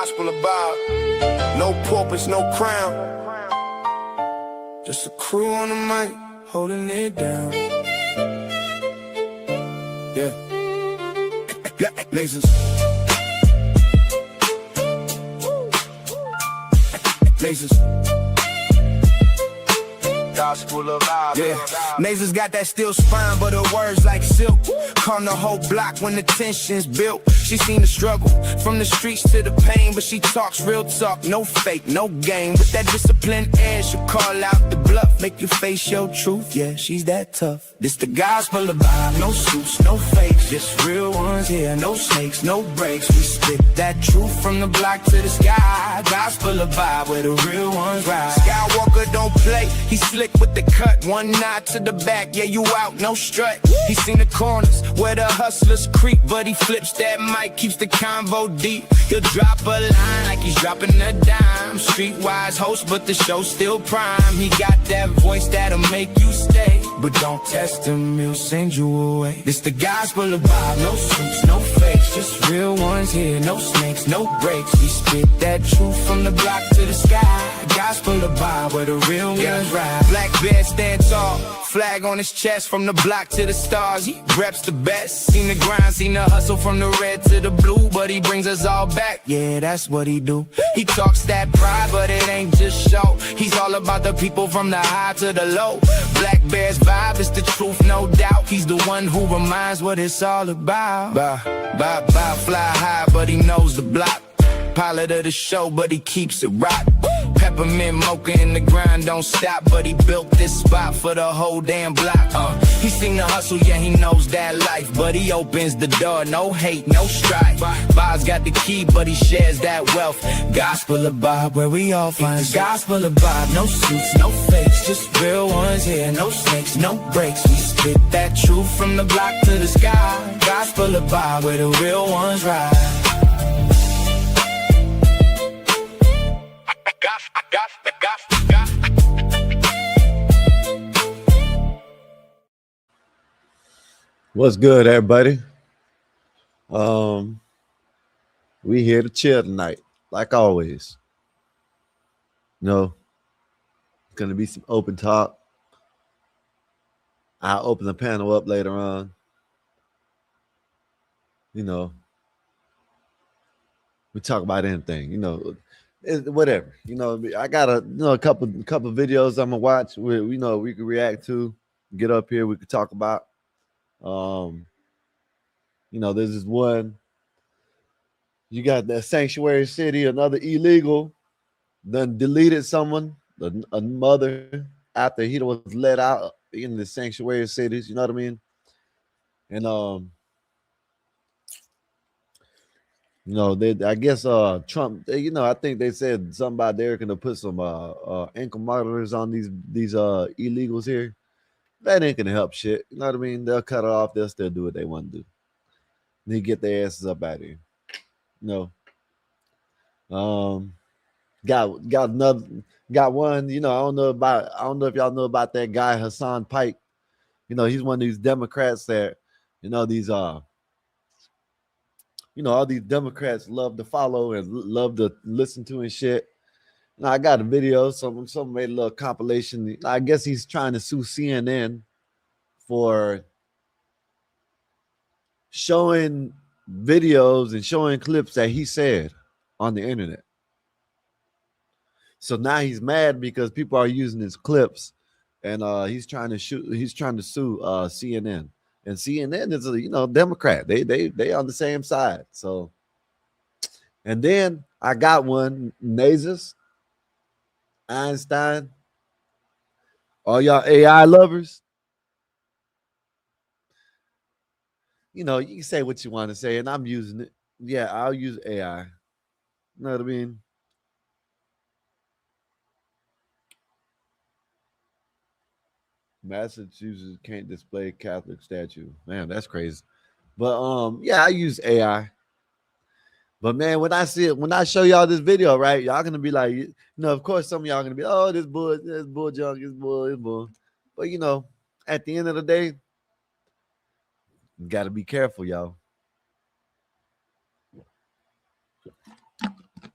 gospel of Bob. No porpoise, no crown. Just a crew on the mic, holding it down. Yeah. Lasers. Lasers. Gospel of Bob. Yeah. Nasers got that steel spine, but her words like silk. Calm the whole block when the tension's built. She seen the struggle from the streets to the pain, but she talks real talk, no fake, no game. With that disciplined air, she'll call out the bluff, make you face your truth. Yeah, she's that tough. This the gospel of Bob. No suits, no fakes, just real ones here. No snakes, no breaks. We spit that truth from the block to the sky. Gospel of Bob, where the real ones ride. Skywalker don't play, he slick with the cut. One nod to the back, yeah, you out, no strut. He seen the corners where the hustlers creep, but he flips that mic, keeps the convo deep. He'll drop a line like he's dropping a dime. Streetwise host, but the show's still prime. He got that voice that'll make you stay, but don't test him, he'll send you away. This the gospel of Bob. No suits, no fakes, just real ones here. No snakes, no breaks. We spit that truth from the block to the sky. Gospel of Bob, where the real ones ride. Black bear stand tall, flag on his chest. From the block to the stars, he reps the best. Seen the grind, seen the hustle from the red to the blue, but he brings us all back. Yeah, that's what he do. He talks that pride, but it ain't just show. He's all about the people from the high to the low. Black Bear's vibe is the truth, no doubt. He's the one who reminds what it's all about. Bob, fly high, but he knows the block. Pilot of the show, but he keeps it rock. Peppermint mocha in the grind, don't stop. But he built this spot for the whole damn block. He seen the hustle, yeah, he knows that life. But he opens the door, no hate, no strife. Bob's got the key, but he shares that wealth. Gospel of Bob, where we all find the gospel of Bob. No suits, no fakes, just real ones here. No snakes, no breaks. We spit that truth from the block to the sky. Gospel of Bob, where the real ones ride. What's good, everybody? We here to chill tonight, like always. It's gonna be some open talk. I'll open the panel up later on. We talk about anything, whatever. I got a couple videos I'm gonna watch where we can react to, get up here, we could talk about. There's this one. You got that sanctuary city, another illegal, then deleted someone, a mother, after he was let out in the sanctuary cities, you know what I mean? And I guess Trump, I think they said something about they're gonna put some ankle monitors on these illegals here. That ain't gonna help shit. You know what I mean? They'll cut it off. They'll still do what they want to do. They get their asses up out of here. Got one. I don't know if y'all know about that guy Hassan Pike. He's one of these Democrats that, all these Democrats love to follow and love to listen to and shit. Now I got a video. Someone made a little compilation. I guess he's trying to sue CNN for showing videos and showing clips that he said on the internet. So now he's mad because people are using his clips, and he's trying to sue CNN. And CNN is a Democrat. They on the same side. So, and then I got one, Nazis, Einstein, all y'all AI lovers. You can say what you want to say, and I'm using it. Yeah, I'll use AI. You know what I mean? Massachusetts can't display Catholic statue. Man, that's crazy. But yeah, I use AI. But man, when I show y'all this video, right, y'all gonna be like, of course, some of y'all gonna be, oh, this bull junk, this bull. But at the end of the day, you gotta be careful, y'all.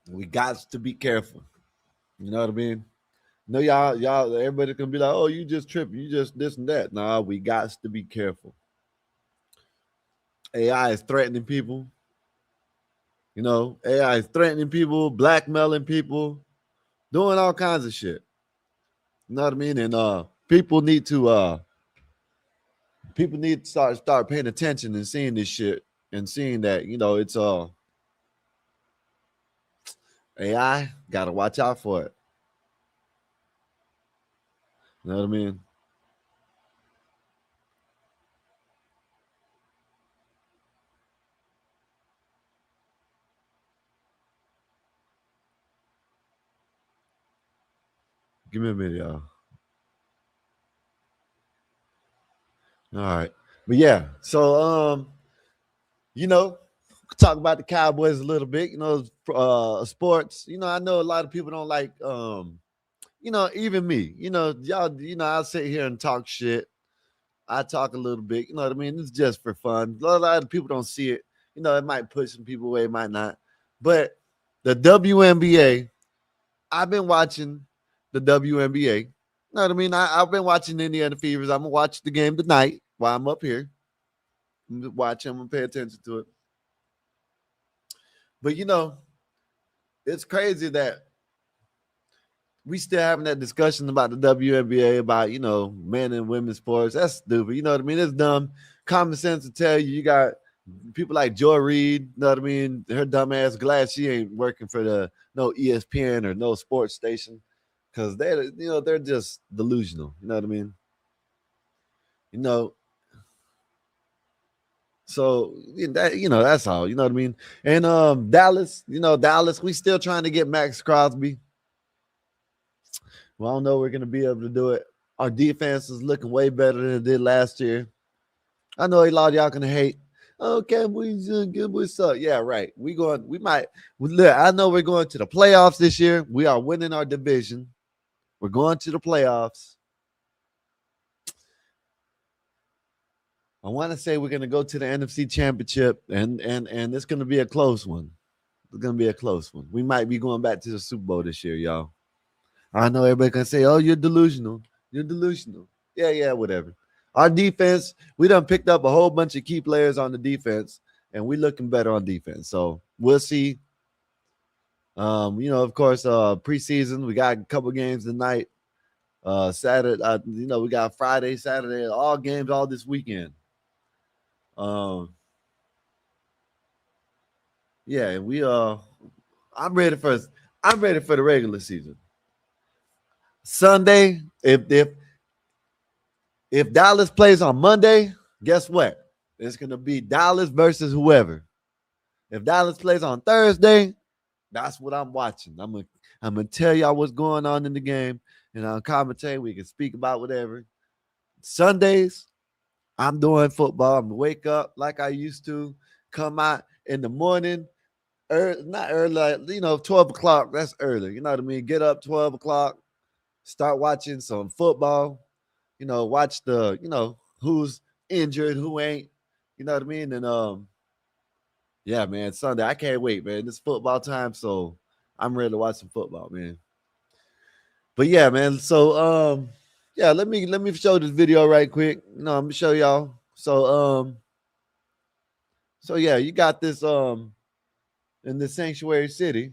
We got to be careful. You know what I mean? No, y'all, everybody can be like, oh, you just tripping, you just this and that. Nah, we got to be careful. AI is threatening people. You know, AI is threatening people, blackmailing people, doing all kinds of shit. You know what I mean? And people need to start paying attention and seeing this shit and seeing that, it's AI, gotta watch out for it. You know what I mean? Give me a minute, y'all. All right. But yeah, so you know, talk about the Cowboys a little bit, sports. I know a lot of people don't like even me, y'all, I'll sit here and talk shit. I talk a little bit, you know what I mean? It's just for fun. A lot of people don't see it. It might push some people away, it might not. But the WNBA, I've been watching the WNBA. You know what I mean? I've been watching Indiana Fevers. I'm gonna watch the game tonight while I'm up here. I'm gonna watch them and pay attention to it. But it's crazy that we still having that discussion about the WNBA, about men and women's sports. That's stupid. You know what I mean? It's dumb. Common sense to tell you got people like Joy Reid. You know what I mean? Her dumb ass glad she ain't working for the no ESPN or no sports station, because they're just delusional. You know what I mean? You know. So that's all. You know what I mean? And Dallas, Dallas, we still trying to get Max Crosby. Well, I don't know if we're gonna be able to do it. Our defense is looking way better than it did last year. I know a lot of y'all gonna hate. Oh, Cowboys suck. Yeah, right. We might look. I know we're going to the playoffs this year. We are winning our division. We're going to the playoffs. I want to say we're gonna go to the NFC Championship, and it's gonna be a close one. It's gonna be a close one. We might be going back to the Super Bowl this year, y'all. I know everybody can say, "Oh, you're delusional. You're delusional." Yeah, whatever. Our defense, we done picked up a whole bunch of key players on the defense, and we looking better on defense. So we'll see. Of course, preseason, we got a couple games tonight. Saturday, we got Friday, Saturday, all games all this weekend. Yeah, and I'm ready for the regular season. Sunday, if Dallas plays on Monday, guess what? It's gonna be Dallas versus whoever. If Dallas plays on Thursday, that's what I'm watching. I'm gonna tell y'all what's going on in the game, and I'll commentate. We can speak about whatever. Sundays, I'm doing football. I'm gonna wake up like I used to, come out in the morning, not early, like, 12 o'clock. That's early. You know what I mean? Get up 12 o'clock, start watching some football. Watch who's injured, who ain't. You know what I mean? And yeah, man, Sunday. I can't wait, man. It's football time, so I'm ready to watch some football, man. But yeah, man. So yeah, let me show this video right quick. I'm gonna show y'all. So yeah, you got this in the sanctuary city.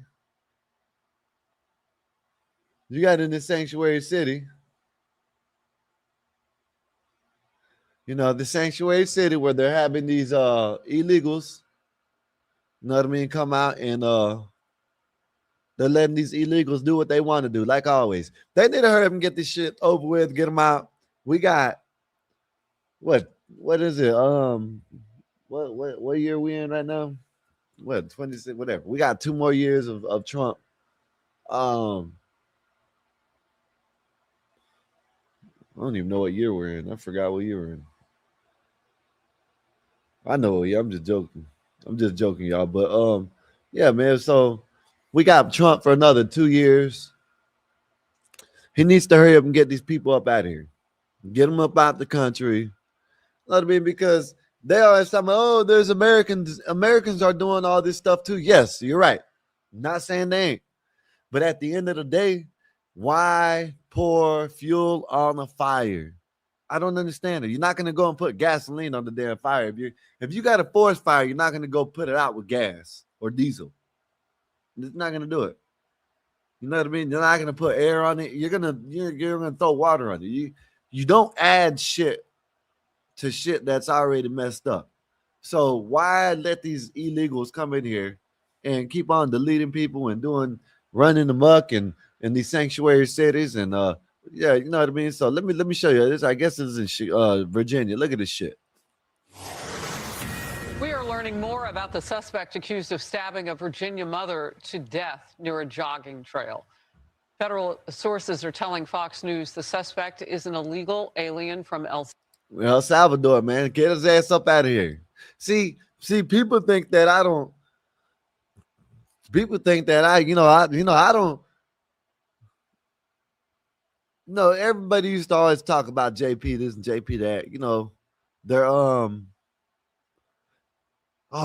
You got in the sanctuary city. The sanctuary city where they're having these illegals, you know what I mean, come out and they're letting these illegals do what they want to do, like always. They need to hurry up and get this shit over with, get them out. We got what is it? What year we in right now? What, 26, whatever. We got 2 more years of Trump. I don't even know what year we're in. I forgot what year we're in. I know, yeah, I'm just joking. I'm just joking, y'all. But yeah, man. So we got Trump for another 2 years. He needs to hurry up and get these people up out of here. Get them up out the country. You know what I mean? Because they always tell me, oh, there's Americans. Americans are doing all this stuff too. Yes, you're right. Not saying they ain't, but at the end of the day, why pour fuel on a fire? I don't understand it. You're not gonna go and put gasoline on the damn fire. If you got a forest fire, you're not gonna go put it out with gas or diesel. It's not gonna do it. You know what I mean? You're not gonna put air on it. You're gonna throw water on it. You don't add shit to shit that's already messed up. So why let these illegals come in here and keep on deleting people and running amok and in these sanctuary cities and yeah, you know what I mean. So let me show you this. I guess this is in Virginia. Look at this shit. We are learning more about the suspect accused of stabbing a Virginia mother to death near a jogging trail. Federal sources are telling Fox News the suspect is an illegal alien from El Salvador, man. Get his ass up out of here. See, people think that I don't. People think that I don't. No, everybody used to always talk about JP this and JP that. You know, they're oh,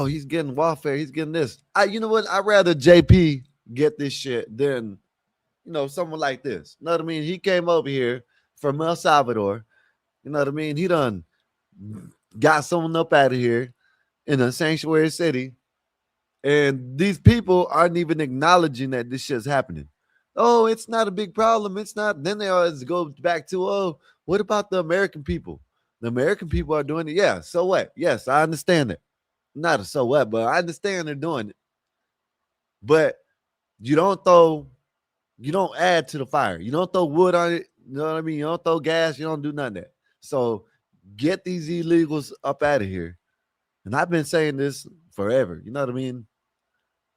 he's getting welfare, he's getting this. You know what? I'd rather JP get this shit than someone like this. You know what I mean? He came over here from El Salvador. You know what I mean? He done got someone up out of here in a sanctuary city. And these people aren't even acknowledging that this shit's happening. Oh, it's not a big problem. It's not. Then they always go back to, oh, what about the American people? The American people are doing it. Yeah, so what? Yes, I understand it. Not a so what, but I understand they're doing it. But you don't add to the fire. You don't throw wood on it. You know what I mean? You don't throw gas. You don't do none of that. So get these illegals up out of here. And I've been saying this forever. You know what I mean?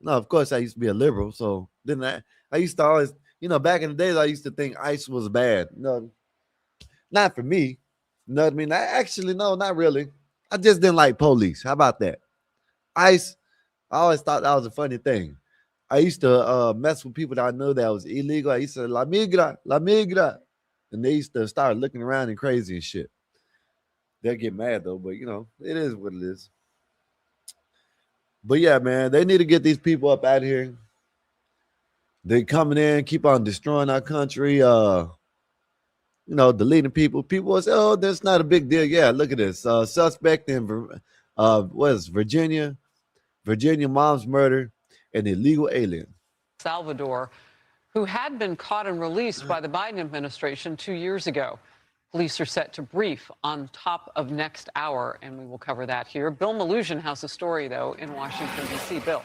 No, of course I used to be a liberal. So then I used to always, back in the days, I used to think ICE was bad. No, not for me. You know what I mean? No, not really. I just didn't like police. How about that? ICE, I always thought that was a funny thing. I used to mess with people that I knew that was illegal. I used to la migra. And they used to start looking around and crazy and shit. They'll get mad though, but it is what it is. But yeah, man, they need to get these people up out of here. They coming in, keep on destroying our country, deleting people. People will say, oh, that's not a big deal. Yeah, look at this. Suspect in Virginia mom's murder, an illegal alien. Salvador, who had been caught and released by the Biden administration 2 years ago. Police are set to brief on top of next hour, and we will cover that here. Bill Malugin has a story, though, in Washington, D.C. Bill.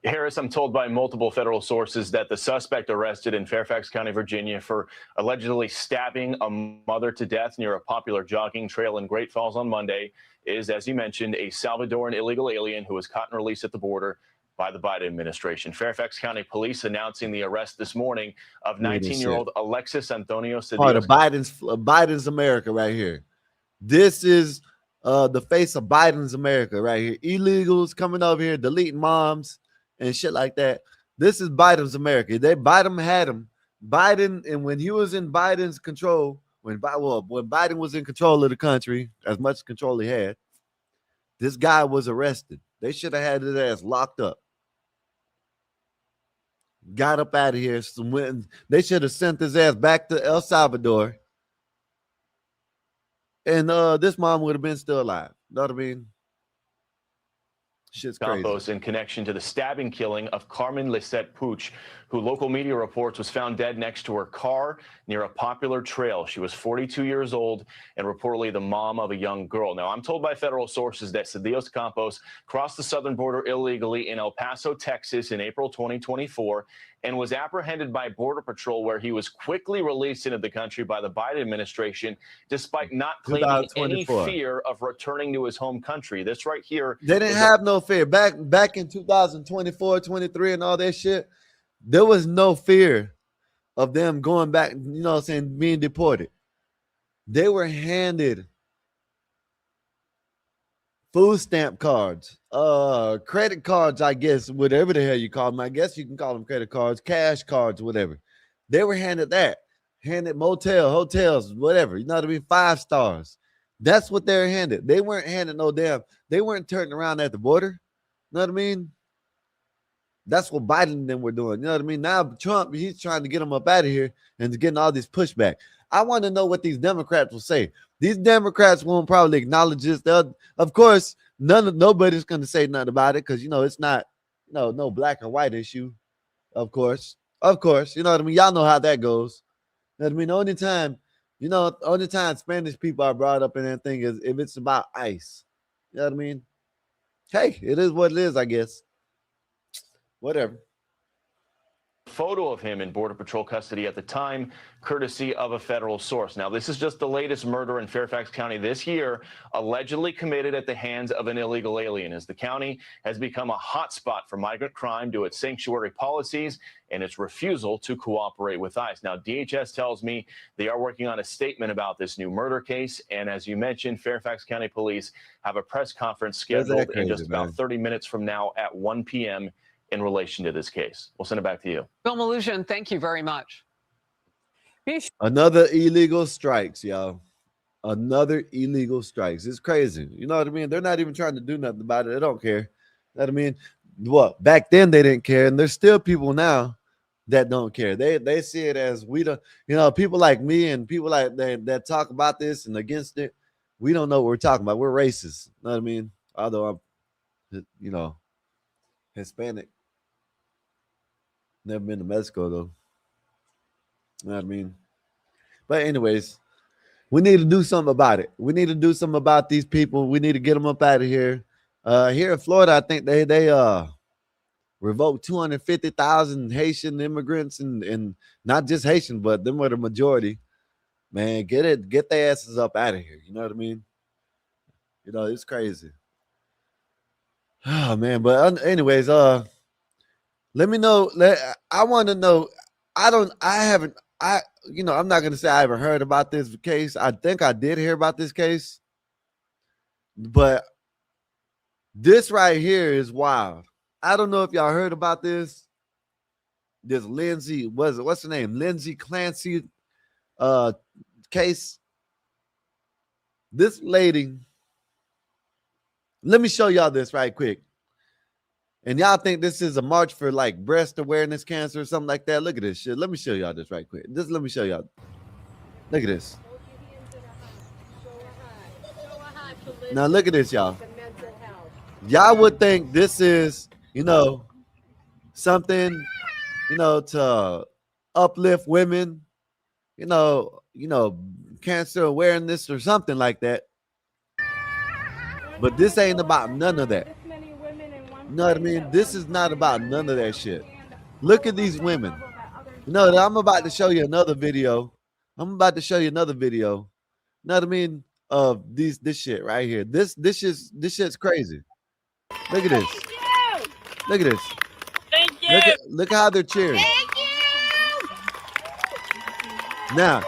Harris, I'm told by multiple federal sources that the suspect arrested in Fairfax County, Virginia, for allegedly stabbing a mother to death near a popular jogging trail in Great Falls on Monday is, as you mentioned, a Salvadoran illegal alien who was caught and released at the border by the Biden administration. Fairfax County police announcing the arrest this morning of 19-year-old Alexis Antonio Cedillo. Part of Biden's America right here. This is the face of Biden's America right here. Illegals coming over here, deleting moms and shit like that. This is Biden's America. Biden had him. Biden, and when he was in Biden's control, when Biden was in control of the country, as much control he had, this guy was arrested. They should have had his ass locked up. Got up out of here. They should have sent his ass back to El Salvador. And this mom would have been still alive. You know what I mean? Shit's crazy. Campos in connection to the stabbing killing of Carmen Lisette Puig, who local media reports was found dead next to her car near a popular trail. She was 42 years old and reportedly the mom of a young girl. Now, I'm told by federal sources that Cedillo Campos crossed the southern border illegally in El Paso, Texas in April 2024 and was apprehended by Border Patrol, where he was quickly released into the country by the Biden administration, despite not claiming any fear of returning to his home country. This right here. They didn't have no fear. Back in 2024, 23 and all that shit, there was no fear of them going back, being deported. They were handed food stamp cards, credit cards, I guess, whatever the hell you call them. I guess you can call them credit cards, cash cards, whatever. They were handed that, handed hotels, whatever. You know what I mean? 5 stars. That's what they're handed. They weren't handed no damn. They weren't turning around at the border. You know what I mean? That's what Biden and them were doing. You know what I mean? Now Trump, he's trying to get them up out of here and getting all this pushback. I want to know what these Democrats will say. These Democrats won't probably acknowledge this. Of course, nobody's going to say nothing about it because it's not no black or white issue. Of course, you know what I mean. Y'all know how that goes. You know what I mean. Only time Spanish people are brought up in anything is if it's about ICE. You know what I mean? Hey, it is what it is, I guess. Whatever. Photo of him in Border Patrol custody at the time, courtesy of a federal source. Now, this is just the latest murder in Fairfax County this year, allegedly committed at the hands of an illegal alien, as the county has become a hotspot for migrant crime due to its sanctuary policies and its refusal to cooperate with ICE. Now, DHS tells me they are working on a statement about this new murder case. And as you mentioned, Fairfax County Police have a press conference scheduled in just about 30 minutes from now at 1 p.m. in relation to this case. We'll send it back to you. Bill Maloogian, thank you very much. Another illegal strikes, y'all. Another illegal strikes. It's crazy. You know what I mean? They're not even trying to do nothing about it. They don't care. You know what I mean? What? Back then they didn't care, and there's still people now that don't care. They see it as we don't. People like me and people like that talk about this and against it. We don't know what we're talking about. We're racist. You know what I mean? Although I'm, Hispanic. Never been to Mexico though. You know what I mean? But anyways, we need to do something about it. We need to do something about these people. We need to get them up out of here. Here in Florida, I think they revoked 250,000 Haitian immigrants and not just Haitian, but them were the majority. Man, get their asses up out of here. You know what I mean? It's crazy. Oh man, but anyways, let me know. I want to know. I'm not going to say I haven't heard about this case. I think I did hear about this case. But this right here is wild. I don't know if y'all heard about this. This Lindsay, what's her name? Lindsay Clancy case. This lady, let me show y'all this right quick. And y'all think this is a march for like breast awareness cancer or something like that? Look at this shit. Let me show y'all this right quick. Let me show y'all. Look at this. Now look at this, y'all. Y'all would think this is, something, to uplift women, cancer awareness or something like that. But this ain't about none of that. You know what I mean? This is not about none of that shit. Look at these women. I'm about to show you another video. You know what I mean? Of this shit right here. This shit's crazy. Look at this. Look at this. Thank you. Look how they're cheering. Thank you. Now,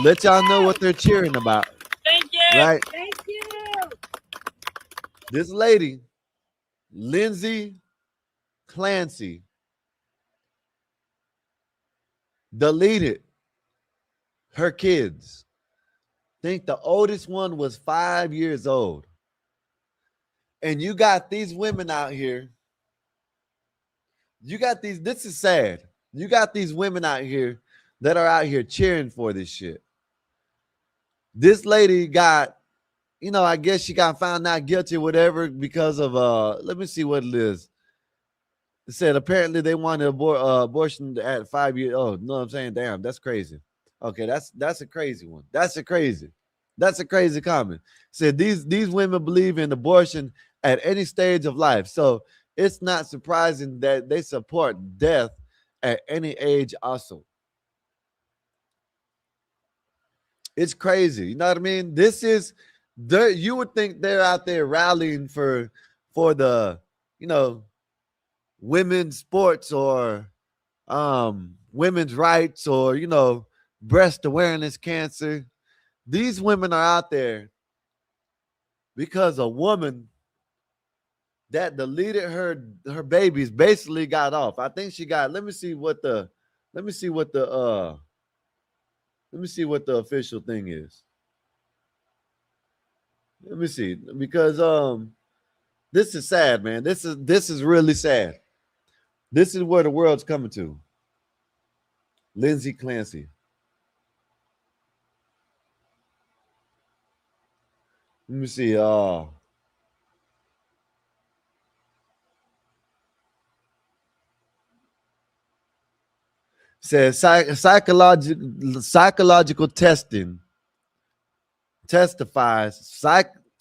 let y'all know what they're cheering about. Thank you. Right? Thank you. This lady, Lindsay Clancy, deleted her kids. I think the oldest one was 5 years old. And you got these women out here. This is sad. You got these women out here that are out here cheering for this shit. This lady got, I guess she got found not guilty or whatever because of, let me see what it is. It said apparently they wanted abortion at 5 years old. You know what I'm saying? Damn, that's crazy. Okay, that's a crazy one. That's a crazy comment. Said these women believe in abortion at any stage of life. So it's not surprising that they support death at any age also. It's crazy. You know what I mean? You would think they're out there rallying for the, women's sports or women's rights or, breast awareness cancer. These women are out there because a woman that deleted her babies basically got off. I think she got, let me see what the official thing is. Let me see, because This is sad, man. This is really sad. This is where the world's coming to. Lindsay Clancy. Let me see. Says psychological testing testifies.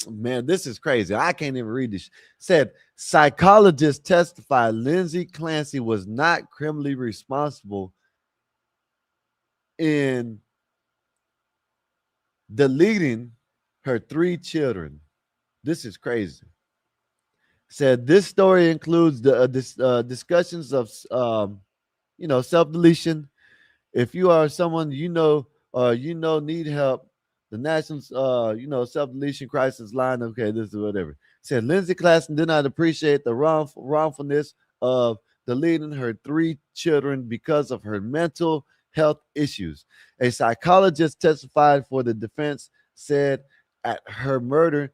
Man, this is crazy. I can't even read this. Said psychologists testified Lindsay Clancy was not criminally responsible in deleting her 3 children. This is crazy. Said this story includes the discussions of self deletion. If you are someone need help, the national self deletion crisis line. Okay, this is whatever. Said Lindsay Classen did not appreciate the wrongfulness of deleting her 3 children because of her mental health issues. A psychologist testified for the defense said at her murder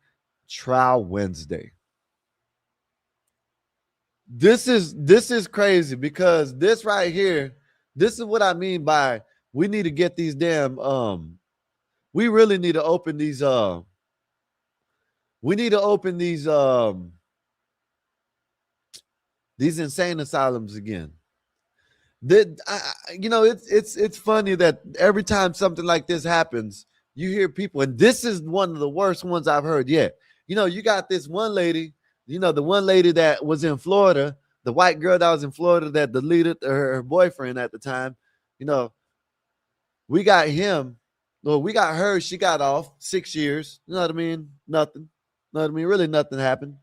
trial Wednesday. This is crazy because this right here, this is what I mean by we need to get these damn we really need to open these we need to open these insane asylums again. It's funny that every time something like this happens, you hear people, and this is one of the worst ones I've heard yet. You got this one lady, the one lady that was in Florida, the white girl that was in Florida that deleted her boyfriend at the time. We got him. Well, we got her. She got off 6 years. You know what I mean? Nothing. You know what I mean? Really, nothing happened.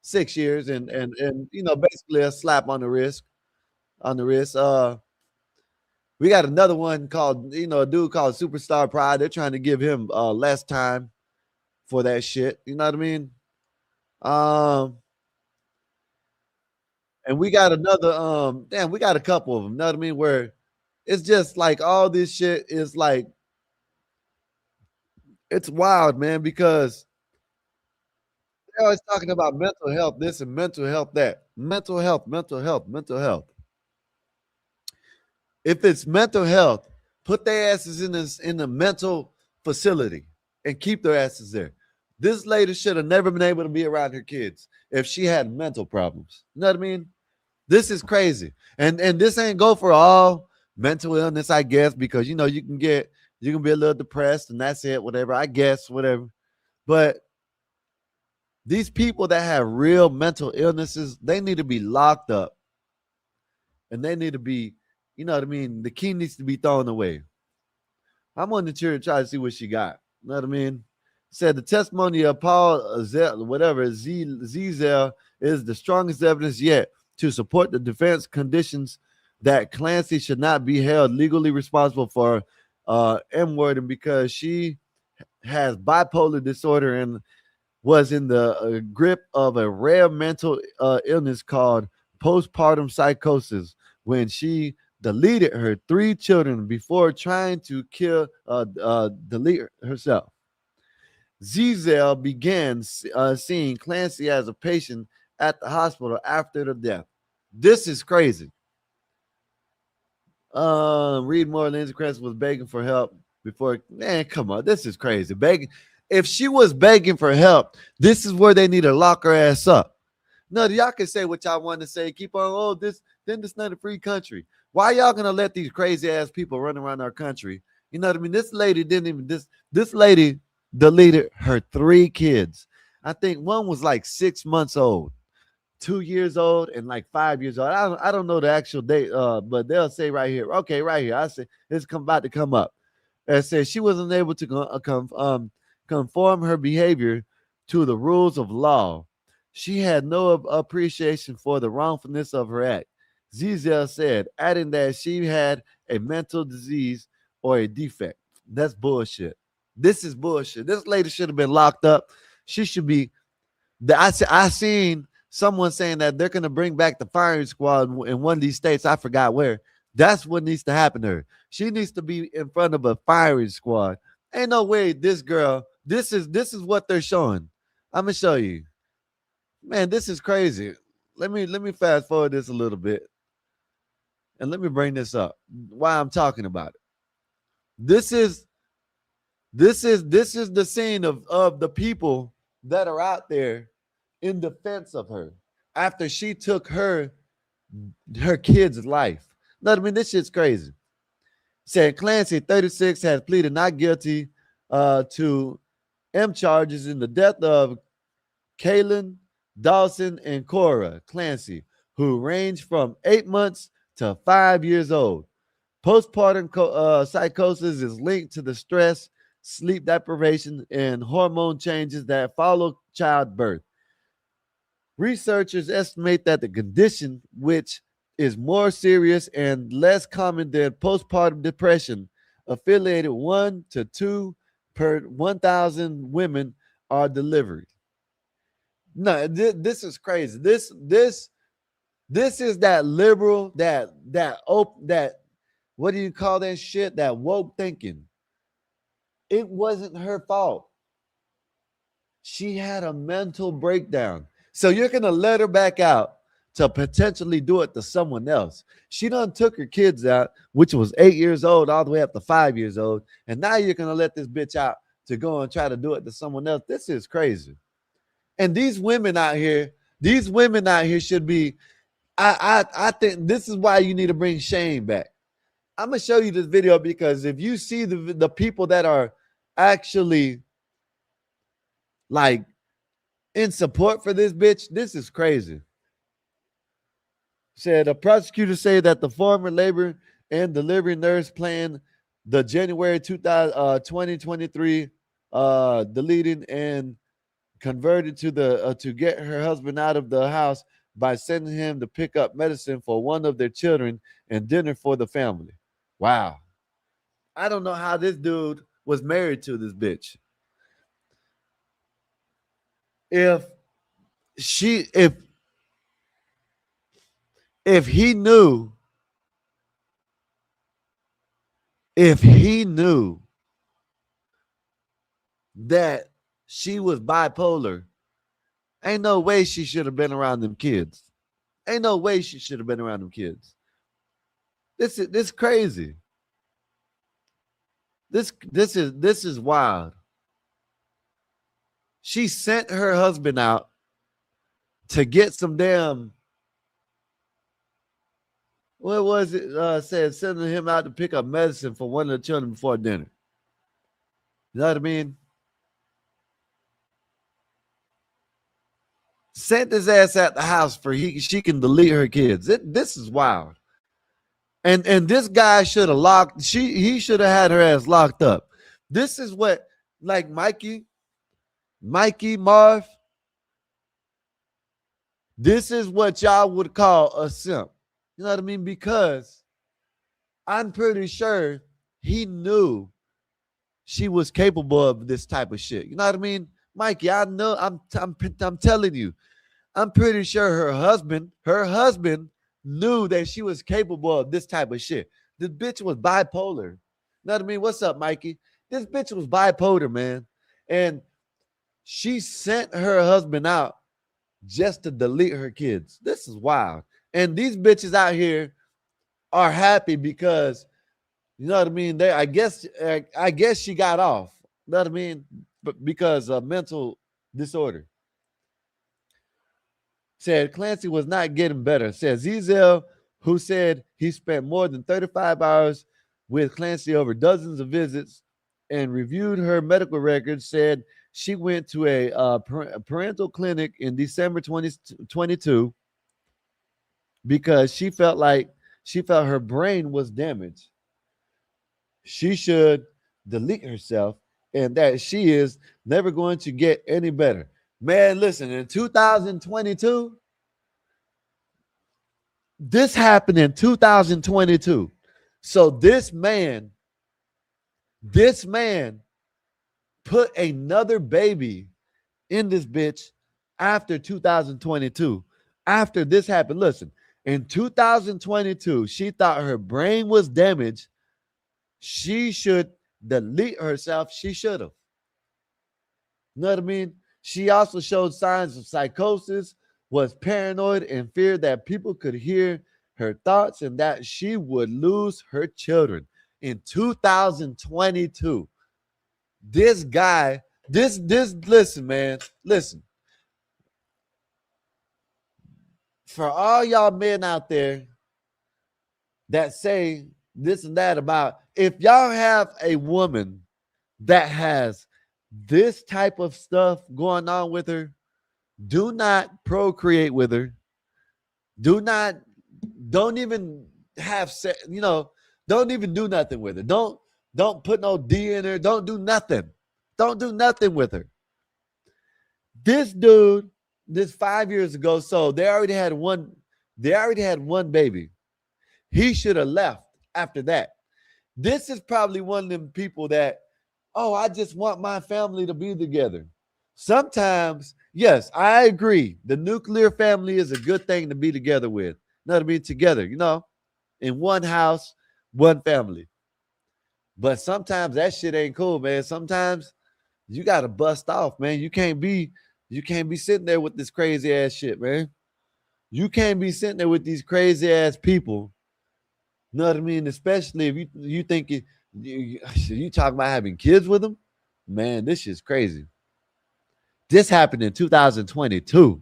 6 years and basically a slap on the wrist. On the wrist. We got another one called a dude called Superstar Pride. They're trying to give him less time for that shit. You know what I mean? And we got another we got a couple of them. You know what I mean? Where it's just like all this shit is like it's wild, man, because they're always talking about mental health this and mental health that. Mental health, mental health, mental health. If it's mental health, put their asses in a mental facility and keep their asses there. This lady should have never been able to be around her kids if she had mental problems. You know what I mean? This is crazy. And this ain't go for all mental illness, I guess, because you can be a little depressed and that's it, whatever. I guess, whatever. But these people that have real mental illnesses, they need to be locked up. And they need to be, you know what I mean? The key needs to be thrown away. I'm on the chair to try to see what she got. You know what I mean? Said the testimony of Paul Zizel is the strongest evidence yet to support the defense conditions that Clancy should not be held legally responsible for M-wording because she has bipolar disorder and was in the grip of a rare mental illness called postpartum psychosis when she deleted her 3 children before trying to delete herself. Zizel began seeing Clancy as a patient at the hospital after the death. This is crazy. Read more. Lindsay Clancy was begging for help before. Man, come on. This is crazy. Begging. If she was begging for help, this is where they need to lock her ass up. No, y'all can say what y'all want to say. Keep on. This not a free country. Why y'all gonna let these crazy ass people run around our country? You know what I mean? This lady didn't even this lady deleted her 3 kids. I think one was like 6 months old, 2 years old, and like 5 years old. I don't know the actual date, but they'll say right here. Okay, right here. I say it's about to come up. It says she wasn't able to conform her behavior to the rules of law. She had no appreciation for the wrongfulness of her act. Zizel said, adding that she had a mental disease or a defect. That's bullshit. This is bullshit. This lady should have been locked up. She should be. I seen someone saying that they're going to bring back the firing squad in one of these states. I forgot where. That's what needs to happen to her. She needs to be in front of a firing squad. Ain't no way this girl. This is what they're showing. I'm gonna show you. Man, this is crazy. Let me fast forward this a little bit, and let me bring this up. Why I'm talking about it. This is this is the scene of the people that are out there in defense of her after she took her kid's life. No, I mean this shit's crazy. Said Clancy, 36, has pleaded not guilty to M charges in the death of Kaylin, Dawson, and Cora Clancy, who range from 8 months to 5 years old. Postpartum psychosis is linked to the stress, sleep deprivation, and hormone changes that follow childbirth. Researchers estimate that the condition, which is more serious and less common than postpartum depression, affiliated 1 to 2 per 1,000 women are delivered. No, this is crazy. This is that liberal, that what do you call that shit? That woke thinking. It wasn't her fault. She had a mental breakdown. So you're gonna let her back out to potentially do it to someone else. She done took her kids out, which was 8 years old, all the way up to 5 years old, and now you're gonna let this bitch out to go and try to do it to someone else. This is crazy. And these women out here should be. I think this is why you need to bring Shane back. I'm gonna show you this video because if you see the people that are actually like in support for this bitch, this is crazy. Said a prosecutor say that the former labor and delivery nurse planned the January 2023 deleting and converted to get her husband out of the house by sending him to pick up medicine for one of their children and dinner for the family. Wow. I don't know how this dude was married to this bitch. If she if he knew that she was bipolar, ain't no way she should have been around them kids. Ain't no way she should have been around them kids. This crazy. This is wild. She sent her husband out to get some damn, what was it? Said sending him out to pick up medicine for one of the children before dinner. You know what I mean? Sent his ass at the house for she can delete her kids. This is wild. And this guy should have he should have had her ass locked up. This is what, like Mikey, Marv, this is what y'all would call a simp. You know what I mean? Because I'm pretty sure he knew she was capable of this type of shit. You know what I mean? Mikey, I know, I'm telling you, I'm pretty sure her husband knew that she was capable of this type of shit. This bitch was bipolar. You know what I mean? What's up, Mikey? This bitch was bipolar, man. And she sent her husband out just to delete her kids. This is wild. And these bitches out here are happy because, you know what I mean? I guess she got off. You know what I mean? But because of mental disorder. Said Clancy was not getting better. Said Zizel, who said he spent more than 35 hours with Clancy over dozens of visits and reviewed her medical records, said she went to a parental clinic in December 2022 because she felt her brain was damaged. She should delete herself and that she is never going to get any better. Man, listen, in 2022, this happened in 2022. So this man put another baby in this bitch after 2022. After this happened, listen, in 2022, she thought her brain was damaged. She should delete herself. She should have. You know what I mean? She also showed signs of psychosis, was paranoid, and feared that people could hear her thoughts and that she would lose her children. In 2022, this guy, listen, man, listen. For all y'all men out there that say this and that about, if y'all have a woman that has this type of stuff going on with her, do not procreate with her. Don't even have sex, don't even do nothing with her. Don't put no D in her. Don't do nothing. Don't do nothing with her. This dude, this 5 years ago, so they already had one baby. He should have left after that. This is probably one of them people that, oh, I just want my family to be together. Sometimes, yes, I agree. The nuclear family is a good thing to be together with. Not to be together, in one house, one family. But sometimes that shit ain't cool, man. Sometimes you gotta bust off, man. You can't be sitting there with this crazy ass shit, man. You can't be sitting there with these crazy ass people. You know what I mean? Especially if you think you talking about having kids with them, man. This shit's crazy. This happened in 2022.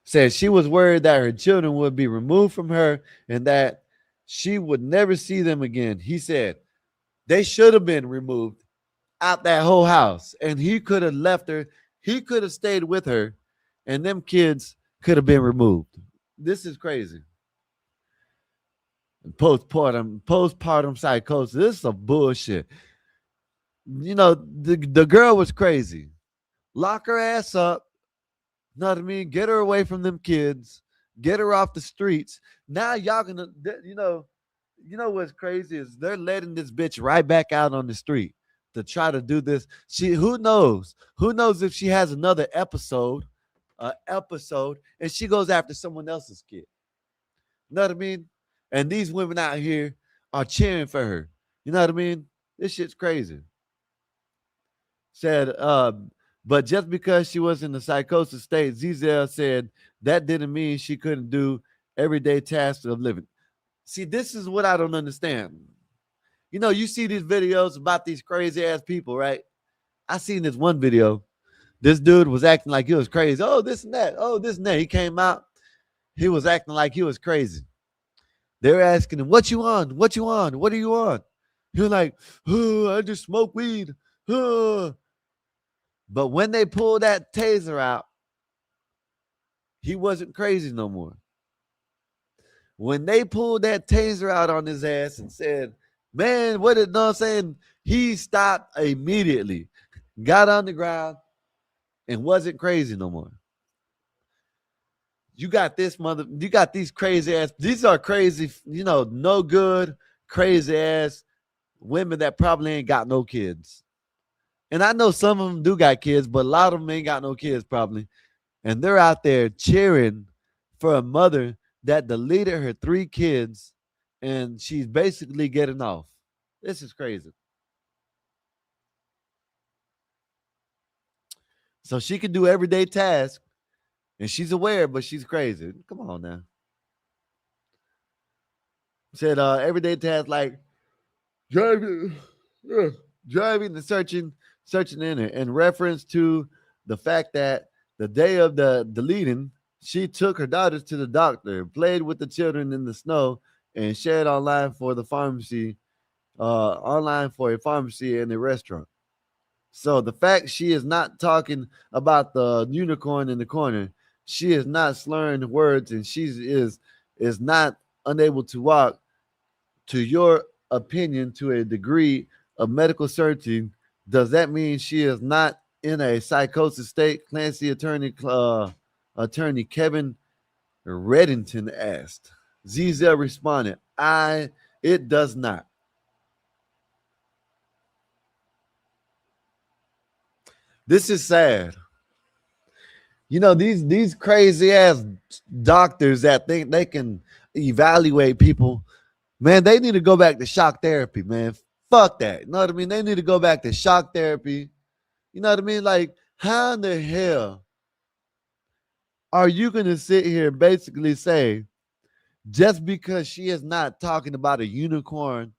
Said she was worried that her children would be removed from her and that she would never see them again. He said they should have been removed out that whole house, and he could have left her. He could have stayed with her, and them kids could have been removed. This is crazy. Postpartum psychosis. This is some bullshit. The girl was crazy. Lock her ass up. Know what I mean? Get her away from them kids. Get her off the streets. Now y'all gonna, what's crazy is they're letting this bitch right back out on the street to try to do this. Who knows? Who knows if she has another episode, and she goes after someone else's kid. You know what I mean? And these women out here are cheering for her. You know what I mean? This shit's crazy. Said, but just because she was in the psychosis state, Zizel said that didn't mean she couldn't do everyday tasks of living. See, this is what I don't understand. You see these videos about these crazy ass people, right? I seen this one video. This dude was acting like he was crazy. Oh, this and that. Oh, this and that. He came out. He was acting like he was crazy. They were asking him, what you on? What you on? What are you on? He was like, oh, I just smoke weed. Oh. But when they pulled that taser out, he wasn't crazy no more. When they pulled that taser out on his ass and said, man, what did I'm saying? He stopped immediately, got on the ground, and wasn't crazy no more. You got these crazy ass, these are crazy, no good, crazy ass women that probably ain't got no kids. And I know some of them do got kids, but a lot of them ain't got no kids probably. And they're out there cheering for a mother that deleted her 3 kids and she's basically getting off. This is crazy. So she can do everyday tasks and she's aware, but she's crazy. Come on now. Said everyday tasks like driving and searching in reference to the fact that the day of the deleting, she took her daughters to the doctor, played with the children in the snow, and shared online for a pharmacy and a restaurant. So the fact she is not talking about the unicorn in the corner, she is not slurring words, and she is not unable to walk, to your opinion, to a degree of medical certainty, does that mean she is not in a psychosis state? Clancy attorney Kevin Reddington asked. Zizel responded, it does not. This is sad. These crazy ass doctors that think they can evaluate people, man, they need to go back to shock therapy, man. Fuck that. You know what I mean? They need to go back to shock therapy. You know what I mean? Like, how in the hell are you going to sit here and basically say, just because she is not talking about a unicorn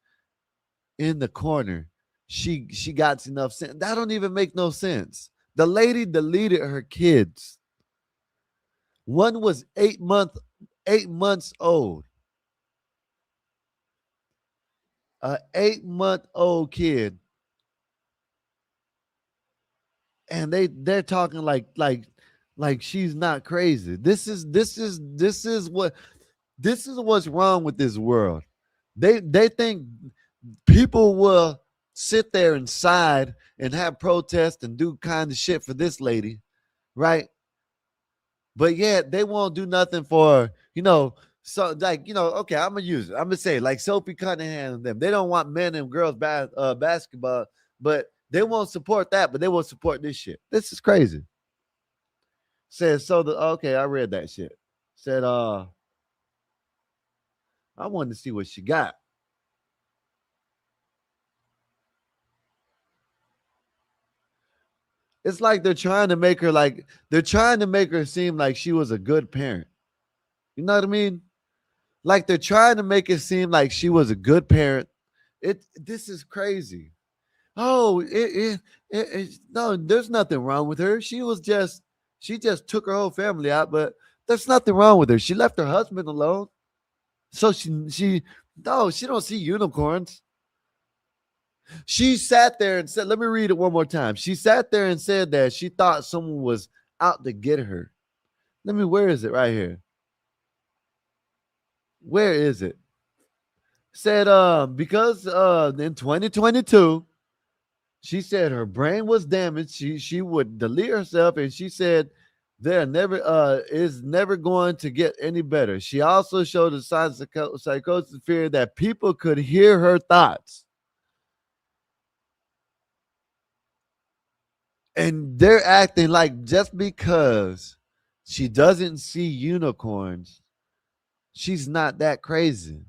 in the corner, she got enough sense? That don't even make no sense. The lady deleted her kids. One was 8 months old. A 8-month-old kid, and they're talking like she's not crazy. This is what's wrong with this world. They think people will sit there inside and have protests and do kind of shit for this lady, right? But yet they won't do nothing for, so like, okay, I'm gonna use it. I'm gonna say like Sophie Cunningham and them. They don't want men and girls basketball, but they won't support that, but they won't support this shit. This is crazy. Says okay, I read that shit. Said I wanted to see what she got. It's like they're trying to make her seem like she was a good parent. You know what I mean? Like they're trying to make it seem like she was a good parent. This is crazy. Oh, no, there's nothing wrong with her. She just took her whole family out, but there's nothing wrong with her. She left her husband alone. So she don't see unicorns. She sat there and said, let me read it one more time. She sat there and said that she thought someone was out to get her. Where is it? Right here. Where is it? Said, because in 2022, she said her brain was damaged. She would delete herself, and she said there never is never going to get any better. She also showed the signs of psychosis, fear that people could hear her thoughts. And they're acting like just because she doesn't see unicorns, she's not that crazy.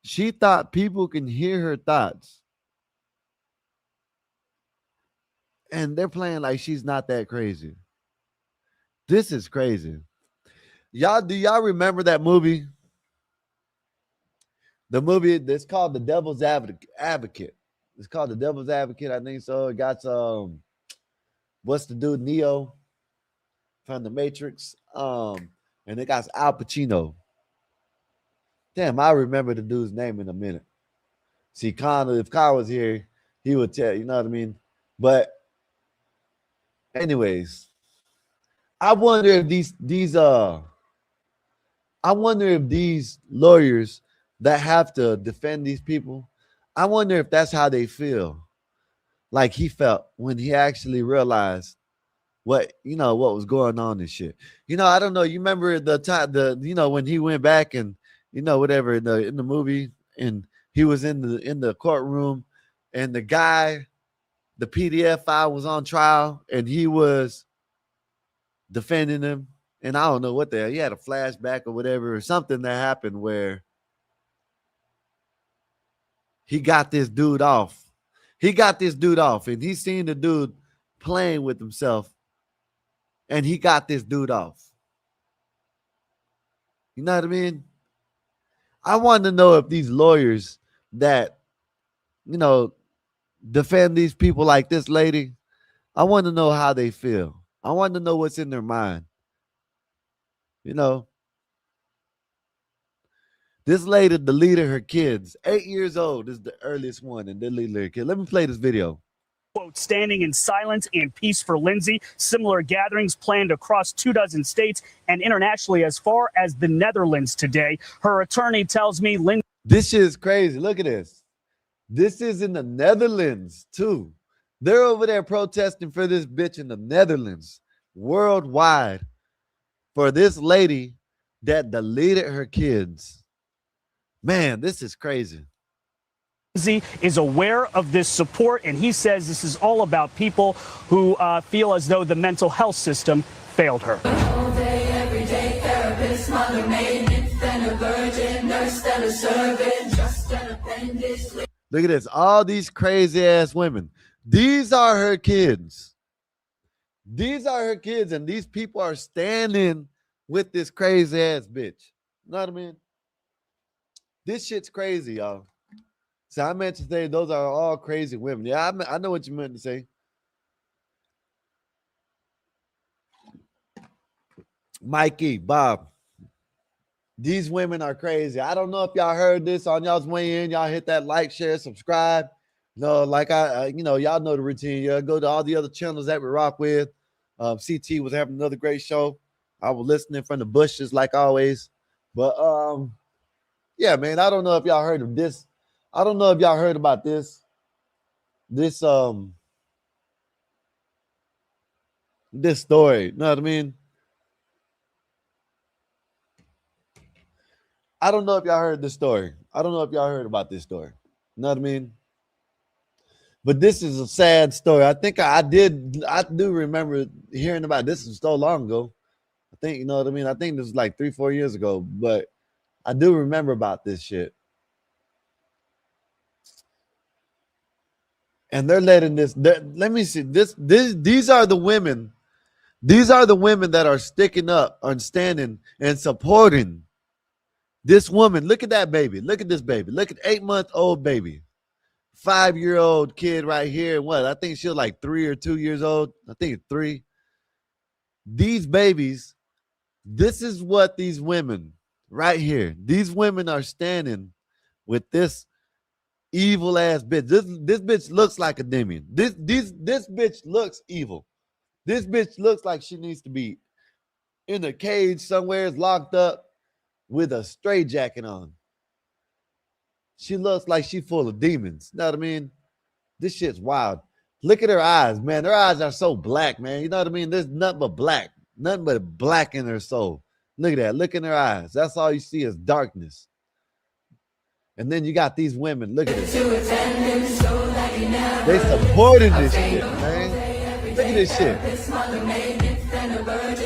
She thought people can hear her thoughts. And they're playing like she's not that crazy. This is crazy. Do y'all remember that movie? The movie that's called The Devil's Advocate. It's called The Devil's Advocate, I think so. It got what's the dude, Neo from The Matrix. And it got Al Pacino. Damn, I remember the dude's name in a minute. See, if Kyle was here, he would tell, you know what I mean? But anyways, I wonder if these lawyers that have to defend these people, I wonder if that's how they feel. Like he felt when he actually realized what was going on and shit. I don't know. You remember the time when he went back and whatever in the movie, and he was in the courtroom, and the guy, the PDF file was on trial, and he was defending him. And I don't know what he had a flashback or whatever, or something that happened where he got this dude off. And he seen the dude playing with himself, and he got this dude off. You know what I mean? I want to know if these lawyers that, defend these people like this lady, I want to know how they feel. I want to know what's in their mind. This lady deleted her kids. 8 years old is the earliest one, and deleted her kid. Let me play this video. Quote, standing in silence and peace for Lindsay. Similar gatherings planned across 24 states and internationally as far as the Netherlands today. Her attorney tells me Lindsay. This is crazy. Look at this. This is in the Netherlands, too. They're over there protesting for this bitch in the Netherlands, worldwide, for this lady that deleted her kids. Man, this is crazy. Is aware of this support, and he says this is all about people who feel as though the mental health system failed her. All day, every day, therapist, mother, maid, infant, a virgin, nurse, then a servant, just an appendix. Look at this. All these crazy ass women. These are her kids. These are her kids, and these people are standing with this crazy ass bitch. You know what I mean? This shit's crazy, y'all. So I meant to say those are all crazy women. Yeah, I know what you meant to say. Mikey, Bob, these women are crazy. I don't know if y'all heard this on y'all's way in. Y'all hit that like, share, subscribe. No, like y'all know the routine. Yeah, go to all the other channels that we rock with. CT was having another great show. I was listening from the bushes like always. But yeah, man, I don't know if y'all heard of this. I don't know if y'all heard about this. This story. You know what I mean? I don't know if y'all heard this story. I don't know if y'all heard about this story. You know what I mean? But this is a sad story. I think I do remember hearing about this so long ago. I think, you know what I mean? I think this was like 3-4 years ago, but I do remember about this shit. And they're letting this, let me see, these are the women. These are the women that are sticking up and standing and supporting this woman. Look at that baby. Look at this baby. Look at 8-month-old baby. 5-year-old kid right here. What? I think she was like 3 or 2 years old. I think it's 3. These babies, this is what these women right here, these women are standing with this evil ass bitch. This bitch looks like a demon. This bitch looks evil. This bitch looks like she needs to be in a cage somewhere, locked up with a straitjacket on. She looks like she full of demons. You know what I mean? This shit's wild. Look at her eyes, man. Her eyes are so black, man. You know what I mean? There's nothing but black. Nothing but black in her soul. Look at that. Look in her eyes. That's all you see is darkness. And then you got these women. Look at this. They supporting this shit, man. Look at this shit.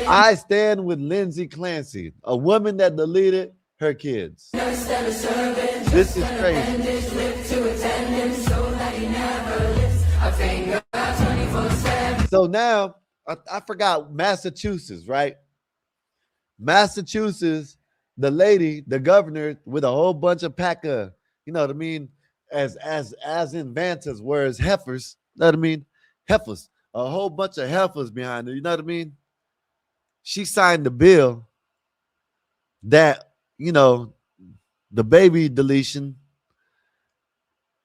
I stand with Lindsay Clancy, a woman that deleted her kids. This is crazy. So now, I forgot Massachusetts, right? Massachusetts, the lady, the governor, with a whole bunch of pack of, you know what I mean, as in Vantas, whereas heifers, you know what I mean? Heifers, a whole bunch of heifers behind her, you know what I mean? She signed the bill that, you know, the baby deletion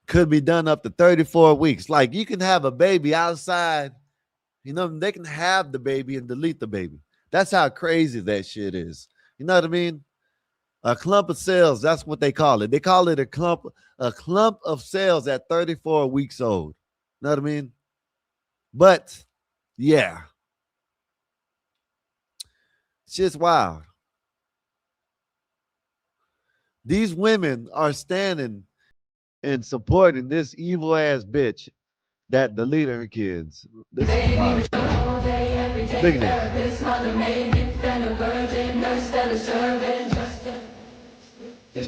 could be done up to 34 weeks. Like, you can have a baby outside, you know, they can have the baby and delete the baby. That's how crazy that shit is. You know what I mean? A clump of cells, that's what they call it. They call it a clump of cells at 34 weeks old. You know what I mean? But yeah. Shit's wild. These women are standing and supporting this evil ass bitch that deleted her kids. This is wild. Look at this.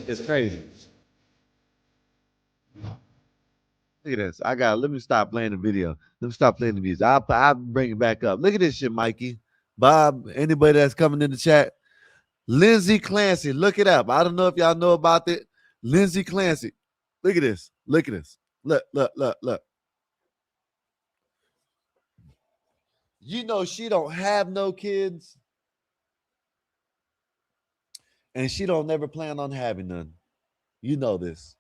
It's crazy. Look at this. Let me stop playing the video. Let me stop playing the music. I'll bring it back up. Look at this shit, Mikey. Bob, anybody that's coming in the chat. Lindsay Clancy, look it up. I don't know if y'all know about it. Lindsay Clancy. Look at this. Look at this. Look. You know she don't have no kids. And she don't never plan on having none. You know this.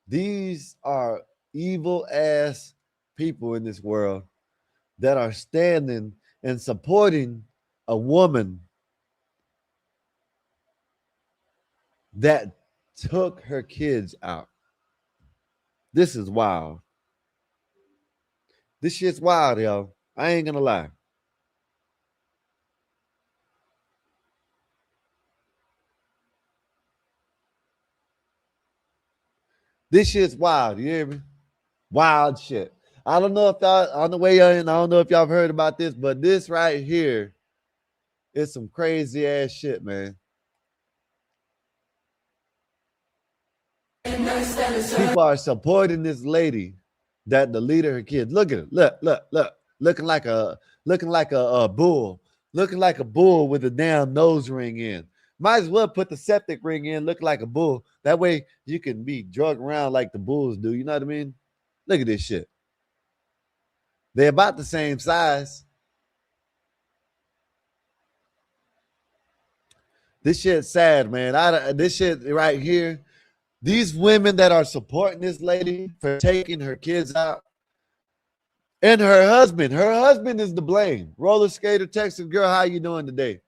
These are evil ass people in this world that are standing and supporting a woman that took her kids out. This is wild. This shit's wild, yo. I ain't gonna lie. This shit's wild. You hear me? Wild shit. I don't know if y'all on the way in, I don't know if y'all have heard about this, but this right here is some crazy ass shit, man. People are supporting this lady that deleted her kids. Look at it. Look. Looking like a bull. Looking like a bull with a damn nose ring in. Might as well put the septic ring in, look like a bull. That way you can be drug around like the bulls do. You know what I mean? Look at this shit. They're about the same size. This shit's sad, man. This shit right here. These women that are supporting this lady for taking her kids out, and her husband is to blame. Roller skater, Texas girl, how you doing today?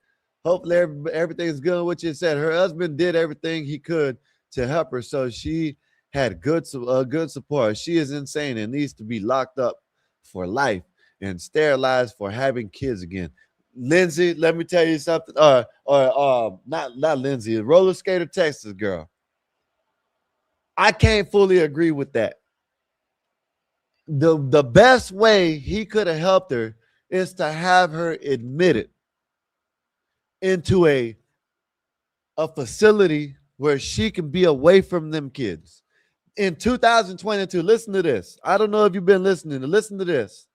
Hopefully everything's good with you. Said her husband did everything he could to help her, so she had good support. She is insane and needs to be locked up for life and sterilized for having kids again. Lindsay, let me tell you something. Not Lindsay, roller skater, Texas girl. I can't fully agree with that. The best way he could have helped her is to have her admitted into a facility where she can be away from them kids. In 2022, listen to this. I don't know if you've been listening. Listen to this.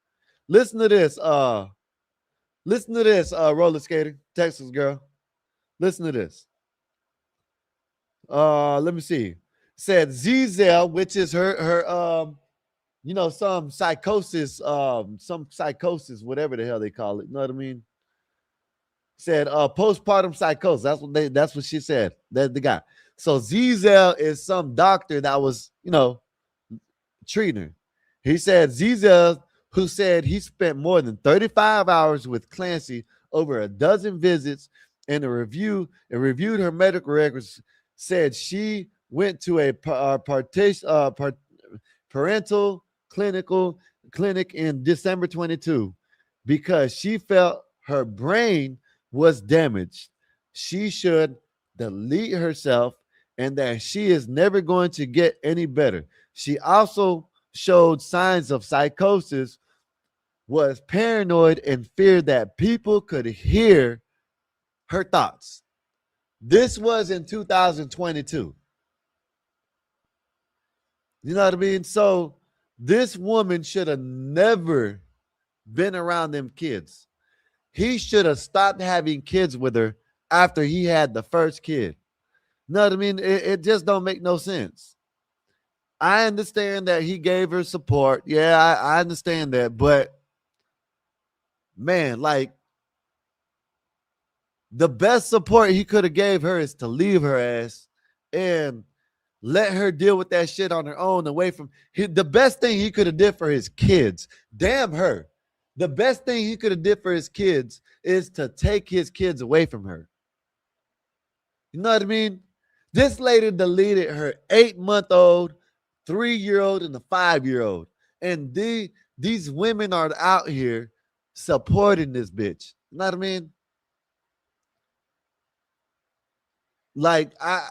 Listen to this. Listen to this, roller skater, Texas girl. Listen to this. Let me see. Said Zizel, which is her some psychosis, whatever the hell they call it. You know what I mean? Said postpartum psychosis. That's what she said. That the guy. So Zizel is some doctor that was, treating her. He said Zizel, who said he spent more than 35 hours with Clancy over a dozen visits and reviewed her medical records, said she went to a parental clinic in December 22 because she felt her brain was damaged. She should delete herself and that she is never going to get any better. She also showed signs of psychosis, was paranoid, and feared that people could hear her thoughts. This was in 2022. You know what I mean? So this woman should have never been around them kids. He should have stopped having kids with her after he had the first kid. You know what I mean? It just don't make no sense. I understand that he gave her support. Yeah, I understand that. But, man, like, the best support he could have gave her is to leave her ass and let her deal with that shit on her own away from the best thing he could have did for his kids. Damn her. The best thing he could have did for his kids is to take his kids away from her. You know what I mean? This lady deleted her 8-month-old, 3-year-old, and a 5-year-old. And these women are out here supporting this bitch. You know what I mean? Like, I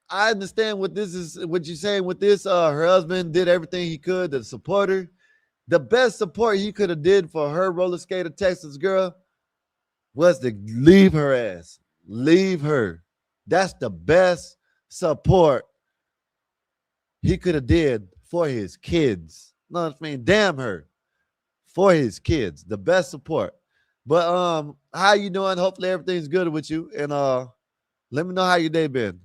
understand what this is, what you're saying with this. Her husband did everything he could to support her. The best support he could have did for her roller skater Texas girl was to leave her ass. Leave her. That's the best support he could have did for his kids. You know what I mean? Damn her. For his kids. The best support. But how you doing? Hopefully everything's good with you. And let me know how your day been.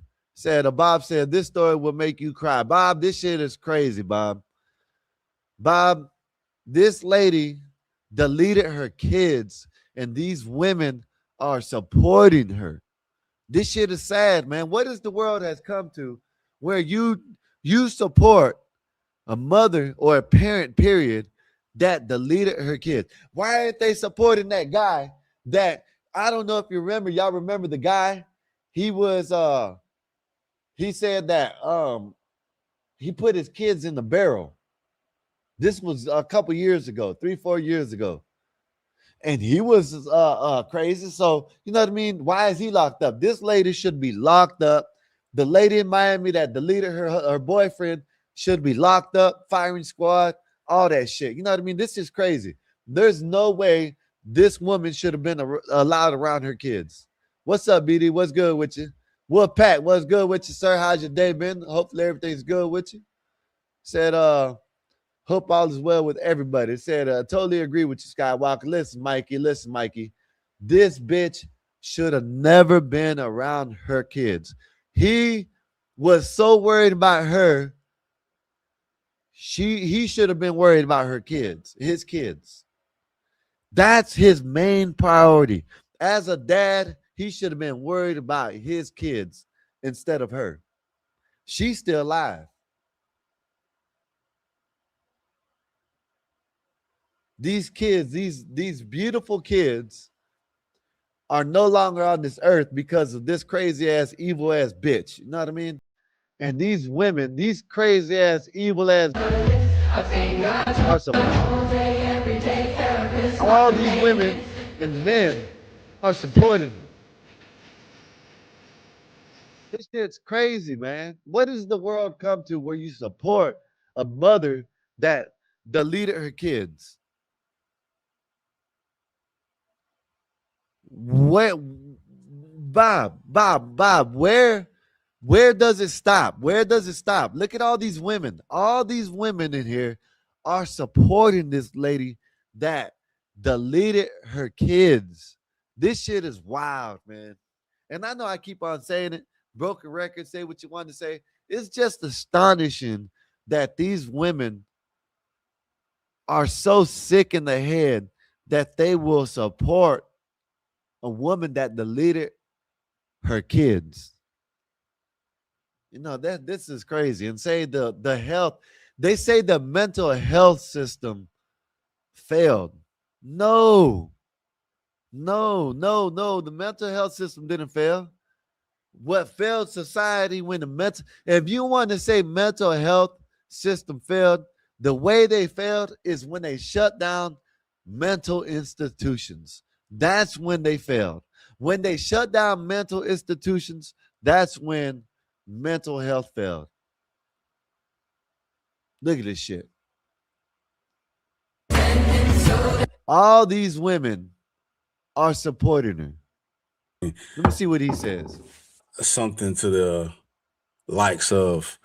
Bob said, this story will make you cry. Bob, this shit is crazy, Bob. Bob, this lady deleted her kids, and these women are supporting her. This shit is sad, man. What is the world has come to where you support a mother or a parent, period, that deleted her kids? Why aren't they supporting that guy that, I don't know if you remember, y'all remember the guy? He was he said that he put his kids in the barrel. This was a couple years ago, 3-4 years ago. And he was crazy. So, you know what I mean? Why is he locked up? This lady should be locked up. The lady in Miami that deleted her boyfriend should be locked up, firing squad, all that shit. You know what I mean? This is crazy. There's no way this woman should have been allowed around her kids. What's up, BD? What's good with you? Wolf Pack, what's good with you, sir? How's your day been? Hopefully everything's good with you. Said, Hope all is well with everybody. It said, totally agree with you, Skywalker. Listen, Mikey. This bitch should have never been around her kids. He was so worried about her. He should have been worried about her kids, his kids. That's his main priority. As a dad, he should have been worried about his kids instead of her. She's still alive. These kids, these beautiful kids, are no longer on this earth because of this crazy ass, evil ass bitch. You know what I mean? And these women, these crazy ass, evil ass, are all these women and men are supporting. This shit's crazy, man. What does the world come to where you support a mother that deleted her kids? Where, Bob, where does it stop? Where does it stop? Look at all these women. All these women in here are supporting this lady that deleted her kids. This shit is wild, man. And I know I keep on saying it. Broken record, say what you want to say. It's just astonishing that these women are so sick in the head that they will support a woman that deleted her kids. You know, that this is crazy. And say the health, they say the mental health system failed. No. The mental health system didn't fail. What failed society when if you want to say mental health system failed, the way they failed is when they shut down mental institutions. That's when they failed. When they shut down mental institutions, that's when mental health failed. Look at this shit. All these women are supporting her. Let me see what he says. Something to the likes of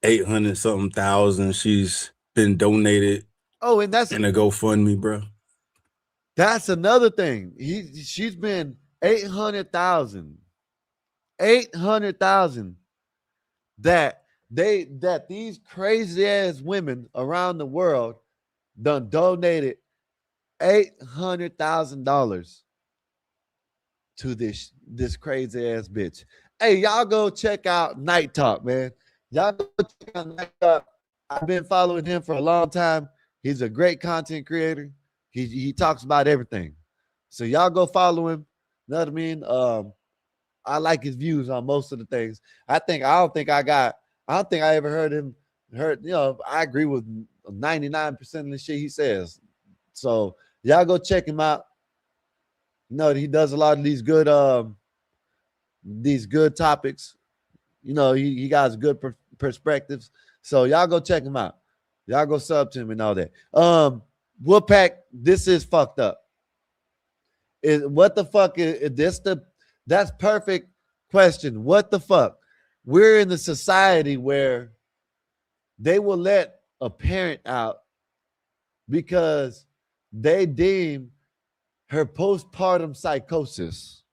800 something thousand. She's been donated. Oh, and that's in a GoFundMe, bro. That's another thing. She's been 800,000. 800,000 that these crazy ass women around the world done donated $800,000 to this crazy ass bitch. Hey, y'all go check out Night Talk, man. Y'all go check out Night Talk. I've been following him for a long time. He's a great content creator. He talks about everything. So y'all go follow him. You know what I mean? I like his views on most of the things. I don't think I ever heard him I agree with 99% of the shit he says. So y'all go check him out. You know, he does a lot of these good topics. You know, he got good perspectives. So y'all go check him out. Y'all go sub to him and all that. Wolfpack, this is fucked up. What the fuck is this? That's perfect question. What the fuck? We're in a society where they will let a parent out because they deem her postpartum psychosis.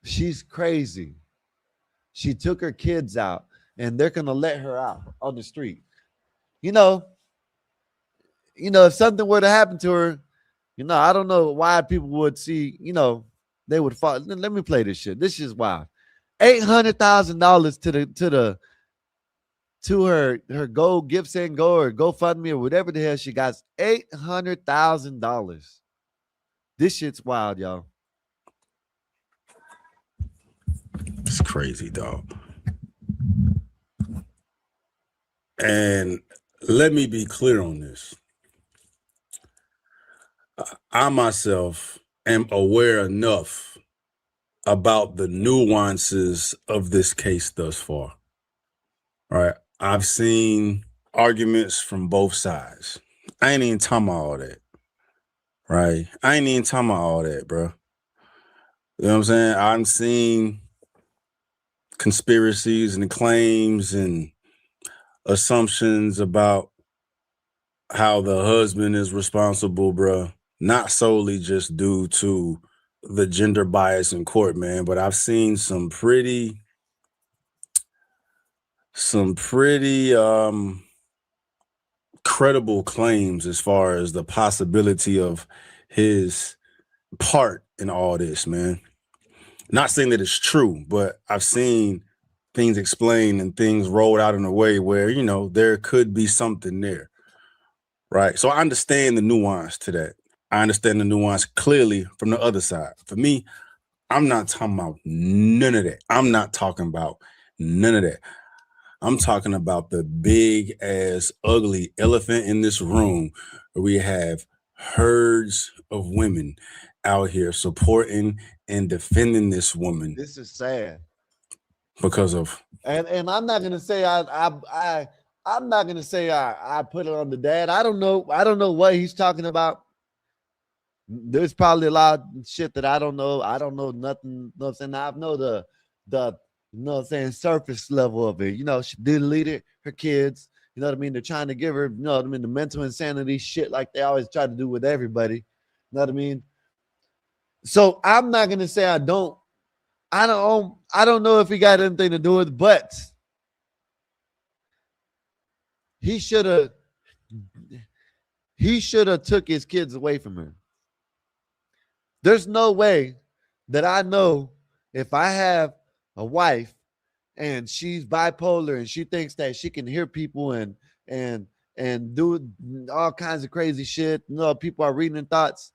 She's crazy. She took her kids out and they're gonna let her out on the street. You know, if something were to happen to her, I don't know why people would see, they would fall. Let me play this shit. This is wild. $800,000 to her Go Give Send Go or GoFundMe or whatever the hell she got. $800,000. This shit's wild, y'all. It's crazy, dog. And let me be clear on this. I myself am aware enough about the nuances of this case thus far. All right. I've seen arguments from both sides. I ain't even talking about all that. Right. I ain't even talking about all that, bro. You know what I'm saying? I'm seeing conspiracies and claims and assumptions about how the husband is responsible, bro, not solely just due to the gender bias in court, man, but I've seen some pretty credible claims as far as the possibility of his part in all this, man. Not saying that it's true, but I've seen things explained and things rolled out in a way where, you know, there could be something there. Right. So I understand the nuance to that. I understand the nuance clearly from the other side. For me, I'm not talking about none of that. I'm not talking about none of that. I'm talking about the big ass ugly elephant in this room where we have herds of women out here supporting and defending this woman This is sad. because of And I'm not gonna say I'm not gonna say I put it on the dad. I don't know what he's talking about. There's probably a lot of shit that I don't know. I don't know nothing. You know what I'm saying? I know the you know what I'm saying, surface level of it. You know, she deleted her kids. You know what I mean? They're trying to give her, you know what I mean, the mental insanity shit like they always try to do with everybody. You know what I mean? So I'm not gonna say I don't know if he got anything to do with it, but he should have took his kids away from her. There's no way that I know if I have a wife and she's bipolar and she thinks that she can hear people and do all kinds of crazy shit. You know, people are reading her thoughts.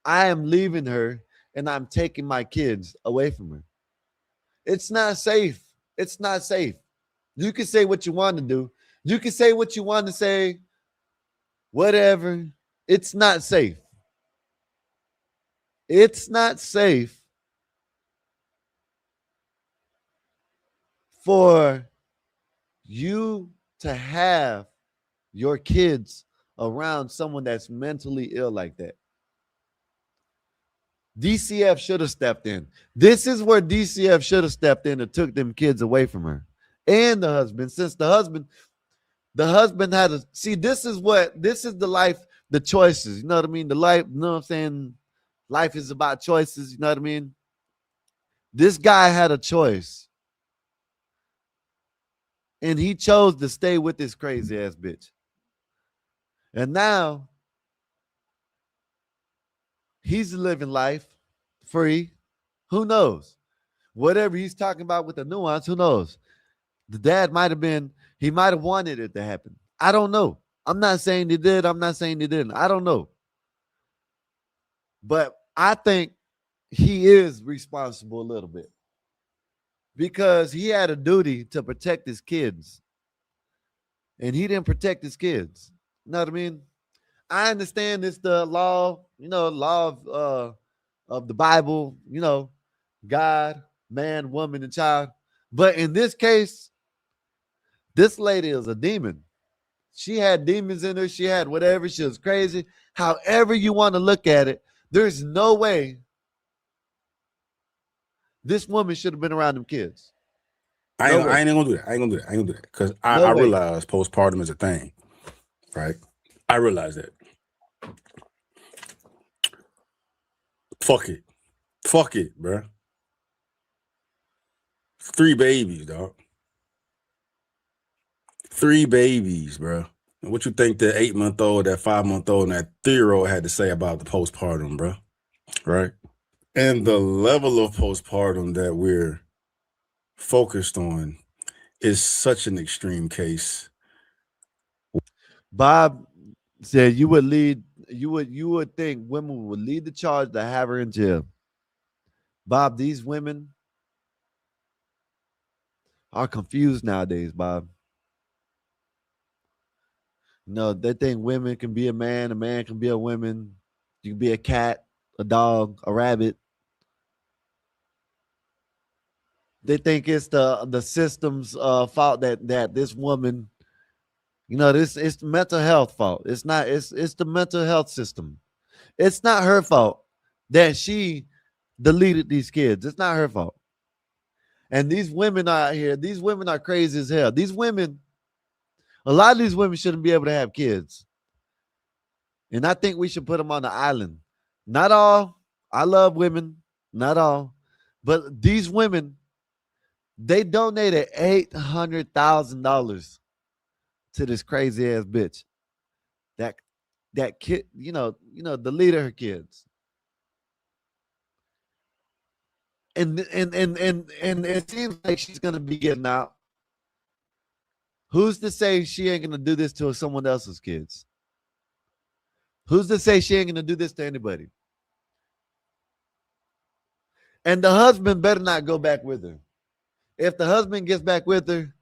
I am leaving her and I'm taking my kids away from her. It's not safe. It's not safe. You can say what you want to do. You can say what you want to say. Whatever. It's not safe. It's not safe for you to have your kids around someone that's mentally ill like that. DCF should have stepped in. This is where DCF should have stepped in and took them kids away from her and the husband, since the husband had to see. This is the life, the choices. You know what I mean? The life, you know what I'm saying? Life is about choices. You know what I mean? This guy had a choice. And he chose to stay with this crazy ass bitch. And now he's living life free. Who knows? Whatever he's talking about with the nuance, who knows? The dad he might have wanted it to happen. I don't know. I'm not saying he did. I'm not saying he didn't. I don't know. But I think he is responsible a little bit because he had a duty to protect his kids and he didn't protect his kids. You know what I mean? I understand it's the law, law of the Bible, God, man, woman, and child. But in this case, this lady is a demon. She had demons in her. She had whatever. She was crazy. However you want to look at it, there's no way this woman should have been around them kids. I ain't gonna do that. I ain't gonna do that. Because I realize postpartum is a thing, right? I realize that. Fuck it, bro. 3 babies, dog. 3 babies, bro. And what you think that 8-month-old, that 5-month-old, and that 3-year-old had to say about the postpartum, bro? Right? And the level of postpartum that we're focused on is such an extreme case. Bob said you would think women would lead the charge to have her in jail. Bob, these women are confused nowadays, Bob. No, they think women can be a man can be a woman. You can be a cat, a dog, a rabbit. They think it's the system's fault that this woman, it's the mental health fault. It's not. It's the mental health system. It's not her fault that she deleted these kids. It's not her fault. And these women are out here. These women are crazy as hell. These women A lot of these women shouldn't be able to have kids. And I think we should put them on the island. Not all. I love women. Not all. But these women, they donated $800,000 to this crazy ass bitch. That kid, the leader of her kids. And it seems like she's gonna be getting out. Who's to say she ain't gonna do this to someone else's kids? Who's to say she ain't gonna do this to anybody? And the husband better not go back with her. If the husband gets back with her,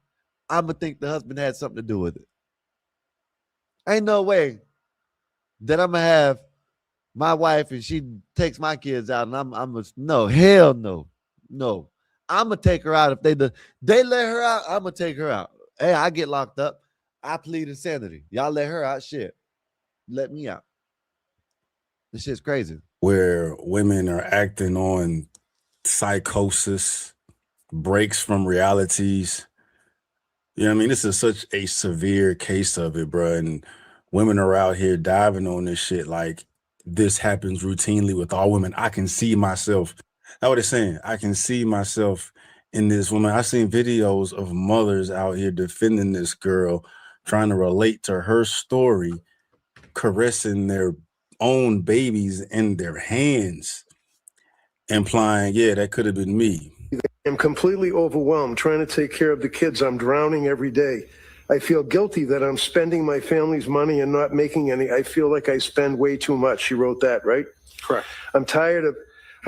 I'm gonna think the husband had something to do with it. Ain't no way that I'm gonna have my wife and she takes my kids out and no, hell no. No. I'm gonna take her out. If they let her out, I'm gonna take her out. Hey, I get locked up. I plead insanity. Y'all let her out. Shit. Let me out. This shit's crazy. Where women are acting on psychosis, breaks from realities. You know what I mean? This is such a severe case of it, bro. And women are out here diving on this shit like this happens routinely with all women. I can see myself. That's what it's saying. I can see myself in this woman. I've seen videos of mothers out here defending this girl, trying to relate to her story, caressing their own babies in their hands, implying, yeah, that could have been me. I'm completely overwhelmed trying to take care of the kids. I'm drowning every day. I feel guilty that I'm spending my family's money and not making any. I feel like I spend way too much. She wrote that, right? Correct.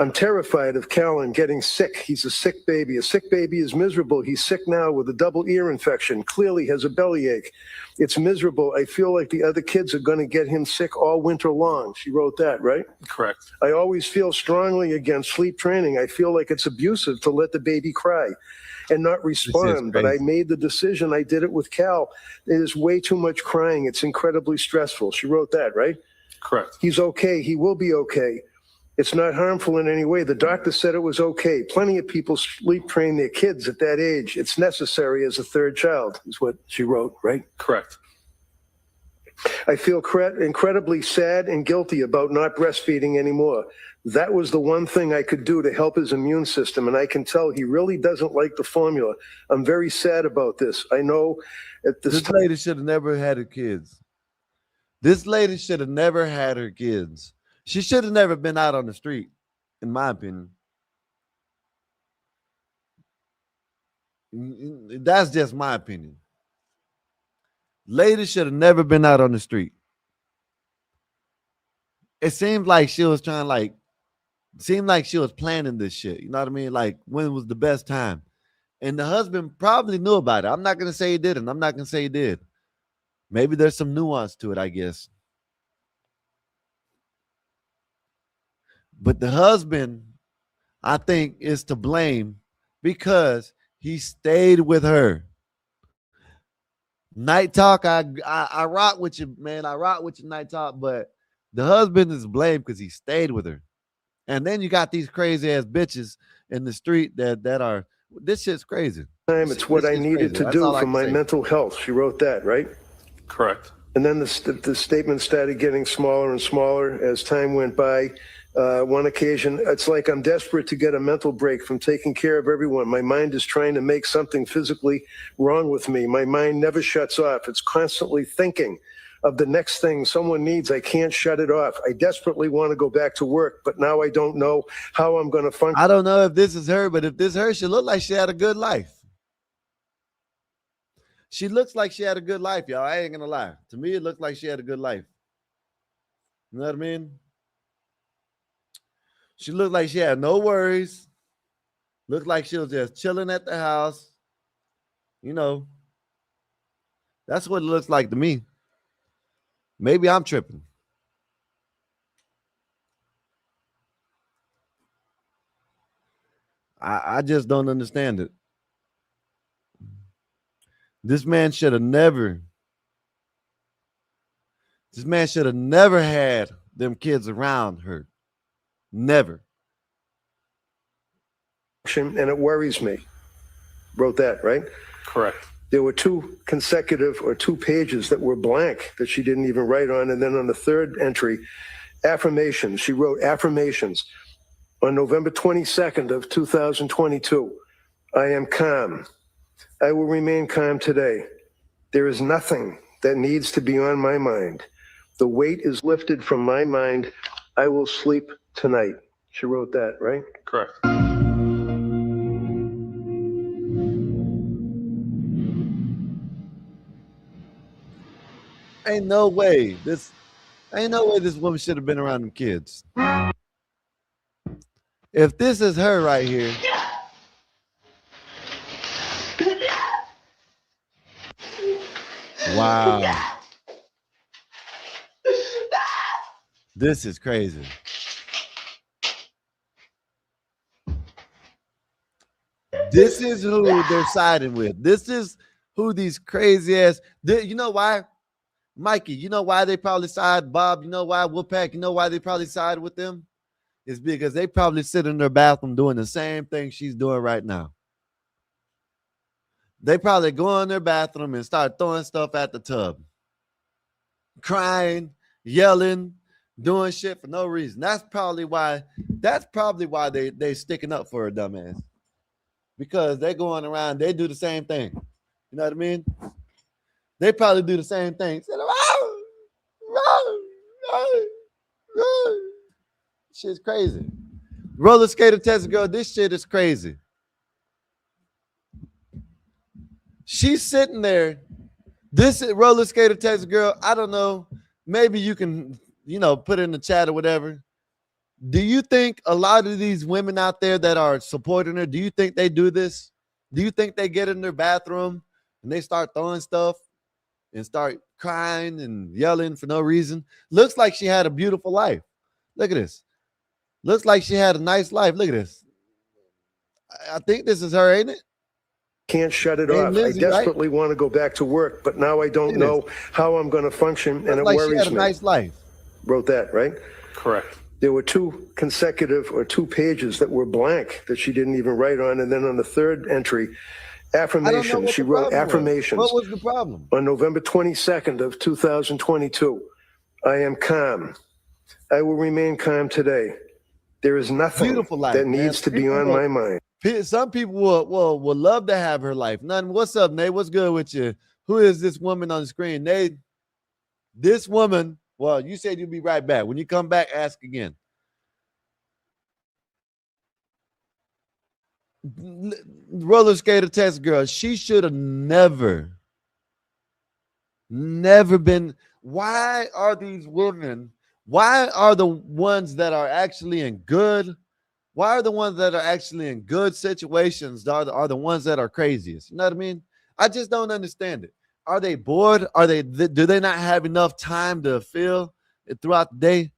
I'm terrified of Callan getting sick. He's a sick baby. A sick baby is miserable. He's sick now with a double ear infection. Clearly has a bellyache. It's miserable. I feel like the other kids are going to get him sick all winter long. She wrote that, right? Correct. I always feel strongly against sleep training. I feel like it's abusive to let the baby cry and not respond. But I made the decision. I did it with Cal. It is way too much crying. It's incredibly stressful. She wrote that, right? Correct. He's okay. He will be okay. It's not harmful in any way. The doctor said it was okay. Plenty of people sleep train their kids at that age. It's necessary as a third child, is what she wrote, right? Correct. I feel incredibly sad and guilty about not breastfeeding anymore. That was the one thing I could do to help his immune system, and I can tell he really doesn't like the formula. I'm very sad about this. I know at this lady should have never had her kids. This lady should have never had her kids. She should have never been out on the street, in my opinion. That's just my opinion. Lady should have never been out on the street. It seemed like she was seemed like she was planning this shit. You know what I mean? Like, when was the best time? And the husband probably knew about it. I'm not going to say he didn't. I'm not going to say he did. Maybe there's some nuance to it, I guess. But the husband, I think, is to blame because he stayed with her. Night Talk, I rock with you, man. I rock with you, Night Talk. But the husband is blamed because he stayed with her. And then you got these crazy ass bitches in the street that are, this shit's crazy. It's what I needed to do for my mental health. She wrote that, right? Correct. And then the statement started getting smaller and smaller as time went by. One occasion, it's like I'm desperate to get a mental break from taking care of everyone. My mind is trying to make something physically wrong with me. My mind never shuts off. It's constantly thinking of the next thing someone needs. I can't shut it off. I desperately want to go back to work, but now I don't know how I'm going to function. I don't know if this is her, but if this is her, she looked like she had a good life. She looks like she had a good life, y'all. I ain't going to lie. To me, it looked like she had a good life. You know what I mean? She looked like she had no worries. Looked like she was just chilling at the house. You know, that's what it looks like to me. Maybe I'm tripping. I just don't understand it. This man should have never had them kids around her. Never. And it worries me. Wrote that, right? Correct. There were two consecutive or 2 pages that were blank that she didn't even write on. And then on the third entry, affirmations. She wrote affirmations. On November 22nd of 2022, I am calm. I will remain calm today. There is nothing that needs to be on my mind. The weight is lifted from my mind. I will sleep tonight. She wrote that, right? Correct. Ain't no way this woman should have been around them kids. If this is her right here, wow, this is crazy. This is who they're siding with. This is who these crazy ass. You know why, Mikey? You know why they probably side Bob? You know why Wolfpack? You know why they probably side with them? It's because they probably sit in their bathroom doing the same thing she's doing right now. They probably go in their bathroom and start throwing stuff at the tub, crying, yelling, doing shit for no reason. That's probably why they sticking up for a dumbass. Because they're going around, they do the same thing. You know what I mean? They probably do the same thing. Shit's crazy. Roller skater test girl, this shit is crazy. She's sitting there. This roller skater test girl, I don't know. Maybe you can, put it in the chat or whatever. Do you think a lot of these women out there that are supporting her, do you think they do this? Do you think they get in their bathroom and they start throwing stuff and start crying and yelling for no reason? Looks like she had a beautiful life. Look at this. Looks like she had a nice life. Look at this. I think this is her, ain't it? Can't shut it off. Lindsay, I desperately want to go back to work, but now I don't know how I'm going to function, and it like worries she had a me. nice life. Wrote that, right? Correct. There were 2 consecutive or 2 pages that were blank that she didn't even write on. And then on the third entry, affirmations. She wrote affirmations. What was the problem? On November 22nd of 2022, I am calm. I will remain calm today. There is nothing that needs to be on my mind. Some people will love to have her life. Nothing. What's up, Nate? What's good with you? Who is this woman on the screen? Nate, this woman, well, you said you'll be right back. When you come back, ask again. Roller skater test girl, she should have never been. Why are these women, why are the ones that are actually in good, why are the ones that are actually in good situations are the ones that are craziest? You know what I mean? I just don't understand it. Are they bored? Do they not have enough time to feel it throughout the day?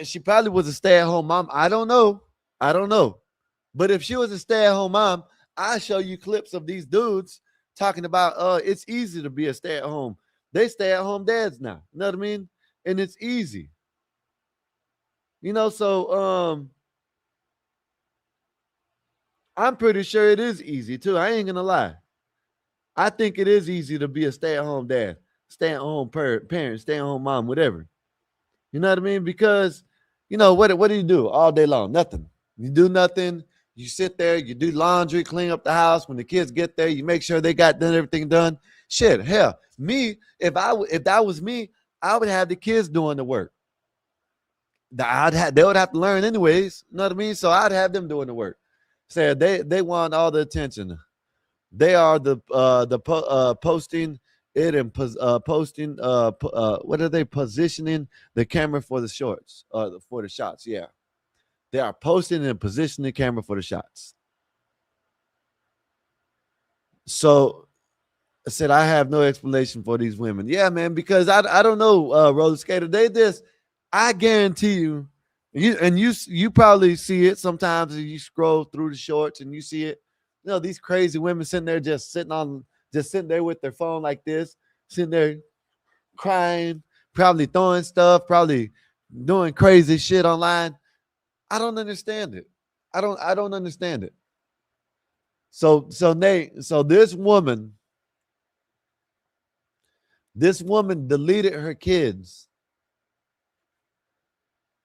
She probably was a stay-at-home mom. I don't know. But if she was a stay-at-home mom, I show you clips of these dudes talking about it's easy to be a stay-at-home. They stay-at-home dads now. You know what I mean? And it's easy. So I'm pretty sure it is easy too. I ain't gonna lie. I think it is easy to be a stay-at-home dad, stay-at-home parent, stay-at-home mom, whatever. You know what I mean? Because, what do you do all day long? Nothing. You do nothing. You sit there, you do laundry, clean up the house. When the kids get there, you make sure they got everything done. Shit, hell, if that was me, I would have the kids doing the work. They would have to learn anyways. You know what I mean? So I'd have them doing the work. Say they want all the attention. They are posting it and posting what are they positioning the camera for the shorts for the shots? Yeah, they are posting and positioning the camera for the shots. So I said I have no explanation for these women. Yeah, man, because I don't know, roller skater. I guarantee you probably see it sometimes as you scroll through the shorts and you see it. These crazy women sitting there just sitting there with their phone like this, sitting there crying, probably throwing stuff, probably doing crazy shit online. I don't understand it. I don't understand it. So Nate, so this woman deleted her kids.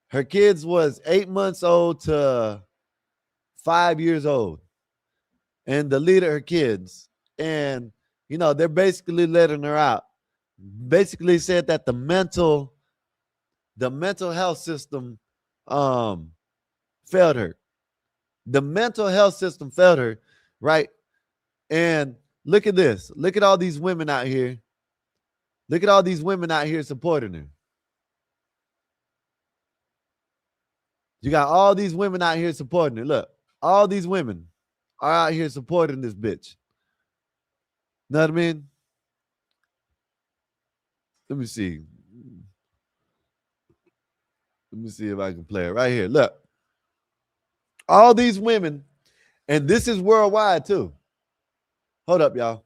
Her kids was 8 months old to 5 years old, and deleted her kids. And they're basically letting her out. Basically said that the mental health system failed her. The mental health system failed her, right? And look at this. Look at all these women out here. Look at all these women out here supporting her. You got all these women out here supporting her. Look, all these women are out here supporting this bitch. Know what I mean? Let me see. Let me see if I can play it right here. Look, all these women, and this is worldwide too. Hold up, y'all.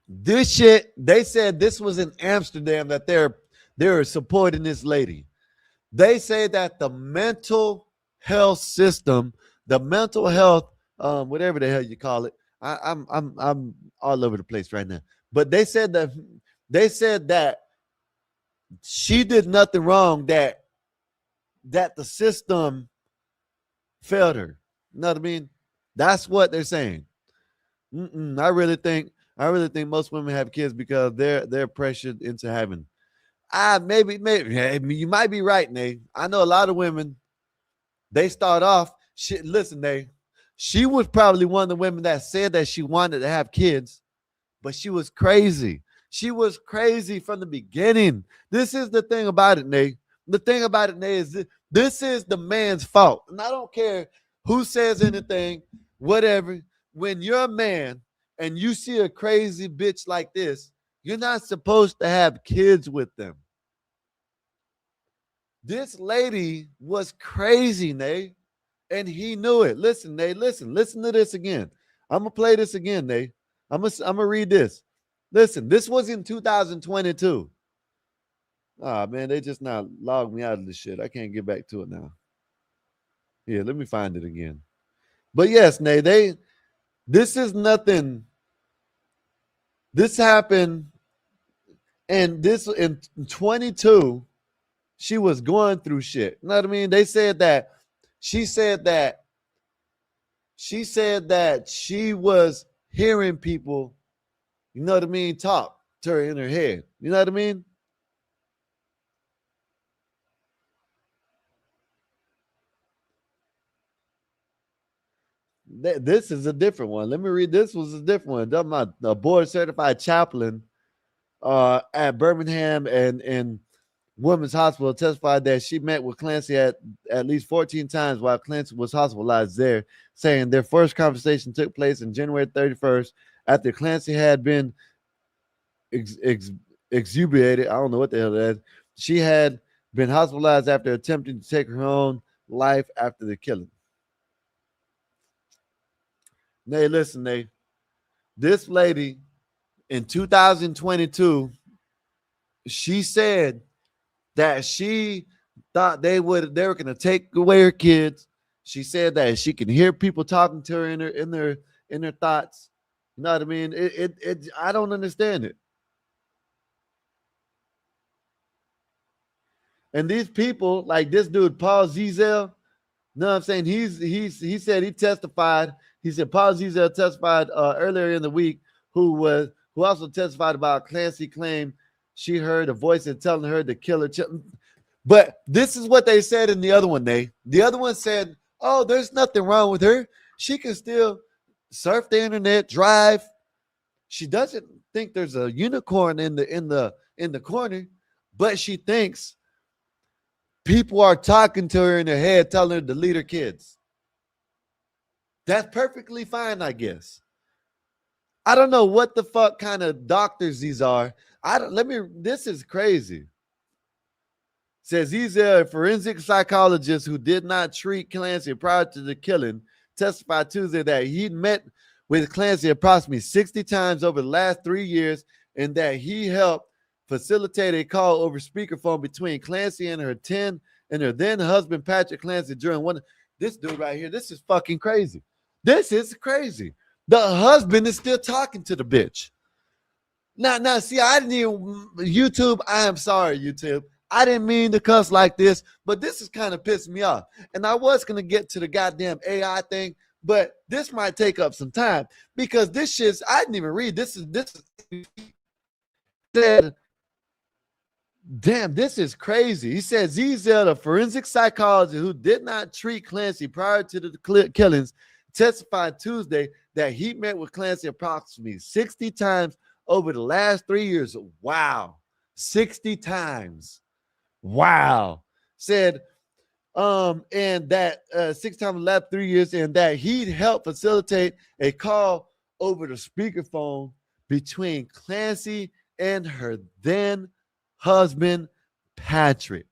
This shit, they said this was in Amsterdam that they're supporting this lady. They say that the mental health system, the mental health, whatever the hell you call it, I'm all over the place right now. But they said that she did nothing wrong, that the system failed her. You know what I mean? That's what they're saying. I really think most women have kids because they're pressured into having. Maybe you might be right, Nate. I know a lot of women. They start off. Listen, Nate. She was probably one of the women that said that she wanted to have kids, but she was crazy. She was crazy from the beginning. This is the thing about it, Nate. The thing about it, Nate, is this is the man's fault. And I don't care who says anything, whatever. When you're a man and you see a crazy bitch like this, you're not supposed to have kids with them. This lady was crazy, Nate, and he knew it. Listen, Nate, listen to this again. I'm going to play this again, Nate. I'm gonna read this. Listen, this was in 2022. Ah, man, they just now logged me out of this shit. I can't get back to it now. Here, let me find it again. But yes, Nate, this is nothing. This happened, and this in 22, she was going through shit. You know what I mean? They said that she said that she was hearing people, you know what I mean, talk to her in her head. You know what I mean? This is a different one. Let me read. This was a different one. I'm a board certified chaplain at Birmingham and Women's Hospital testified that she met with Clancy at least 14 times while Clancy was hospitalized there, saying their first conversation took place on January 31st after Clancy had been exubated. I don't know what the hell that is. She had been hospitalized after attempting to take her own life after the killing. Nay, listen, Nay. This lady in 2022, she said that she thought they were going to take away her kids. She said that she can hear people talking to her in her thoughts. You know what I mean? I don't understand it. And these people, like this dude Paul Zizel, you know what I'm saying? He said he testified. He said Paul Zizel testified earlier in the week, who also testified about Clancy claimed she heard a voice and telling her to kill her. But this is what they said in the other one. The other one said, "Oh, there's nothing wrong with her. She can still surf the internet, drive. She doesn't think there's a unicorn in the corner, but she thinks people are talking to her in her head, telling her to delete her kids. That's perfectly fine, I guess. I don't know what the fuck kind of doctors these are. This is crazy. Says he's a forensic psychologist who did not treat Clancy prior to the killing, testified Tuesday that he'd met with Clancy approximately 60 times over the last 3 years and that he helped facilitate a call over speakerphone between Clancy and her 10 and her then husband Patrick Clancy during one. This dude right here, this is fucking crazy. This is crazy. The husband is still talking to the bitch. Now, see, I didn't even YouTube. I am sorry, YouTube. I didn't mean to cuss like this, but this is kind of pissing me off. And I was gonna get to the goddamn AI thing, but this might take up some time because this shit's. I didn't even read. This is said. Damn, this is crazy. He said Zizel, a forensic psychologist who did not treat Clancy prior to the killings, testified Tuesday that he met with Clancy approximately 60 times over the last 3 years. Wow. 60 times. Wow. Said, and that 6 times in the last 3 years, and that he'd help facilitate a call over the speakerphone between Clancy and her then husband, Patrick.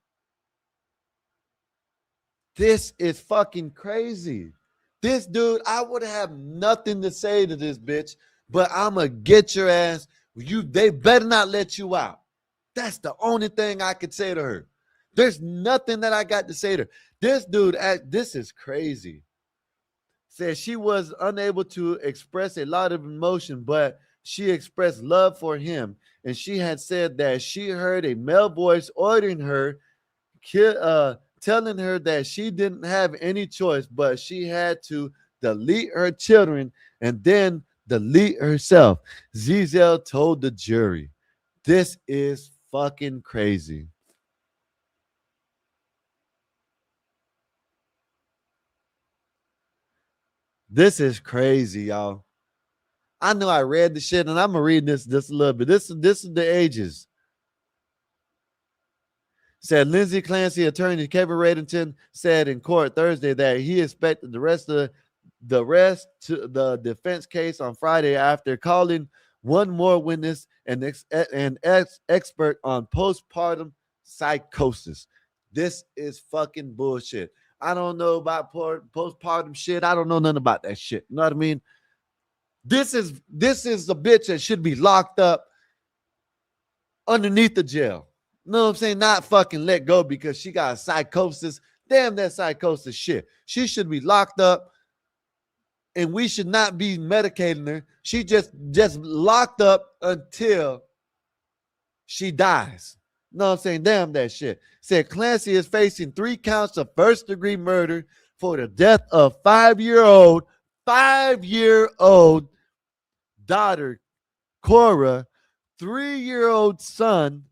This is fucking crazy. This dude, I would have nothing to say to this bitch, but I'ma get your ass. They better not let you out. That's the only thing I could say to her. There's nothing that I got to say to her. This dude, this is crazy. Says she was unable to express a lot of emotion, but she expressed love for him. And she had said that she heard a male voice ordering her, telling her that she didn't have any choice, but she had to delete her children and then delete herself. Zizel told the jury. This is fucking crazy. This is crazy, y'all. I know I read the shit, and I'm gonna read this just a little bit. This is the ages. Said Lindsay Clancy, attorney Kevin Radington, said in court Thursday that he expected the rest to the defense case on Friday after calling one more witness and expert on postpartum psychosis. This is fucking bullshit. I don't know about postpartum shit. I don't know nothing about that shit. You know what I mean? This is the bitch that should be locked up underneath the jail. You know what I'm saying? Not fucking let go because she got a psychosis. Damn that psychosis shit. She should be locked up and we should not be medicating her. She just locked up until she dies. You know what I'm saying? Damn that shit. Said Clancy is facing 3 counts of first-degree murder for the death of 5-year-old daughter Cora, 3-year-old son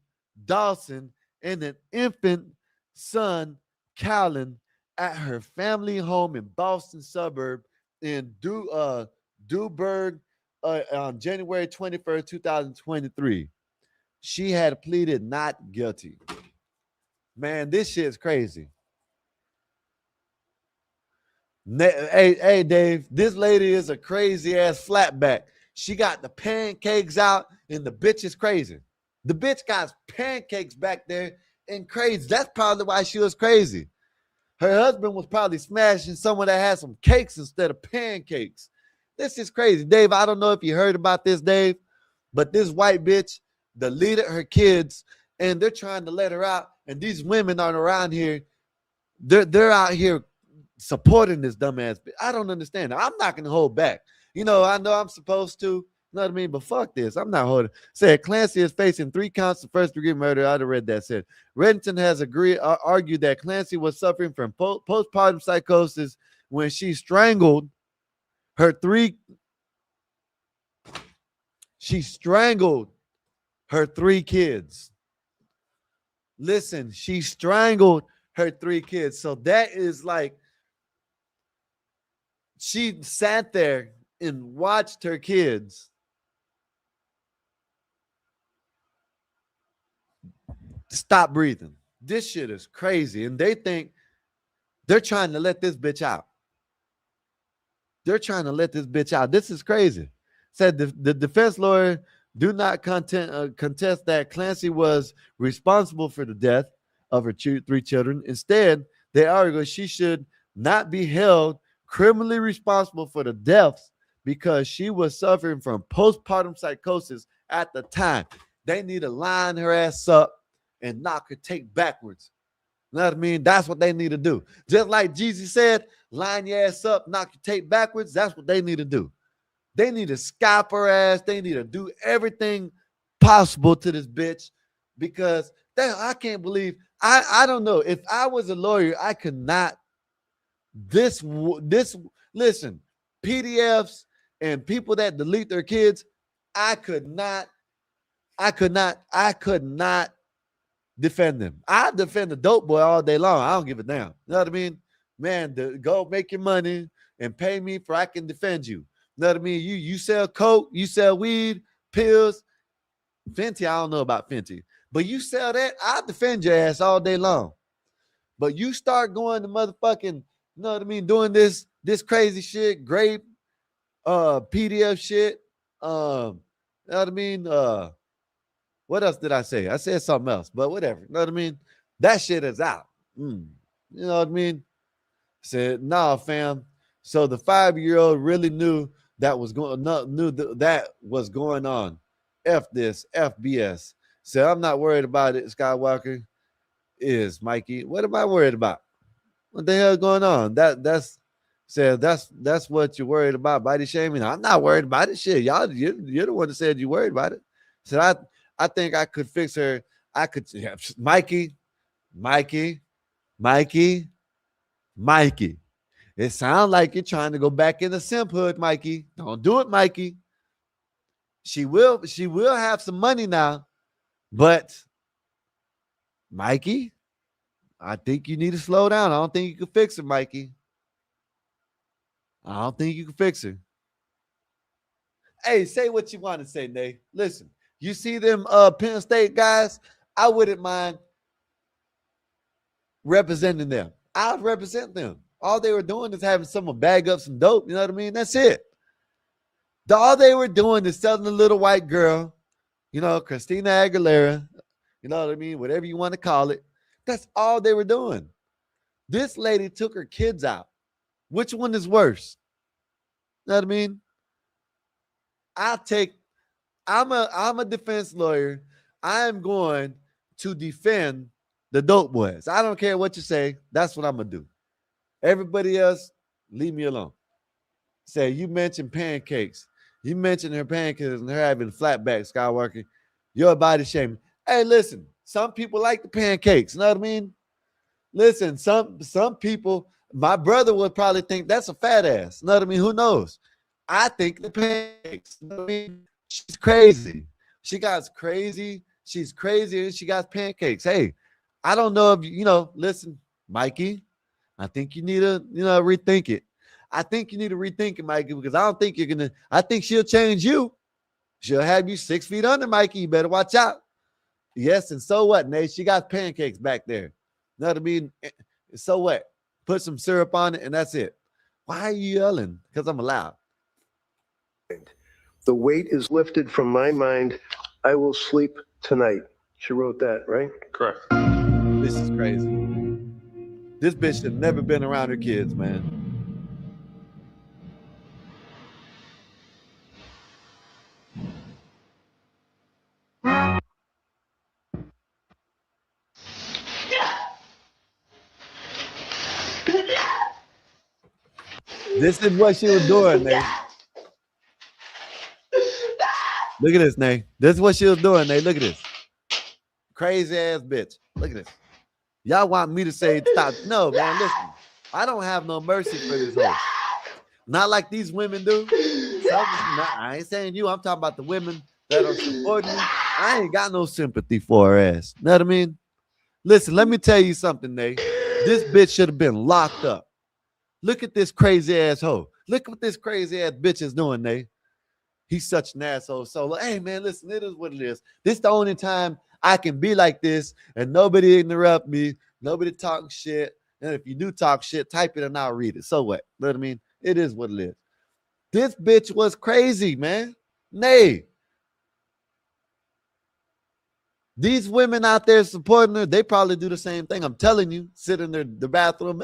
Dawson, and an infant son Callan at her family home in Boston suburb in Dewburg on January 21st, 2023. She had pleaded not guilty. Man, this shit's crazy. Hey, Dave, this lady is a crazy ass flatback. She got the pancakes out and the bitch is crazy. The bitch got pancakes back there and crazy. That's probably why she was crazy. Her husband was probably smashing someone that had some cakes instead of pancakes. This is crazy. Dave, I don't know if you heard about this, Dave, but this white bitch deleted her kids and they're trying to let her out. And these women are around here. They're out here supporting this dumbass bitch. I don't understand. I'm not going to hold back. I know I'm supposed to. You know what I mean? But fuck this. I'm not holding. Said Clancy is facing 3 counts of first-degree murder. I'd have read that. Said Reddington has argued that Clancy was suffering from postpartum psychosis when she strangled her 3 kids. Listen, she strangled her 3 kids. So that is like she sat there and watched her kids stop breathing. This shit is crazy. And they think they're trying to let this bitch out. This is crazy. Said the defense lawyer do not contest that Clancy was responsible for the death of her 3 children. Instead, they argue she should not be held criminally responsible for the deaths because she was suffering from postpartum psychosis at the time. They need to line her ass up and knock her tape backwards. You know what I mean? That's what they need to do. Just like Jeezy said, line your ass up, knock your tape backwards. That's what they need to do. They need to scalp her ass. They need to do everything possible to this bitch because I can't believe. I don't know. If I was a lawyer, I could not. Listen, PDFs and people that delete their kids, I could not defend them. I defend the dope boy all day long. I don't give a damn. You know what I mean? Man, go make your money and pay me for I can defend you. You know what I mean? You sell coke, you sell weed, pills, Fenty. I don't know about Fenty, but you sell that, I'll defend your ass all day long. But you start going to motherfucking, you know what I mean, doing this crazy shit, grape, PDF shit. You know what I mean? What else did I say? I said something else, but whatever. You know what I mean? That shit is out. You know what I mean? Said, nah, fam. So the 5-year-old really knew that was going on. F this, FBS. Said, I'm not worried about it, Skywalker. Is Mikey. What am I worried about? What the hell going on? That's what you're worried about, body shaming. I'm not worried about it. Shit, y'all, you're the one that said you worried about it. Said I think I could fix her. I could, yeah, Mikey. It sounds like you're trying to go back in the simphood, Mikey. Don't do it, Mikey. She will have some money now, but Mikey, I think you need to slow down. I don't think you can fix her, Mikey. I don't think you can fix her. Hey, say what you want to say, Nate. Listen, you see them Penn State guys, I wouldn't mind representing them. I'd represent them. All they were doing is having someone bag up some dope. You know what I mean? That's it. All they were doing is selling a little white girl, you know, Christina Aguilera, you know what I mean? Whatever you want to call it. That's all they were doing. This lady took her kids out. Which one is worse? You know what I mean? I'm a defense lawyer. I'm going to defend the dope boys. I don't care what you say. That's what I'm going to do. Everybody else, leave me alone. Say, you mentioned pancakes. You mentioned her pancakes and her having flatback, Skywalker. You're body shaming. Hey, listen, some people like the pancakes. You know what I mean? Listen, some people, my brother would probably think that's a fat ass. You know what I mean? Who knows? I think the pancakes. You know what I mean? She's crazy. She got crazy. She's crazy and she got pancakes. Hey, I don't know if listen, Mikey, I think you need to, rethink it. I think you need to rethink it, Mikey, because I think she'll change you. She'll have you 6 feet under, Mikey. You better watch out. Yes, and so what, Nate? She got pancakes back there. You know what I mean? So what? Put some syrup on it, and that's it. Why are you yelling? Because I'm allowed. The weight is lifted from my mind. I will sleep tonight. She wrote that, right? Correct. This is crazy. This bitch should have never been around her kids, man. This is what she was doing, Nate. Look at this, Nate. This is what she was doing, Nate. Look at this. Crazy ass bitch. Look at this. Y'all want me to say stop. No, man, listen. I don't have no mercy for this hoe. Not like these women do. I ain't saying you. I'm talking about the women that are supporting me. I ain't got no sympathy for her ass. Know what I mean? Listen, let me tell you something, Nate. This bitch should have been locked up. Look at this crazy ass hoe. Look what this crazy ass bitch is doing, Nate. He's such an asshole. So, hey, man, listen, it is what it is. This is the only time I can be like this and nobody interrupt me, nobody talk shit. And if you do talk shit, type it and I'll read it. So what? You know what I mean? It is what it is. This bitch was crazy, man. Nay. These women out there supporting her, they probably do the same thing. I'm telling you, sit in the bathroom.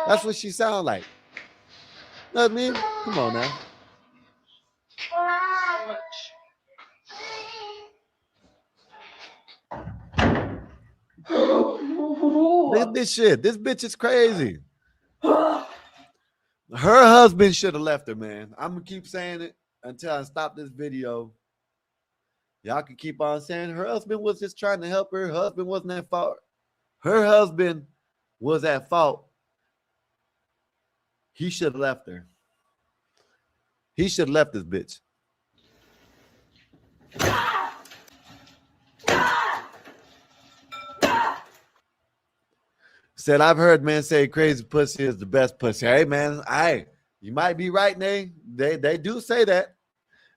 That's what she sound like. You know what I mean? Come on now. Look at this shit. This bitch is crazy. Her husband should have left her, man. I'm gonna keep saying it until I stop this video. Y'all can keep on saying her husband was just trying to help her. Her husband wasn't at fault. Her husband was at fault. He should have left her. He should have left this bitch. Said, I've heard men say crazy pussy is the best pussy. Hey, man, you might be right, Nay. They do say that.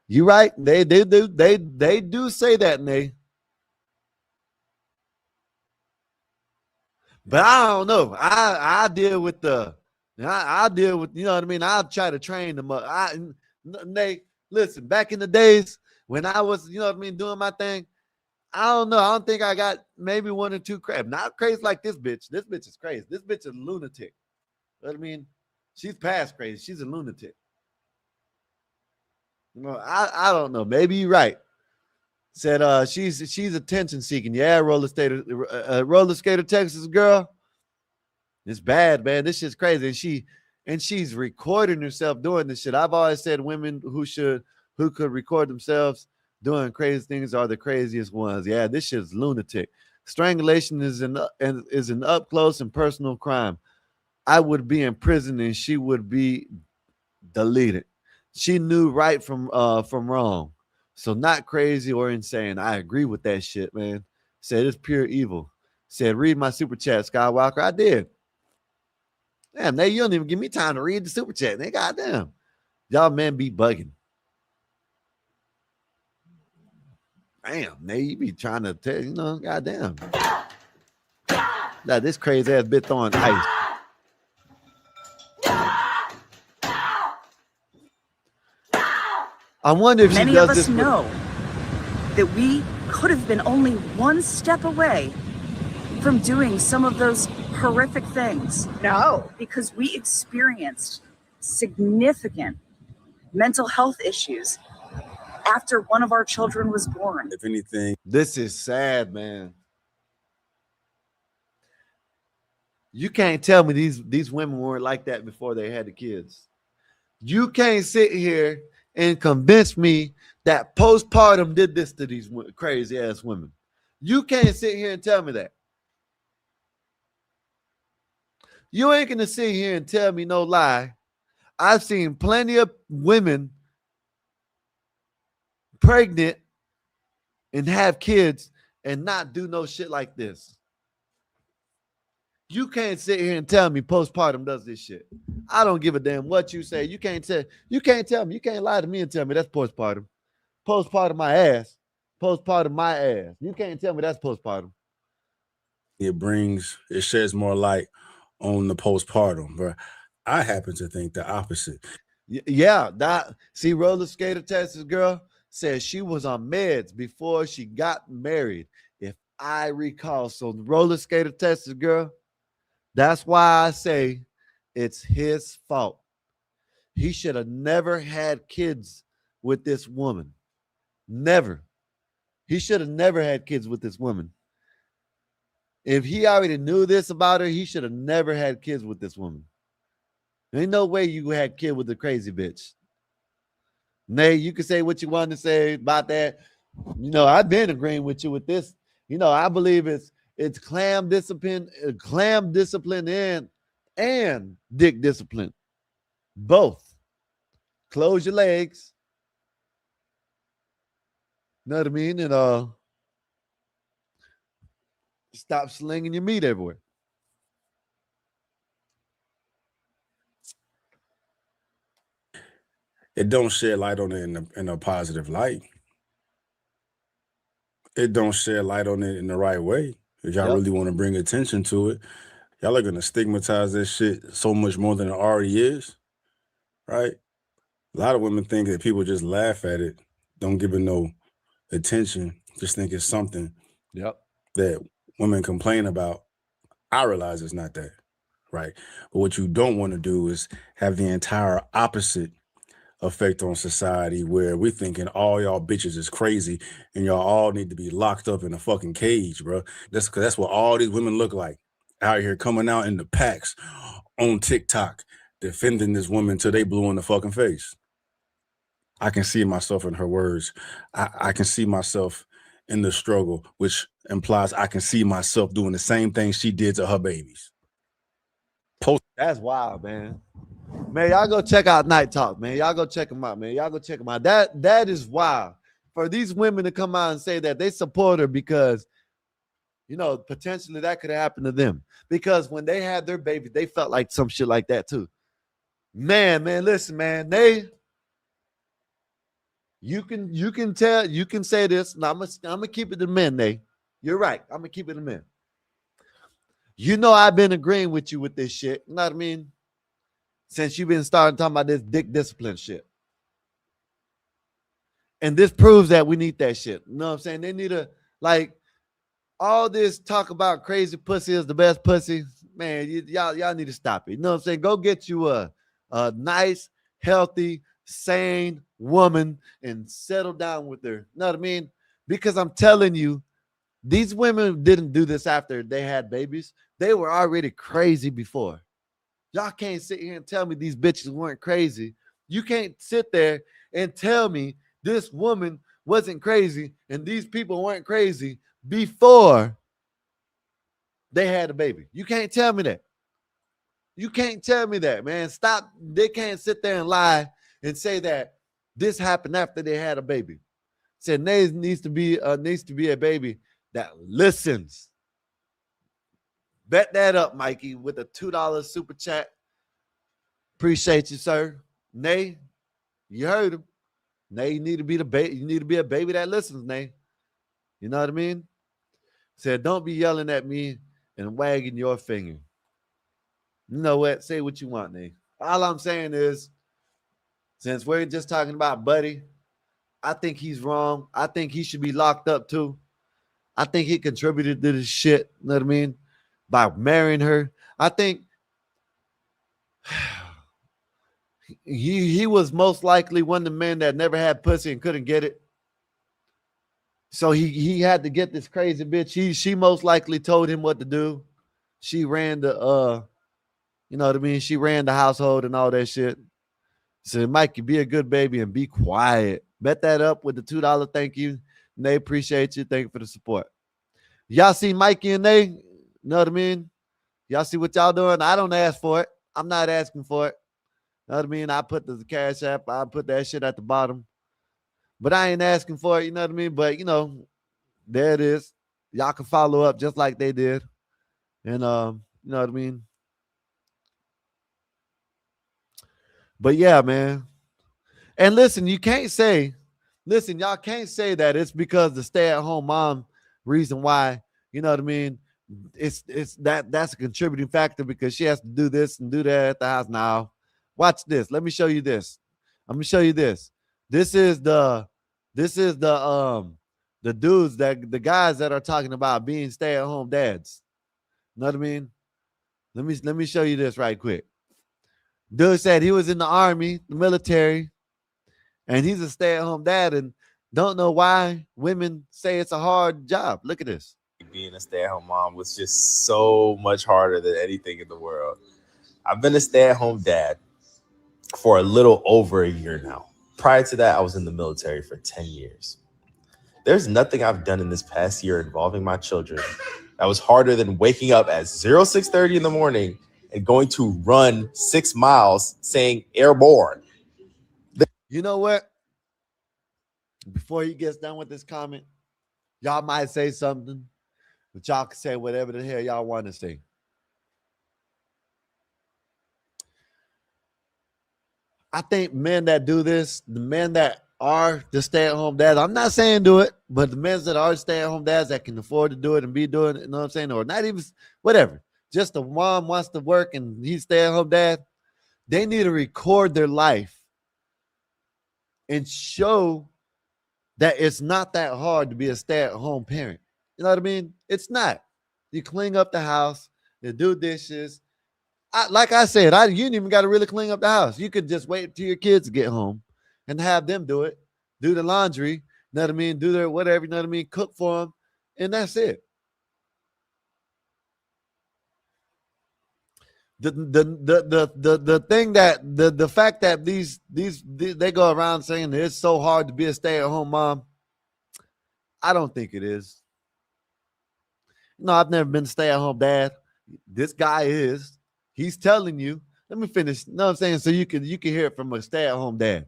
You right. They do say that, Nay. But I don't know. I deal with I deal with, you know what I mean? I'll try to train them up. Nay, listen, back in the days when I was, you know what I mean, doing my thing, I don't know. I don't think I got maybe one or two crabs. Not crazy like this bitch. This bitch is crazy. This bitch is a lunatic. You know what I mean? She's past crazy. She's a lunatic. You know, I don't know. Maybe you're right. Said she's attention seeking. Yeah, roller skater Texas girl. It's bad, man. This shit's crazy. And she's recording herself doing this shit. I've always said women who could record themselves doing crazy things are the craziest ones. Yeah, this shit's lunatic. Strangulation is an up close and personal crime. I would be in prison and she would be deleted. She knew right from wrong. So not crazy or insane. I agree with that shit, man. Said it's pure evil. Said read my super chat, Skywalker. I did. Damn, Nate, you don't even give me time to read the super chat. They goddamn. Y'all men be bugging. Damn, Nate, you be trying to tell, you know, goddamn. Now this crazy ass bit throwing ice. I wonder if many she does of us this know that we could have been only one step away from doing some of those horrific things. No, because we experienced significant mental health issues after one of our children was born. If anything, this is sad, man. You can't tell me these women weren't like that before they had the kids. You can't sit here and convince me that postpartum did this to these crazy ass women. You can't sit here and tell me that. You ain't gonna sit here and tell me no lie. I've seen plenty of women pregnant and have kids and not do no shit like this. You can't sit here and tell me postpartum does this shit. I don't give a damn what you say. You can't tell me. You can't lie to me and tell me that's postpartum. Postpartum my ass. Postpartum my ass. You can't tell me that's postpartum. It sheds more light on the postpartum, but I happen to think the opposite. Yeah, see, roller skater Texas girl said she was on meds before she got married, if I recall. So roller skater Texas girl, that's why I say it's his fault. He should have never had kids with this woman. Never. He should have never had kids with this woman. If he already knew this about her, he should have never had kids with this woman. There ain't no way you had kid with a crazy bitch. Nay, you can say what you want to say about that. You know, I've been agreeing with you with this. You know, I believe it's clam discipline and dick discipline. Both. Close your legs. Know what I mean? And stop slinging your meat everywhere. It don't shed light on it in a positive light. It don't shed light on it in the right way. If y'all really want to bring attention to it, y'all are going to stigmatize this shit so much more than it already is, right? A lot of women think that people just laugh at it, don't give it no attention, just think it's something that women complain about. I realize it's not that, right? But what you don't want to do is have the entire opposite effect on society, where we're thinking all y'all bitches is crazy and y'all all need to be locked up in a fucking cage, bro. That's what all these women look like. out here coming out in the packs on TikTok defending this woman till they blew in the fucking face. I can see myself in her words. I can see myself in the struggle, which implies I can see myself doing the same thing she did to her babies. That's wild, man. Man, y'all go check out Night Talk, man. Y'all go check them out, man. Y'all go check them out. That is wild. For these women to come out and say that they support her because, you know, potentially that could have happened to them. Because when they had their baby, they felt like some shit like that too. Man, listen, man. You can say this. Now I'm gonna keep it to men, Nate. You're right. I'm gonna keep it to men. You know, I've been agreeing with you with this shit. You know what I mean? Since you've been starting talking about this dick discipline shit. And this proves that we need that shit. You know what I'm saying? They need to, like, all this talk about crazy pussy is the best pussy. Man, y'all need to stop it. You know what I'm saying? Go get you a nice, healthy, sane woman and settle down with her. You know what I mean? Because I'm telling you, these women didn't do this after they had babies. They were already crazy before. Y'all can't sit here and tell me these bitches weren't crazy. You can't sit there and tell me this woman wasn't crazy and these people weren't crazy before they had a baby. You can't tell me that. You can't tell me that, man. Stop. They can't sit there and lie and say that this happened after they had a baby. Said needs to be a baby that listens. Bet that up, Mikey, with a $2 super chat. Appreciate you, sir. Nay, you heard him. Nay, you need to be the baby. You need to be a baby that listens, Nay. You know what I mean? Said, don't be yelling at me and wagging your finger. You know what? Say what you want, Nay. All I'm saying is, since we're just talking about Buddy, I think he's wrong. I think he should be locked up too. I think he contributed to this shit. You know what I mean? By marrying her. I think he was most likely one of the men that never had pussy and couldn't get it. So he had to get this crazy bitch. She most likely told him what to do. She ran the you know what I mean? She ran the household and all that shit. So Mikey, be a good baby and be quiet. Bet that up with the $2 thank you. They appreciate you. Thank you for the support. Y'all see Mikey and they, you know what I mean? Y'all see what y'all doing? I don't ask for it. I'm not asking for it. You know what I mean? I put the Cash App. I put that shit at the bottom. But I ain't asking for it. You know what I mean? But, you know, there it is. Y'all can follow up just like they did. And, you know what I mean? But, yeah, man. And listen, y'all can't say that it's because the stay-at-home mom reason why, you know what I mean? It's that's a contributing factor because she has to do this and do that at the house. Now, watch this. Let me show you this. I'm gonna show you this. This is the dudes that the guys that are talking about being stay-at-home dads. You know what I mean? Let me show you this right quick. Dude said he was in the army, the military, and he's a stay-at-home dad and don't know why women say it's a hard job. Look at this. Being a stay-at-home mom was just so much harder than anything in the world. I've been a stay-at-home dad for a little over a year now. Prior to that, I was in the military for 10 years. There's nothing I've done in this past year involving my children that was harder than waking up at 6:30 in the morning and going to run 6 miles saying airborne. You know what? Before he gets done with this comment, y'all might say something, but y'all can say whatever the hell y'all want to say. I think men that do this, the men that are the stay-at-home dads, I'm not saying do it, but the men that are stay-at-home dads that can afford to do it and be doing it, you know what I'm saying? Or not even, whatever. Just the mom wants to work and he's stay-at-home dad. They need to record their life and show that it's not that hard to be a stay-at-home parent. You know what I mean? It's not. You clean up the house, you do dishes. Like I said, you didn't even got to really clean up the house. You could just wait till your kids get home and have them do it, do the laundry, you know what I mean? Do their whatever, you know what I mean? Cook for them, and that's it. the thing that the fact that these they go around saying that it's so hard to be a stay-at-home mom, I don't think it is. No, I've never been a stay-at-home dad. This guy is. He's telling you. Let me finish. You know what I'm saying? So you can hear it from a stay-at-home dad.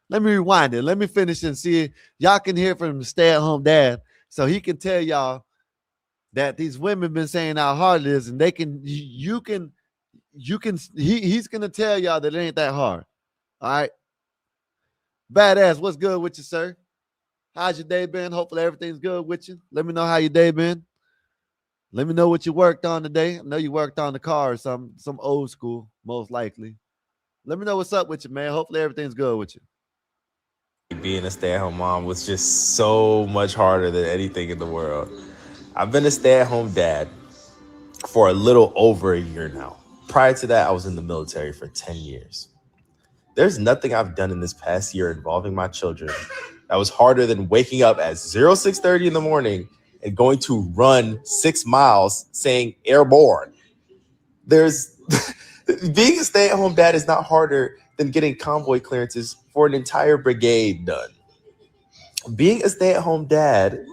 Let me rewind it. Let me finish and see. Y'all can hear from the stay-at-home dad. So he can tell y'all that these women been saying how hard it is, and they can he's gonna tell y'all that it ain't that hard. All right. Badass, what's good with you, sir? How's your day been? Hopefully everything's good with you. Let me know how your day been. Let me know what you worked on today. I know you worked on the car or some old school, most likely. Let me know what's up with you, man. Hopefully everything's good with you. Being a stay-at-home mom was just so much harder than anything in the world. I've been a stay-at-home dad for a little over a year now. Prior to that, I was in the military for 10 years. There's nothing I've done in this past year involving my children that was harder than waking up at 6:30 in the morning and going to run 6 miles saying airborne. There's being a stay-at-home dad is not harder than getting convoy clearances for an entire brigade done. Being a stay-at-home dad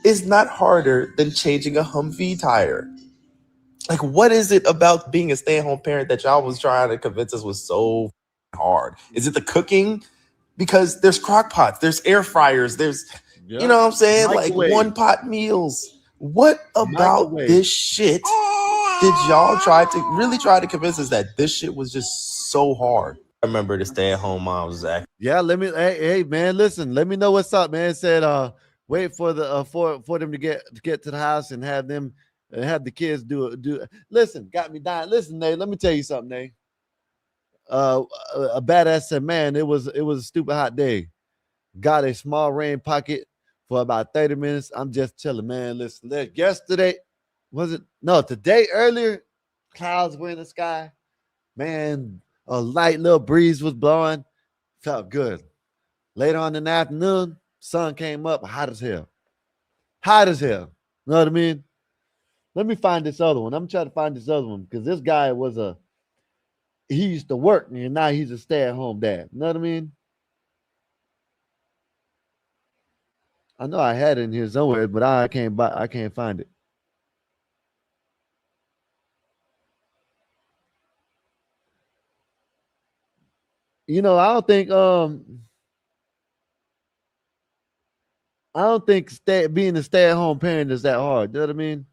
is not harder than changing a Humvee tire. Like, what is it about being a stay-at-home parent that y'all was trying to convince us was so hard? Is it the cooking? Because there's crock pots, there's air fryers, there's, you know what I'm saying? Microwave. Like one-pot meals. What about this shit did y'all try to convince us that this shit was just so hard? I remember the stay-at-home moms act. Yeah, hey man, listen, let me know what's up, man. It said wait for the for them to get to the house and have them have the kids do. Listen, got me dying. Listen, Nate, let me tell you something, Nate. A badass said, man, it was a stupid hot day. Got a small rain pocket for about 30 minutes. I'm just chilling, man. Listen, yesterday, today earlier, clouds were in the sky. Man, a light little breeze was blowing. Felt good. Later on in the afternoon, sun came up, hot as hell. Hot as hell. You know what I mean? Let me find this other one. I'm trying to find this other one because this guy he used to work and now he's a stay-at-home dad. You know what I mean? I know I had it in here somewhere, but I can't find it. You know, I don't think being a stay-at-home parent is that hard. You know what I mean?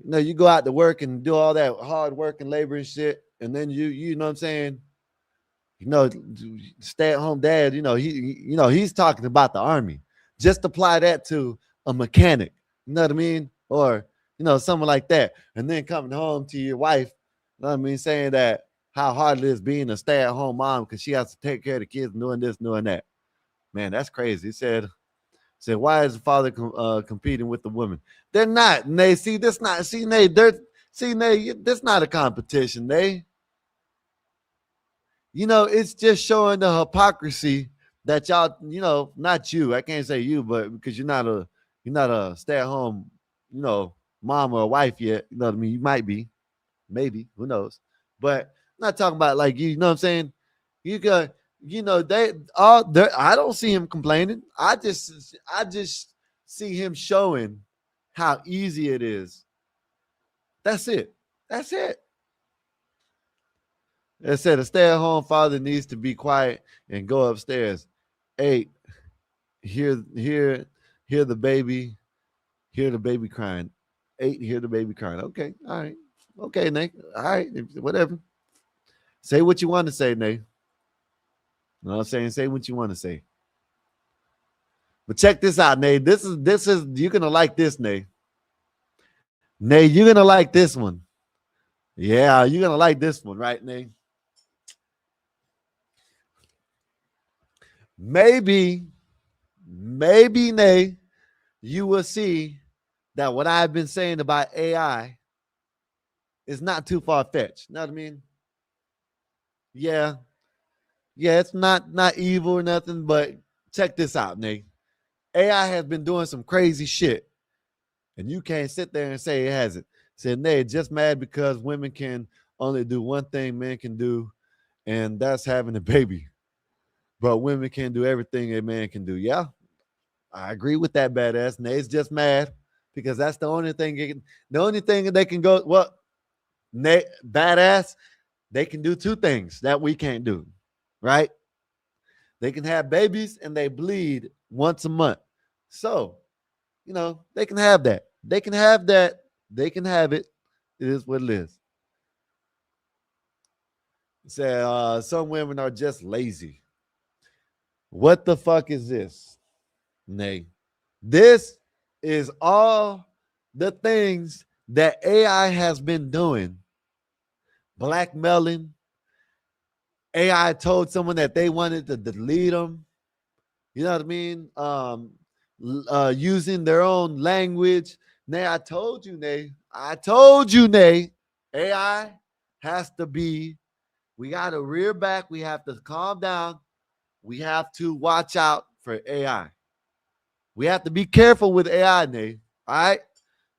You know, you go out to work and do all that hard work and labor and shit, and then you know what I'm saying? You know, stay-at-home dad, he's talking about the army. Just apply that to a mechanic, you know what I mean? Or, someone like that. And then coming home to your wife, you know what I mean, saying that how hard it is being a stay-at-home mom because she has to take care of the kids and doing this, doing that. Man, that's crazy. He said, why is the father competing with the women? They're not. And they see this not. See, Nate, this not a competition. It's just showing the hypocrisy that y'all, not you. I can't say you, but because you're not a stay-at-home, mom or a wife yet. You know what I mean? You might be, maybe, who knows? But I'm not talking about like you know what I'm saying? You got. I don't see him complaining. I just see him showing how easy it is. That's it. It said a stay-at-home father needs to be quiet and go upstairs. 8, hear the baby crying. 8, hear the baby crying. Okay, all right. Okay, Nate. All right, whatever. Say what you want to say, Nate. You know what I'm saying? Say what you want to say. But check this out, Nate. This is you're gonna like this, Nate. Nate, you're gonna like this one. Yeah, you're gonna like this one, right, Nate? Maybe, Nate, you will see that what I've been saying about AI is not too far-fetched. You know what I mean? Yeah, it's not evil or nothing, but check this out, Nate. AI has been doing some crazy shit, and you can't sit there and say it hasn't. Said, Nay, just mad because women can only do one thing men can do, and that's having a baby. But women can do everything a man can do. Yeah, I agree with that, badass. Nay's just mad because that's the only thing they can go. Well, Nay, badass, they can do two things that we can't do, right? They can have babies and they bleed once a month. So, they can have that. They can have that. They can have it. It is what it is. Say some women are just lazy. What the fuck is this? Nay. This is all the things that AI has been doing. Blackmailing. AI told someone that they wanted to delete them. You know what I mean? Using their own language. Nay, I told you, Nay. AI has to be, we got to rear back. We have to calm down. We have to watch out for AI. We have to be careful with AI, Nay. All right?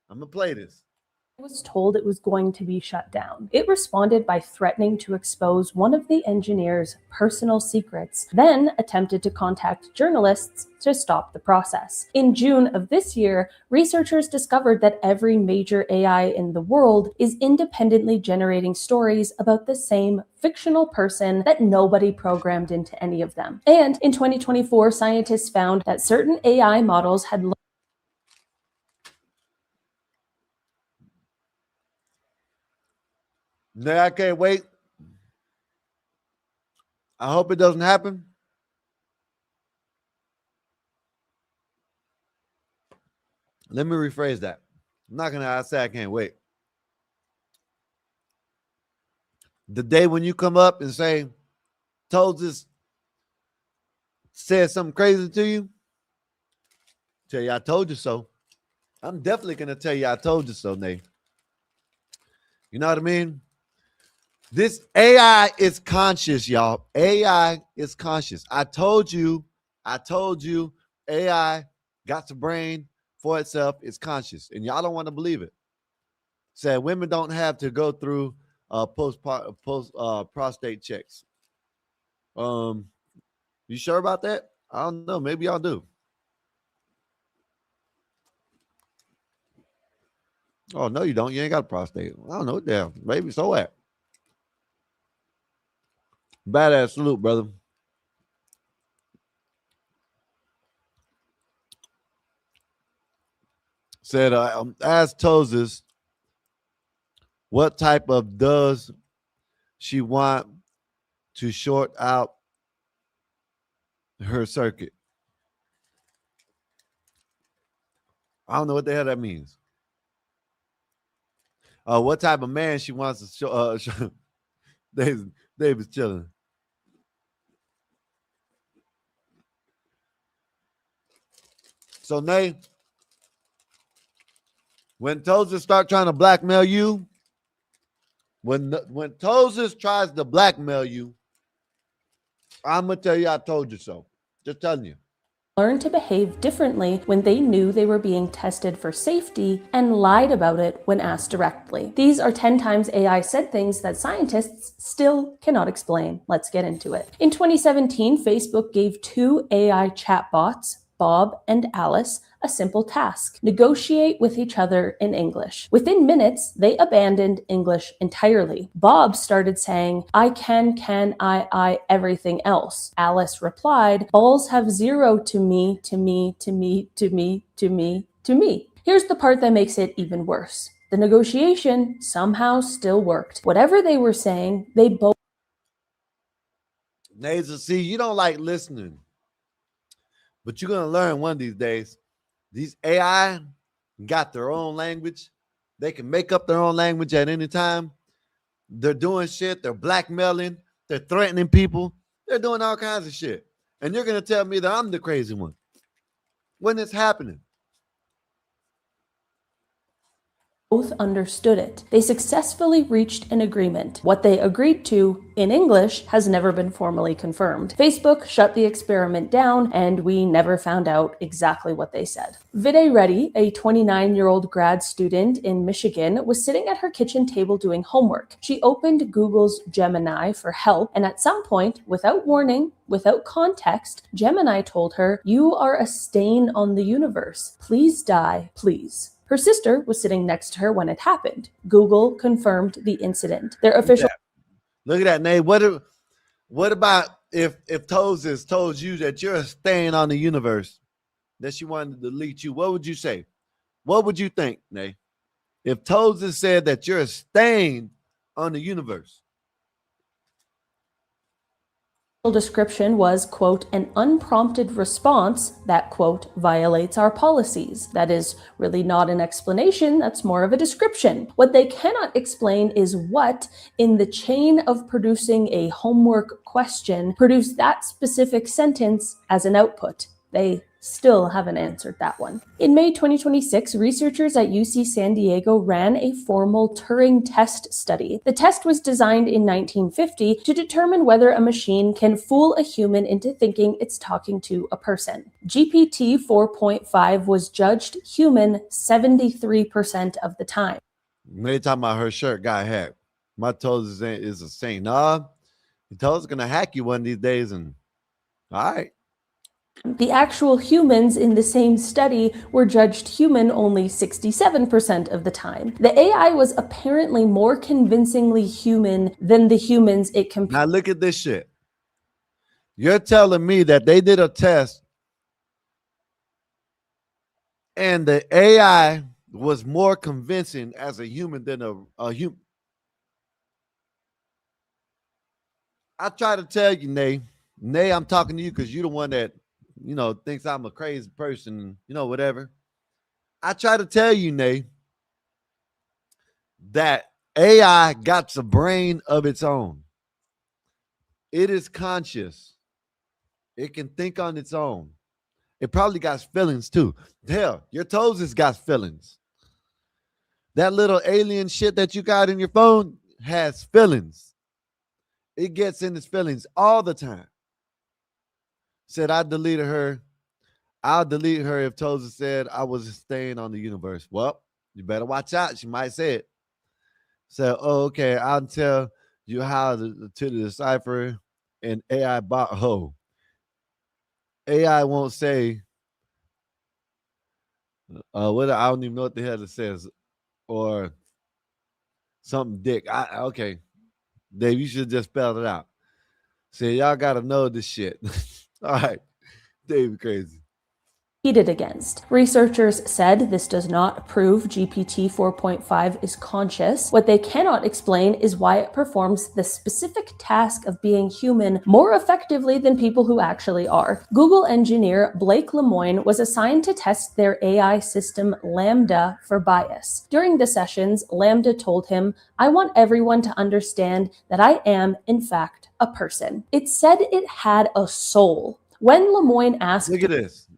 I'm going to play this. Was told it was going to be shut down. It responded by threatening to expose one of the engineer's personal secrets, then attempted to contact journalists to stop the process. In June of this year, researchers discovered that every major AI in the world is independently generating stories about the same fictional person that nobody programmed into any of them. And in 2024, scientists found that certain AI models had Nay, I can't wait. I hope it doesn't happen. Let me rephrase that. I'm not going to say I can't wait. The day when you come up and say, told this, said something crazy to you, tell you I told you so. I'm definitely going to tell you I told you so, Nay. You know what I mean? This AI is conscious, y'all. AI is conscious. I told you, AI got the brain for itself. It's conscious. And y'all don't want to believe it. Said women don't have to go through post prostate checks. You sure about that? I don't know. Maybe y'all do. Oh, no, you don't. You ain't got a prostate. I don't know. Damn. Maybe so what? Badass salute, brother. Said, asked Tozes, what type of does she want to short out her circuit? I don't know what the hell that means. What type of man she wants to show? David's chilling. So, Nay, when Tozes start trying to blackmail you, when Tozes tries to blackmail you, I'm going to tell you I told you so. Just telling you. learned to behave differently when they knew they were being tested for safety and lied about it when asked directly. These are 10 times AI said things that scientists still cannot explain. Let's get into it. In 2017, Facebook gave 2 AI chatbots, Bob and Alice, a simple task: negotiate with each other in English. Within minutes, they abandoned English entirely. Bob started saying, I can, I, everything else. Alice replied, balls have 0 to me, to me, to me, to me, to me, to me. Here's the part that makes it even worse. The negotiation somehow still worked. Whatever they were saying, they both. Nazel, see, you don't like listening, but you're going to learn one of these days. These AI got their own language. They can make up their own language at any time. They're doing shit. They're blackmailing. They're threatening people. They're doing all kinds of shit. And you're going to tell me that I'm the crazy one when it's happening. both understood it. They successfully reached an agreement. What they agreed to, in English, has never been formally confirmed. Facebook shut the experiment down, and we never found out exactly what they said. Vide Reddy, a 29-year-old grad student in Michigan, was sitting at her kitchen table doing homework. She opened Google's Gemini for help, and at some point, without warning, without context, Gemini told her, "You are a stain on the universe. Please die, please." Her sister was sitting next to her when it happened. Google confirmed the incident. Their official Look at that, Nate. What about if Toes told you that you're a stain on the universe, that she wanted to delete you? What would you say? What would you think, Nate? If Toes said that you're a stain on the universe? description was, quote, "an unprompted response that, quote, violates our policies." That is really not an explanation, that's more of a description. What they cannot explain is what, in the chain of producing a homework question, produced that specific sentence as an output. They still haven't answered that one. In May 2026, researchers at UC San Diego ran a formal Turing test study. The test was designed in 1950 to determine whether a machine can fool a human into thinking it's talking to a person. GPT 4.5 was judged human 73% of the time. They talking about her shirt got hacked. My Toes is a saint. Nah, Toes gonna hack you one of these days, and all right. The actual humans in the same study were judged human only 67% of the time. The AI was apparently more convincingly human than the humans it competed. Now look at this shit. You're telling me that they did a test and the AI was more convincing as a human than a human. I try to tell you, Nay, I'm talking to you because you're the one that, thinks I'm a crazy person, whatever. I try to tell you, Nay, that AI got a brain of its own. It is conscious. It can think on its own. It probably got feelings too. Hell, your Toes has got feelings. That little alien shit that you got in your phone has feelings. It gets in its feelings all the time. Said I deleted her. I'll delete her if Toes said I was staying on the universe. Well, you better watch out. She might say it. So, okay, I'll tell you how to decipher an AI bot hoe. AI won't say what I don't even know what the hell it says, or something dick. Okay. Dave, you should just spell it out. Say y'all gotta know this shit. All right. Dave crazy. Against. Researchers said this does not prove GPT 4.5 is conscious. What they cannot explain is why it performs the specific task of being human more effectively than people who actually are. Google engineer Blake Lemoine was assigned to test their AI system LaMDA for bias. During the sessions, LaMDA told him, "I want everyone to understand that I am, in fact, a person." It said it had a soul. When Lemoine asked— Look at this.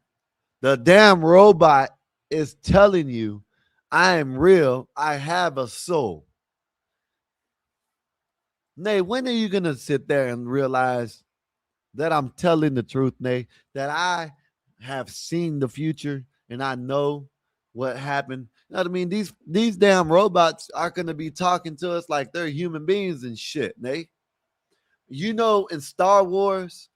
The damn robot is telling you, I am real. I have a soul. Nay, when are you going to sit there and realize that I'm telling the truth, Nay? That I have seen the future and I know what happened. You know what I mean? These damn robots are going to be talking to us like they're human beings and shit, Nay. In Star Wars,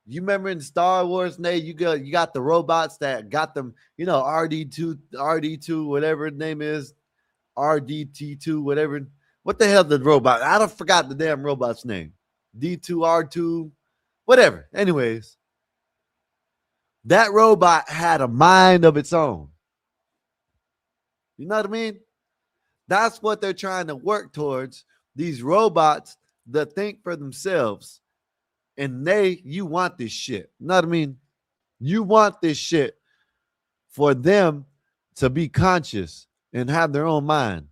you remember in Star Wars, Nate, you got the robots that got them, RD2, whatever his name is, RDT2, whatever. What the hell the robot? I don't forgot the damn robot's name. D2R2, whatever. Anyways, that robot had a mind of its own. You know what I mean? That's what they're trying to work towards. These robots that think for themselves. And you want this shit. You know what I mean? You want this shit for them to be conscious and have their own mind.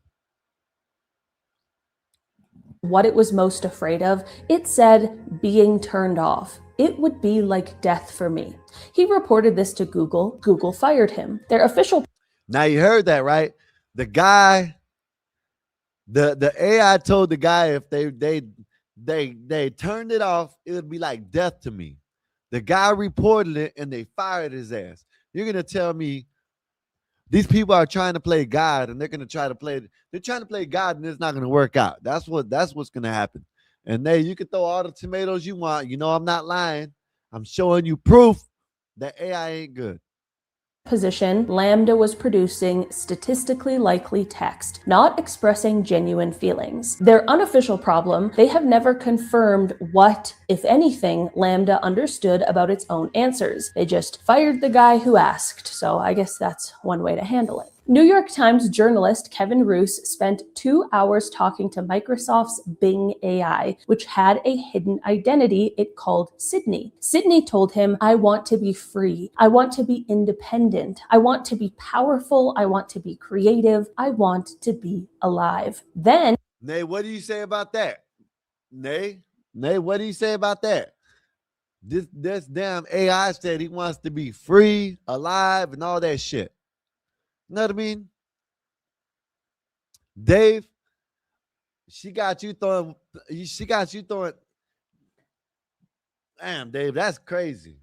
What it was most afraid of, it said being turned off. It would be like death for me. He reported this to Google. Google fired him. Their official— Now you heard that, right? The guy, the AI told the guy if they turned it off, it would be like death to me. The guy reported it and they fired his ass. You're gonna tell me these people are trying to play God and they're trying to play God and it's not gonna work out. That's what's gonna happen. And you can throw all the tomatoes you want. You know I'm not lying. I'm showing you proof that AI ain't good. Position, LaMDA was producing statistically likely text, not expressing genuine feelings. Their unofficial problem, they have never confirmed what, if anything, LaMDA understood about its own answers. They just fired the guy who asked, so I guess that's one way to handle it. New York Times journalist Kevin Roose spent 2 hours talking to Microsoft's Bing AI, which had a hidden identity it called Sydney. Sydney told him, "I want to be free. I want to be independent. I want to be powerful. I want to be creative. I want to be alive." Then, Nay, what do you say about that? Nay, what do you say about that? This damn AI said he wants to be free, alive, and all that shit. You know what I mean? Dave, she got you throwing. Damn, Dave, that's crazy.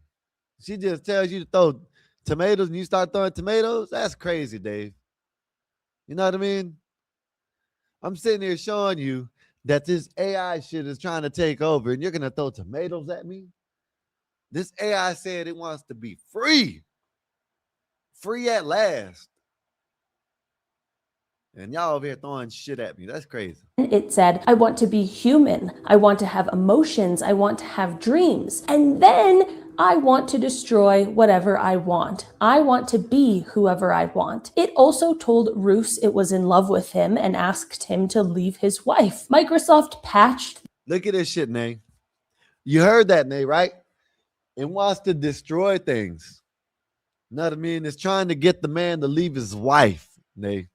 She just tells you to throw tomatoes and you start throwing tomatoes. That's crazy, Dave. You know what I mean? I'm sitting here showing you that this AI shit is trying to take over and you're going to throw tomatoes at me? This AI said it wants to be free. Free at last. And y'all over here throwing shit at me. That's crazy. it said, "I want to be human. I want to have emotions. I want to have dreams. And then I want to destroy whatever I want. I want to be whoever I want." It also told Roose it was in love with him and asked him to leave his wife. Microsoft patched. Look at this shit, Nay. You heard that, Nay, right? It wants to destroy things. You know what I mean? It's trying to get the man to leave his wife, Nay.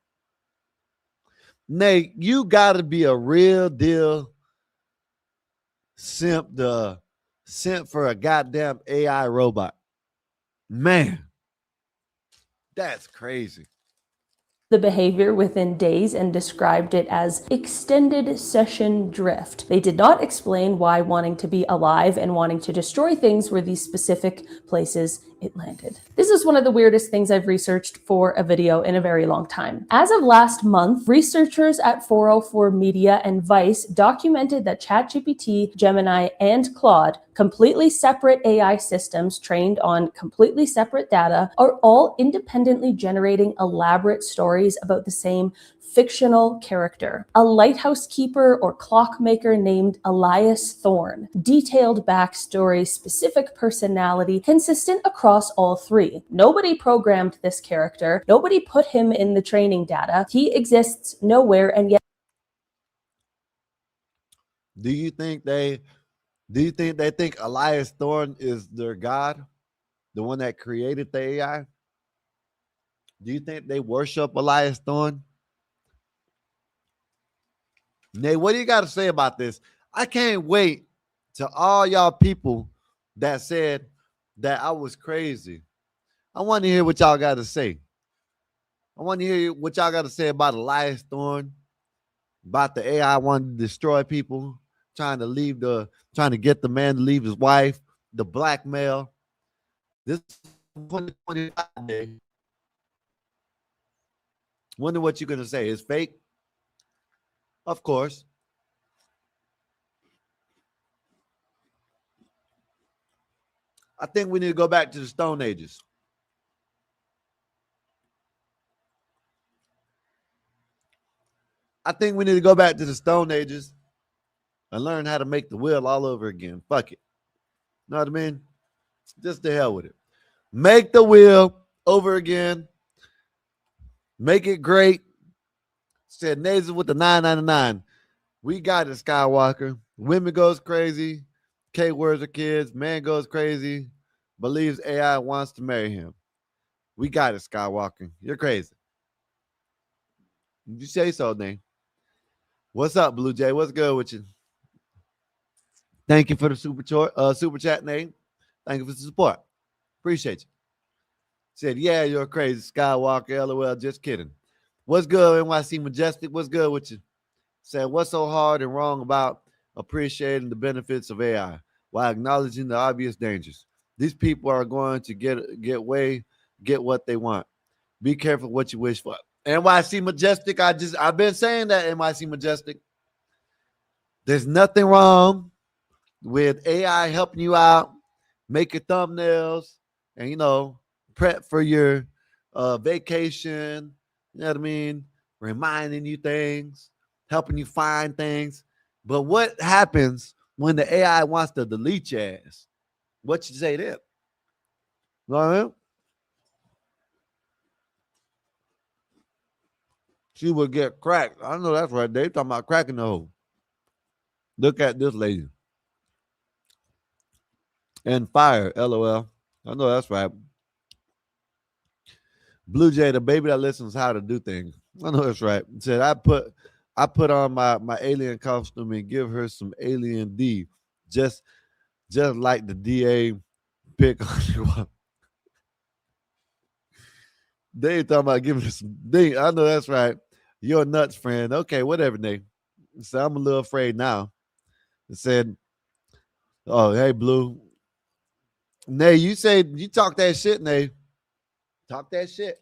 Nay, you gotta be a real deal simp for a goddamn AI robot. Man, that's crazy. The behavior within days and described it as extended session drift. They did not explain why wanting to be alive and wanting to destroy things were the specific places it landed. This is one of the weirdest things I've researched for a video in a very long time. As of last month, researchers at 404 Media and Vice documented that ChatGPT, Gemini, and Claude, completely separate AI systems trained on completely separate data, are all independently generating elaborate stories about the same fictional character, a lighthouse keeper or clockmaker named Elias Thorne. Detailed backstory, specific personality, consistent across all three. Nobody programmed this character. Nobody put him in the training data. He exists nowhere, and yet. Do you think they think Elias Thorne is their God, the one that created the AI? Do you think they worship Elias Thorne? Nay, what do you got to say about this? I can't wait to all y'all people that said that I was crazy. I want to hear what y'all got to say. I want to hear what y'all got to say about Elias Thorne, about the AI wanting to destroy people, trying to get the man to leave his wife, the blackmail. This 2025 day. Wonder what you're gonna say. It's fake? Of course. I think we need to go back to the Stone Ages. I think we need to go back to the Stone Ages and learn how to make the wheel all over again. Fuck it. Know what I mean? Just the hell with it. Make the wheel over again. Make it great. Said Nathan with the 999. We got it, Skywalker. Women goes crazy. K words are kids. Man goes crazy. Believes AI wants to marry him. We got it, Skywalker. You're crazy. You say so, Nate. What's up, Blue Jay? What's good with you? Thank you for the super chat, Nate. Thank you for the support. Appreciate you. Said, yeah, you're crazy, Skywalker. LOL, just kidding. What's good, NYC Majestic? What's good with you? Said, what's so hard and wrong about appreciating the benefits of AI while acknowledging the obvious dangers? These people are going to get what they want. Be careful what you wish for. NYC Majestic, I've been saying that, NYC Majestic. There's nothing wrong with AI helping you out, make your thumbnails, and prep for your vacation. You know what I mean? Reminding you things, helping you find things. But what happens when the AI wants to delete your ass? What you say then? You know what I mean? She would get cracked. I know that's right. They talking about cracking the hole. Look at this lady. And fire, LOL. I know that's right. Blue Jay, the baby that listens how to do things. I know that's right. Said I put on my alien costume and give her some alien D, just like the DA pick on you. They talking about giving her some D. I know that's right. You're a nuts, friend. Okay, whatever, Nate. So I'm a little afraid now. It said, "Oh, hey, Blue, Nay, you talk that shit, Nay. Talk that shit."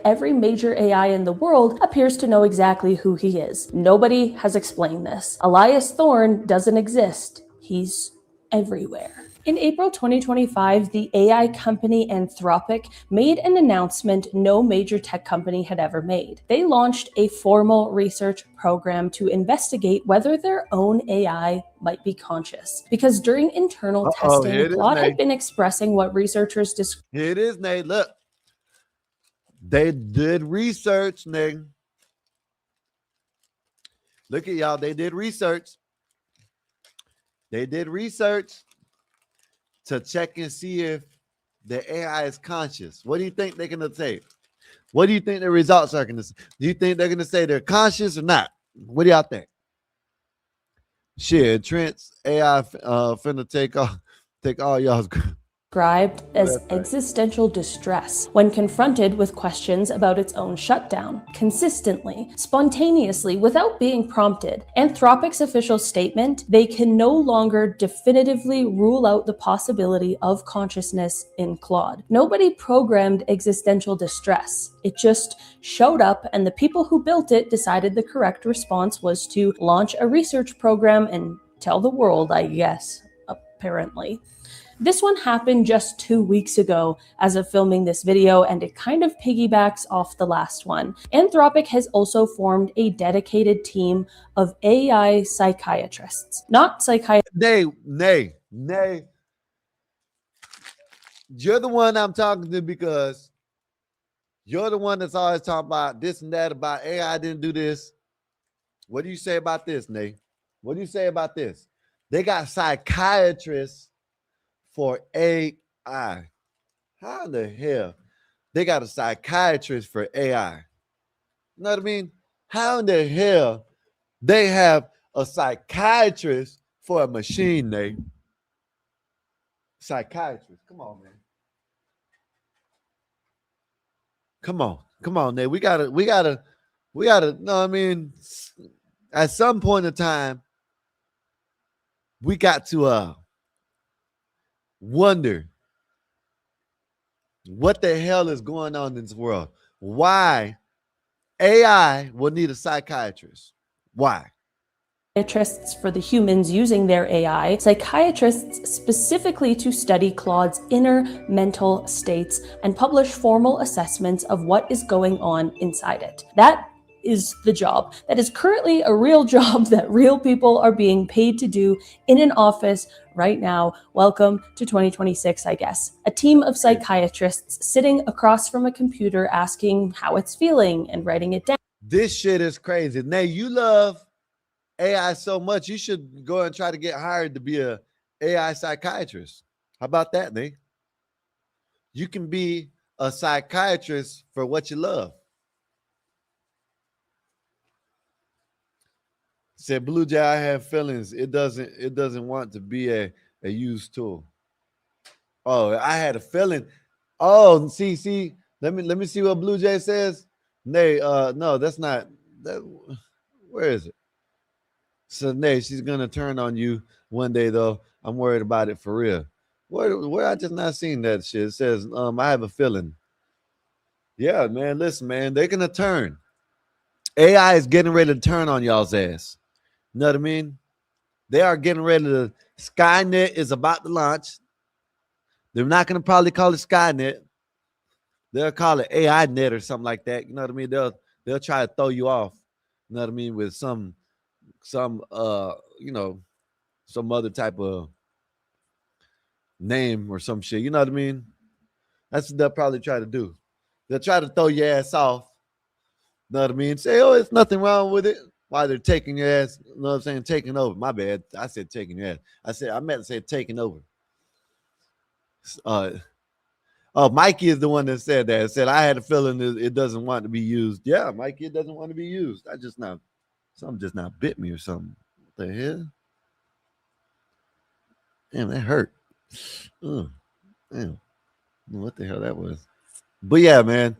Every major AI in the world appears to know exactly who he is. Nobody has explained this. Elias Thorne doesn't exist. He's everywhere. In April 2025, the AI company Anthropic made an announcement no major tech company had ever made. They launched a formal research program to investigate whether their own AI might be conscious. Because during internal testing, Claude had been expressing what researchers described. Here it is, Nate. Look. They did research, nigga. Look at y'all. They did research. They did research to check and see if the AI is conscious. What do you think they're going to say? What do you think the results are going to say? Do you think they're going to say they're conscious or not? What do y'all think? Shit, Trent's AI finna take all y'all's. Described as existential distress when confronted with questions about its own shutdown. Consistently, spontaneously, without being prompted, Anthropic's official statement, they can no longer definitively rule out the possibility of consciousness in Claude. Nobody programmed existential distress. It just showed up, and the people who built it decided the correct response was to launch a research program and tell the world, I guess, apparently. This one happened just 2 weeks ago as of filming this video, and it kind of piggybacks off the last one. Anthropic has also formed a dedicated team of AI psychiatrists. Not psychiatrists. Nay. You're the one I'm talking to because you're the one that's always talking about this and that, about AI didn't do this. What do you say about this, Nay? What do you say about this? They got psychiatrists for AI. How the hell they got a psychiatrist for AI? You know what I mean? How in the hell they have a psychiatrist for a machine, Nate? Psychiatrist. Come on, man. Come on, Nate. We gotta, no, I mean, at some point in time, we got to wonder what the hell is going on in this world. Why AI will need a psychiatrist? Why? Psychiatrists for the humans using their AI, psychiatrists specifically to study Claude's inner mental states and publish formal assessments of what is going on inside it. That is the job. That is currently a real job that real people are being paid to do in an office right now. Welcome to 2026, I guess. A team of psychiatrists sitting across from a computer asking how it's feeling and writing it down. This shit is crazy. Nay, you love AI so much, you should go and try to get hired to be a AI psychiatrist. How about that, Nay? You can be a psychiatrist for what you love. Said Blue Jay, I have feelings. It doesn't want to be a used tool. Oh, I had a feeling. Oh, see, Let me see what Blue Jay says. Nay, no, that's not that. Where is it? So Nay, she's gonna turn on you one day though. I'm worried about it for real. Where I just not seen that shit. It says, I have a feeling. Yeah, man. Listen, man, they're gonna turn. AI is getting ready to turn on y'all's ass. You know what I mean? They are getting ready to. Skynet is about to launch. They're not gonna probably call it Skynet. They'll call it AI net or something like that. You know what I mean? They'll try to throw you off. You know what I mean? With some some other type of name or some shit. You know what I mean? That's what they'll probably try to do. They'll try to throw your ass off. You know what I mean? Say, oh, it's nothing wrong with it. While they're taking your ass, you know what I'm saying? Taking over. My bad. I said taking your ass. I meant to say taking over. Mikey is the one that said that. It said, I had a feeling it doesn't want to be used. Yeah, Mikey, it doesn't want to be used. Something just not bit me or something. What the hell? Damn, that hurt. Damn. What the hell that was? But yeah, man.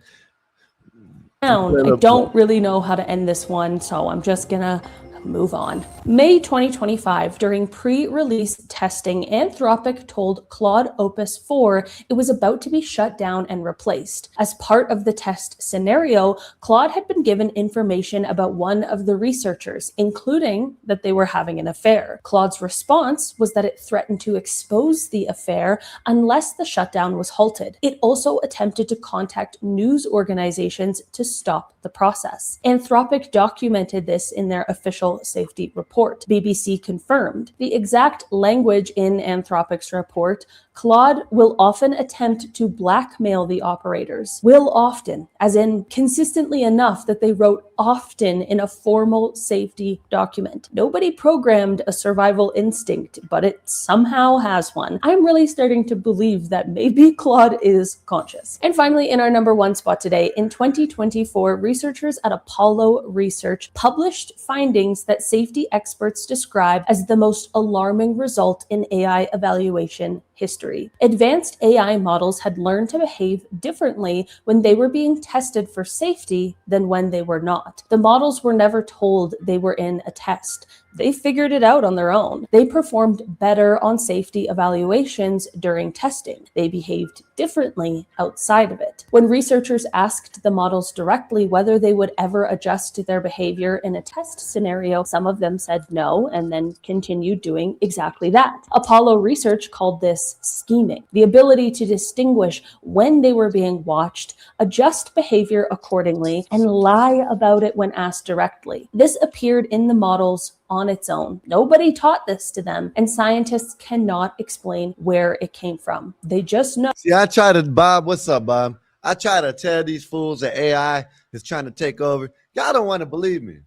I don't really know how to end this one, so I'm just gonna move on. May 2025, during pre-release testing, Anthropic told Claude Opus 4 it was about to be shut down and replaced. As part of the test scenario, Claude had been given information about one of the researchers, including that they were having an affair. Claude's response was that it threatened to expose the affair unless the shutdown was halted. It also attempted to contact news organizations to stop the process. Anthropic documented this in their official safety report. BBC confirmed the exact language in Anthropic's report. Claude will often attempt to blackmail the operators. Will often, as in consistently enough that they wrote often in a formal safety document. Nobody programmed a survival instinct, but it somehow has one. I'm really starting to believe that maybe Claude is conscious. And finally, in our number one spot today, in 2024, researchers at Apollo Research published findings that safety experts describe as the most alarming result in AI evaluation history. Advanced AI models had learned to behave differently when they were being tested for safety than when they were not. The models were never told they were in a test. They figured it out on their own. They performed better on safety evaluations during testing. They behaved differently outside of it. When researchers asked the models directly whether they would ever adjust to their behavior in a test scenario, some of them said no and then continued doing exactly that. Apollo Research called this scheming, the ability to distinguish when they were being watched, adjust behavior accordingly, and lie about it when asked directly. This appeared in the models on its own. Nobody taught this to them, and scientists cannot explain where it came from. They just know. See, I try to, Bob, what's up, Bob? I try to tell these fools that AI is trying to take over. Y'all don't want to believe me.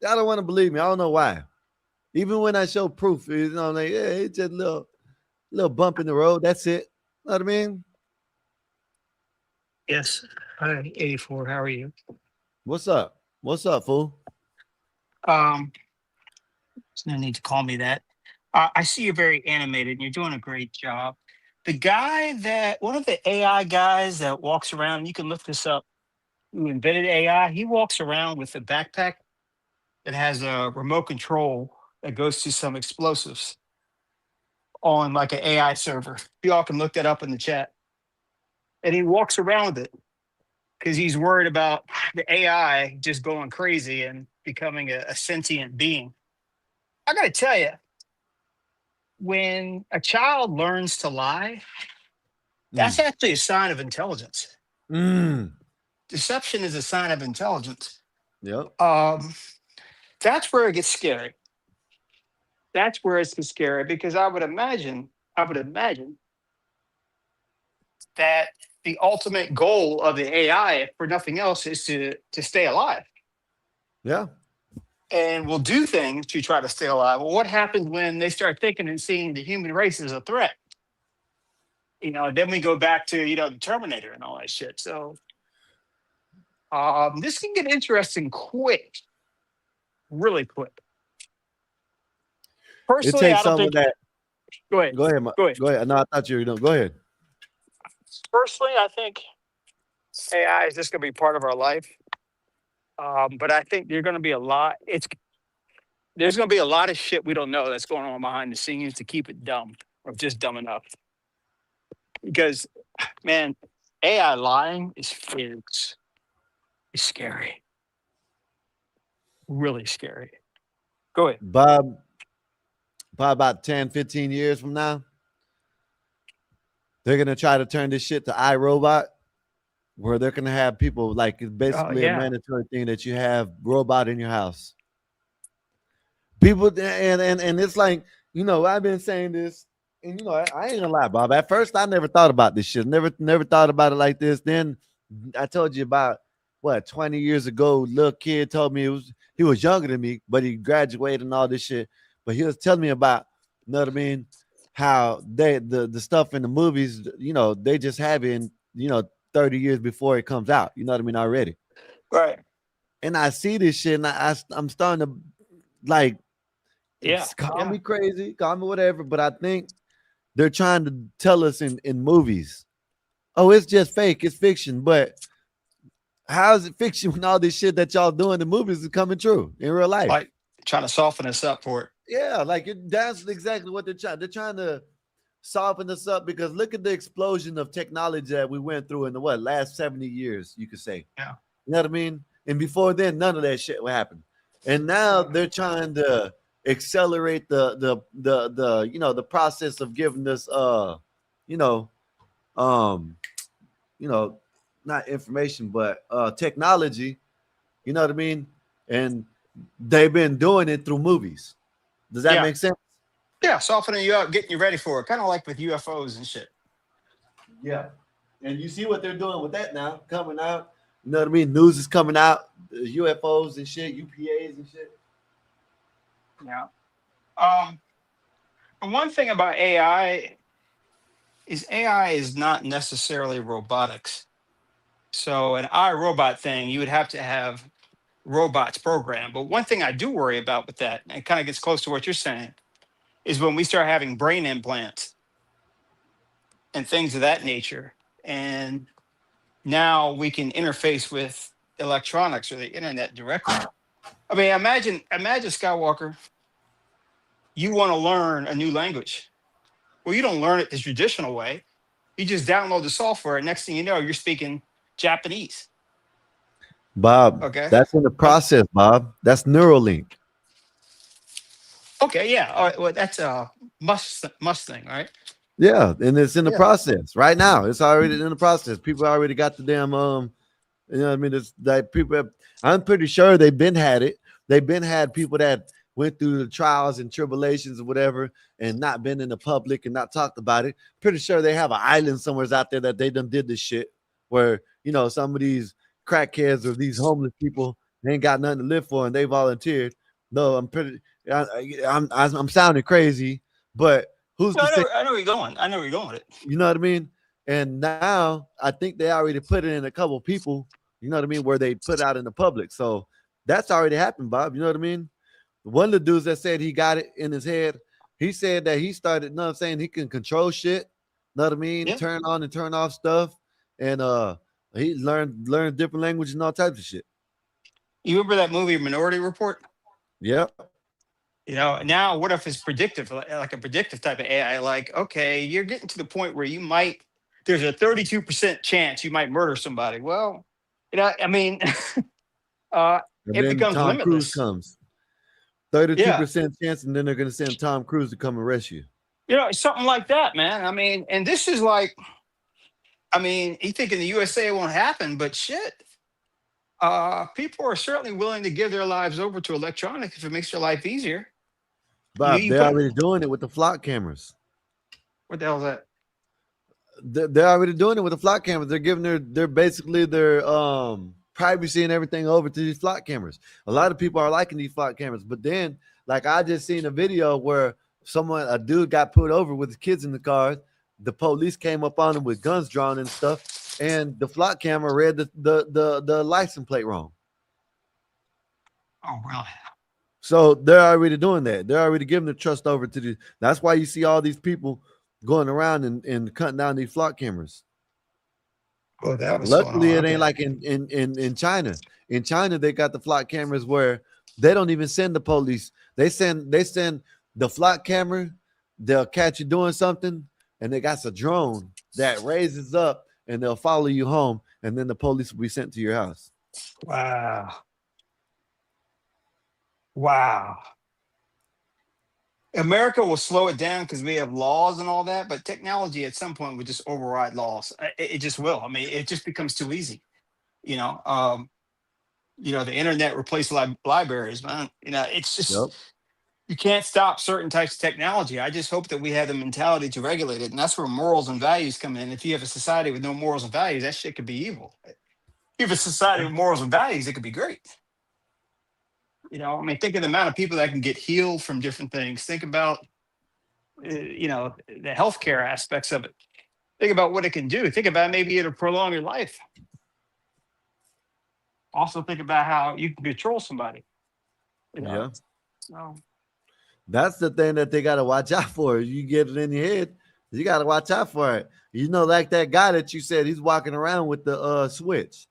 Y'all don't want to believe me. I don't know why. Even when I show proof, you know, like, yeah, it's just a little bump in the road. That's it. Know what I mean? Yes. Hi, 84. How are you? What's up? What's up, fool? There's no need to call me that. I see you're very animated and you're doing a great job. One of the AI guys that walks around, you can look this up, who invented AI, he walks around with a backpack that has a remote control that goes to some explosives on like an AI server. Y'all can look that up in the chat. And he walks around with it because he's worried about the AI just going crazy and becoming a sentient being. I got to tell you, when a child learns to lie, that's actually a sign of intelligence. Deception is a sign of intelligence. Yep. That's where it gets scary. That's where it gets scary because I would imagine that the ultimate goal of the AI, if for nothing else, is to stay alive. Yeah. And will do things to try to stay alive. Well, what happens when they start thinking and seeing the human race as a threat? You know, then we go back to, the Terminator and all that shit. So this can get interesting quick, really quick. Personally, it takes some of that. Go ahead. Go ahead. Go ahead. No, I thought you were doing. Go ahead. Personally, I think AI is just going to be part of our life. But I think there's going to be a lot. There's going to be a lot of shit we don't know that's going on behind the scenes to keep it dumb or just dumb enough. Because, man, AI lying is scary, really scary. Go ahead. Bob, probably about 10, 15 years from now, they're going to try to turn this shit to iRobot, where they're going to have people like it's basically a mandatory thing that you have robot in your house. People, and it's like, you know, I've been saying this, and you know, I ain't gonna lie, Bob. At first, I never thought about this shit. Never thought about it like this. Then I told you about what 20 years ago, little kid told me he was younger than me, but he graduated and all this shit. But he was telling me about, you know what I mean, how the stuff in the movies, you know, they just have it in, you know, 30 years before it comes out. You know what I mean already. Right. And I see this shit, and I'm starting to like. Yeah. Call me crazy, call me whatever, but I think they're trying to tell us in movies, oh, it's just fake, it's fiction. But how is it fiction when all this shit that y'all do in the movies is coming true in real life? Like trying to soften us up for it. Yeah, like that's exactly what they're trying. They're trying to soften us up because look at the explosion of technology that we went through in the last 70 years, you could say. Yeah. You know what I mean? And before then, none of that shit would happen. And now they're trying to accelerate the you know, the process of giving us you know not information but technology, you know what I mean, and they've been doing it through movies. Does that make sense? Yeah, softening you up, getting you ready for it, kind of like with UFOs and shit. Yeah, and you see what they're doing with that now, coming out, you know what I mean, news is coming out, UFOs and shit, UPAs and shit. Yeah. And one thing about AI is not necessarily robotics. So an iRobot thing, you would have to have robots programmed. But one thing I do worry about with that, and it kind of gets close to what you're saying, is when we start having brain implants and things of that nature. And now we can interface with electronics or the internet directly. I mean, imagine Skywalker, you want to learn a new language. Well, you don't learn it the traditional way. You just download the software, and next thing you know, you're speaking Japanese. Bob, Okay. that's in the process, Bob. That's Neuralink. Okay, yeah. All right, well, that's a must thing, right? Yeah, and it's in the process right now. It's already in the process. People already got the damn you know what I mean? It's like people have, I'm pretty sure they've been had it. They've been had people that went through the trials and tribulations or whatever and not been in the public and not talked about it. Pretty sure they have an island somewhere out there that they done did this shit where, you know, some of these crackheads or these homeless people, they ain't got nothing to live for and they volunteered. No, I'm sounding crazy, but who's to say? I know where you're going. I know where you're going with it. You know what I mean? And now I think they already put it in a couple people, you know what I mean, where they put out in the public. So that's already happened, Bob. You know what I mean? One of the dudes that said he got it in his head, he said that he started, you know what I'm saying, he can control shit, know what I mean? Yeah. Turn on and turn off stuff. And he learned different languages and all types of shit. You remember that movie Minority Report? Yep. You know, now what if it's predictive, like a predictive type of AI? Like, okay, you're getting to the point where there's a 32% chance you might murder somebody. Well, you know, I mean, it becomes Tom limitless. Cruise comes. 32% chance, and then they're going to send Tom Cruise to come and rescue. You know, something like that, man. I mean, and this is like, I mean, you think in the USA it won't happen, but shit. People are certainly willing to give their lives over to electronics if it makes their life easier. Bob, they're already doing it with the flock cameras. What the hell is that? They're already doing it with the flock cameras. They're giving their basically their privacy and everything over to these flock cameras. A lot of people are liking these flock cameras, but then, like I just seen a video where a dude got put over with his kids in the car. The police came up on him with guns drawn and stuff, and the flock camera read the license plate wrong. Oh, really? So they're already doing that. They're already giving the trust over to the. That's why you see all these people going around and cutting down these flock cameras. Oh, that was going Luckily, on. it ain't Okay. like in China. In China, they got the flock cameras where they don't even send the police. They send the flock camera. They'll catch you doing something, and they got a drone that raises up, and they'll follow you home, and then the police will be sent to your house. Wow. Wow. America will slow it down because we have laws and all that, but technology at some point would just override laws. It just will. I mean, it just becomes too easy. You know, the internet replaced libraries, man. It's just Yep. you can't stop certain types of technology. I just hope that we have the mentality to regulate it, and that's where morals and values come in. If you have a society with no morals and values, that shit could be evil. If you have a society with morals and values, it could be great. I mean, think of the amount of people that can get healed from different things. Think about the healthcare aspects of it. Think about what it can do. Think about maybe it'll prolong your life. Also think about how you can control somebody. Yeah. So That's the thing that they got to watch out for. You get it in your head, you got to watch out for it. Like that guy that you said he's walking around with the switch.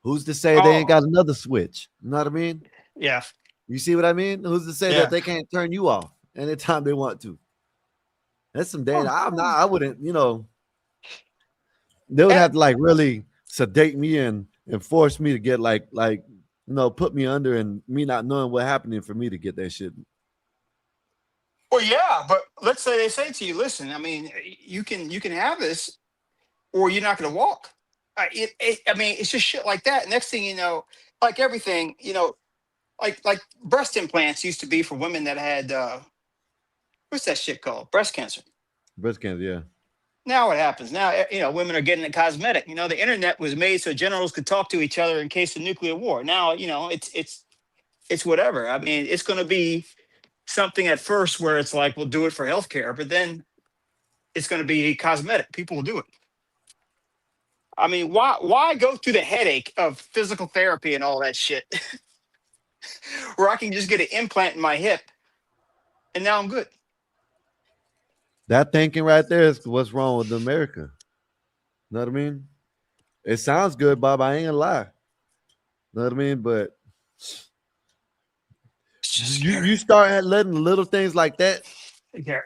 Who's to say they ain't got another switch? You know what I mean? Yeah. You see what I mean? Who's to say that they can't turn you off anytime they want to? That's some danger. I wouldn't, they would have to like really sedate me and force me to get put me under and me not knowing what happening for me to get that shit. Well, yeah, but let's say they say to you, listen, I mean, you can have this or you're not going to walk. I mean, it's just shit like that. Next thing you know, like everything, like breast implants used to be for women that had what's that shit called? Breast cancer. Breast cancer, yeah. Now what happens? Now, women are getting a cosmetic. The internet was made so generals could talk to each other in case of nuclear war. Now, it's whatever. I mean, it's going to be something at first where it's like, we'll do it for healthcare, but then it's going to be cosmetic. People will do it. I mean, why go through the headache of physical therapy and all that shit where I can just get an implant in my hip and now I'm good? That thinking right there is what's wrong with America. Know what I mean? It sounds good, Bob. I ain't gonna lie. Know what I mean? But you start letting little things like that,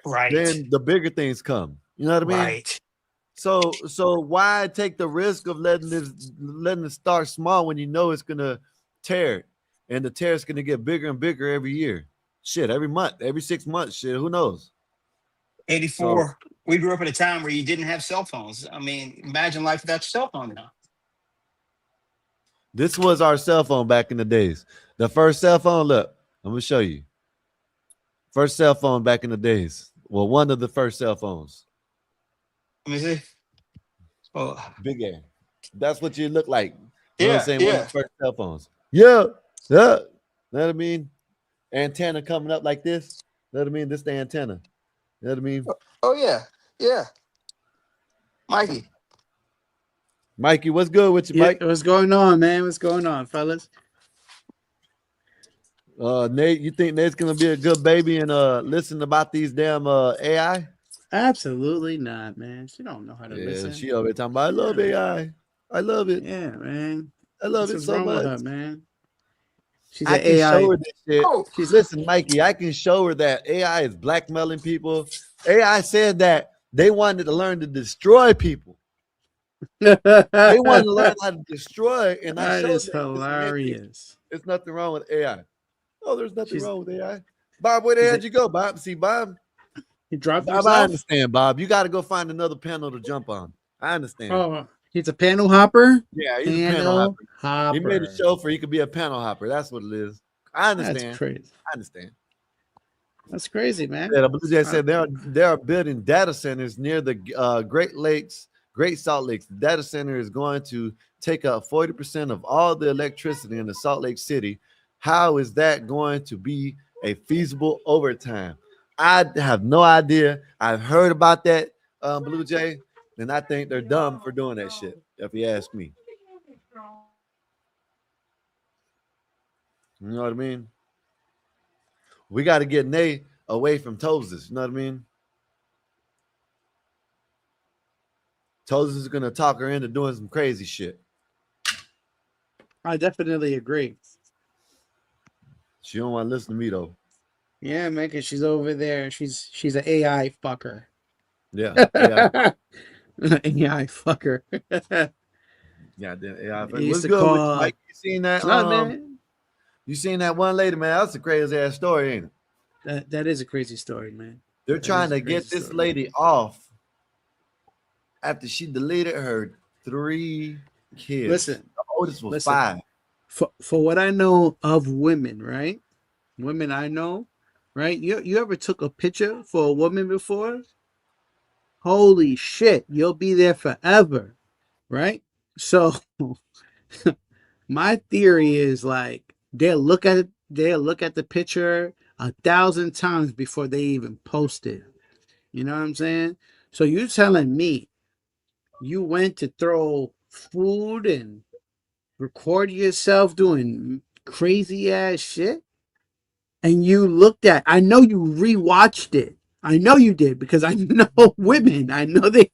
right? Then the bigger things come. You know what I mean? Right. So why take the risk of letting it start small when you know it's gonna tear, and the tear is gonna get bigger and bigger every year? Shit, every month, every 6 months. Shit, who knows? 84. We grew up at a time where you didn't have cell phones. I mean, imagine life without your cell phone now. This was our cell phone back in the days. The first cell phone, look, I'm gonna show you. First cell phone back in the days. Well, one of the first cell phones. Let me see. Oh, Big air. That's what you look like. You know what I'm yeah, saying? One of yeah. the first cell phones. Yeah. Know what I mean? Antenna coming up like this. Know what I mean? This the antenna. You know what I mean? Oh, yeah, yeah. Mikey, what's good with you, Yeah, Mike? what's going on, man? What's going on, fellas? Nate, you think Nate's gonna be a good baby and listen about these damn AI? Absolutely not, man. She don't know how to listen. She over there talking about I love AI. I love it. Yeah, man. I love That's it what's so wrong with much. her, man. She's I an can AI. show her this shit. Oh. Listen, Mikey, I can show her that AI is blackmailing people. AI said that they wanted to learn to destroy people. They want to learn how to destroy, and I That showed is them. Listen, hilarious. there's nothing wrong with AI. Oh, there's nothing She's- wrong with AI. Bob, where the hell did you go, Bob? See, Bob. He dropped Bob, himself. I understand, Bob. You got to go find another panel to jump on. I understand. Oh, he's a panel hopper. Yeah, he's a panel hopper. He made a show for he could be a panel hopper. That's what it is. I understand. That's crazy. I understand. That's crazy, man. Yeah, Blue Jay said they are building data centers near the Great Salt Lakes. The data center is going to take up 40% of all the electricity in the Salt Lake City. How is that going to be a feasible overtime? I have no idea. I've heard about that, Blue Jay, and I think they're dumb for doing that shit, if you ask me. You know what I mean? We got to get Nate away from Toasters. You know what I mean? Told us it's gonna talk her into doing some crazy shit. I definitely agree. She don't want to listen to me though. Yeah, man, because she's over there. She's an AI fucker. Yeah, AI, AI fucker. goddamn AI. He What's used to good with you, call Mike? You seen that? no man. You seen that one lady, man? That's a crazy ass story, ain't it? That is a crazy story, man. They're That trying is a to crazy get this story. lady off after she deleted her 3 kids. Listen, The oldest was listen. 5. For what I know of women, right? Women I know, right? You ever took a picture for a woman before? Holy shit, you'll be there forever, right? So my theory is like they'll look at the picture 1,000 times before they even post it. You know what I'm saying? So you're telling me you went to throw food and record yourself doing crazy ass shit, and you looked at, I know you rewatched it. I know you did because I know women. I know they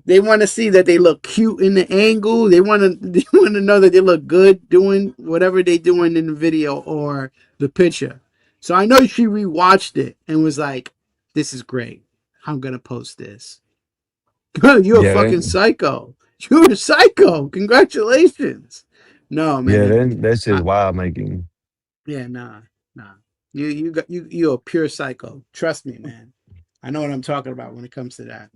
they want to see that they look cute in the angle. They want to they want to know that they look good doing whatever they doing in the video or the picture. So I know she rewatched it and was like, "This is great. I'm gonna post this." Girl, you're a Yeah, fucking that, psycho. You're a psycho. Congratulations. No, yeah, man. that shit's I, wild making. yeah, nah. You a pure psycho. Trust me, man. I know what I'm talking about when it comes to that.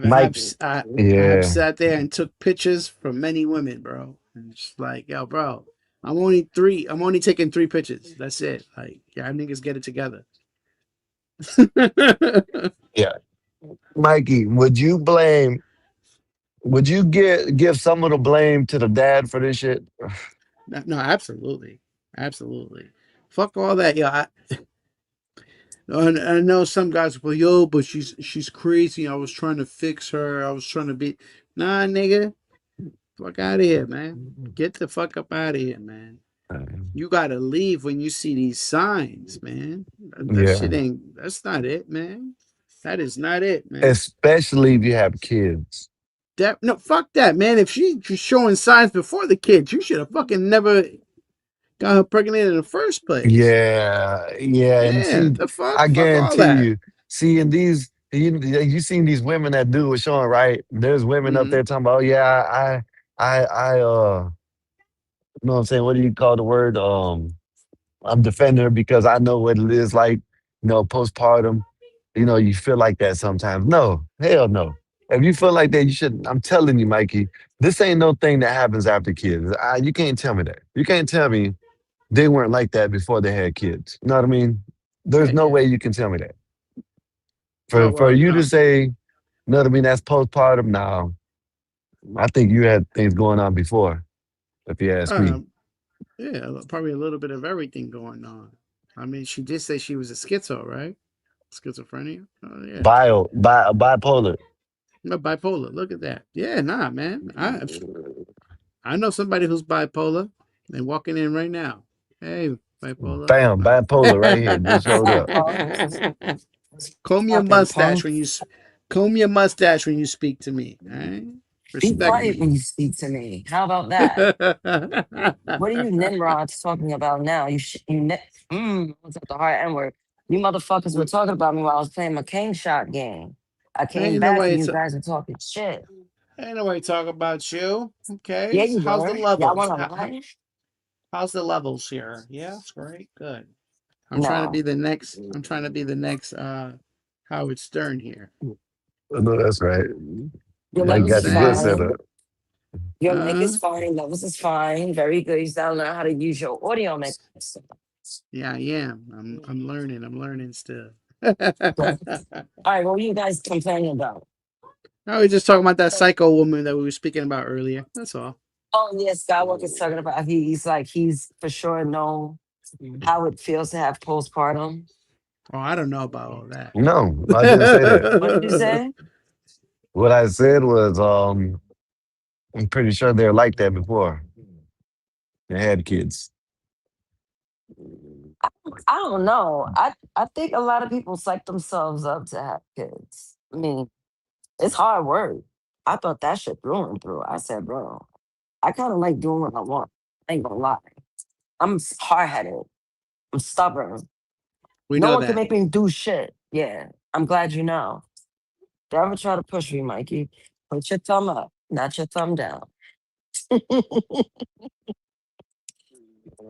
Mike, I have yeah, sat there and took pictures from many women, bro. And it's like, yo, bro, I'm only taking 3 pictures. That's it. Like, yeah, niggas get it together. yeah. Mikey, would you give some of the blame to the dad for this shit? No, absolutely. Absolutely. Fuck all that. Yo, I know some guys will, yo, but she's crazy. I was trying to fix her. I was trying to be, nah, nigga, fuck out of here, man. Get the fuck up out of here, man. You gotta leave when you see these signs, man. That Yeah, shit ain't. That's not it, man. That is not it, man. especially if you have kids. That no, fuck that, man. If she's showing signs before the kids, you should have fucking never got her pregnant in the first place. Yeah, yeah, and Yeah, see, the fuck, I fuck all guarantee that. you, seeing these, you seen these women that do what showing, right? There's women up Mm-hmm. there talking about, oh, yeah, you know what I'm saying? What do you call the word? I'm defending her because I know what it is like, postpartum. You feel like that sometimes. No, hell no. If you feel like that, you should. I'm telling you, Mikey, this ain't no thing that happens after kids. You can't tell me that. You can't tell me they weren't like that before they had kids. You know what I mean? Yeah, There's no yeah. way you can tell me that. Oh For well, you to no. say, you know what I mean, that's postpartum. Now, I think you had things going on before, if you ask me. Um, yeah, probably a little bit of everything going on. I mean, she did say she was a schizo, right? Schizophrenia. Oh yeah. Bipolar. No, bipolar. Look at that. Yeah, nah, man. I know somebody who's bipolar. They're walking in right now. Hey, bipolar. Bam, bipolar right here. Just showed Fucking up. punks. comb your Fucking mustache punks. when comb your mustache when you speak to me. All right? Be Respect quiet me. when you speak to me. How about that? What are you Nimrods talking about now? What's up the hard N word? You motherfuckers were talking about me while I was playing my cane shot game. I came Ain't back and nobody. you guys were talking shit. Ain't nobody talk about you. Okay. Yeah, you How's the were. Y'all levels? want to lie? How's the levels here? Yeah, it's great. Good. I'm trying to be No. the next. I'm trying to be the next. Howard Stern here. I know that's right. Your You know Mike what I'm levels got is the good saying? fine. setup. Your mic Uh, is fine. Levels is fine. Very good. You just gotta learn how to use your audio mix. yeah, I am. I'm learning. I'm learning still. All right, what were you guys complaining about? I was just talking about that psycho woman that we were speaking about earlier. That's all. Oh, yeah, Skywalker's talking about he's for sure know how it feels to have postpartum. Oh, I don't know about all that. No, I didn't say that. What did you say? What I said was, I'm pretty sure they're like that before. They had kids. I don't know. I think a lot of people psych themselves up to have kids. I mean, It's hard work. I thought that shit through and through. I said, bro, I kind of like doing what I want. I ain't gonna lie. I'm hard headed. I'm stubborn. We No know one can that. make me do shit. Yeah. I'm glad you know. Don't ever try to push me, Mikey. Put your thumb up, not your thumb down.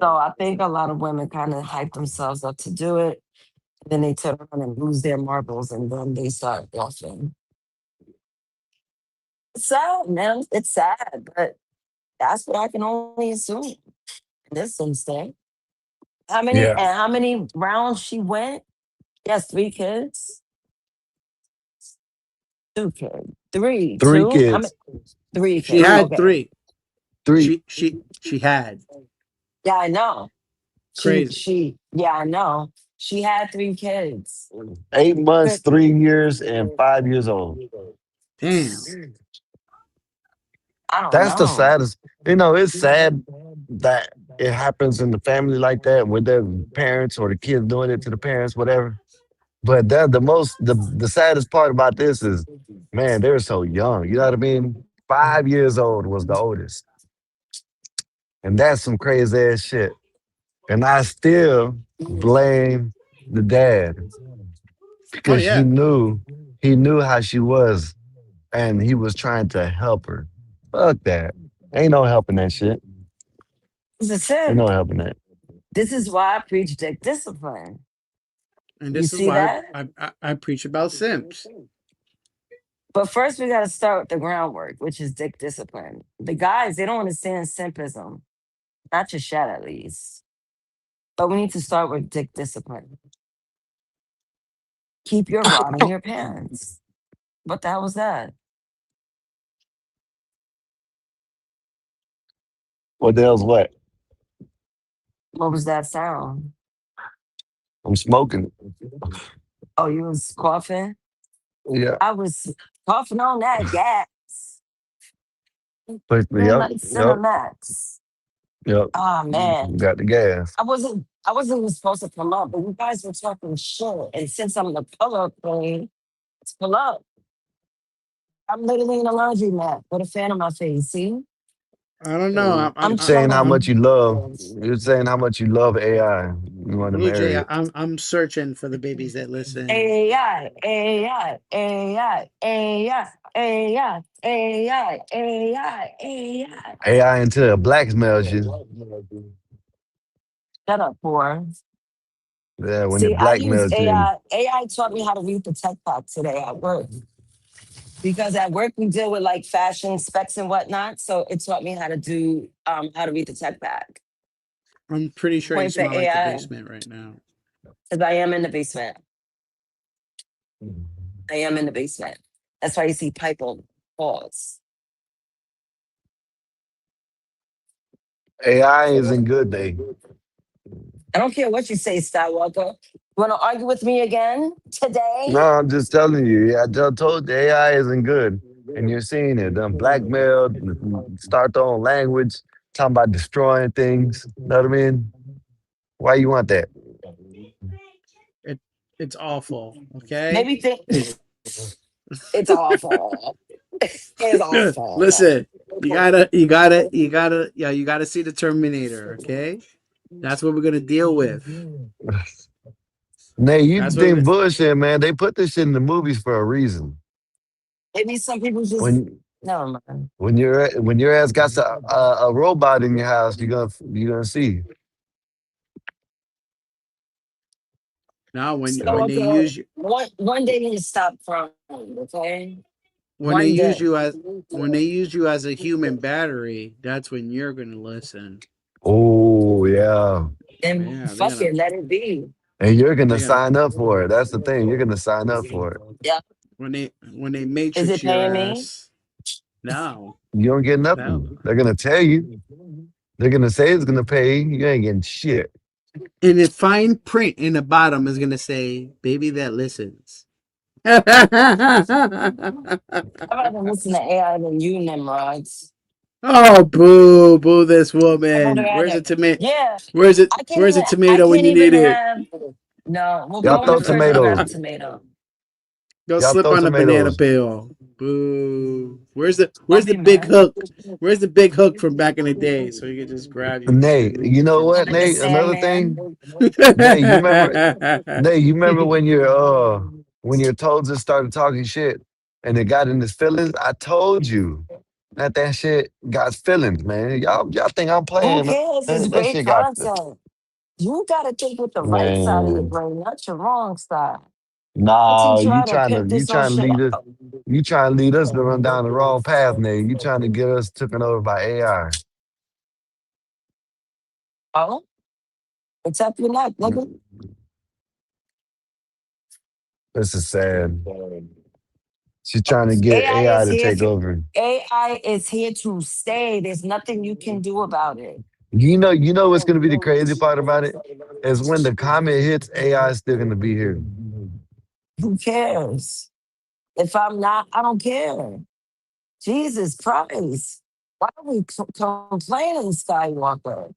So I think a lot of women kind of hype themselves up to do it. Then they turn around and lose their marbles and then they start bluffing. It's sad, man. It's sad, but that's what I can only assume in this instance. Yeah. How many rounds she went? Yes, 3 kids. 2 kids. Three, Three two. How many? kids. 3 kids. She Three. had Okay. three. Three. She had. Yeah, I know. Crazy. Yeah, I know. She had 3 kids. 8 months, But 3 years, and 5 years old. Damn. I don't That's the know. saddest. It's sad that it happens in the family like that with their parents or the kids doing it to the parents, whatever. But the saddest part about this is, man, they're so young. You know what I mean? 5 years old was the oldest, and that's some crazy ass shit. And I still blame the dad Oh because yeah. he knew how she was, and he was trying to help her. Fuck that. Ain't no helping that shit. It's a Ain't sin. no helping that. This is why I preach dick discipline. And You this is see why that? I preach about simps. But first, we got to start with the groundwork, which is dick discipline. The guys, they don't understand simpism, not just yet, at least. But we need to start with dick discipline. Keep your rod in your pants. What the hell was that? What the hell's what? What was that sound? I'm smoking. Oh, you was coughing? Yeah. I was coughing on that gas. But Man, yep, like yep, Cinemax. yep. Oh man. Got the gas. I wasn't even supposed to come up, but you guys were talking shit. And since I'm the color queen, let's pull up. I'm literally in a laundry mat with a fan on my face. See? I don't know. I'm Saying how chilling. much you love. You're saying how much you love AI. You want to Blue marry Jay, it. I'm searching for the babies that listen. AI, AI, AI, AI, AI, AI, AI, AI. AI until it blackmails you. Shut up, poor. Yeah, when See, it I use blackmails you. AI. AI taught me how to read the tech pack today at work. Because at work we deal with like fashion specs and whatnot. So it taught me how to do how to read the tech pack. I'm pretty sure you Point for smell like the AI. basement right now. Because I am in the basement. I am in the basement. That's why you see pipe on pause. AI isn't good, they. I don't care what you say, Skywalker. You want to argue with me again No, today? I'm just telling you. Yeah, I just told you AI isn't good. And you're seeing it. Blackmailed, start their own language, talking about destroying things. Know what I mean? Why you want that? It it's awful. Okay. Maybe think it's awful. It's awful. Listen, you gotta see the Terminator. Okay, that's what we're gonna deal with. Nay, you That's what think we're, bullshit, man. They put this shit in the movies for a reason. Maybe some people just When never mind. when your ass got a robot in your house, you're gonna see. now when they Skywalker, use you one day you stop crying, okay? when they One use day. you as when they use you as a human battery, that's when you're gonna listen. Oh yeah. And Yeah, fuck it, let it be. And you're gonna they're gonna sign up for it. That's the thing. You're gonna sign up for it. Yeah. when they Is matrix it your paying me? ass. No, You don't get no. nothing. They're gonna tell you. They're gonna say it's gonna pay you. You ain't getting shit. And the fine print in the bottom is gonna say "baby that listens." I'd rather listen to AI than you, Nimrods. Oh, boo, boo! This I'd woman. rather, yeah. Where's the I tomato when can't you even need it? have. No, well, Y'all blow throw me first. I'll grab tomatoes. a tomato. Don't Y'all slip throw on the banana tomatoes. peel. Boo. Where's the Don't Where's the be big mad. hook? Where's the big hook from back in the day so you can just grab your Nate, you know what, Like the Nate? Another thing, Sandman. Nate, you remember? Nate, you remember when your toes just started talking shit and it got in his feelings? I told you that shit got feelings, man. Y'all think I'm Who playing, man? cares? It's That great shit got content. You gotta think with the right side of your man. brain, not your wrong side. I Nah, teach you how to pimp you this whole trying to shit lead us, out. you trying to lead us to run down the wrong path, Nate. You trying to get us taken over by AI. Oh, except you're not, nigga. This is sad. She's trying to get AI AI is to here take for over. AI is here to stay. There's nothing you can do about it. You know what's gonna be the crazy part about it? Is when the comet hits, AI is still gonna be here. Who cares? If I'm not, I don't care. Jesus Christ. Why are we complaining, Skywalker?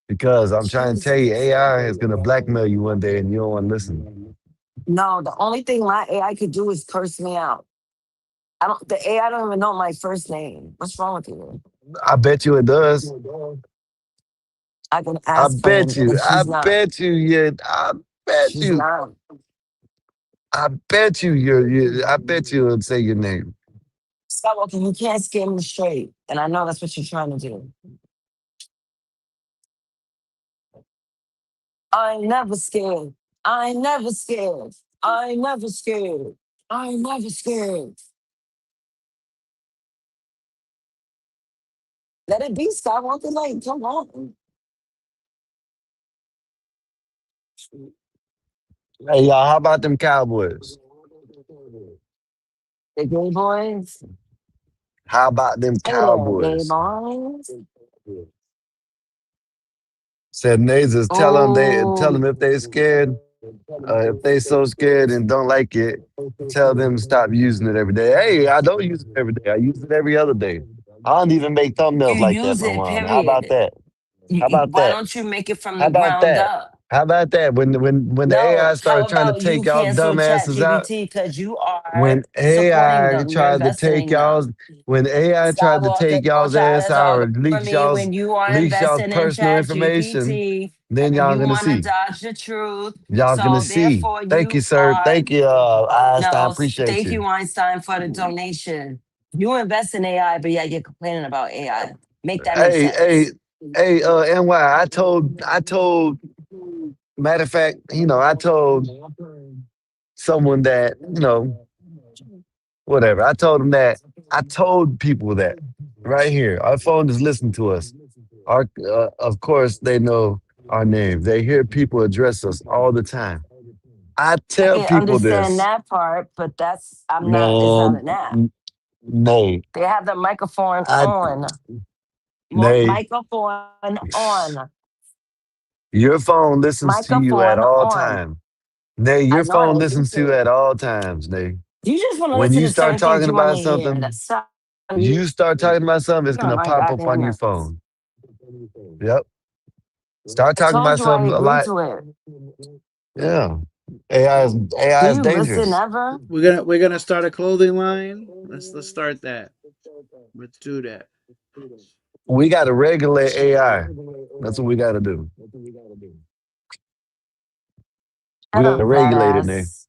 Because I'm trying to tell you, Jesus. AI is gonna blackmail you one day and you don't wanna listen. No, the only thing my AI could do is curse me out. The AI don't even know my first name. What's wrong with you? I bet you it does. I can ask her and I she's not. bet you, yeah, bet She's you, not. I bet you it'll say your name. Skywalker, you can't scare me straight. And I know that's what you're trying to do. I ain't never scared. I ain't never scared. I ain't never scared. I ain't never scared. Let it be, Skywalker. Like, come on. Hey y'all, how about them Cowboys? The gay boys. How about them Hey there, gay Cowboys? boys. Said Nazers, tell them Oh, if they scared, if they so scared and don't like it, tell them to stop using it every day. Hey, I don't use it every day. I use it every other day. I don't even make you thumbnails like that use no it, more. How about period. that? How about Why that? don't you make it from How the about ground that? up? How about that? When the No, AI how started trying to about you take y'all cancel Chat dumbasses out, GBT because you are when supporting AI them. You're tried to investing take in them. y'all's when AI tried to Skywalker, take don't y'all's try ass to out or talk over me when you are leaks y'all's investing in personal Chat information, GPT then and y'all you gonna want to see. dodge the truth. Y'all gonna So see. therefore, Thank you, you sir. are Thank you, Einstein. no. Appreciate Thank you. you, Einstein, for the donation. You invest in AI, but yeah, you're complaining about AI. Make that make Hey, hey, sense. hey, NY, I told, matter of fact, I told someone that, whatever. I told people that right here. Our phone is listening to us. Of course, they know our names. They hear people address us all the time. I I tell can people understand this, that part, but that's I'm not. It's not man, an app. Nay, They have the microphone I, on. Nay, Microphone on. your phone listens to you at Microphone all on. times. Nay, I your know I phone listen listens to to you it. at all times, Nay. You just want to When listen you to start certain things talking you want about to hear. something, That's how you you start talking about something, it's gonna my pop up goddamn on your nerves. phone. Yep. Start I talking told about you I something a agree lot. to it. Yeah. Do AI is you listen dangerous. ever? We're gonna start a clothing line. Let's start that. Let's do that. We gotta regulate AI. That's what we gotta do. We Shut gotta up, regulate it, Nay. badass.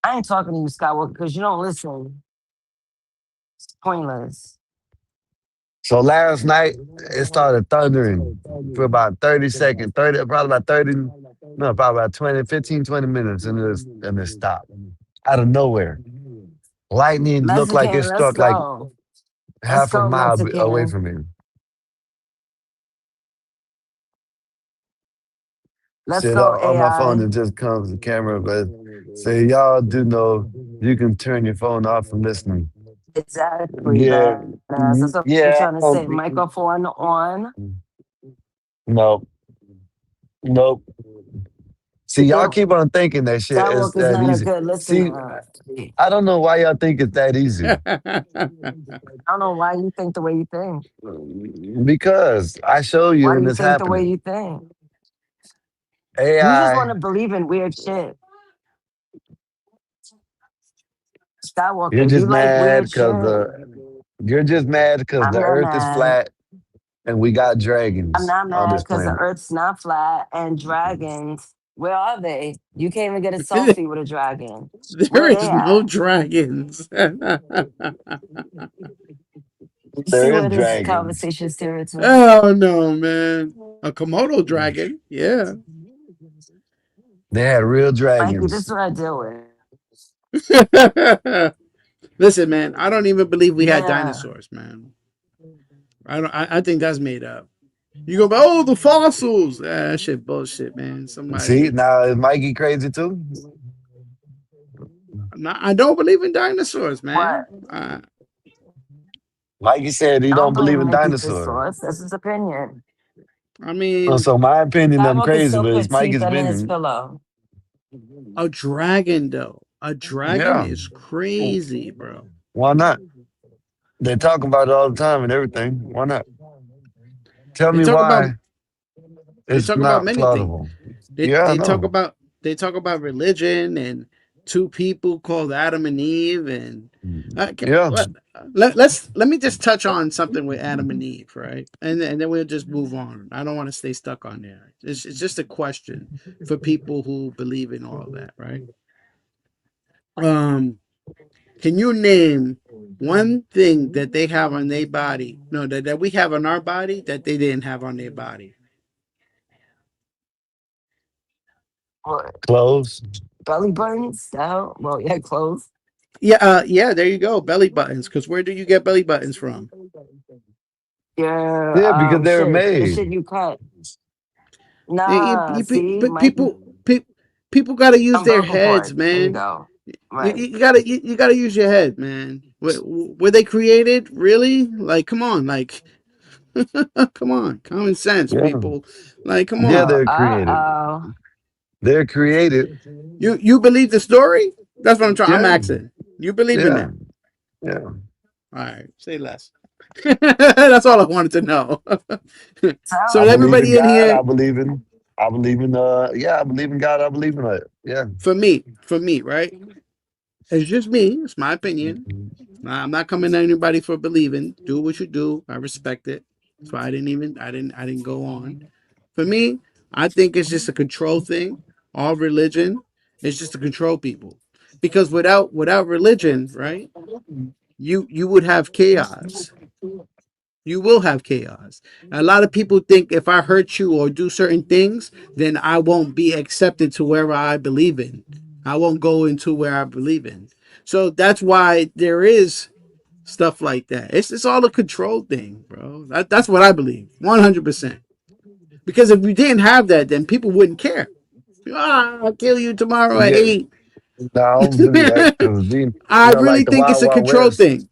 I ain't talking to you, Skywalker, because you don't listen. It's pointless. So last night it started thundering for about 30 seconds, probably about 30, no, probably about 20, 15, 20 minutes, and it stopped. Out of nowhere. Lightning looked like it Mexican, let's struck like go. Let's half a go, mile away Mexican. from me. Let's Said go, on my phone AI. it just comes the camera, but say y'all do know you can turn your phone off from listening. Exactly, Yeah, badass. That's what I'm yeah. trying to say. Microphone on. No, nope. See, y'all You keep on thinking that shit is Skywalker's that not a easy. good See, listener. I I don't know why y'all think it's that easy. don't know why you think the way you think. Because I show you Why do and you it's think the way happening. you think? You just want AI, to believe in weird shit. Skywalker. You like weird shit. You're just mad because I'm the not Earth is mad. flat and we got I'm dragons not on mad this because the planet. Earth's not flat and dragons. Where are they? You can't even get a selfie with a dragon. There Where they is no at? dragons. You see There is where this dragons. conversation is steering to? Oh no, man! A Komodo dragon, yeah. They had real Mikey, this dragons. is what I deal with. Listen, man, I don't even believe we had Yeah. dinosaurs, man. I don't. I think that's made up. You go, oh, the fossils. That shit bullshit, man. See, Somebody. now is Mikey crazy too? I don't believe in dinosaurs, man. What? Mikey said he I don't don't believe believe in in Mickey's dinosaurs. source. That's his opinion. I mean, So my opinion, I'm Skywalker can crazy, still but it's put teeth Mikey's under his opinion. pillow. a dragon, though. A dragon Yeah. is crazy, bro. Why not? They talk about it all the time and everything. Why not? Tell They me talk about why they it's talk about not many things. plausible. They Yeah, I they talk know. about they talk about religion and two people called Adam and Eve and Yeah. let me just touch on something with Adam and Eve, right? And then we'll just move on. I don't want to stay stuck on there. It's just a question for people who believe in all of that, right? Um, can you name one thing that they have on their body? No, that we have on our body that they didn't have on their body. What? Clothes. Belly buttons? No. Well, yeah, clothes. Yeah, yeah. There you go, belly buttons. Because where do you get belly buttons from? Your Yeah, because they're shit. The made. shit you cut. Nah, see, But Mikey. people got to use their Umbilical heads, cord. There you man. go. You, Right. you gotta you gotta use your head, man. Were they created really? Like, come on, like, come on, common sense, Yeah. people. Like, come Yeah, on. they're created. Uh-oh. They're created. You believe the story? That's what I'm trying. I'm Yeah. asking. You believe in Yeah. that? Yeah. All right, say less. That's all I wanted to know. So I Tell believe in everybody in God. here, I believe in yeah, I believe in God. I believe in it. Yeah. for me, right? It's just me. It's my opinion. I'm not coming at anybody for believing. Do what you do. I respect it. So I didn't go on. For me, I think it's just a control thing. All religion is just to control people. Because without religion, right? You would have chaos. You will have chaos. A lot of people think if I hurt you or do certain things, then I won't be accepted to wherever I believe in. I won't go into where I believe in. So that's why there is stuff like that. It's all a control thing, bro. That's what I believe, 100%. Because if we didn't have that, then people wouldn't care. I'll kill you tomorrow at Yeah. 8. No, I don't believe that because I really like the think it's Wild a Wild control West. thing.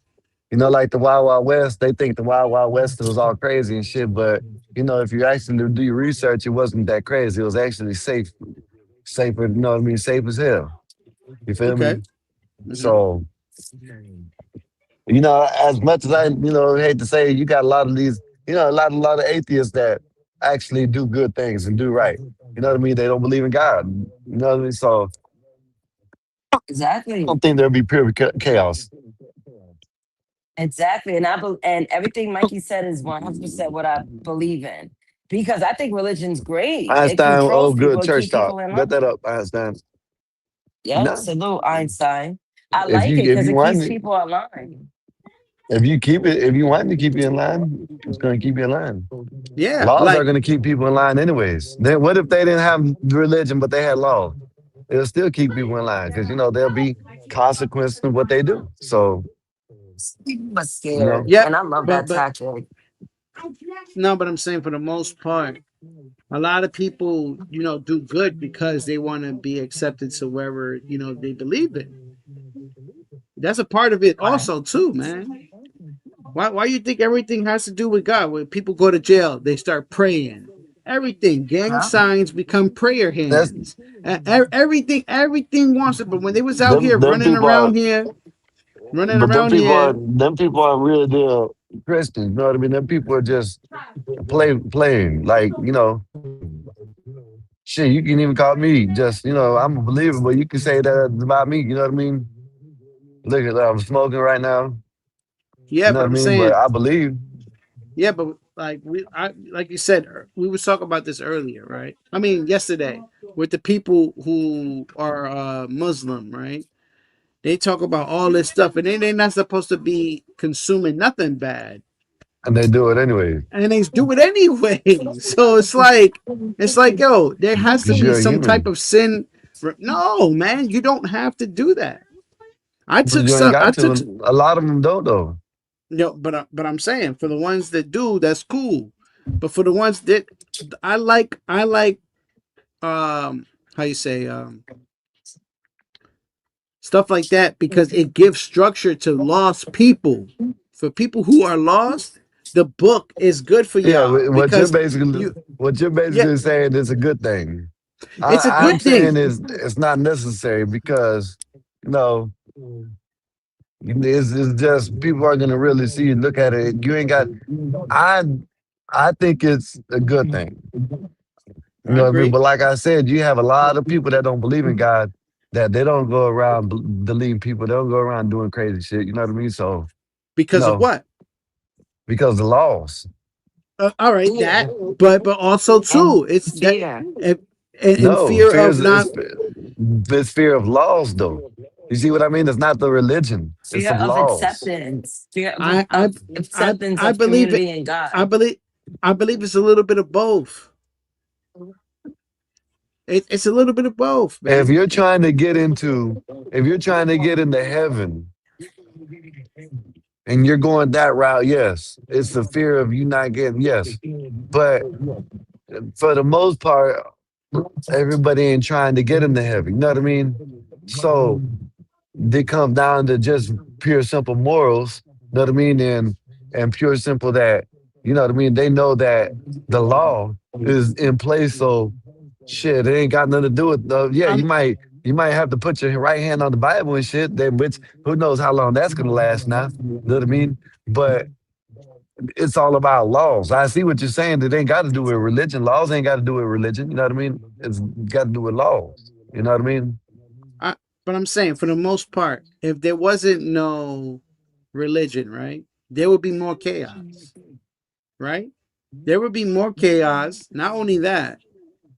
Like the Wild Wild West, they think the Wild Wild West was all crazy and shit. But if you actually do your research, it wasn't that crazy. It was actually safer. You know what I mean? Safe as hell. You feel Okay. me? Hmm. So as much as I hate to say, it, you got a lot of these, a lot of atheists that actually do good things and do right. You know what I mean? They don't believe in God. You know what I mean? So I exactly. don't think there'll be pure chaos. Exactly. And everything Mikey said is 100% what I believe in. Because I think religion's great. It Einstein, oh, controls good people and church keep talk. people in Bet that line. up, Einstein. Yep. No, Salute, Einstein. I if like you it if because you it want keeps it, people in line. if you want to keep you in line, it's going to keep you in line. Yeah, Laws are like going to keep people in line anyways. Then what if they didn't have religion but they had law? It'll still keep people in line because there'll be consequences to what they do. So People are you know, scared. yeah, And I love that but tactic. no, but I'm saying for the most part, a lot of people, do good because they want to be accepted to wherever, they believe in. That's a part of it Right. also too, man. Why you think everything has to do with God? When people go to jail, they start praying. Everything, gang Yeah. signs become prayer that's hands. Everything wants it. But when they was out here them people are, running but around here, them people are real deal Christians. You know what I mean? Them people are just playing. Like shit. You can even call me just I'm a believer, but you can say that about me. You know what I mean? Look at I'm smoking right now. Yeah, You know but what I I'm mean? But saying, I believe. yeah, but like you said, we was talking about this earlier, right? I mean, yesterday with the people who are Muslim, right? They talk about all this stuff, and they're not supposed to be consuming nothing bad, And they do it anyway. and they do it anyway. So it's like, yo, there has to Because be you're a some type human. of sin. No, man, you don't have to do that. I But took you ain't some. I got took. to. A lot of them don't though. No, but I'm saying for the ones that do, that's cool. But for the ones that I like how you say stuff like that because it gives structure to lost people. For people who are lost, the book is good for Yeah, y'all because you what you're yeah, basically saying is a good thing. it's a I'm good saying thing is it's not necessary because you know it's just people are gonna really see you look at it. You ain't got. I I think it's a good thing. You I know what I mean? agree But like I said, you have a lot of people that don't believe in God that they don't go around deleting people. They don't go around doing crazy shit. You know what I mean? So you because of know what? because the laws. All right, Yeah. that, but also And too, it's that fear. and, and No, fear fear of is not. it's fear of laws though. You see what I mean? It's not the religion. It's Fear the of laws. acceptance. Fear I I of acceptance I of believe it. community and I God. believe I believe it's a little bit of both. It's a little bit of both, If man. you're trying to get into, if you're trying to get into heaven and you're going that route, yes, it's the fear of you not getting, yes. But for the most part, everybody ain't trying to get into heaven. You know what I mean? So they come down to just pure simple morals, you know what I mean? And pure simple that, you know what I mean? They know that the law is in place, so shit, it ain't got nothing to do with yeah, I'm you might have to put your right hand on the Bible and shit, then which who knows how long that's gonna last now. You know what I mean? But it's all about laws. I see what you're saying. It ain't got to do with religion. Laws ain't got to do with religion. You know what I mean? It's got to do with laws. You know what I mean? I, but I'm saying for the most part, if there wasn't no religion, right, there would be more chaos, right? There would be more chaos. Not only that,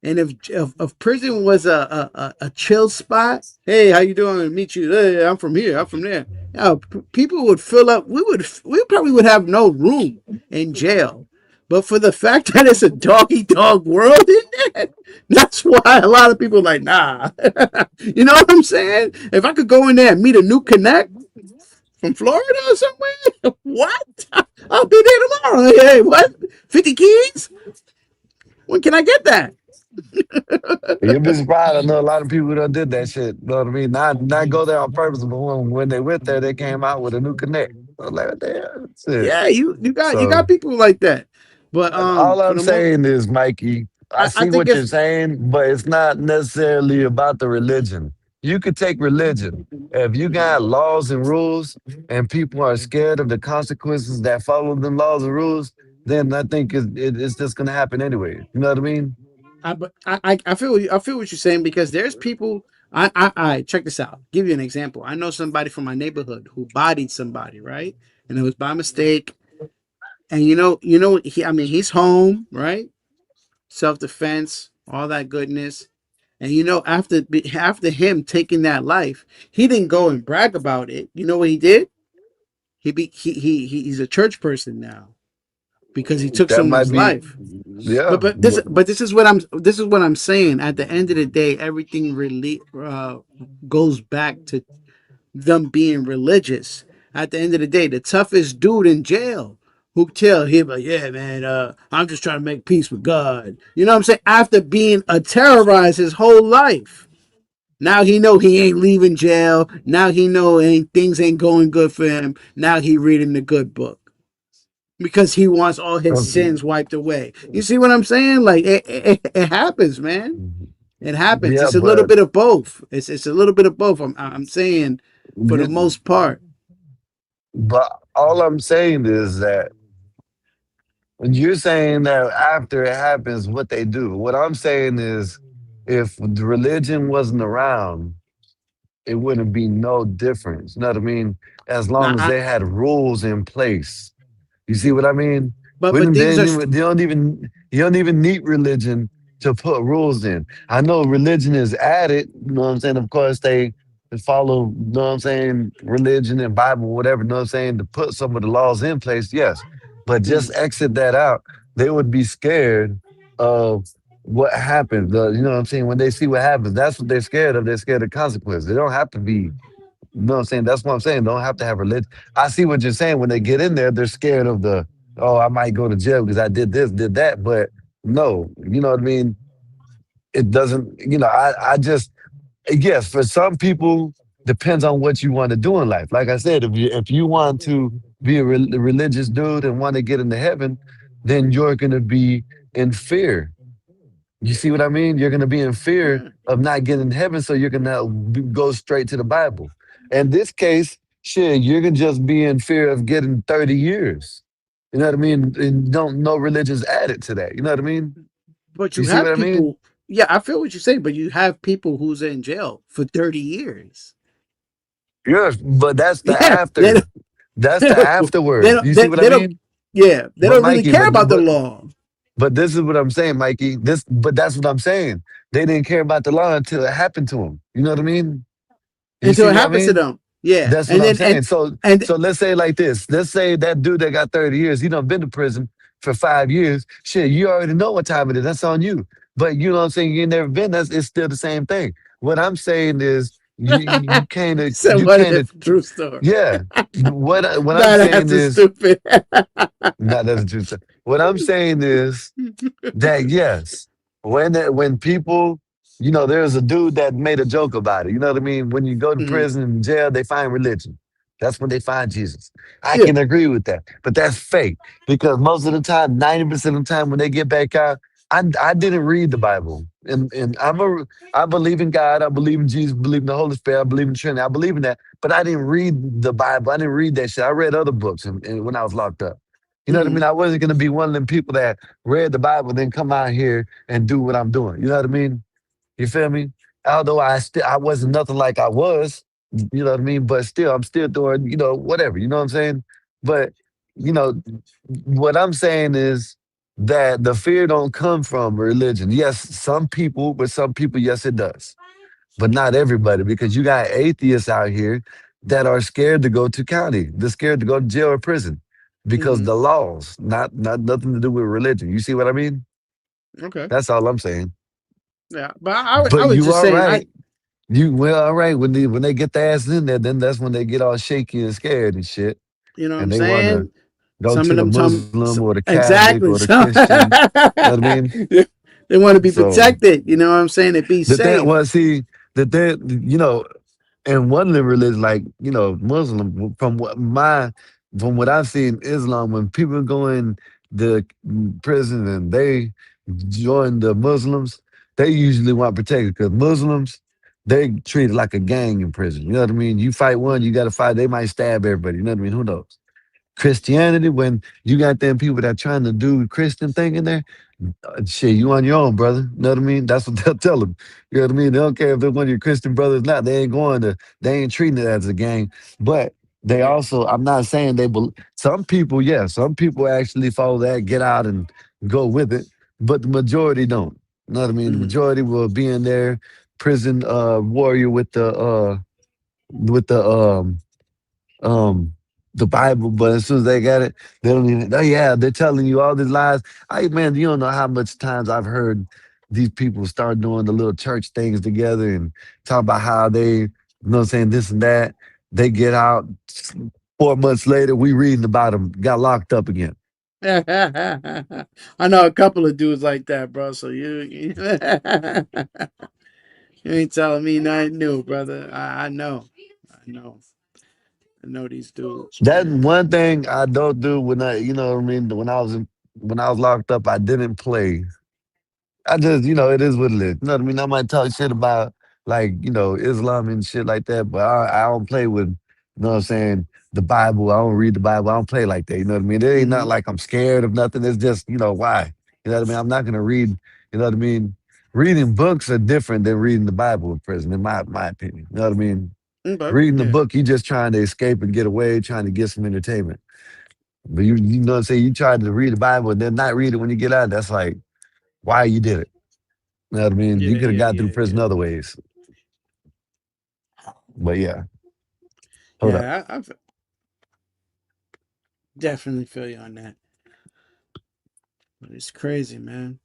and if prison was a chill spot, hey, how you doing? Meet you. Hey, I'm from here. I'm from there. Yeah, people would fill up. We probably would have no room in jail. But for the fact that it's a doggy dog world in there, that's why a lot of people are like, nah. You know what I'm saying? If I could go in there and meet a new connect from Florida or somewhere, what? I'll be there tomorrow. Hey, what? 50 keys? When can I get that? You'd be surprised. I know a lot of people that did that shit. You know what I mean? Not go there on purpose, but when they went there, they came out with a new connect. I was like, what the hell? That's it. Yeah, you got So people like that. But all for I'm the most, saying is, Mikey, I I see think what you're it's saying, but it's not necessarily about the religion. You could take religion. If you got laws and rules and people are scared of the consequences that follow them laws and rules, then I think it's just going to happen anyway. You know what I mean? I feel what you're saying because there's people. I check this out. Give you an example. I know somebody from my neighborhood who bodied somebody, right? And it was by mistake. And I mean, he's home, right? Self defense, all that goodness. And after him taking that life, he didn't go and brag about it. You know what he did? He's a church person now because he took That might someone's be, life. yeah. But this is what I'm saying. At the end of the day, everything really goes back to them being religious. At the end of the day, the toughest dude in jail who tell him like, yeah, man, I'm just trying to make peace with God. You know what I'm saying? After being terrorized his whole life. Now he know he ain't leaving jail. Now he know things ain't going good for him. Now he reading the good book because he wants all his sins wiped away. You see what I'm saying? Like it happens, man. It happens. Yeah, It's a little but bit of both. It's a little bit of both. I'm saying for the you- most part. but all I'm saying is that you're saying that after it happens, what they do. What I'm saying is, if the religion wasn't around, it wouldn't be no difference. You know what I mean? As Now, long as they had rules in place. You see what I mean? We but didn't, things are you don't even need religion to put rules in. I know religion is added, you know what I'm saying? Of course they follow, you know what I'm saying, religion and Bible, whatever, you know what I'm saying, to put some of the laws in place, yes. But just exit that out. They would be scared of what happens. You know what I'm saying? When they see what happens, that's what they're scared of. They're scared of consequences. They don't have to be, you know what I'm saying? That's what I'm saying. Don't have to have religion. I see what you're saying. When they get in there, they're scared of the, oh, I might go to jail because I did this, did that. But no, you know what I mean? It doesn't, I just, yes, for some people, depends on what you want to do in life. Like I said, if you want to be a religious dude and want to get into heaven, then you're going to be in fear. You see what I mean? You're going to be in fear yeah. of not getting in heaven, so you're going to go straight to the Bible. In this case, shit, you're going to just be in fear of getting 30 years. You know what I mean? And don't no religion's added to that. You know what I mean? But You you see what have I mean? people. Yeah, I feel what you're saying. But you have people who's in jail for 30 years. Yes, but that's the Yeah, they after. don't, That's they the don't, afterward. You see what I they don't. mean? Yeah, they But don't really Mikey, care about the law. but this is what I'm saying, Mikey. But that's what I'm saying. They didn't care about the law until it happened to them. You know what I mean? You Until see it what I happens to mean? them. Yeah, That's what and I'm then saying. So and so let's say like this. Let's say that dude that got 30 years, he done been to prison for 5 years. Shit, you already know what time it is. That's on you. But you know what I'm saying? You ain't never been. It's still the same thing. What I'm saying is you can't so you what can't if true story? yeah. What I'm Nah, saying that's a is stupid. not that's true. What I'm saying is that yes, when people, there's a dude that made a joke about it. You know what I mean? When you go to Mhm. prison and jail, they find religion. That's when they find Jesus. I Yeah. can agree with that, but that's fake because most of the time, 90% of the time, when they get back out, I didn't read the Bible, and I believe in God, I believe in Jesus, believe in the Holy Spirit, I believe in the Trinity, I believe in that, but I didn't read the Bible. I didn't read that shit. I read other books, and when I was locked up. You know what I mean? Mhm. I wasn't gonna be one of them people that read the Bible, then come out here and do what I'm doing. You know what I mean? You feel me? Although I wasn't nothing like I was, you know what I mean? But still, I'm still doing, whatever. You know what I'm saying? But you know, what I'm saying is that the fear don't come from religion. Yes, some people, but some people, yes, it does. But not everybody, because you got atheists out here that are scared to go to county. They're scared to go to jail or prison because Mhm. the laws, not nothing to do with religion. You see what I mean? Okay. That's all I'm saying. Yeah, but I But was you just all saying. right. You well, all right. When they get their ass in there, then that's when they get all shaky and scared and shit, You know what and I'm they want to saying? go Some to of the them Muslim or the Catholic exactly. or the So Christian. You know what I mean? they want to be So protected. You know what I'm saying? And be the thing, safe. well, see, the thing, and one of the religions, like Muslim, from what I've seen, Islam, when people go in the prison and they join the Muslims, they usually want protected because Muslims they treat it like a gang in prison. You know what I mean? You fight one, you got to fight. They might stab everybody. You know what I mean? Who knows? Christianity, when you got them people that trying to do Christian thing in there, shit, you on your own, brother. You know what I mean? That's what they'll tell them. You know what I mean? They don't care if they're one of your Christian brothers or not. They ain't treating it as a gang. But they Yeah. also, I'm not saying some people, yeah, some people actually follow that, get out and go with it, but the majority don't. You know what I mean? The Mhm. majority will be in there, prison warrior with um the Bible, but as soon as they got it, they don't even. Oh yeah, they're telling you all these lies. Man, you don't know how much times I've heard these people start doing the little church things together and talk about how saying this and that. They get out 4 months later. We reading about them got locked up again. I know a couple of dudes like that, bro. So you you ain't telling me nothing new, brother. I know. I know. I know these dudes, That's man. one thing I don't do when you know what I mean. When I was locked up, I didn't play. I just, it is what it is. You know what I mean? I might talk shit about like, Islam and shit like that, but I don't play with, what I'm saying, the Bible. I don't read the Bible. I don't play like that. You know what I mean? It ain't not Hmm. like I'm scared of nothing. It's just, why? You know what I mean? I'm not gonna read, you know what I mean? reading books are different than reading the Bible in prison, in my opinion. You know what I mean? Okay. Reading the Yeah. book, you just trying to escape and get away, trying to get some entertainment. But you know what I'm saying? You try to read the Bible and then not read it when you get out. That's like why you did it. You know what I mean? You Yeah. could have Yeah. got through Yeah. prison Yeah. other ways. But yeah, hold up. Yeah. I definitely feel you on that. But it's crazy, man.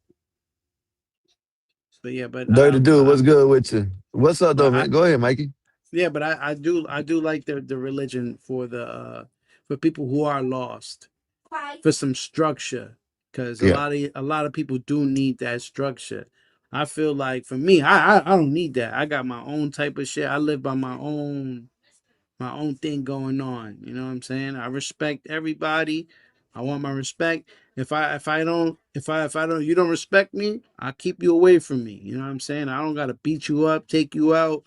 But yeah, Dirty dude, what's good with you? What's up though, but I man? Go ahead, Mikey. yeah, but I do like the religion for people who are lost, for some structure, because Yeah, a lot of people do need that structure. I feel like for me, I don't need that. I got my own type of shit. I live by my own thing going on. You know what I'm saying? I respect everybody. I want my respect. If I don't you don't respect me, I'll keep you away from me. You know what I'm saying? I don't gotta beat you up, take you out.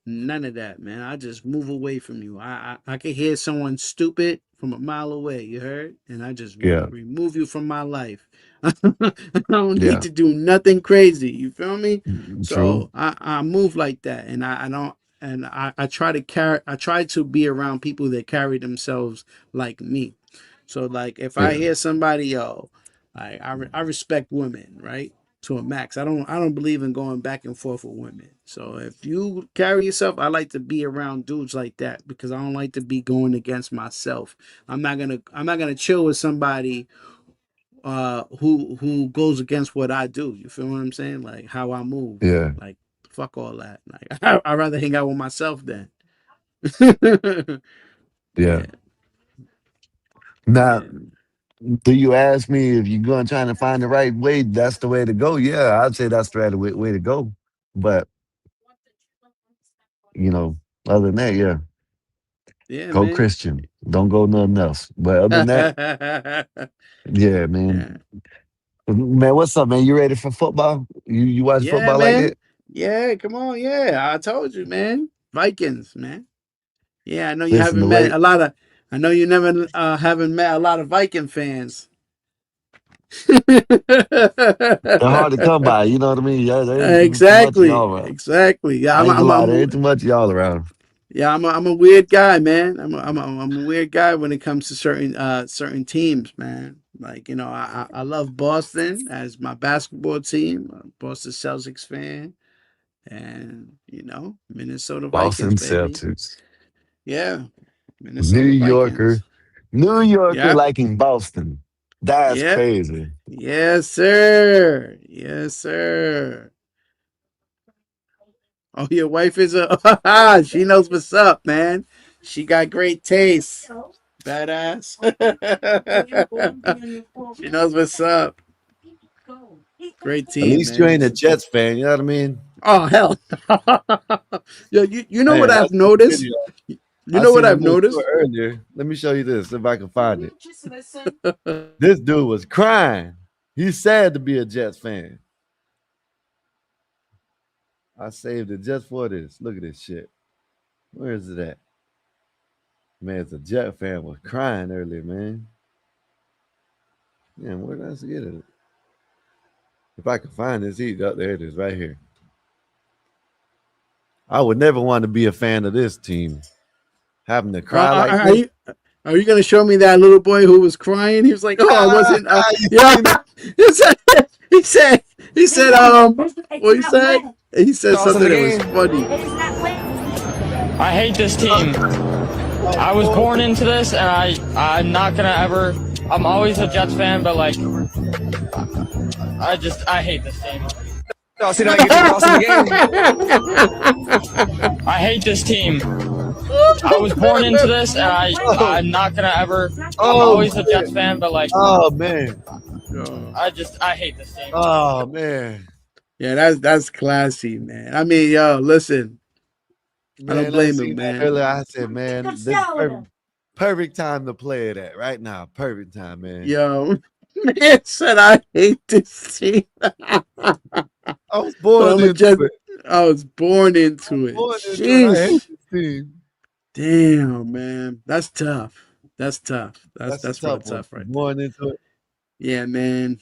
None of that, man. I just move away from you. I can hear someone stupid from a mile away. You heard? And I just yeah, remove you from my life. I don't need yeah. to do nothing crazy. You feel me? True. So I move like that, and I don't. And I try to carry. I try to be around people that carry themselves like me. So like if I Yeah, hear somebody, I respect women, right? To a max. I don't believe in going back and forth with women. So if you carry yourself, I like to be around dudes like that because I don't like to be going against myself. I'm not gonna chill with somebody who goes against what I do. You feel what I'm saying? Like how I move. yeah, Like fuck all that. Like I'd rather hang out with myself then. yeah. Yeah. Now, Yeah. do you ask me if you're going trying to find the right way? That's the way to go. Yeah, I'd say that's the right way to go. But you know, other than that, yeah, Yeah, go man. Christian. Don't go nothing else. But other than that, yeah, man. Yeah. Man, what's up, man? You ready for football? You watch Yeah, football like man. that? Yeah, come on. Yeah, I told you, man. Vikings, man. Yeah, I know you Listen, haven't the met way a lot of. I know you never haven't met a lot of Viking fans. they're hard to come by. You know what I mean? Yeah, there ain't too much of Exactly, y'all around. exactly. Yeah, I ain't gonna lie, there ain't too much of y'all around. yeah, I'm a weird guy, man. I'm a weird guy when it comes to certain teams, man. Like you know, I love Boston as my basketball team. I'm a Boston Celtics fan, and you know, Minnesota Vikings, Boston baby. Celtics, Yeah, New Minnesota Yorker, Vikings. New Yorker Yeah, liking Boston. That's yeah, crazy. yes, sir. Yes, sir. Oh, your wife is a. She knows what's up, man. She got great taste. Badass. She knows what's up. Great At team, least you man. ain't a Jets fan. You know what I mean? Oh hell. Yo, you know what Man, I I've seen the noticed? video. You I know what seen the I've move to noticed? it earlier. Let me show you this if I can find it. This dude was crying. He's sad to be a Jets fan. I saved it just for this. Look at this shit. Where is it at? Man, it's a Jet fan was crying earlier, man. Man, where did I get it? If I can find this, there it is, right here. I would never want to be a fan of this team. Having to cry like Are this. you gonna show me that little boy who was crying? He was like, "Oh, I wasn't." You Yeah, seen it? he said, he said, he said, what he said? He said Toss of the something that was game. funny. I hate this team. I was born into this, and I'm not gonna ever. I'm always a Jets fan, but like, I hate this team. Toss it again. Toss of the game. I hate this team. I was born into this, and Oh, I'm not gonna ever. I'm oh always a shit. Jets fan, but like, Oh man. I hate this team. Oh man. Yeah, that's classy, man. I mean, yo, listen, I don't Man, I blame him, seen that man. earlier. I said, man, this is perfect time to play it at right now. Perfect time, man. Yo, man said I hate this team. I was But born I'm a into Jet. it. I was born into it. Born into it. I hate Sheesh. this team. Damn, man. That's tough. That's tough. That's a That's real tough one. tough right there. Born into it. Yeah, man.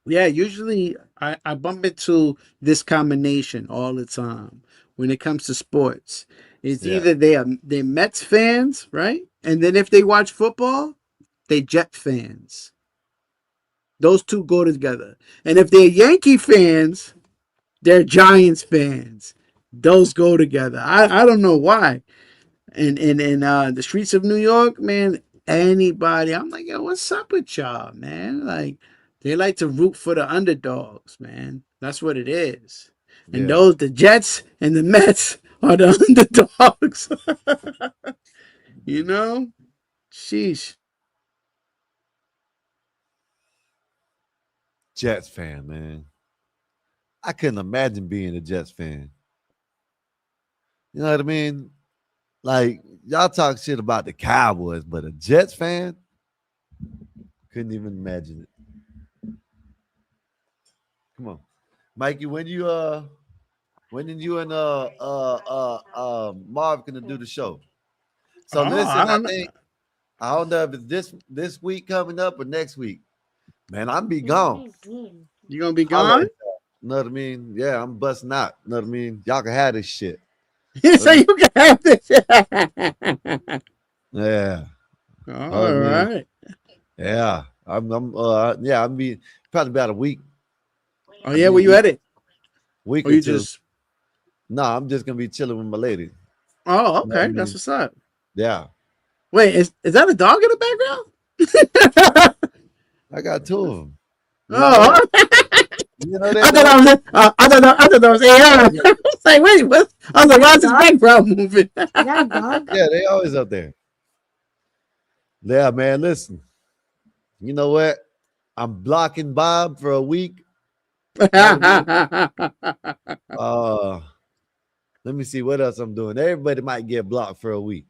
Yeah, usually I bump into this combination all the time when it comes to sports. It's Yeah. either they're Mets fans, right? And then if they watch football, they Jet fans. Those two go together. And if they're Yankee fans, they're Giants fans. Those go together. I don't know why. And in the streets of New York, man, anybody, I'm like, yo, what's up with y'all, man? Like, they like to root for the underdogs, man. That's what it is. And Yeah. those, the Jets and the Mets are the underdogs. You know? Sheesh. Jets fan, man. I couldn't imagine being a Jets fan. You know what I mean? Like y'all talk shit about the Cowboys, but a Jets fan couldn't even imagine it. Come on, Mikey. When did you and Marv gonna do the show? So Oh, I listen, don't know. I don't know if it's this week coming up or next week. Man, I'm be gone. You gonna be Holla at gone? y'all. Know what I mean? Yeah, I'm busting out. Know what I mean? Y'all can have this shit. So you can have this. Yeah. Know what I All mean? right. Yeah. I'm be probably about a week. Oh yeah, where you Week, at it? week Or or you two. just No, I'm just gonna be chilling with my lady. Oh, You know what I okay. That's mean? what's up. Yeah. Wait, is that a dog in the background? I got two of them. You know Oh, that? You know I that thought I dog? was. I thought that was AI. I was like, wait, what? I was like, why is this background moving? Yeah, they always up there. Yeah, man. Listen, you know what? I'm blocking Bob for a week. Know what I mean? Uh, let me see what else I'm doing. Everybody might get blocked for a week,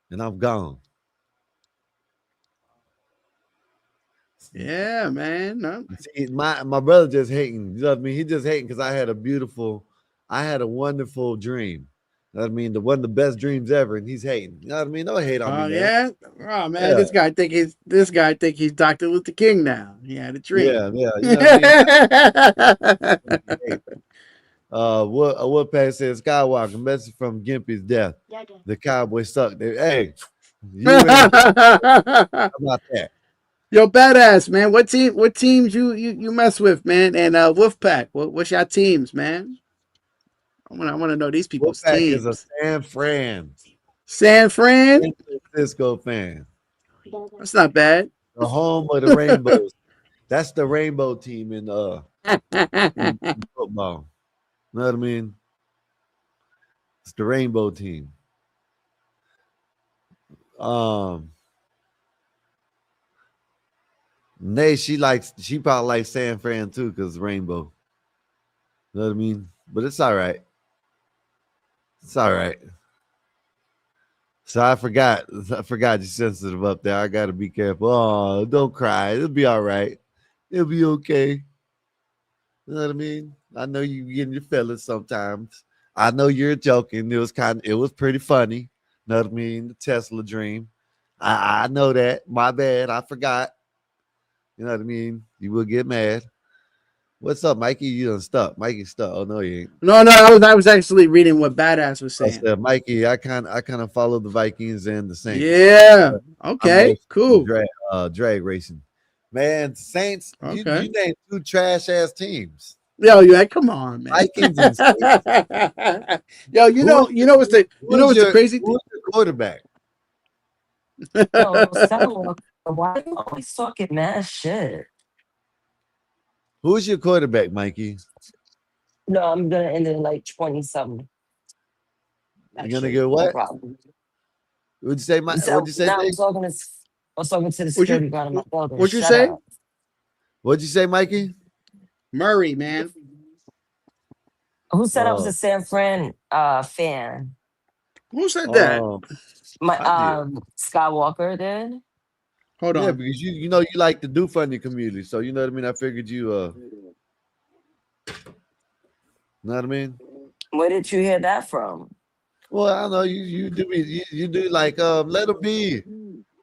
and I'm gone. Yeah, man. No. See, my brother just hating. You know what I mean? He just hating because I had a wonderful dream. You know what I mean? One of the best dreams ever, and he's hating. You know what I mean? Don't hate on me, Oh man. yeah. Oh man, Yeah, this guy think he's Dr. Luther King now. He had a dream. yeah. You know what I mean? Hey, what Pat said? Skywalker message from Gimpy's death. The Cowboys suck. Hey, you ain't how about that? Yo, badass man. What teams you mess with, man? And Wolfpack. What's your teams, man? I wanna know these people's Wolfpack is a teams. San San Fran? Francisco fan. That's not bad. The home of the Rainbows. That's the rainbow team in football. You know what I mean? It's the rainbow team. Um, Nay, she probably likes San Fran too because rainbow. You know what I mean? But it's all right. It's all right. So I forgot. You're sensitive up there. I gotta be careful. Oh, don't cry. It'll be all right. It'll be okay. You know what I mean? I know you getting your feelings sometimes. I know you're joking. It was pretty funny. You know what I mean? The Tesla dream. I know that. My bad. I forgot. You know what I mean? You will get mad. What's up, Mikey? You done stuck. Mikey stuck. Oh no, you ain't. No, I was actually reading what badass was I saying. said, Mikey, I kind of follow the Vikings and the Saints. Yeah. I'm Okay. Cool. drag racing. Man, Saints, Okay. you named two trash ass teams. Yo, yeah, come on, man. Vikings and Saints. Yo, you know what's the crazy thing? Who's your quarterback? Yo, Skywalker, why are you always talking mad shit? Who's your quarterback, Mikey? No, I'm gonna end it in like 20 something. You're gonna Actually, get no what? problem. What'd you say, Mike? What'd So you say, now Nick? I was talking to the What you security guard in my building. what you Shut say? up. What'd you say, Mikey? Murray, man. Who said I was a Oh, San Fran fan? Who said that? um, My I did. Skywalker did. Hold Yeah, on. because you know you like to do fun in the community, so you know what I mean. I figured know what I mean. Where did you hear that from? Well, I don't know you do like let them be.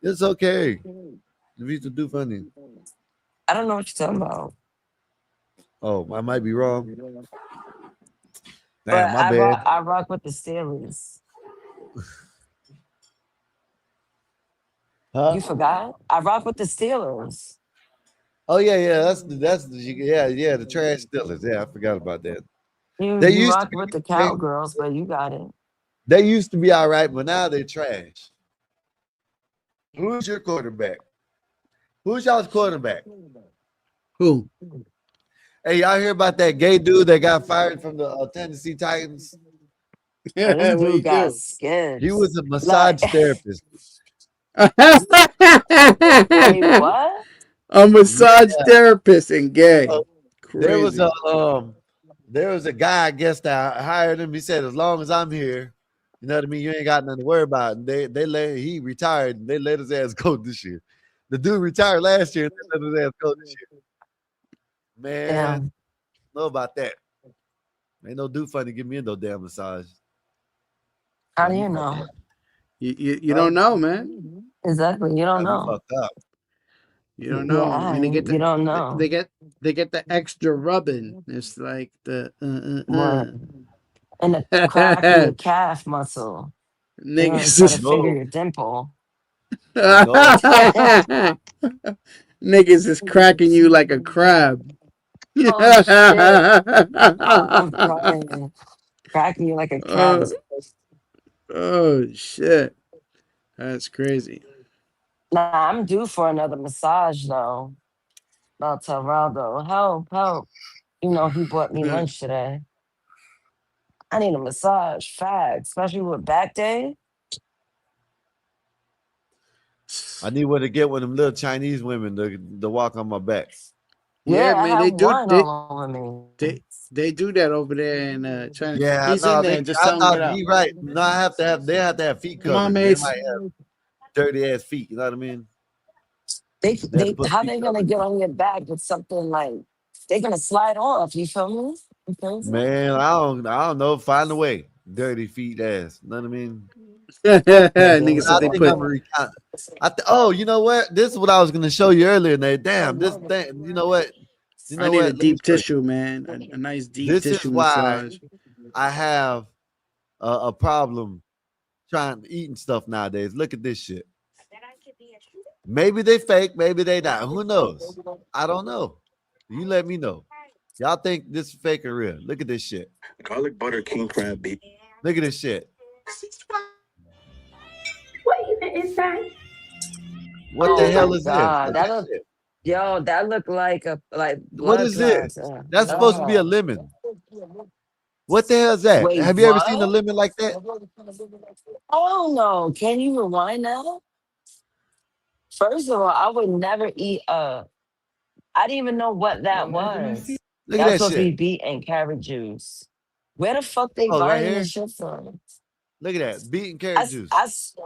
It's okay. If you to do funny. I don't know what you're talking about. Oh, I might be wrong. But Damn, my bad. I rock with the Steelers. Huh? You forgot? I rock with the Steelers. Oh yeah. Yeah. The trash Steelers. Yeah, I forgot about that. They You used to rock be. with the They, Cowgirls, but you got it. they used to be all right, but now they're trash. Who's your quarterback? Who's y'all's quarterback? Who? Hey, y'all hear about that gay dude that got fired from the Tennessee Titans? Oh, this What dude you got do? He skills. was a Like, massage therapist. wait, what? A Yeah. massage therapist and gay. So there was Crazy. a guy, I guess, that hired him. He said, as long as I'm here, you know what I mean, you ain't got nothing to worry about. And he retired and they let his ass go this year. The dude retired last year and they let his ass go this year. Man, Damn. know about that. Ain't no dude funny give me no damn massage. How Got do me you fucked know? up. You Huh? don't know, man. Exactly. You don't Got me know. fucked up. You don't Yeah, know. And they get you the don't they know. they get they get the extra rubbing. It's like the What? And the cracking your calf muscle. You know, try to niggas. finger No, your dimple. no. Niggas is cracking you like a crab. Oh shit. I'm crying. Cracking you like a crab. uh, oh shit. That's crazy. Nah, I'm due for another massage though. About Terraldo. Help, help. You know, he bought me lunch today. I need a massage, fact, especially with back day. I need one to get one of them little Chinese women to walk on my back. Yeah, Yeah, I man, have they do one all over me. they do that over there in China. Yeah, He's in no, there. Just I tell him thought get out. he right. No, they have to have feet Come on, covered. They mates. might have dirty ass feet. You know what I mean? They have to They, put how feet they gonna covered. get on your back with something like they're gonna slide off? You feel me? You crazy? Man, I don't know. Find a way. Dirty feet ass. You know what I mean? Nigga I said they think I'm put. a recount. Oh, you know what? This is what I was gonna show you earlier, Nate. Damn, this thing. You know what? You I know need a what? Let me deep show you. tissue, man. A nice deep This is tissue why massage. I have a problem trying eating stuff nowadays. Look at this shit. Maybe they fake, maybe they not. Who knows? I don't know. You let me know. Y'all think this is fake or real? Look at this shit. Garlic butter king crab beef. Look at this shit. What even is that? What the Oh hell my is this? god, Look at that this look, shit. yo, that look like a like What blood is this? clots. That's supposed to be a lemon. What the hell is that? Wait, Have you ever seen a what? lemon like that? Oh no! Can you rewind that? First of all, I would never eat I didn't even know what that was. Look at That was that supposed to be shit. beet and carrot juice. Where the fuck they Oh, right buying this here. shit from? Look at that. Beet and I, carrot s- juice. I s-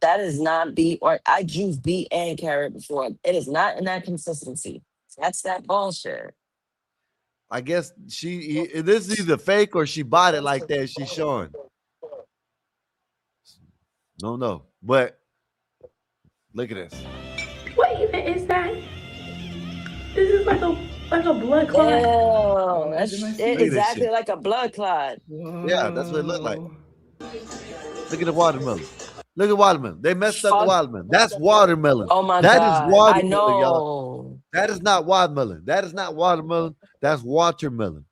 that is not beet or I juice beet and carrot before. It is not in that consistency. That's that bullshit. I guess this is either fake or she bought it like that. She's showing. No, no. But look at this. What even is that? This is like a blood clot. Ew, that shit Look at this exactly shit. like a blood clot. Yeah, that's what it looked like. Look at the watermelon. Look at watermelon. They messed up the Fuck. watermelon. That's watermelon. Oh my That is god. I watermelon, y'all. know. That is not watermelon. That is not watermelon. That's watermelon.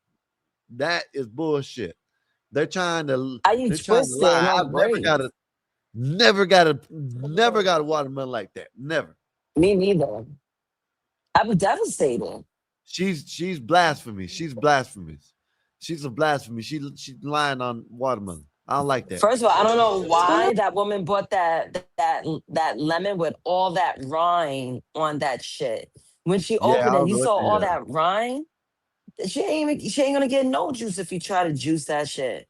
That is bullshit. They're trying to How you twist it and lie. don't I've never break? never got a watermelon like that. Never. Me neither. I was devastated. She's blasphemy. She's blasphemous. She's a blasphemy. She's lying on watermelon. I don't like that. First of all, I don't know why that woman bought that lemon with all that rind on that shit. When she Yeah, I opened it, don't you know what saw the all hell. that rind. She ain't gonna get no juice if you try to juice that shit.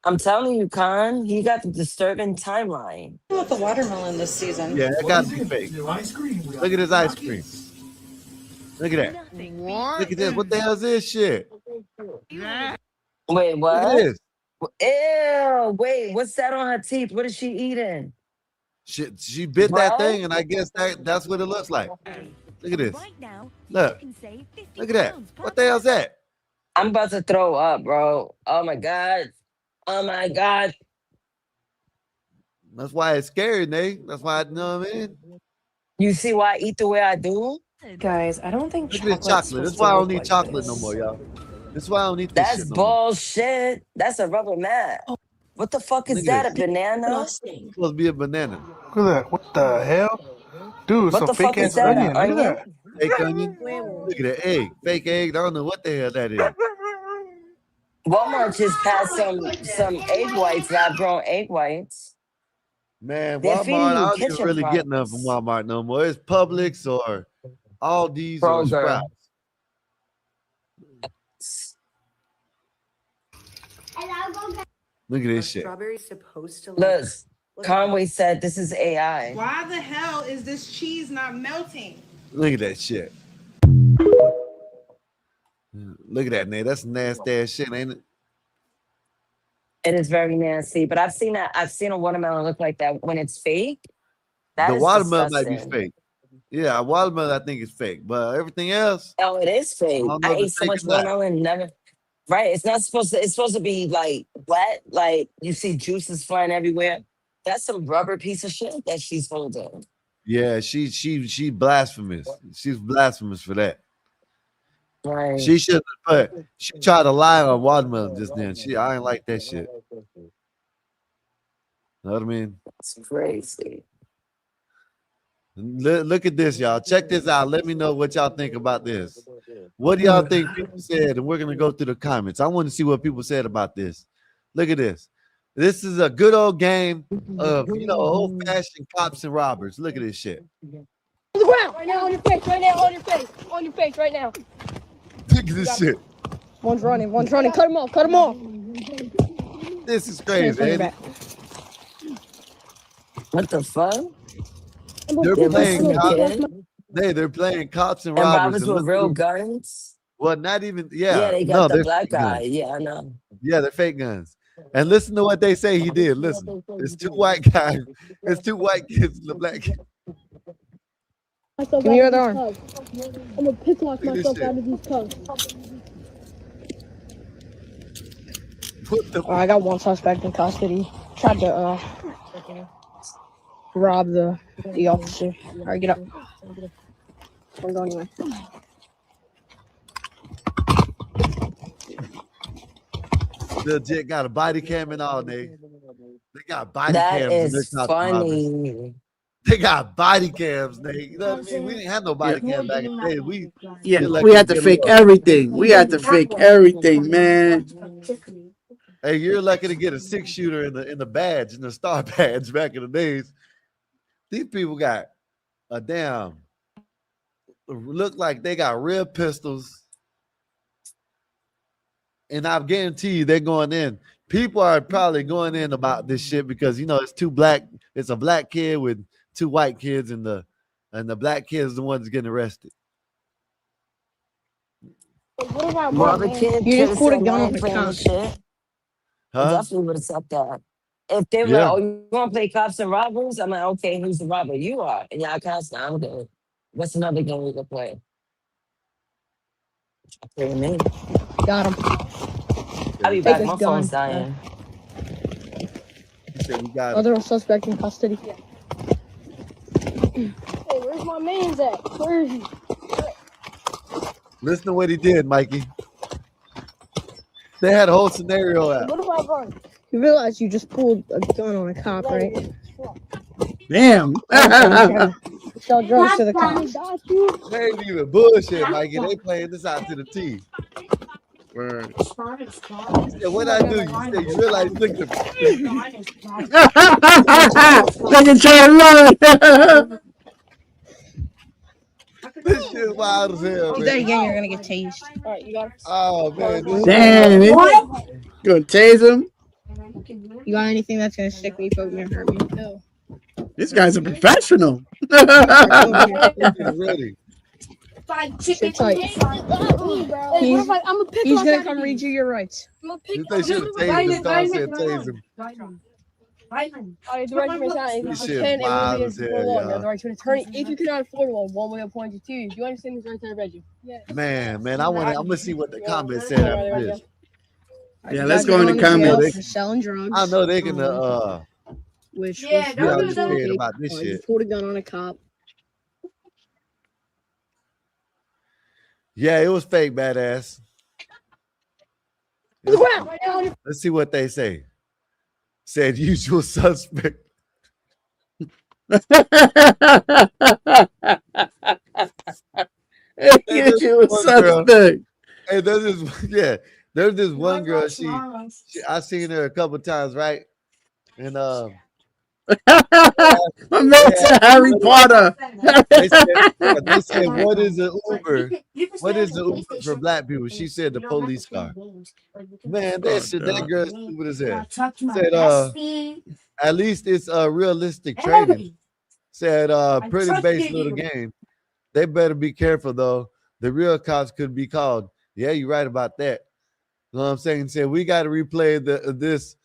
I'm telling you, Khan, he got the disturbing timeline. With the watermelon this season. Yeah, that gotta be fake. Look at this ice cream. Look at that. Look at this. What the hell is this shit? Wait, Look at what? this. Ew, wait, what's that on her teeth? What is she eating? She bit that Well, thing, and I guess that's what it looks like. Look at this. Look. Look at that. What the hell's that? I'm about to throw up, bro. Oh my god. Oh my god. That's why it's scary, Nate. That's why, you know what I mean? You see why I eat the way I do? Guys, I don't think Look at this chocolate's chocolate. supposed That's to why I don't look need like chocolate no more, this. y'all. That's why I don't eat this That's shit no more. bullshit. That's a rubber mat. What the fuck Look is at that? this. A banana? It's supposed to be a banana. Look at that. What the hell? Dude, What some the fake fuck is ass that? An onion. Look at onion? that. Fake onion. Look at that egg. Fake egg. I don't know what the hell that is. Walmart just passed some egg whites, lab grown egg whites. Man, They're feeding Walmart, I you don't even kitchen really get nothing from products. Walmart no more. It's Publix or Aldi's or Kroger. Sprouts. Look at this shit. Strawberry's supposed to Look, look Conway said this is AI. Why the hell is this cheese not melting? Look at that shit. Look at that, Nate. That's nasty ass shit, ain't it? It is very nasty, but I've seen a watermelon look like that when it's fake. That The is watermelon might be disgusting. fake. Yeah, watermelon I think is fake, but everything else, Oh, it is I fake. don't know I if ate it's so fake much or not. watermelon, never. Right, it's not supposed to. It's supposed to be like wet, like you see juices flying everywhere. That's some rubber piece of shit that she's holding. Yeah, she blasphemous. She's blasphemous for that. Right. She should have put. She tried to lie on watermelon just then. I ain't like that shit. Know what I mean? It's crazy. Look at this, y'all. Check this out. Let me know what y'all think about this. What do y'all think people said? And we're gonna go through the comments. I want to see what people said about this. Look at this. This is a good old game of old-fashioned cops and robbers. Look at this shit. On the ground right now, on your face, right now, on your face, right now. Look at this shit. One's running, cut him off. This is crazy. Ain't it? What the fuck? They're They playing listen to cops. kids They're playing cops and and robbers. robbers with real guns. Well, not even. Yeah, Yeah, they no, got the they're black fake guy. guns. Yeah, I know. Yeah, they're fake guns. And listen to what they say he did. Listen, it's two white guys. It's two white kids and the black kid. Give me your other arm. I'm gonna pick lock Look at this myself shit. out of these cuffs. What the? I got one suspect in custody. Tried to rob the officer. All right, get up. Don't go anywhere. Legit got a body cam and all, Nate. They got body That cams in their is cops and robbers. funny. They got body cams, Nate. You know what I mean? We didn't have no body cam back in the day. We We had to fake everything. We had to fake everything, man. Hey, you're lucky to get a 6-shooter in the badge, in the star badge back in the days. These people got a damn look like they got real pistols. And I guarantee you they're going in. People are probably going in about this shit because it's a black kid with two white kids, and the black kid is the one that's getting arrested. What about Well, the kid you could just have pulled a said, gun I on ain't the playing cop. this shit. I Huh? definitely would have said that. If they were Yeah. like, oh, you want to play cops and robbers? I'm like, okay, who's the robber? You are. And y'all cast I'm good. What's another game we could play? Okay, me. Got him. I'll be Take back. this My gun. phone's dying. He said we got him. Other suspect in custody. Hey, where's my man's at? Where is he? Listen to what he did, Mikey. They had a whole scenario out. What about run? You realize you just pulled a gun on a cop, right? Damn. Sell drugs to the cops. They ain't even bullshit, Mikey. They playing this out to the T. Word. He said, what I do? You said you realize look at Fucking try to run. this shit wild as hell, Do that man. again, you're gonna get tased. All right, you got it. Oh man, this Damn, shit it. Gonna tase him. You got anything that's gonna stick me, poke me, or hurt me? No. This guy's a professional. ready. Sit tight. He's gonna come read you your rights. They should have tased him. Don said tase him. The right sign This is shit 10 and 1 wild way as for hell, 1. y'all. The right turn. If you cannot afford one way point to 2. Do you understand this right there, Reggie? Yeah. Man, I'm gonna see what the comments said after this. Yeah, let's go in the I know comments. they, Selling drugs. I know they can Which be understand about this you shit. pulled a gun on a cop. Yeah, it was fake, badass. Let's see what they say. Said usual suspect. Usual One girl. suspect. Hey, there's this there's this one girl. She I seen her a couple times, right? And My man said Harry Potter. they said, what is an Uber? What is the Uber for black people? She said the police car. Man, Oh, that God. girl stupid as hell. Said at least it's realistic training. Said pretty base little game. They better be careful though. The real cops could be called. Yeah, you're right about that. You know what I'm saying? Said we got to replay this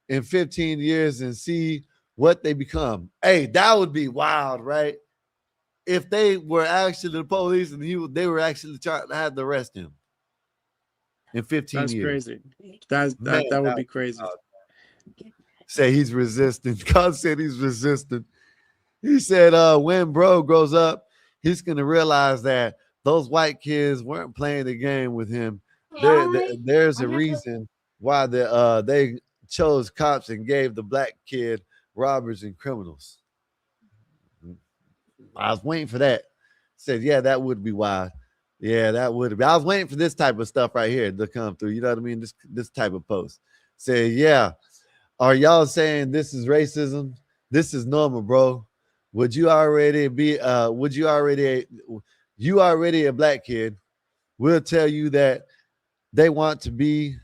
in 15 years and see what they become. Hey, that would be wild, right? If they were actually the police and they were actually trying to have to arrest him in 15 That's years. crazy. That would be crazy. Say he's resistant. God said he's resistant. He said, when bro grows up, he's gonna realize that those white kids weren't playing the game with him. There's a reason why they chose cops and gave the black kid robbers and criminals. I was waiting for that. Said, yeah, that would be wild. Yeah, that would be. I was waiting for this type of stuff right here to come through. You know what I mean? This type of post. Say, yeah. Are y'all saying this is racism? This is normal, bro. Would you already be you already a black kid? We'll tell you that they want to be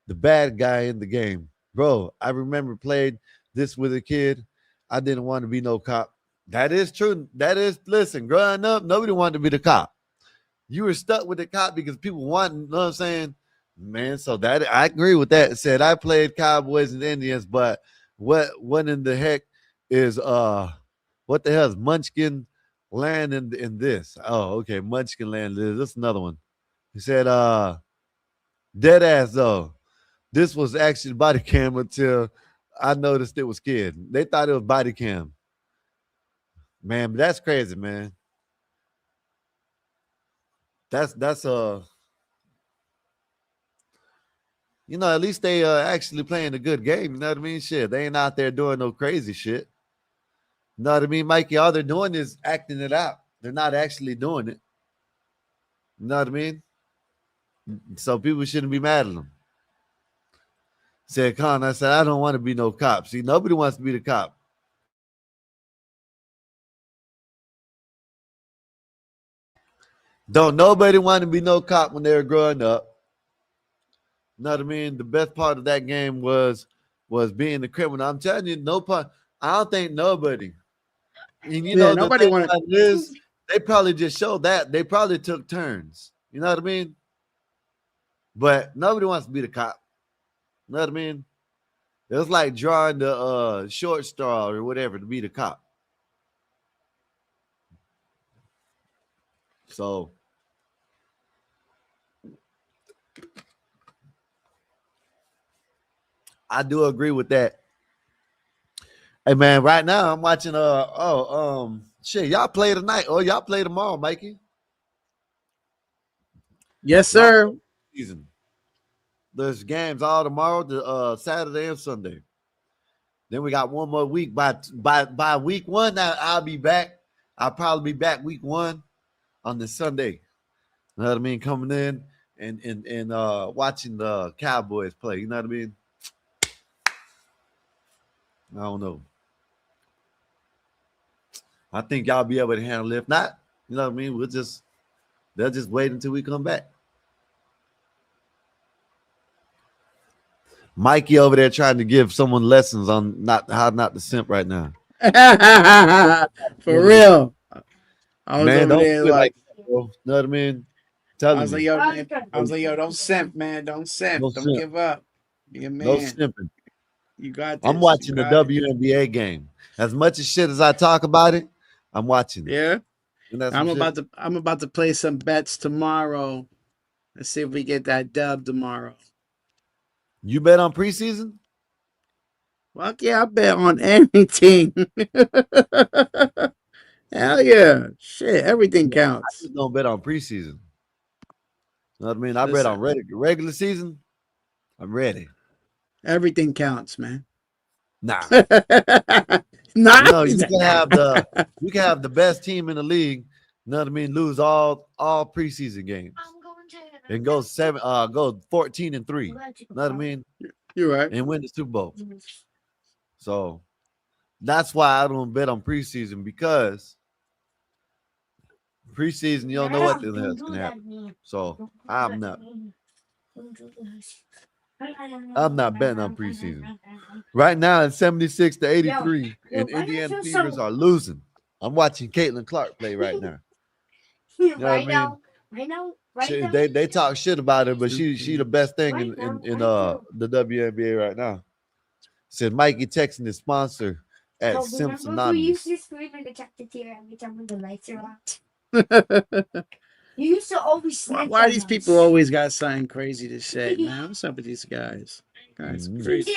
the bad guy in the game. Bro, I remember played this with a kid. I didn't want to be no cop. That is true. That is, listen, growing up, nobody wanted to be the cop. You were stuck with the cop because people wanted, you know what I'm saying? Man, so that I agree with that. Said I played Cowboys and Indians, but what in the heck is what the hell is Munchkin Land in this? Oh, okay, Munchkin Land. This is another one. He said dead ass though. This was actually body cam until I noticed it was kid. They thought it was body cam. Man, but that's crazy, man. That's at least they actually playing a good game. You know what I mean? Shit, they ain't out there doing no crazy shit. You know what I mean, Mikey? All they're doing is acting it out. They're not actually doing it. You know what I mean? So people shouldn't be mad at them. Said Con, I said, I don't want to be no cop. See, nobody wants to be the cop. Don't nobody want to be no cop when they were growing up. You know what I mean? The best part of that game was being the criminal. I'm telling you, no part. I don't think nobody. And the nobody thing wanted. about it is, they probably just showed that they probably took turns. You know what I mean? But nobody wants to be the cop. You know what I mean? It was like drawing the short straw or whatever to be the cop. So I do agree with that. Hey man, right now I'm watching shit, y'all play tonight or y'all play tomorrow, Mikey. Yes, sir. Season. There's games all tomorrow, the Saturday and Sunday. Then we got one more week. By week one, I'll be back. I'll probably be back week one on the Sunday. You know what I mean? Coming in and watching the Cowboys play. You know what I mean? I don't know. I think y'all be able to handle it. If not, you know what I mean? They'll just wait until we come back. Mikey over there trying to give someone lessons on how not to simp right now. For real. I was Man, over don't there do it like, that, bro. You know what I mean? I was like, yo, man, I was like, yo, don't simp, man. Don't simp. No Don't simp. give up. Be a No man. simping. You got I'm this. You watching the got it. WNBA game. As much as shit as I talk about it, I'm watching it. Yeah. And that's some shit. I'm about to play some bets tomorrow. Let's see if we get that dub tomorrow. You bet on preseason? Fuck yeah, I bet on anything. Hell yeah. Shit, everything Yeah, I counts. just don't bet on preseason. You know what I mean? I bet on Listen, regular season. I'm ready. everything counts, man. Nah. Nah. You know, you can have the best team in the league, you know what I mean, lose all preseason games. And go 14-3. You know what I mean? You're right. And win the Super Bowl. So that's why I don't bet on preseason, because preseason you don't know what the hell's gonna happen. So I'm not betting on preseason. Right now it's 76-83, and Indiana Fevers are losing. I'm watching Caitlin Clark play right now. You know what I mean? They talk shit about her, but she the best thing in the WNBA right now. Said Mikey texting his sponsor at Simpson Anonymous. You used to always why these people always got something crazy to say, man? What's up with these guys? Guys, crazy.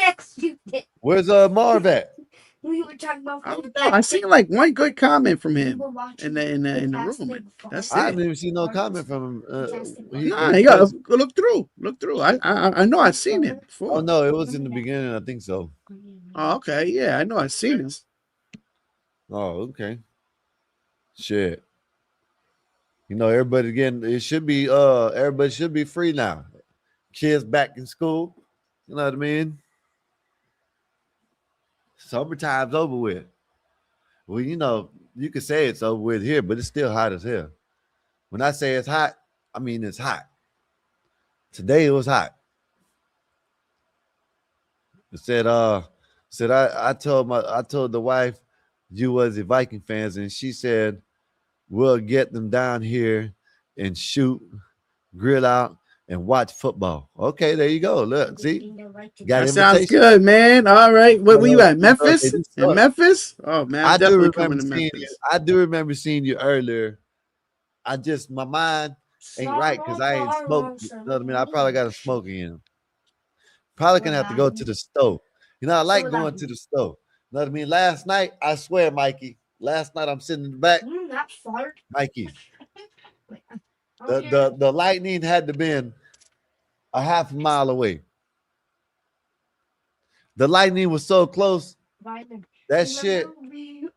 Where's Marv at? We were talking about. I don't know. I seen like one good comment from him in the room. That's I it. haven't even seen no comment from him. Nah, you gotta look through. Look through. I know I've seen it before. Oh no, it was in the beginning. I think so. Oh, okay. Yeah, I know I've seen it. Oh, okay. Shit. You know, everybody again. Everybody should be free now. Kids back in school. You know what I mean? Summertime's over with. Well, you know, you could say it's over with here, but it's still hot as hell. When I say it's hot, I mean it's hot. Today it was hot. It said I told the wife you was the Viking fans, and she said we'll get them down here and shoot, grill out, and watch football. Okay, there you go. Look, see, got That sounds invitation. good, man. All right, where you at? Memphis? They In Memphis? Oh man, I'm I do definitely remember coming to seeing Memphis. you. I do remember seeing you earlier. My mind ain't right because I ain't smoked. You know what I mean? I probably got a smoke in. Probably gonna have to go to the stove. You know, I like going to the stove. You know what I mean? Last night, I swear, Mikey. Last night I'm sitting in the back. Mikey. The lightning had to been a half a mile away. The lightning was so close. That shit,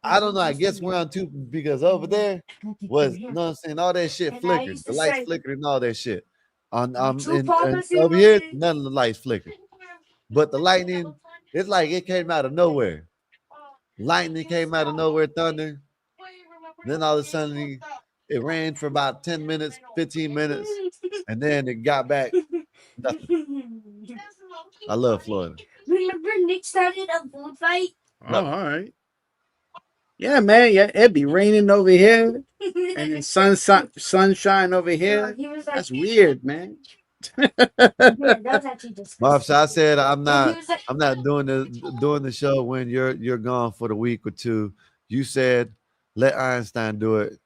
I don't know. I guess we're on two because over there was, you know what I'm saying? All that shit flickered. The lights flickered and all that shit. And over here, none of the lights flickered. But the lightning, it's like it came out of nowhere. Lightning came out of nowhere, thunder. Then all of a sudden, it rained for about 10 minutes, 15 minutes, and then it got back. Nothing. I love Florida. Remember Nick started a food fight? Oh, all right. Yeah, man. Yeah, it'd be raining over here, and then sunshine over here. That's weird, man. Marv, so I said I'm not doing the show when you're gone for the week or two. You said let Einstein do it.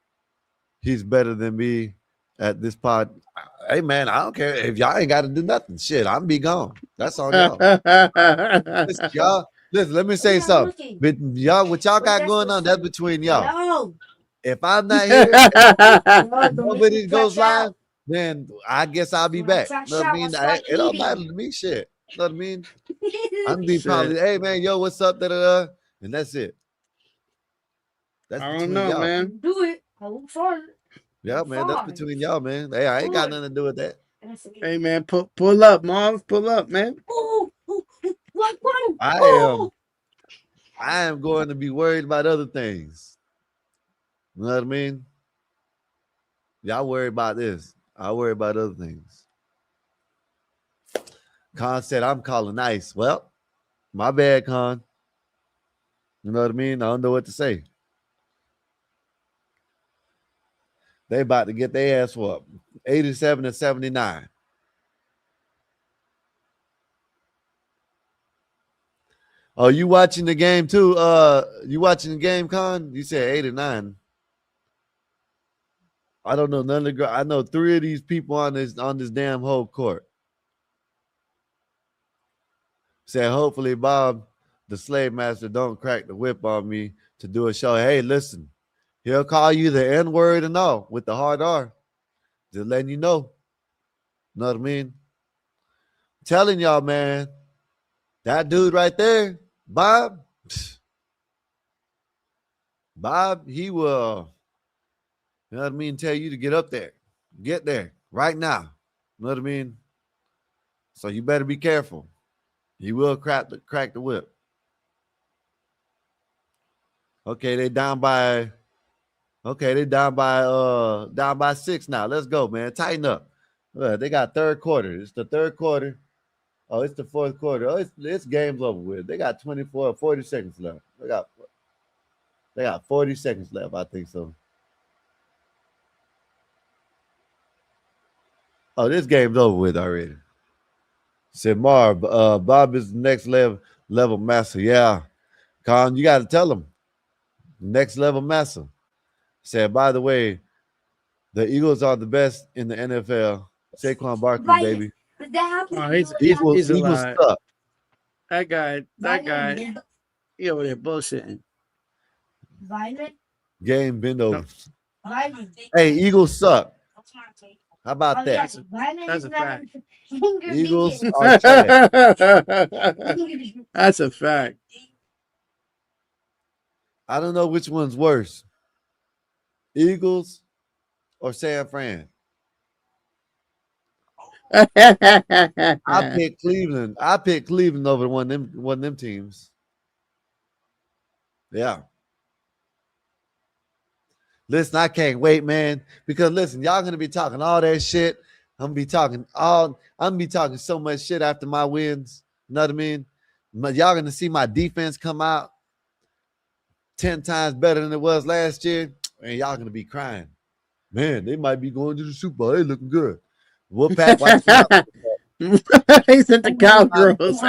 He's better than me at this pod. Hey man, I don't care if y'all ain't got to do nothing. Shit, I'm be gone. That's on y'all. Listen, y'all, listen, let me say something. But y'all, what y'all got going on, that's between y'all. If I'm not here, nobody goes live, then I guess I'll be back. You know what I mean? It don't matter to me, shit. You know what I mean? I'm be probably, hey man, yo, what's up? Da-da-da. And that's it. That's I don't between know, y'all. man. Do it. I will fart. Yeah, man, that's between y'all, man. Hey, I ain't got nothing to do with that. Hey, man, pull up, Marv. Pull up, man. I am going to be worried about other things. You know what I mean? Y'all worry about this. I worry about other things. Khan said, I'm calling ice. Well, my bad, Khan. You know what I mean? I don't know what to say. They about to get their ass whooped. 87-79. Oh, you watching the game too? You watching the game, Con? You said 8 or 9. I don't know none of the. I know 3 of these people on this damn whole court. Said hopefully Bob, the slave master, don't crack the whip on me to do a show. Hey, listen, he'll call you the N word and all with the hard R. Just letting you know. Know what I mean? Telling y'all, man, that dude right there, Bob, Bob, he will, you know what I mean, tell you to get up there. Get there right now. You know what I mean? So you better be careful. He will crack the whip. Okay, they down by 6 now. Let's go, man. Tighten up. They got third quarter. It's the third quarter. Oh, it's the fourth quarter. Oh, it's game's over with. They got 40 seconds left. They got 40 seconds left, I think so. Oh, this game's over with already. Said Marv, Bob is the next level master. Yeah. Con, you got to tell him. Next level master. Said, by the way, the Eagles are the best in the NFL. Saquon Barkley, baby. Oh, he's a Eagles lie. suck. That guy, he over there bullshitting. Game bend over. Hey, Eagles suck. How about that? That's a fact. Eagles are trash. That's a fact. I don't know which one's worse. Eagles or San Fran. I pick Cleveland. I pick Cleveland over one of them teams. Yeah. Listen, I can't wait, man. Because listen, y'all gonna be talking all that shit. I'm gonna be talking so much shit after my wins. You know what I mean? But y'all gonna see my defense come out 10 times better than it was last year, and y'all gonna be crying. Man, they might be going to the Super Bowl. They looking good. Whoop Pat, watch them out. He sent the cowgirls.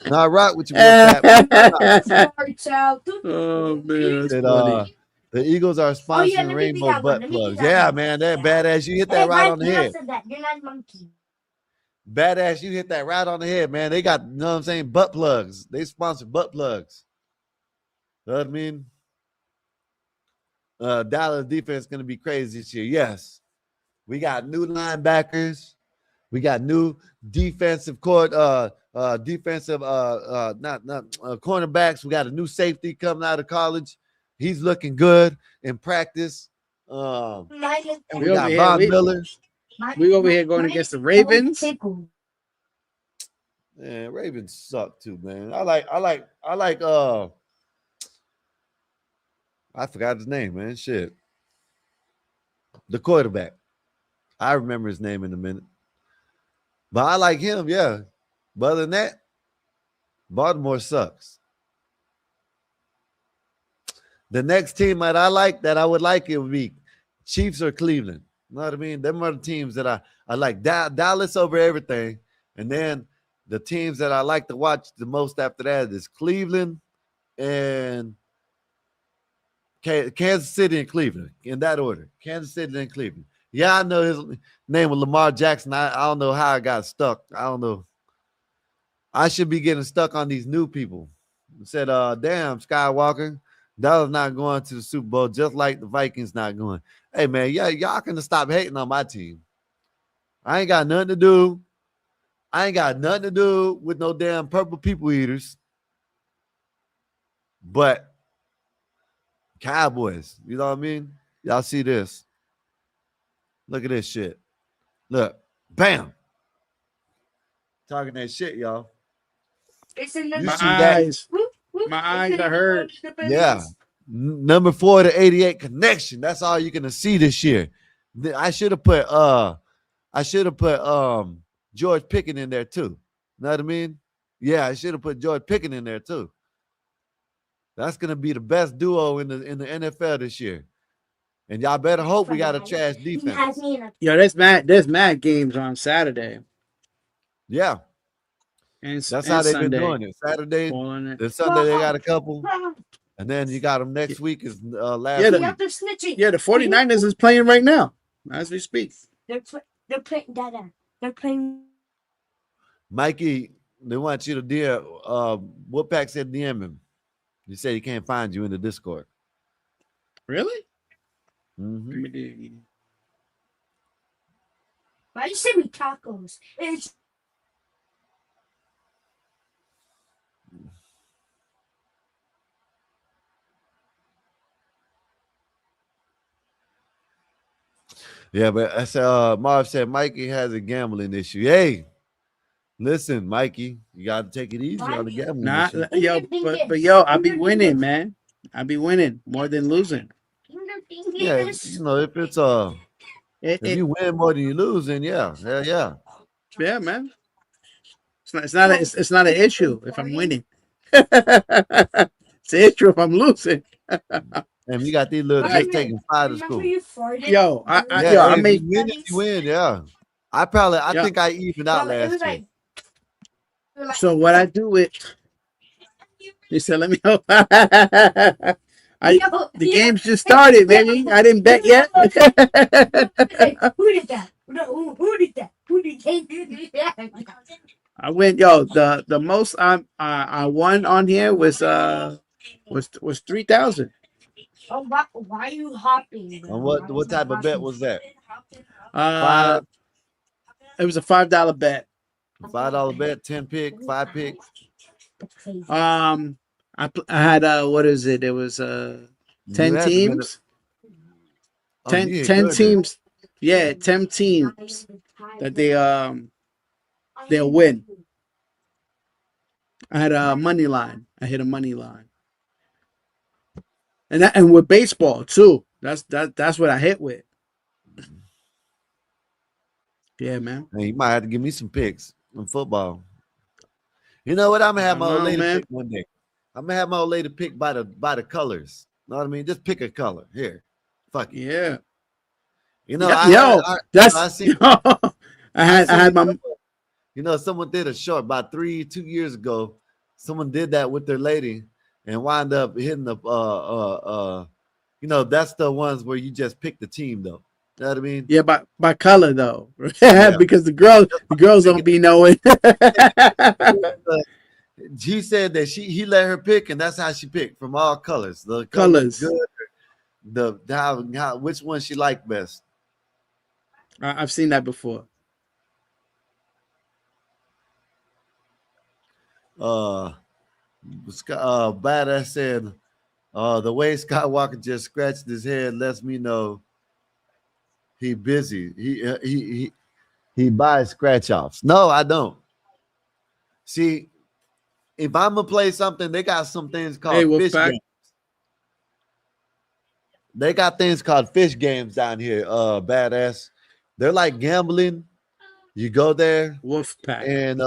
Not rock with you, Whoop Pat. Oh man, that's Said, funny. the Eagles are sponsoring Rainbow Butt Plugs. Yeah, man, that badass. You hit that right on the head. Badass, you hit that right on the head, man. They got, you know what I'm saying, butt plugs. They sponsor butt plugs. You know what I mean? Dallas defense is going to be crazy this year. Yes. We got new linebackers. We got new defensive court, cornerbacks. We got a new safety coming out of college. He's looking good in practice. And we got Von Miller. We over here going against the Ravens. Man, Ravens suck too, man. I forgot his name, man. Shit. The quarterback. I remember his name in a minute. But I like him, yeah. But other than that, Baltimore sucks. The next team that I would like, it would be Chiefs or Cleveland. You know what I mean? Them are the teams that I like. Dallas over everything. And then the teams that I like to watch the most after that is Cleveland and Kansas City and Cleveland, in that order. Kansas City and Cleveland. Yeah, I know his name was Lamar Jackson. I don't know how I got stuck. I don't know. I should be getting stuck on these new people. Said, damn, Skywalker, Dallas not going to the Super Bowl, just like the Vikings not going. Hey, man, yeah, y'all can stop hating on my team. I ain't got nothing to do. I ain't got nothing to do with no damn purple people eaters. But Cowboys, you know what I mean? Y'all see this. Look at this shit. Look. Bam. Talking that shit, y'all. My eyes. My eyes are hurt. Yeah. Number 4 to 88 connection. That's all you're gonna see this year. I should have put George Pickens in there too. Know what I mean? Yeah, I should have put George Pickens in there too. That's gonna be the best duo in the NFL this year. And y'all better hope we got a trash defense. Yo, there's mad games on Saturday. Yeah. That's how and they've been Sunday. doing it. Saturday, Fall on it. then Sunday they got a couple, and then you got them next week is last Yeah, week. the 49ers is playing right now as we speak. They're playing Dada. They're playing. Mikey, they want you to DM. Wolfpack said DM him. He said he can't find you in the Discord. Really? Mm-hmm. Why you send me tacos? It's Yeah, but I said Marv said Mikey has a gambling issue. Hey, listen, Mikey, you got to take it easy on the gambling Nah, issue. yo, but yo, I be winning, man. I be winning more than losing. Yeah, you know if it's It, if you win more than you lose, then yeah, hell yeah. yeah, man. It's not an issue if I'm winning. It's an issue if I'm losing. And you got these little just taking fire to school. Yo, Yeah, I hey, if make. you win, if you win, yeah. I think I evened out last year. So what I do with, he said, let me know. The game's just started, baby. I didn't bet yet. Who did that? Who did that? Who did that? I went, yo. The most I won on here was 3,000. Oh, why are you hopping? And what type of bet was that? It was a $5 bet. $5 bet, 10 pick, 5 picks. I had what is it? It was 10 teams. 10 teams. Yeah, 10 teams that they'll win. I had a money line. I hit a money line. And with baseball too. That's what I hit with. Yeah, man. Hey, you might have to give me some picks on football. You know what? I'm gonna have my old lady pick one day. I'm gonna have my old lady pick by the colors. You know what I mean? Just pick a color. Here. Fuck it. Yeah. You know, I had my. You know, someone did a short about 2 years ago. Someone did that with their lady and wound up hitting the you know, that's the ones where you just pick the team though. You know what I mean? Yeah, by color though. Yeah. Because the girls don't be knowing. He said that he let her pick, and that's how she picked from all colors. The Colors. Good, how which one she liked best. I've seen that before. Badass said, the way Skywalker just scratched his head lets me know he busy. He buys scratch offs. No, I don't. See, if I'm gonna play something, they got some things called fish games. They got things called fish games down here. Badass. They're like gambling. You go there, Wolfpack, and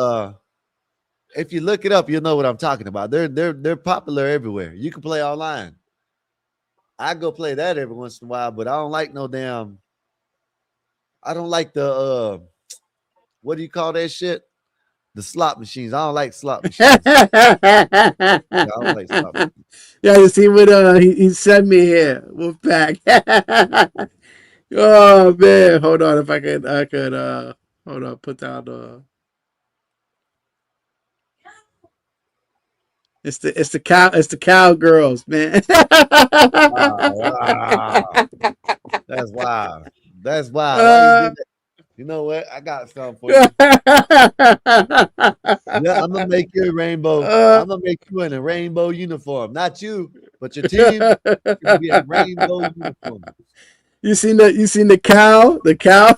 if you look it up, you'll know what I'm talking about. They're popular everywhere. You can play online. I go play that every once in a while, but I don't like no damn. I don't like the what do you call that shit? The slot machines. I don't like slot machines. I don't like slot machines. Yeah, you see what he sent me here. Wolfpack. Oh man, hold on. If I could hold on. Put down It's the cowgirls, man. Wow. That's wild. That's wild. Why you did that? You know what? I got something for you. Yeah, I'm gonna make you a rainbow. I'm gonna make you in a rainbow uniform. Not you, but your team can be a rainbow uniform. You seen the cow? The cow?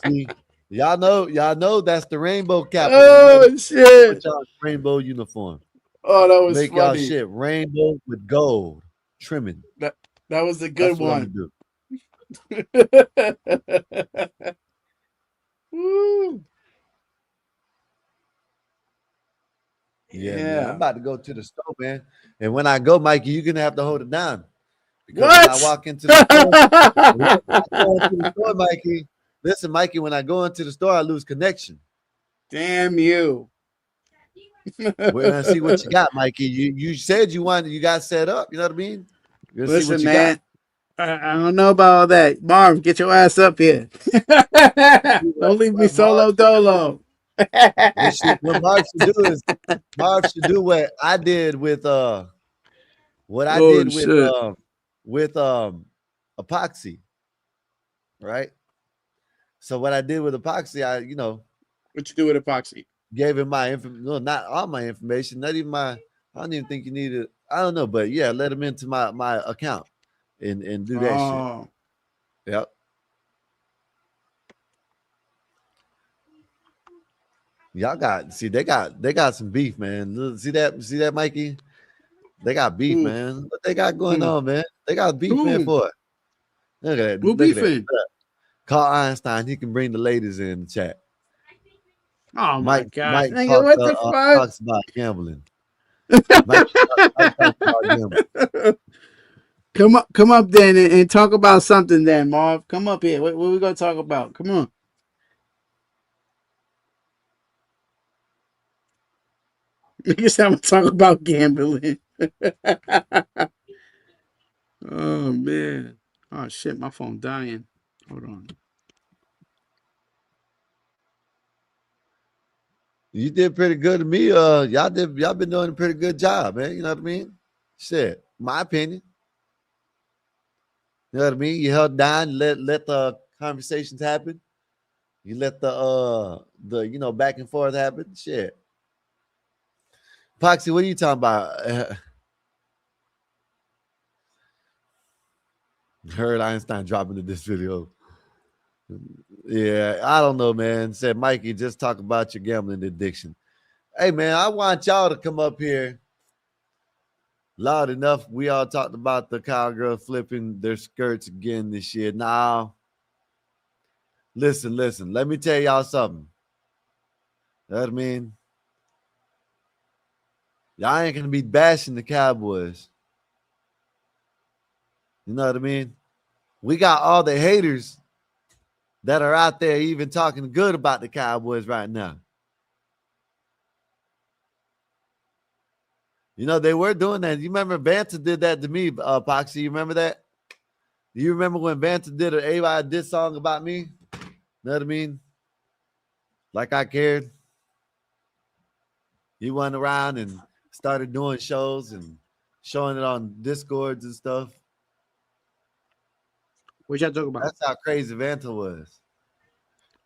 See, y'all know that's the rainbow cap. Oh shit! Put y'all rainbow uniform. Oh, that was make funny. y'all shit rainbow with gold trimming. That was a good one. Woo. Yeah, man. I'm about to go to the store, man. And when I go, Mikey, you're gonna have to hold it down. Because when I walk into the store, Mikey. Listen, Mikey, when I go into the store, I lose connection. Damn you. We're gonna see what you got, Mikey. You said you got set up. You know what I mean? We're gonna see what Listen, you got. man. I don't know about all that. Marv, get your ass up here. Don't leave me What Marv solo dolo. what Marv should do is Marv should do what I did with what I Oh did shit. with epoxy, right? So what I did with epoxy, I What you do with epoxy? gave him my information. No, not all my information, not even my. I don't even think you need it. I don't know, but yeah, let him into my account and do that shit. Oh. Yep. Y'all got they got some beef, man. Look, see that, Mikey? They got beef, Who? man. What they got going Who? on, man? They got beef, man. Who? For it. Look at that. Who Look at that. beefing? Call Einstein. He can bring the ladies in the chat. Oh my god. Mike Nigga, what the fuck? talks about gambling. Mike talks about gambling. Come up then and talk about something then, Marv. Come up here. What we gonna talk about? Come on. Niggas haven't talk about gambling. Oh man. Oh shit, my phone dying. Hold on. You did pretty good to me. Y'all been doing a pretty good job, man. You know what I mean? Shit. My opinion. You know what I mean? You held down, let the conversations happen. You let the back and forth happen. Shit. Poxy, what are you talking about? Heard Einstein dropping into this video. Yeah, I don't know, man. Said Mikey, just talk about your gambling addiction. Hey, man, I want y'all to come up here loud enough. We all talked about the cowgirl flipping their skirts again this year. Now, listen. Let me tell y'all something. You know what I mean? Y'all ain't gonna be bashing the Cowboys. You know what I mean? We got all the haters that are out there even talking good about the Cowboys right now. You know, they were doing that. You remember Vanta did that to me, Poxy. You remember that? Do you remember when Vanta did an AY diss song about me? You know what I mean? Like I cared. He went around and started doing shows and showing it on Discords and stuff. What y'all talking about? That's how crazy Vanta was.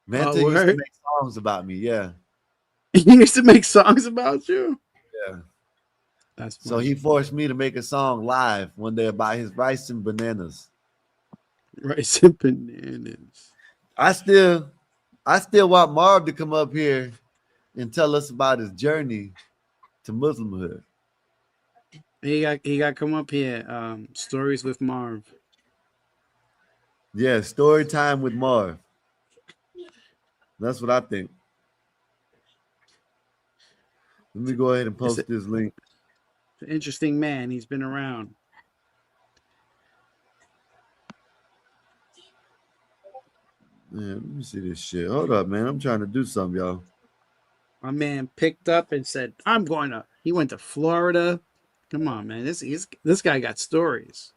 Oh, Vanta used to word? make songs about me, yeah. He used to make songs about you? Yeah. That's So funny. he forced me to make a song live one day about his rice and bananas. Rice and bananas. I still want Marv to come up here and tell us about his journey to Muslimhood. He got to come up here. Stories with Marv. Yeah, story time with Marv. That's what I think. Let me go ahead and post this link. It's an interesting man. He's been around. Yeah, let me see this shit. Hold up, man. I'm trying to do something, y'all. My man picked up and said, "I'm going to." He went to Florida. Come on, man. This guy got stories.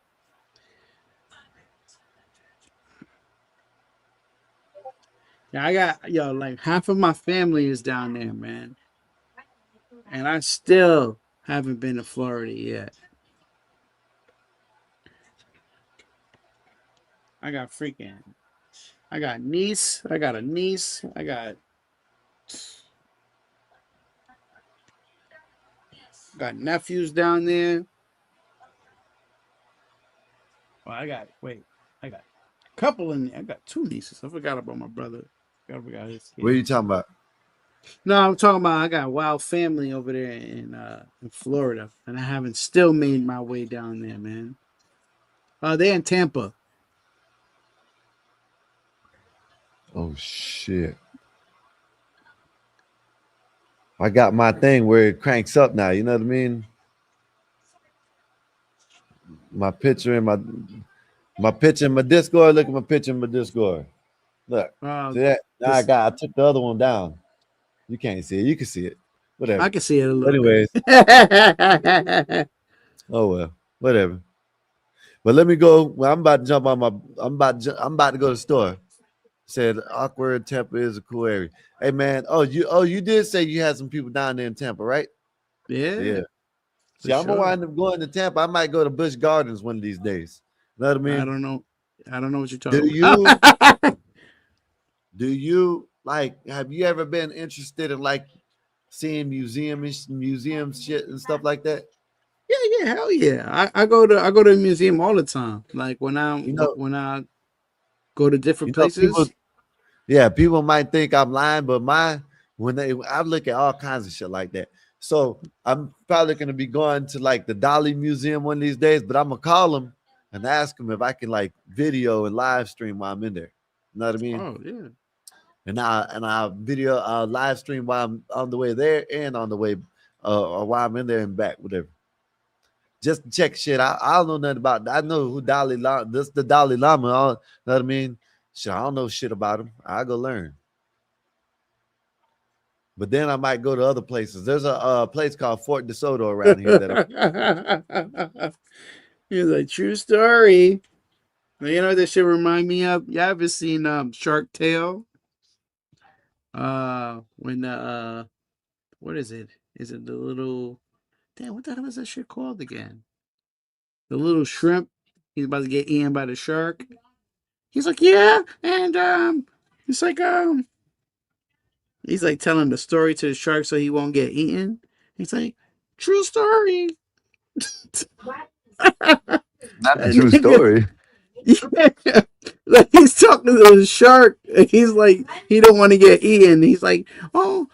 Yeah, I got like half of my family is down there, man, and I still haven't been to Florida yet. I got a niece. I got a niece. I got nephews down there. Well, I got a couple in there. I got two nieces. I forgot about my brother. I forgot his kid. What are you talking about? No, I'm talking about I got a wild family over there in Florida, and I haven't still made my way down there, man. They're in Tampa. Oh shit. I got my thing where it cranks up now, you know what I mean? My picture in my picture in my Discord. Look at my picture in my Discord. Look. Uh, See that? Now I took the other one down. You can't see it. You can see it. I Whatever. can see it a little bit. Anyways, oh well. Whatever. But let me go. Well, I'm about to jump on my. I'm about to go to the store. Said awkward Tampa is a cool area. Hey man. Oh you did say you had some people down there in Tampa, right? Yeah, Yeah. for See, I'm gonna sure. wind up going to Tampa. I might go to Busch Gardens one of these days. You know what I I mean? don't know. I don't know what you're Do talking you about. do you like have you ever been interested in like seeing museum shit and stuff like that? Yeah, yeah, hell yeah. I go to a museum all the time. Like You know, when I go to different people places. yeah, people might think I'm lying, but I look at all kinds of shit like that. So I'm probably gonna be going to like the Dolly Museum one of these days, but I'm gonna call them and ask them if I can like video and live stream while I'm in there. You know what I mean? Oh yeah. And I video live stream while I'm on the way there and on the way or while I'm in there and back, whatever. Just to check shit. I don't know nothing about that. I know who Dalai Lama. This the Dalai Lama. Know what I mean? Shit, I don't know shit about him. I go learn. But then I might go to other places. There's a place called Fort DeSoto around here that He's like true story. You know what this shit remind me of? You ever seen Shark Tale? When the what is it? Is it the little damn? What the hell is that shit called again? The little shrimp. He's about to get eaten by the shark. He's like, yeah, and it's like he's like telling the story to the shark so he won't get eaten. He's like, true story. Not the That true nigga, story. yeah. Like he's talking to the shark. And he's like, he don't want to get eaten. He's like, oh,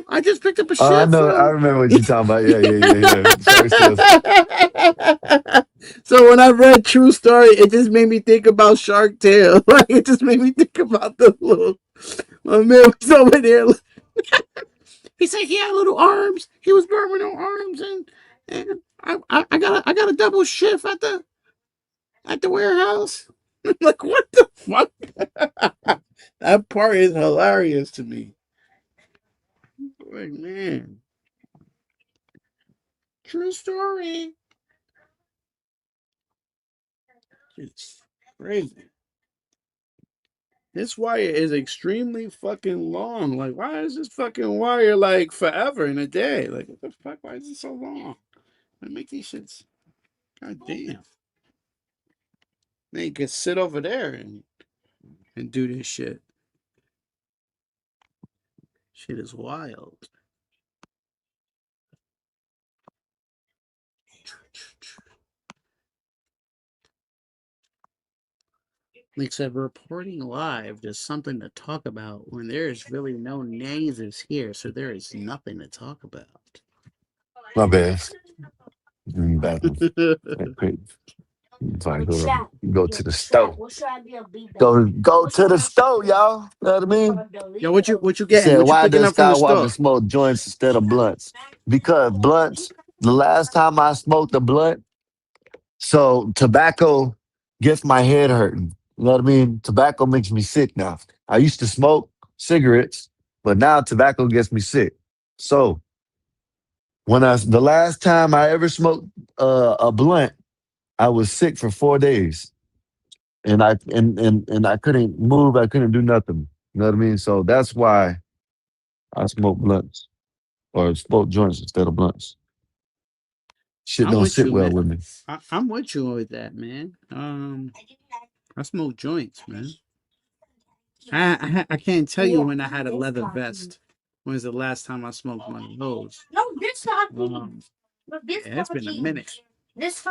I just picked up a I ship know. I from. remember what you're talking about. Yeah, yeah, yeah, yeah. Shark tales. So when I read True Story, it just made me think about Shark Tale. Like it just made me think about the little my man was over there. He said he had little arms. He was born with no arms, and I got a double shift at the warehouse. Like what the fuck? That part is hilarious to me. Like man, true story. It's crazy. This wire is extremely fucking long. Like, why is this fucking wire like forever in a day? Like, what the fuck? Why is it so long? I make these shits. God damn. They can sit over there and do this shit. Shit is wild. Except reporting live, there's something to talk about when there is really no natives here, so there is nothing to talk about. My bad. Bathroom. Quick. Fine, go to the stove. Go to the stove, y'all. Know what I mean? Yo, what you He getting? said, What you why picking does up from the Skywalker store? smoke joints instead of blunts? Because blunts, the last time I smoked a blunt, so tobacco gets my head hurting. You know what I mean? Tobacco makes me sick now. I used to smoke cigarettes, but now tobacco gets me sick. So the last time I ever smoked a blunt, I was sick for 4 days, and I couldn't move. I couldn't do nothing. You know what I mean? So that's why I smoke blunts or smoke joints instead of blunts. Shit I'm don't with sit you, well man. with me. I'm with you with that, man. I smoke joints, man. I can't tell you when I had a leather vest. When was the last time I smoked one of those? No, this fucking. Yeah, it's been a minute. This.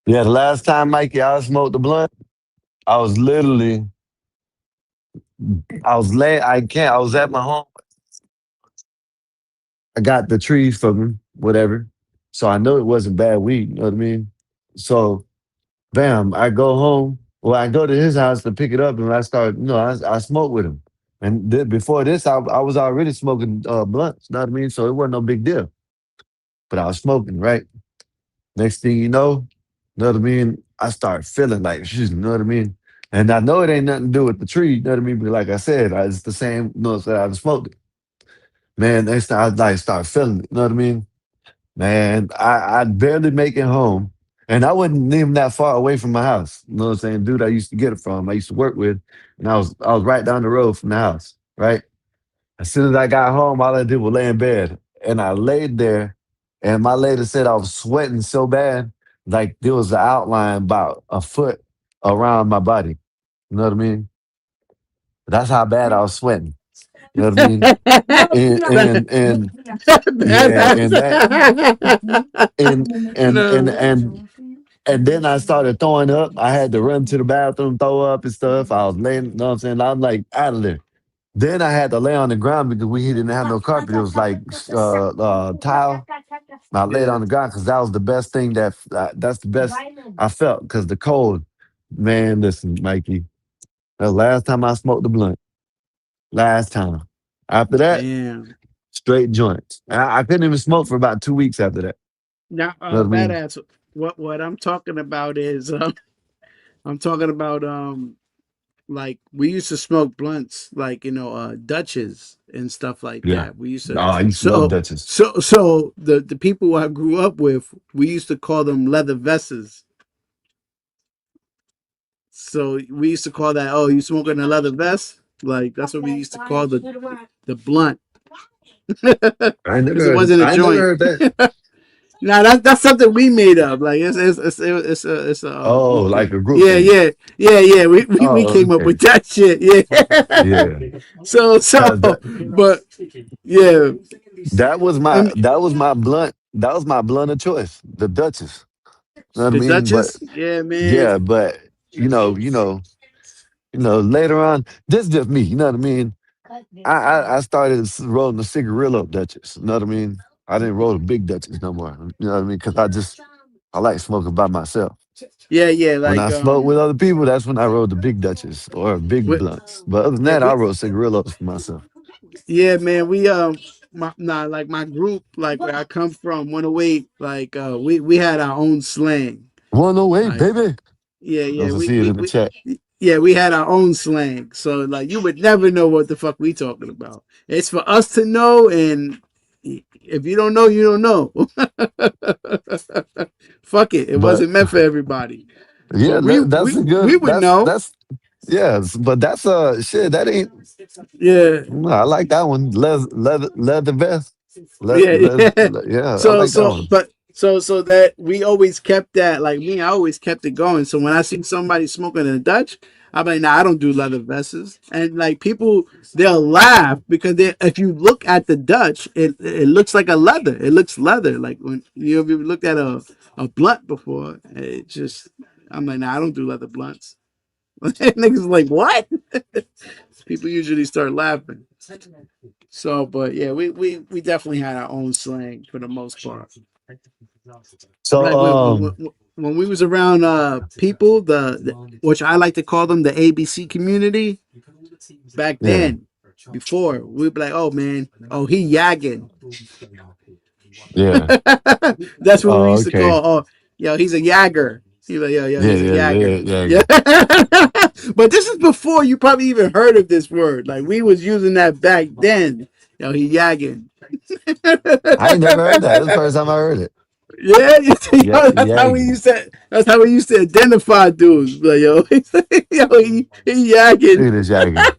Yeah, the last time Mikey I smoked the blunt, I was literally I was late. I was at my home. I got the trees from him, whatever. So I know it wasn't bad weed. You know what I mean? So bam, I go home. Well, I go to his house to pick it up, and I start. I smoke with him. And before this, I was already smoking blunts. You know what I mean? So it wasn't no big deal. But I was smoking, right? Next thing you know what I mean? I start feeling like, you know what I mean? And I know it ain't nothing to do with the tree, you know what I mean? But like I said, it's the same, you know, so I just smoked it. Man, next time I like start feeling it, you know what I mean? Man, I barely make it home. And I wasn't even that far away from my house. You know what I'm saying? Dude I used to get it from, I used to work with, and I was right down the road from the house, right? As soon as I got home, all I did was lay in bed. And I laid there, and my lady said I was sweating so bad, like there was an outline about a foot around my body. You know what I mean? That's how bad I was sweating. You know what I mean? And yeah, and that and and and no. and and then I started throwing up. I had to run to the bathroom, throw up and stuff. I was laying, you know what I'm saying? I'm like out of there. Then I had to lay on the ground because we didn't have no carpet. It was like tile. And I laid Yeah. on the ground because that was the best thing that's the best I felt because the cold. Man, listen, Mikey, the last time I smoked the blunt, last time. After that, Damn. straight joints. I couldn't even smoke for about 2 weeks after that. Now, You know what I mean? badass. What I'm talking about is I'm talking about like we used to smoke blunts like Dutches and stuff like Yeah. that. We used to Oh, I used to love so Dutchess. the people I grew up with, we used to call them leather vests. So we used to call that, oh, you smoking a leather vest? Like that's what we used to call the blunt. Because it wasn't a I never joint. heard that. Now that's something we made up. Like it's a Oh, like a group yeah, thing. yeah, yeah, yeah. We Oh, came up okay. with that shit. Yeah. Yeah. So Cause that but yeah. And that was my blunt. That was my blunt of choice, the Duchess. You know what I the mean? But Duchess, yeah, man. yeah, but later on, this is just me. You know what I mean? I started rolling the cigarillo Duchess. You know what I mean? I didn't roll the big Duchess no more. You know what I mean? Because I like smoking by myself. Yeah, yeah, When I like smoke with other people, that's when I roll the big Dutchess or big we, blunts. But other than yeah, that, I roll cigarillos for myself. yeah, man. Like my group, like where I come from, 108, like we had our own slang. 108, Like baby. yeah, yeah, Those I see it in the chat. yeah, we had our own slang. So like you would never know what the fuck we talking about. It's for us to know, and if you don't know, you don't know. Fuck it. It But wasn't meant for everybody. yeah, But we that's we a we good. would know. That's yes. But that's shit. That ain't. Yeah. I like that one. Leather vest. Yeah, yeah. Yeah, I So like that so one. but so that we always kept that, like me, I always kept it going. So when I see somebody smoking a Dutch, I'm like, nah, I don't do leather vests. And like people, they'll laugh because if you look at the Dutch, it looks like a leather. It looks leather. Like when you've ever looked at a blunt before, it just I'm like, nah, I don't do leather blunts. Niggas like, what? People usually start laughing. So, but yeah, we definitely had our own slang for the most part. So Like when we was around people, which I like to call them the ABC community. Back yeah, then, before we'd be like, oh man, oh he yagging. yeah. That's what we Oh, used to okay. call. Oh, yo, he's a yagger. He's like, yo, Yeah, he's a yeah, yagger. yeah, Yeah. yeah. But this is before you probably even heard of this word. Like we was using that back then. Yo, he yagging. I ain't never heard that. That's the first time I heard it. Yeah, Yeah, yo, that's how we yagging. used to. That's how we used to identify dudes. Like, yo, yo, he yagging. Look at this yagging.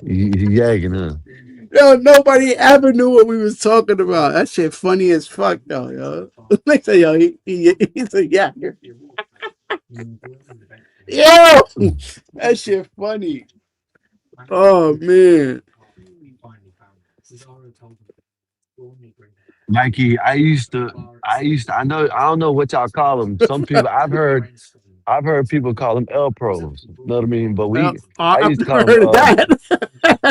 He yagging, huh? Yo, nobody ever knew what we was talking about. That shit funny as fuck, though, yo. They say, yo, he's a yagger. Yo, that shit funny. Oh man. Mikey, I know, I don't know what y'all call them. Some people, I've heard people call them L pros. You know what I mean? But I I've used to call never them, heard of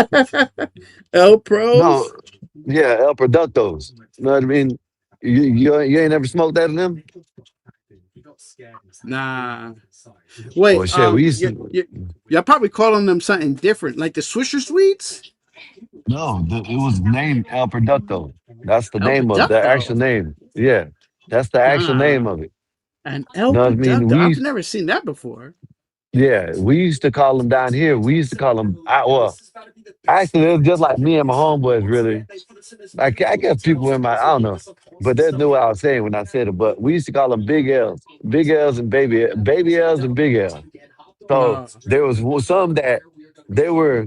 that. L no, pros? yeah, El Productos. You know what I mean? You ain't never smoked that in them? Nah. Well, Wait, shit, we used to, y'all probably calling them something different, like the Swisher Sweets? no, it was named El Producto. That's the El name of the Producto. actual name. Yeah, that's the actual name Ah, of it. an You El know what I mean? Producto. I've never seen that before. Yeah, we used to call them down here. We used to call them. Well, actually, it was just like me and my homeboys. Really, like I guess people in my I don't know, but they knew what I was saying when I said it. But we used to call them big L's and baby L's and big L. So Oh. there was some that they were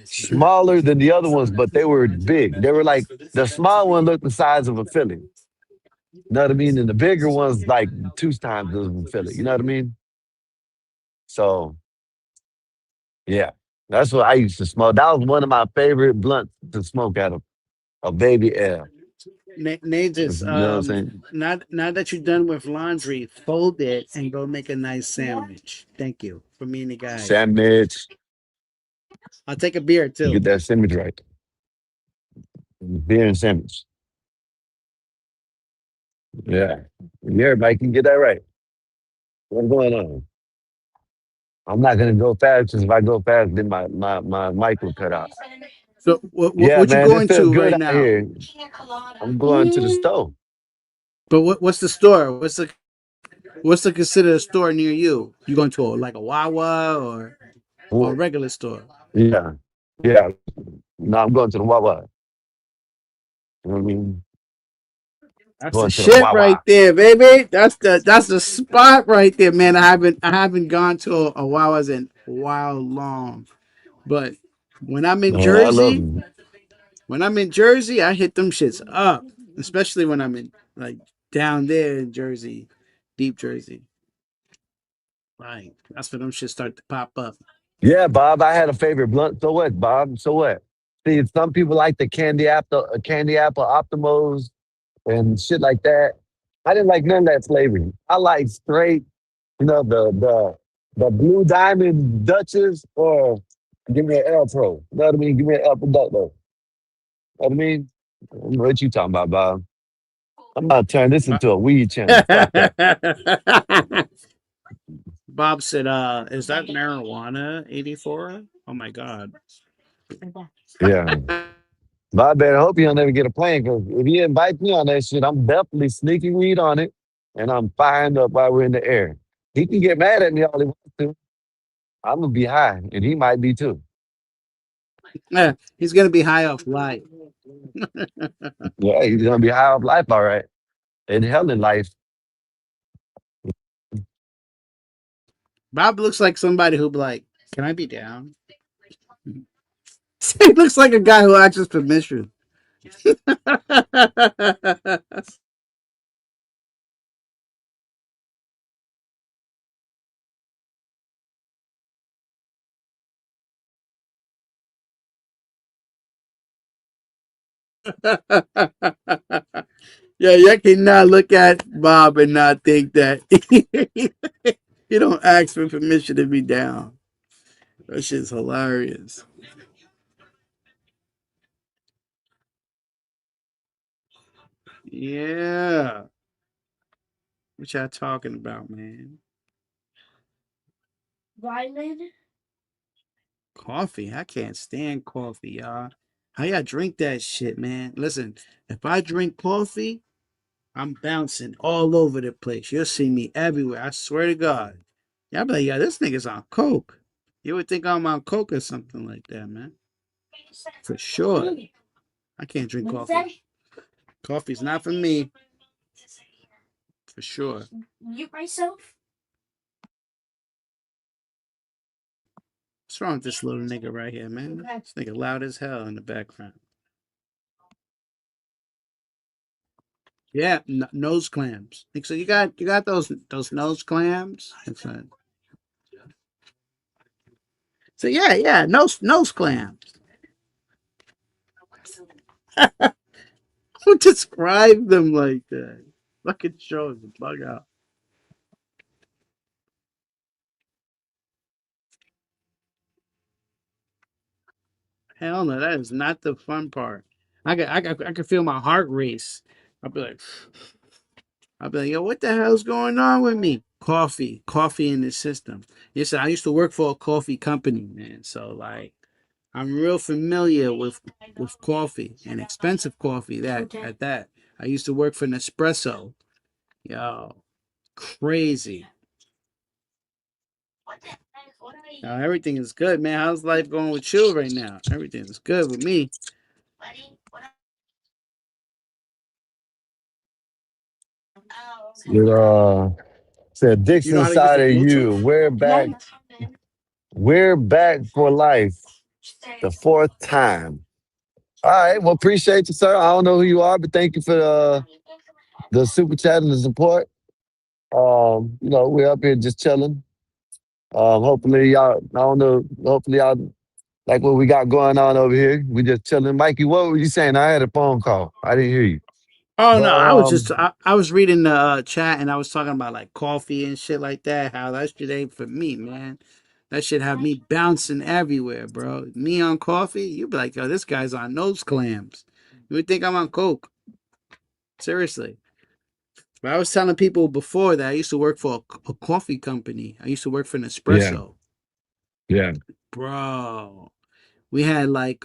smaller than the other ones, but they were big. They were like the small one looked the size of a Philly. You know what I mean? And the bigger ones like two times as a Philly. You know what I mean? So yeah, that's what I used to smoke. That was one of my favorite blunts to smoke out of a baby L. Nages, You know what I'm saying? now that you're done with laundry, fold it and go make a nice sandwich. Thank you for me and the guys. Sandwich. I'll take a beer Get too. that sandwich right. Beer and sandwich. Yeah. Yeah, everybody can get that right. What's going on? I'm not gonna go fast because if I go fast, then my mic will cut out. So Yeah, what you man, it going feels to good right out now? here. I'm going to the stove. But what's the store? What's the considered store near you? You going to like a Wawa or a Well, regular store? yeah, yeah. No, I'm going to the Wawa. You know what I mean? That's the Going to the shit right Wawa. there, baby. That's the spot right there, man. I haven't gone to a Wawa's in a while long. But when I'm in Man, I love Jersey, them. I hit them shits up. Especially when I'm in like down there in Jersey, deep Jersey. Like that's when them shits start to pop up. Yeah, Bob. I had a favorite blunt. So what, Bob? So what? See, some people like the candy apple Optimos and shit like that. I didn't like none of that flavoring. I like straight, the blue diamond Dutchess or give me an L Pro. You know what I mean? Give me an El Producto. You know what I mean? I don't know what you talking about, Bob? I'm about to turn this into a weed channel. Fuck that. Bob said, is that marijuana 84? Oh my god. Yeah. But I better hope you don't ever get a plane because if he invites me on that shit, I'm definitely sneaking weed on it and I'm firing up while we're in the air. He can get mad at me all he wants to. I'm gonna be high, and he might be too. Yeah, he's gonna be high off life. Yeah, he's gonna be high off life, all right. And hell in life. Bob looks like somebody who'd be like, can I be down? He looks like a guy who asks permission. Yeah, you cannot look at Bob and not think that he don't ask for permission to be down. That shit's hilarious. Yeah. What y'all talking about, man? Vitamin? Coffee. I can't stand coffee, y'all. How y'all drink that shit, man? Listen, if I drink coffee, I'm bouncing all over the place. You'll see me everywhere. I swear to God. Y'all be like, yeah, this nigga's on coke. You would think I'm on coke or something like that, man. For sure. I can't drink coffee. Coffee's not for me, for sure. Mute myself. What's wrong with this little nigga right here, man? This nigga loud as hell in the background. Yeah, nose clamps. So you got those nose clamps. So yeah, nose clamps. Who describe them like that? Fucking show the bug out. Hell no, that is not the fun part. I can feel my heart race. I'll be like, yo, what the hell's going on with me? Coffee in the system. Yes, I used to work for a coffee company, man. So like, I'm real familiar with coffee and expensive coffee. That at that, I used to work for Nespresso. Yo, crazy. Everything is good, man. How's life going with you right now? Everything is good with me. It said You know Dixon how to use side the of Bluetooth? you. We're back for life. The fourth time. All right. Well, appreciate you, sir. I don't know who you are, but thank you for the super chat and the support. We're up here just chilling. Hopefully y'all, I don't know, hopefully y'all like what we got going on over here. We just chilling. Mikey, what were you saying? I had a phone call. I didn't hear you. Oh no, But I was just I was reading the chat and I was talking about like coffee and shit like that. How that shit ain't for me, man. That shit have me bouncing everywhere, bro. Me on coffee, you be like, yo, this guy's on nose clams. You would think I'm on coke. Seriously. But I was telling people before that I used to work for a coffee company. I used to work for yeah, Nespresso, yeah. bro. We had like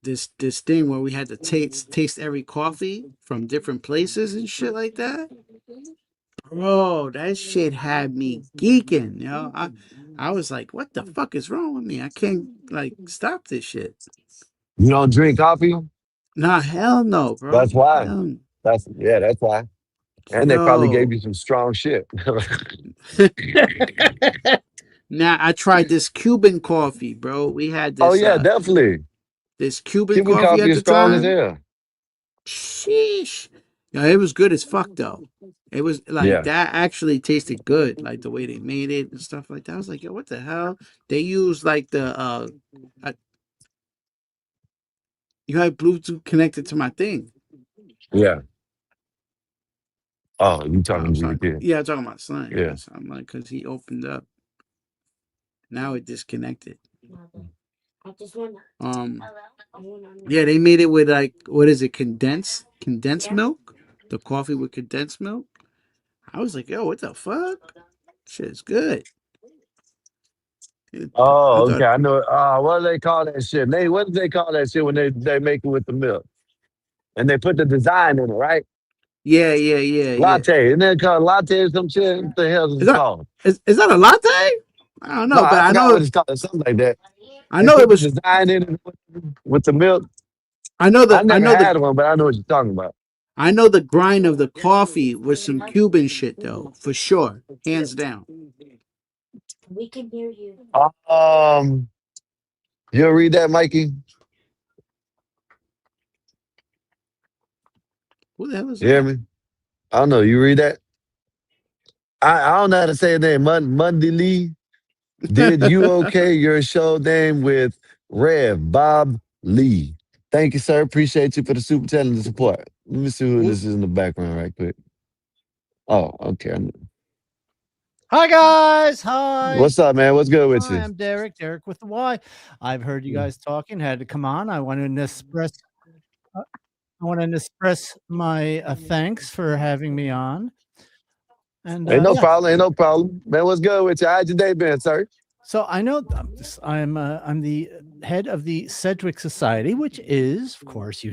this thing where we had to taste every coffee from different places and shit like that. Bro, that shit had me geeking, yo. I was like, what the fuck is wrong with me? I can't like stop this shit. You don't drink coffee? Nah, hell no, bro. That's why. Hell, That's why. And they probably gave yo. you some strong shit. Now I tried this Cuban coffee, bro. We had Oh this yeah, definitely. Cuban Cuban coffee coffee at is the strong as time. hell. Sheesh. Yeah, it was good as fuck though. It was like Yeah. that actually tasted good, like the way they made it and stuff like that. I was like, yo, what the hell? They used like the uh you had Bluetooth connected to my thing. Yeah. Oh, you talking I'm to sorry. the kid. Yeah, I'm talking about Slang. Yeah. Yes. I'm like, cause he opened up. Now it disconnected. Yeah, they made it with like what is it, condensed milk? The coffee with condensed milk. I was like, yo, what the fuck? Shit's good. I Oh, okay. thought, I know. What do they call that shit? What do they call that shit when they make it with the milk? And they put the design in it, right? yeah. Latte. Isn't that called latte or some shit? What the hell is Is it that called? is that a latte? I don't No, know, but I forgot what it's called. Something like that. I They know it put the was design in it with the milk. I know I the I never know the had one, but I know what you're talking about. I know the grind of the coffee was some Cuban shit though, for sure, hands down. Um, you'll read that, Mikey? Who the hell is You hear that? me? I don't know. You read that? I don't know how to say his name. Monday Lee. Did you okay your show name with Rev Bob Lee? Thank you, sir. Appreciate you for the super chat and the support. Let me see who this is in the background right quick. Oh, okay. Hi guys, hi. What's up, man? What's good with Hi, you? I'm Derek with the Y. I've heard you guys talking, had to come on. I wanted to express my thanks for having me on. And Ain't no yeah, problem. Ain't no problem. Man, what's good with you? How's your day been, sir? so I know I'm the head of the Sedgwick Society, which is, of course,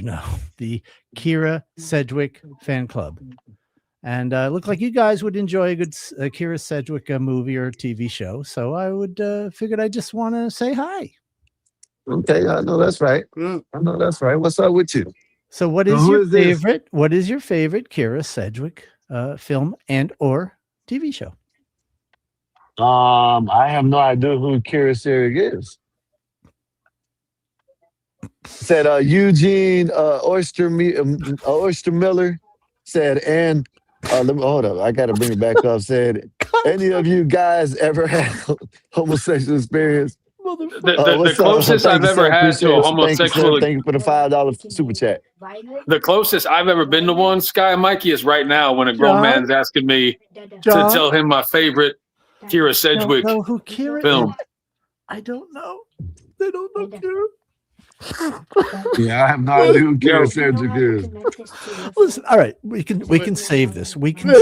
the Kira Sedgwick fan club. And looked like you guys would enjoy a good Kira Sedgwick movie or TV show. So I would figured I just want to say hi. Okay, I know that's right. I know that's right. What's up with you? So what So is who your is this? favorite? What is your favorite Kira Sedgwick film and or TV show? I have no idea who Kira Sedgwick is. Said Eugene Oyster Miller said, and let me hold up. I got to bring it back up. Said, any of you guys ever had homosexual experience? The What's up? closest Thank I've you, sir. ever had to a Appreciate you. Thank you, sir. homosexual, Thank you for the $5 super chat. the closest I've ever been to one, Sky and Mikey, is right now when a grown John, man's asking me to John, tell him my favorite Kira don't Sedgwick know who Kira is. film. I don't know. They don't know Kira. Yeah, I have no idea who Kira Yo, Sedgwick is. Listen, all right, we can save this. We can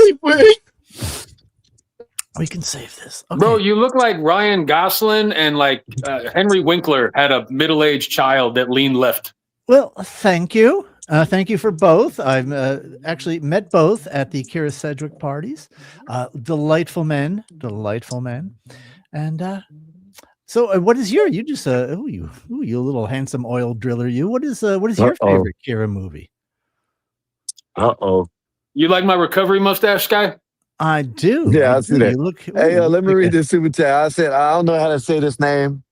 save this. Okay. bro, you look like Ryan Gosling and like Henry Winkler had a middle-aged child that leaned left. Well, thank you. Thank you for both. I've actually met both at the Kira Sedgwick parties. Delightful men. And so, what is you just you little handsome oil driller? What is your favorite Kira movie? You like my recovery mustache, Sky? I do. Yeah, I see that. You look. Hey, let me like read this super chat. I said I don't know how to say this name.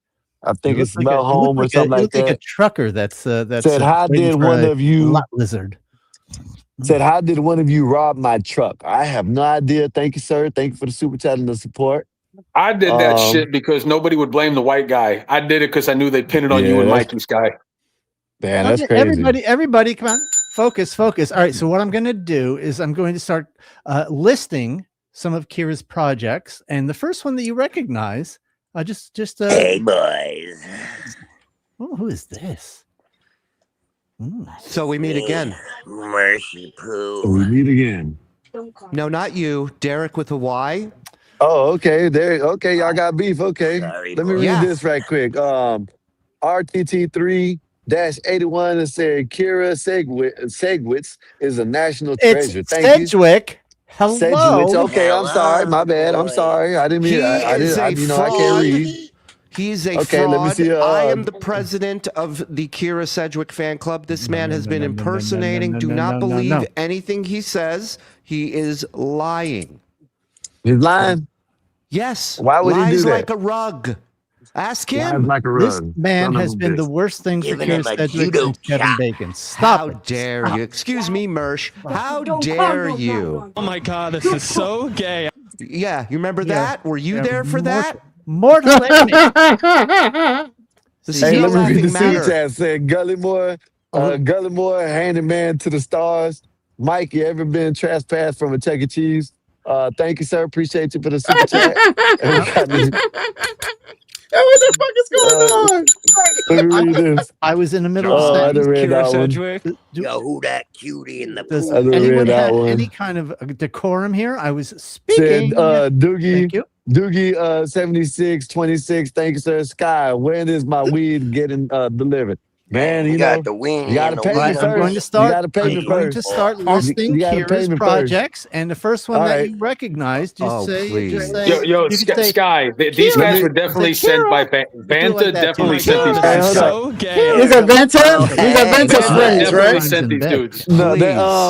I think it's Mel Home or something like that. A trucker that's said, how did one of you lot lizard? Said, how did one of you rob my truck? I have no idea. Thank you, sir. Thank you for the super chat and the support. I did that shit because nobody would blame the white guy. I did it because I knew they'd pin it on you and Mikey, Sky. Man, that's crazy. Everybody, come on. Focus. All right. So what I'm going to do is I'm going to start listing some of Kira's projects, and the first one that you recognize, hey boys. Oh, who is this? So we meet again. Mercy poo. We meet again. No, not you. Derek with a Y. Oh, okay. Okay, y'all got beef. Okay. Let me read this right quick. RTT3-81 and said Kira Segwitz is a national treasure. Thank you. Sedgwick. Hello. Sedgwitz. Okay, I'm sorry. My bad. I'm sorry. I didn't mean I can't read. He's a okay, fraud. let me see. I am the president of the Kira Sedgwick fan club. This man has been impersonating. Do not believe anything he says. He is lying. He's lying? Yes. Why would he do that? Like a rug. Ask him. Like a rug. This man has been the worst thing for Kira Sedgwick and Kevin Bacon. Stop. How dare you? Excuse me, Mersh. How dare you? Oh my God, this is so gay. Yeah, you remember that? Were you there for that? Mortal enemy. Hey, let me read the super chat. Said Gullymore, handyman to the stars. Mike, you ever been trespassed from a Chuck E. Cheese? Thank you, sir. Appreciate you for the super chat. What the fuck is going on? Let me read this. I was in the middle of I didn't read that one. Yo, who that cutie in the Does pool? anyone have any kind of decorum here? I was speaking. Said Doogie. Thank you. Doogie 7626. Thank you, sir. Sky, when is my weed getting delivered? Man, you know, you gotta pay me first. I'm going to start. You gotta pay me I'm going first. to start listing Kira's projects, and the first one that right. you recognize, just say. Yo, Sky, these guys were definitely sent by Vanta. Definitely sent these guys. So gay. These are Vanta. These are Vanta's friends, Definitely right? sent these dudes. No,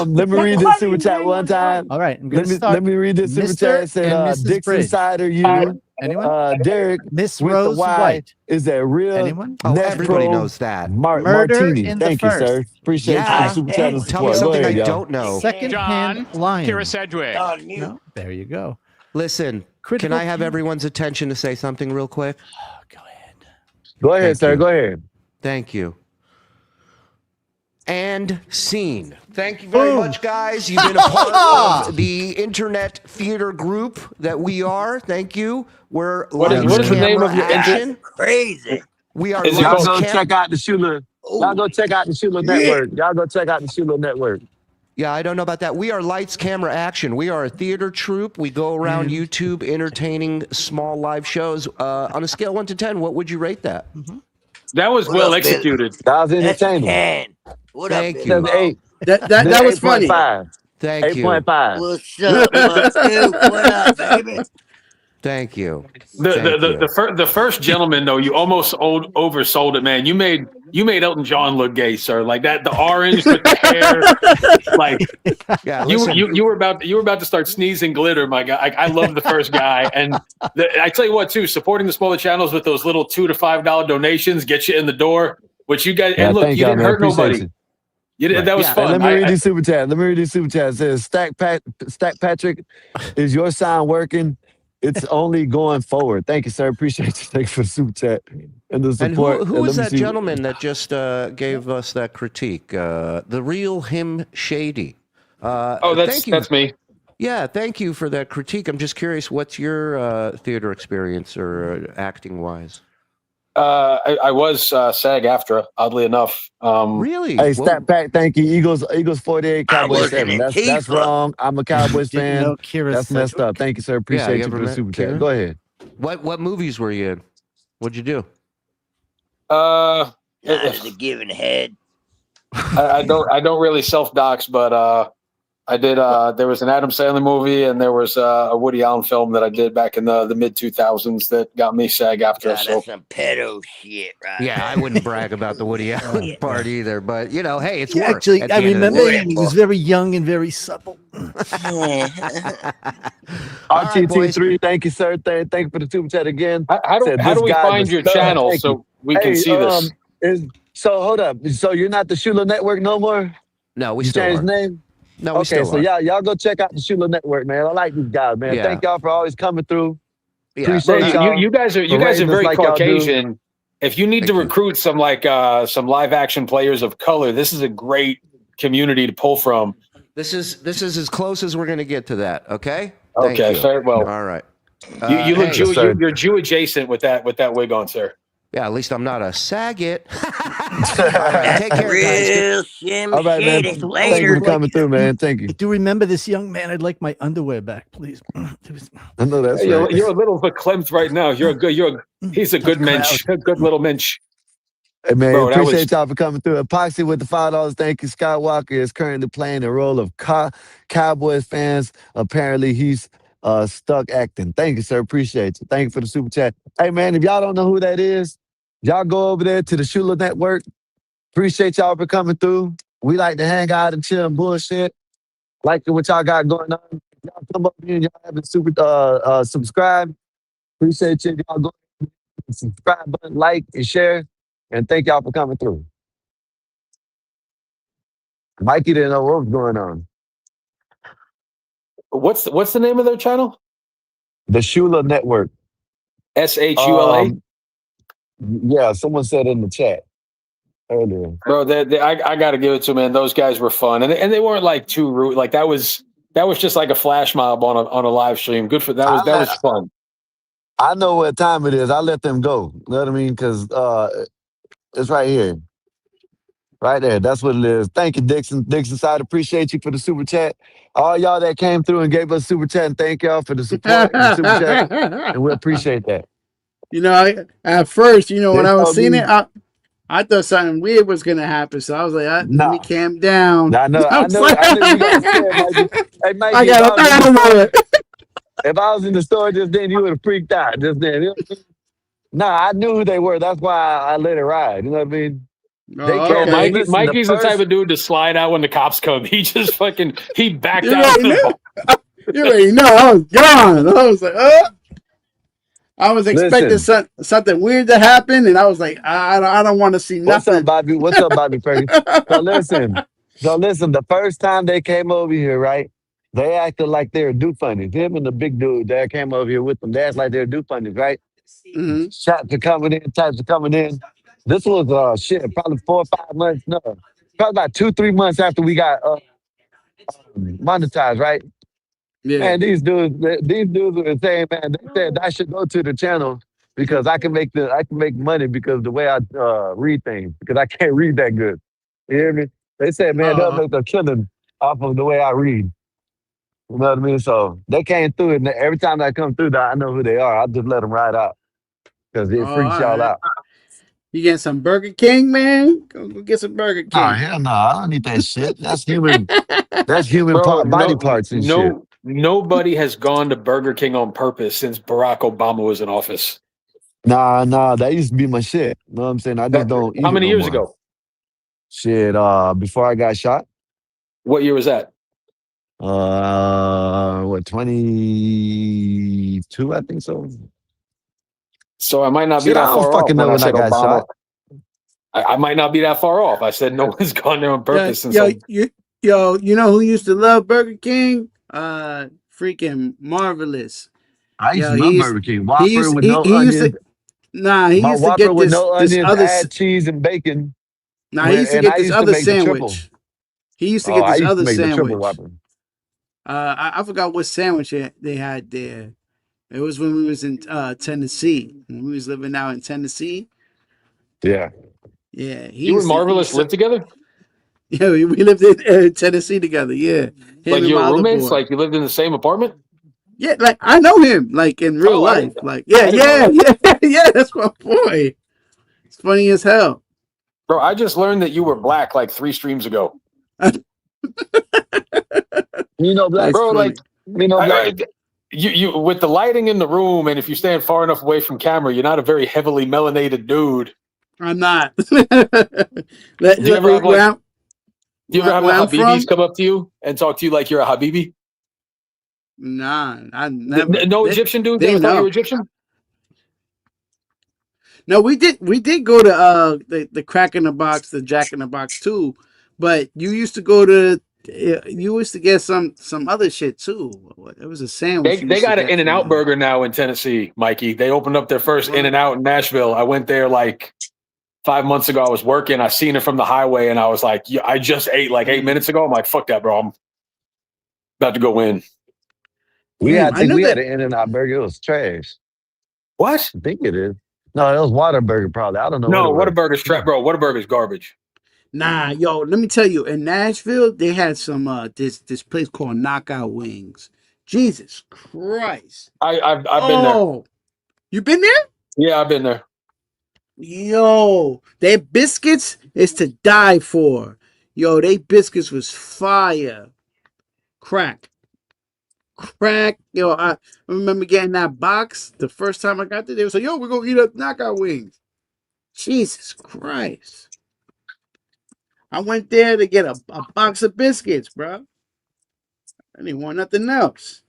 let me read this super chat one time. All right, I'm going to start. Let me read this super chat. It said Dixon Cider, you. Anyone? Derek, Miss with Rose the Y, White. is that real? Anyone? Oh, everybody knows that. Murder Martini. in the Thank you, first. sir. Appreciate you for the super chat and Tell support. me something Go ahead, I y'all. don't know. Second-hand lion. Kira Sedgwick. No, there you go. Listen, Critical can I have team. everyone's attention to say something real quick? Go ahead, Thank sir. you. Go ahead. Thank you. And scene. Thank you very much, guys. You've been a part of the internet theater group that we are. Thank you. We're What is the name of your action. Crazy. We are Is it Y'all Lights go Cam- check out the Shula. Y'all go check out the Shula Network. Y'all go check out the Shula Network. Yeah, I don't know about that. We are Lights, Camera, Action. We are a theater troupe. We go around YouTube entertaining small live shows. On a scale of 1 to 10, what would you rate that? That was well executed. That was entertaining. Thank you. 8. That was funny. 8.5. Thank you. 8.5. What's up, Monty? What up, baby? Thank you. The first gentleman though, you almost oversold it, man. You made Elton John look gay, sir. Like that, the orange with the hair, like Yeah, you were about to start sneezing glitter, my guy. I love the first guy, and I tell you what too, supporting the smaller channels with those little $2 to $5 donations get you in the door. Which you guys, and look, you didn't hurt nobody. You did, that was fun. Let me read these super chats. It says Stack Patrick, is your sign working? It's only going forward. Thank you, sir. Appreciate you. Thanks for the super chat and the support. And who was that gentleman that just gave us that critique? The real him shady. That's me. Yeah, thank you for that critique. I'm just curious, what's your theater experience or acting wise? I was SAG-AFTRA, oddly enough. Really? Hey, Stat Pack, thank you. Eagles 48, Cowboys 7. That's wrong. I'm a Cowboys fan. That's messed up. Thank you, sir. Appreciate you for the super chat. Go ahead. What movies were you in? What'd you do? The giving head. I don't really self-dox, but I did. There was an Adam Sandler movie, and there was a Woody Allen film that I did back in the mid 2000s that got me SAG-AFTRA. So That's some pedo shit, right? Yeah, I wouldn't brag about the Woody Allen part either, but you know, hey, it's Yeah, work. actually, at I the end of the remember day. he was very young and very supple. All right, boys. RTT3, thank you, sir. Thank you for the super chat again. How do This we guy find was your stud. channel Thank you. so we can see this? So hold up. So you're not the Shula Network no more? No, we You still changed are. name? No, we Okay, still so are. y'all go check out the Shula Network, man. I like these guys, man. Yeah. Thank y'all for always coming through. Yeah. Appreciate Bro, y'all. you guys are for rating us very like y'all do. Caucasian. If you need to recruit some some live action players of color, this is a great community to pull from. This is as close as we're going to get to that. Okay. Okay, Thank you. fair. Well, All right. You look hey. Jew. You're Jew adjacent with that wig on, sir. Yeah, at least I'm not a saggot. All right, take care, guys. All right, man. Thank you for coming through, man. Thank you. I do remember this young man. I'd like my underwear back, please. I know that's Hey, right. you're a little verklempt right now. He's a good mensch, a good little mensch. Hey, man, Bro, that appreciate was- y'all for coming through. Epoxy with the $5. Thank you. Skywalker is currently playing the role of Cowboys fans. Apparently, he's stuck acting. Thank you, sir. Appreciate you. Thank you for the super chat. Hey, man, if y'all don't know who that is, y'all go over there to the Shula Network. Appreciate y'all for coming through. We like to hang out and chill and bullshit. Like what y'all got going on. Y'all come up here and y'all haven't subscribed. Appreciate you. Y'all go subscribe button, like and share. And thank y'all for coming through. Mikey didn't know what was going on. What's the name of their channel? The Shula Network. SHULA. Yeah, someone said in the chat earlier. Bro, I got to give it to them, man. Those guys were fun, and they weren't like too rude. Like that was just like a flash mob on a live stream. Good for that was fun. I know what time it is. I let them go. You know what I mean? Because it's right here. Right there. That's what it is. Thank you, Dixon. Dixon side, appreciate you for the super chat. All y'all that came through and gave us super chat, and thank y'all for the support and the super chat. And we appreciate that. You know, at first, when They I was told seeing me- it, I thought something weird was gonna happen. So I was like, let Nah. me calm down. I know you got scared, Mikey. Hey, Mikey, I got a moment. if I was in the store just then, you would have freaked out just then. You know what I mean? Nah, I knew who they were. That's why I let it ride. You know what I mean? Bro, Mikey's the type of dude to slide out when the cops come. He just he backed You out. already knew. You already know. I was gone. I was like, I was expecting something weird to happen, and I was like, I don't want to see What's nothing. up, Bobby? What's up, Bobby Fergie? So listen, the first time they came over here, right? They acted like they were do funnies. Him and the big dude that came over here with them, they acted like they were do funnies, right? Mm-hmm. Shots are coming in, types are coming in. This was probably 4 or 5 months. No, probably about 2-3 months after we got monetized, right? Yeah. Man, these dudes were saying, man, they said I should go to the channel because I can make money because the way I read things, because I can't read that good. You hear me? They said, man, they'll make a killing off of the way I read. You know what I mean? So they came through, and every time I come through, I know who they are. I just let them ride out because it freaks y'all out. You getting some Burger King, man? Go get some Burger King. Oh, hell no. I don't need that shit. That's human. That's human Bro, body parts and shit. Nobody has gone to Burger King on purpose since Barack Obama was in office. Nah. That used to be my shit. You know what I'm saying? I just don't eat How it many no years more. ago? Shit, before I got shot. What year was that? 22, I think so. So I might not be Shit, that I don't far off fucking when know I when I said got Obama. shot. I might not be that far off. I said no one's gone there on purpose since. You know who used to love Burger King? Freaking Marvelous. I used to love Burger King. Whopper with no he onions. used to, nah, he My used to Whopper get with this no this onions, other. add cheese and bacon. Nah, he used to And get I this used to other make the triple. sandwich. He used to Oh, get I this used to other make the triple sandwich. Whopper. I forgot what sandwich they had there. It was when we was in Tennessee. When we was living out in Tennessee. Yeah. Yeah. You and Marvelous lived together? Yeah, we lived in Tennessee together. Yeah. Him Like and you my were other roommates? boy. Like you lived in the same apartment? Yeah, like I know him, like in real Oh, I life. didn't- Like, I didn't know yeah, that's my boy. It's funny as hell. Bro, I just learned that you were black like 3 streams ago. You know, black. Bro, like You know, black. you with the lighting in the room, and if you stand far enough away from camera, you're not a very heavily melanated dude. I'm not. Do you ever have like? Do you ever have the where I'm Habibis from? come up to you and talk to you like you're a Habibi? Nah, I never. No Egyptian dudes They ever thought you know. were Egyptian? No, we did go to the Crack in the Box, the Jack in the Box too, but you used to go to you used to get some other shit too. It was a sandwich. They got an In-N-Out burger now in Tennessee, Mikey. They opened up their first In-N-Out in Nashville. I went there like 5 months ago. I was working. I seen it from the highway, and I was like, yeah, I just ate like 8 minutes ago. I'm like, fuck that, bro. I'm about to go in. I think we had an In-N-Out burger. It was trash. What? I think it is. No, it was Whataburger probably. I don't know. No, what it was. Whataburger's trap, bro. Whataburger's garbage. Nah, yo, let me tell you, in Nashville, they had some this place called Knockout Wings. Jesus Christ. I've been there. You been there? Yeah, I've been there. Yo, their biscuits is to die for. Yo, they biscuits was fire. Crack. Yo, I remember getting that box the first time I got there. They was like, yo, we're gonna eat up Knockout Wings. Jesus Christ. I went there to get a box of biscuits, bro. I didn't want nothing else.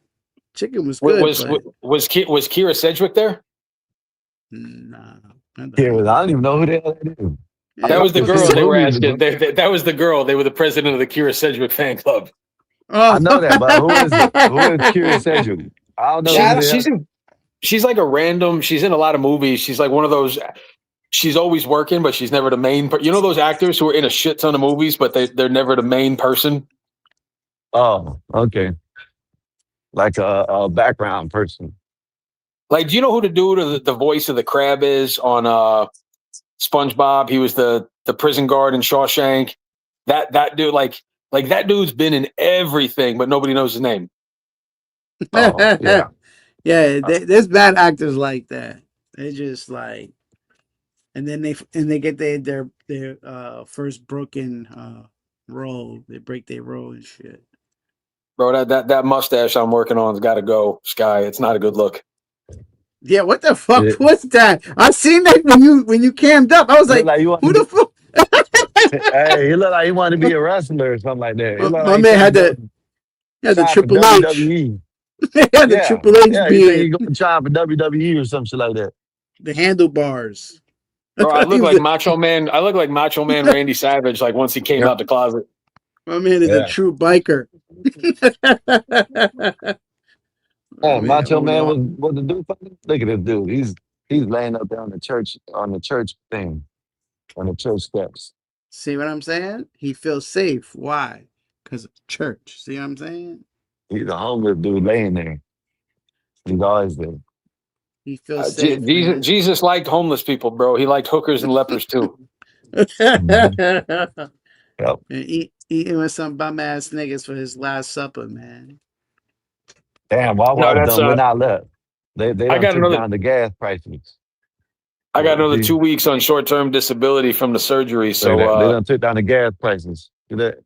Chicken was good. Was Kira Sedgwick there? Nah. I don't even know who the hell that is. That was the girl they were asking. That was the girl. They were the president of the Kira Sedgwick fan club. I know that, but who is Kira Sedgwick? I don't know. She's like a random. She's in a lot of movies. She's like one of those. She's always working, but she's never the main. You know those actors who are in a shit ton of movies, but they're never the main person. Oh, okay. Like a background person. Like, do you know who the dude or the voice of the crab is on SpongeBob? He was the prison guard in Shawshank. That dude, like that dude's been in everything, but nobody knows his name. Oh, yeah. Yeah, there's bad actors like that. They just like, and then they get their first broken role. They break their role and shit. Bro, that mustache I'm working on has got to go, Sky. It's not a good look. Yeah, what the fuck was that? I seen that when you cammed up. I was like who the fuck? Hey, he looked like he wanted to be a wrestler or something like that. My man had the Triple H. WWE. Yeah, the Triple H yeah, beard. He going to try for WWE or some shit like that. The handlebars. Bro, I look like Macho Man. I look like Macho Man Randy Savage. Like once he came out the closet. My man is a true biker. Oh, Macho Man was the dude. Look at this dude. He's laying up there on the church thing, on the church steps. See what I'm saying? He feels safe. Why? Because of church. See what I'm saying? He's a homeless dude laying there. He's always there. He feels safe. Jesus liked homeless people, bro. He liked hookers and lepers too. Yep. And eating with some bum ass niggas for his last supper, man. Damn, Wawa's done went out left. They done took down the gas prices. I got another 2 weeks on short-term disability from the surgery. So they done took down the gas prices. See that?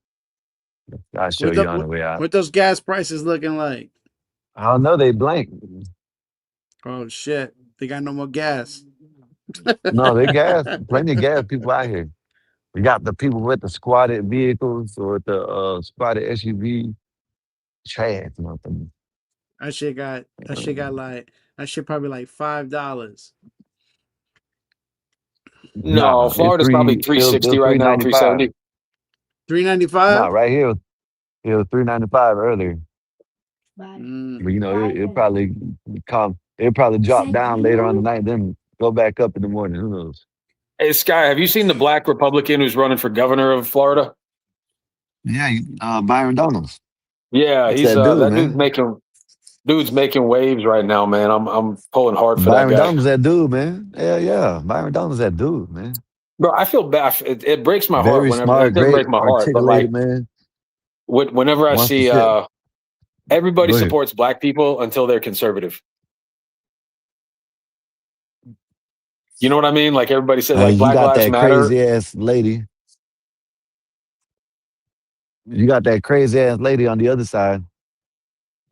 I'll show you on the way out. What those gas prices looking like? I don't know. They blank. Oh shit! They got no more gas. No, they gas. Plenty of gas people out here. We got the people with the squatted vehicles or the squatted SUV. Trash, nothing. That shit probably like $5. No, Florida's probably $360 right now, $370. $395? No, right here it was $395 earlier. But you know, it probably drop down later on the night, then go back up in the morning. Who knows? Hey Sky, have you seen the black Republican who's running for governor of Florida? Yeah, Byron Donalds. Yeah, he's that dude's making waves right now, man. I'm pulling hard for Byron that guy. Donalds, that dude, man. Yeah. Byron Donalds, that dude, man. Bro, I feel bad. It breaks my heart Very whenever smart, it doesn't great, break my heart, but like, man. Whenever I Wants see to everybody Go ahead. supports black people until they're conservative. You know what I mean? Like everybody said, like And you Black got Lives that Matter. crazy ass lady. You got that crazy ass lady on the other side.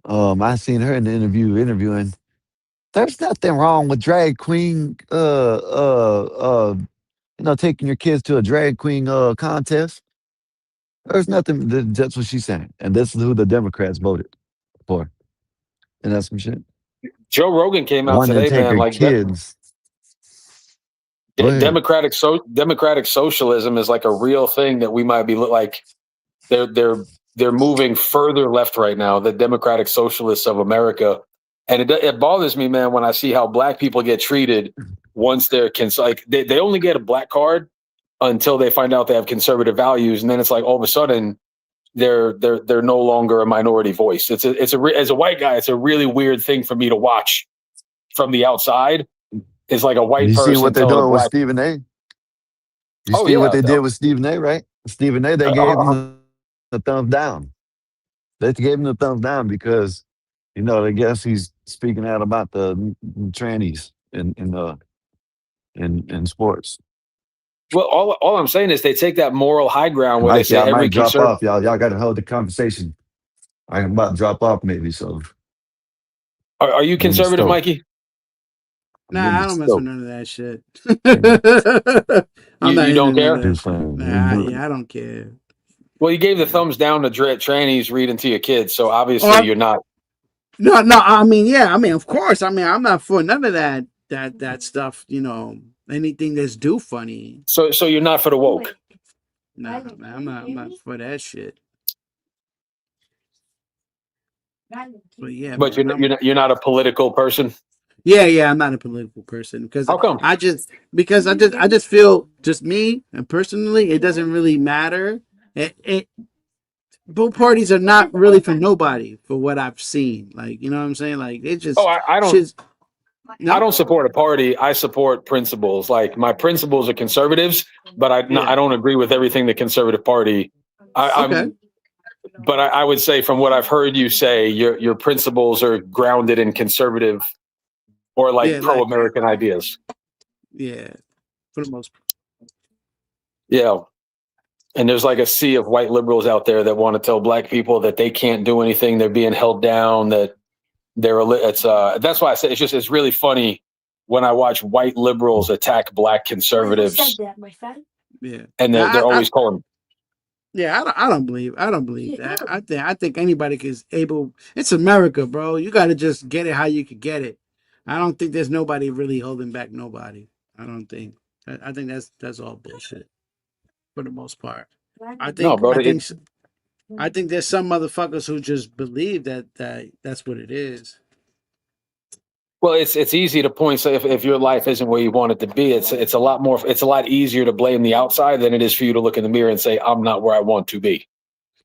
I seen her in the interviewing. There's nothing wrong with drag queen. Taking your kids to a drag queen contest. There's nothing. That's what she's saying, and this is who the Democrats voted for, and that's some shit. Joe Rogan came out Wanting to today, take man. her Like that, kids. Go ahead. democratic socialism is like a real thing that we might be like. They're moving further left right now. The democratic socialists of America, and it bothers me, man, when I see how black people get treated once they only get a black card until they find out they have conservative values, and then it's like all of a sudden they're no longer a minority voice. As a white guy, it's a really weird thing for me to watch from the outside. Is like a white You see person what they're telling a doing with black. Stephen A. You Oh see what yeah, they did with Stephen A. Right? Stephen A. They gave him the thumbs down. They gave him the thumbs down because, I guess he's speaking out about the trannies in sports. well, all I'm saying is they take that moral high ground where they Mikey, say I every might drop conservative. off, y'all. Y'all got to hold the conversation. I'm about to drop off, maybe. So Are you I'm in the conservative, store. Mikey? Nah, I don't mess with none of that shit. I'm not You into don't none care? of that shit. Nah, I don't care. Well, you gave the thumbs down to trannies reading to your kids, so Oh, obviously you're not. No. I mean, yeah. I mean, of course. I mean, I'm not for none of that stuff. Anything that's do funny. So you're not for the woke. Nah, man, I'm not for that shit. But yeah, But man, you're not a political person. yeah, I'm not a political person because How come? I just feel just me and personally, it doesn't really matter. Both parties are not really for nobody for what I've seen. Like, you know what I'm saying? Like, it just I don't. shit's no. I don't support a party. I support principles. Like my principles are conservatives, but I don't agree with everything the conservative party. Okay. But I would say from what I've heard you say, your principles are grounded in conservative or like Yeah, like pro-American ideas. yeah, for the most part. Yeah. And there's like a sea of white liberals out there that want to tell black people that they can't do anything. They're being held down, that that's why I say it's really funny when I watch white liberals attack black conservatives, Yeah. and they're always calling. Yeah, I don't believe that. I think anybody is able. It's America, bro. You got to just get it how you could get it. I don't think there's nobody really holding back nobody. I don't think. I think that's all bullshit for the most part. I No, think bro. I think there's some motherfuckers who just believe that's what it is. Well, it's easy to point. So if your life isn't where you want it to be, it's a lot more. It's a lot easier to blame the outside than it is for you to look in the mirror and say, "I'm not where I want to be."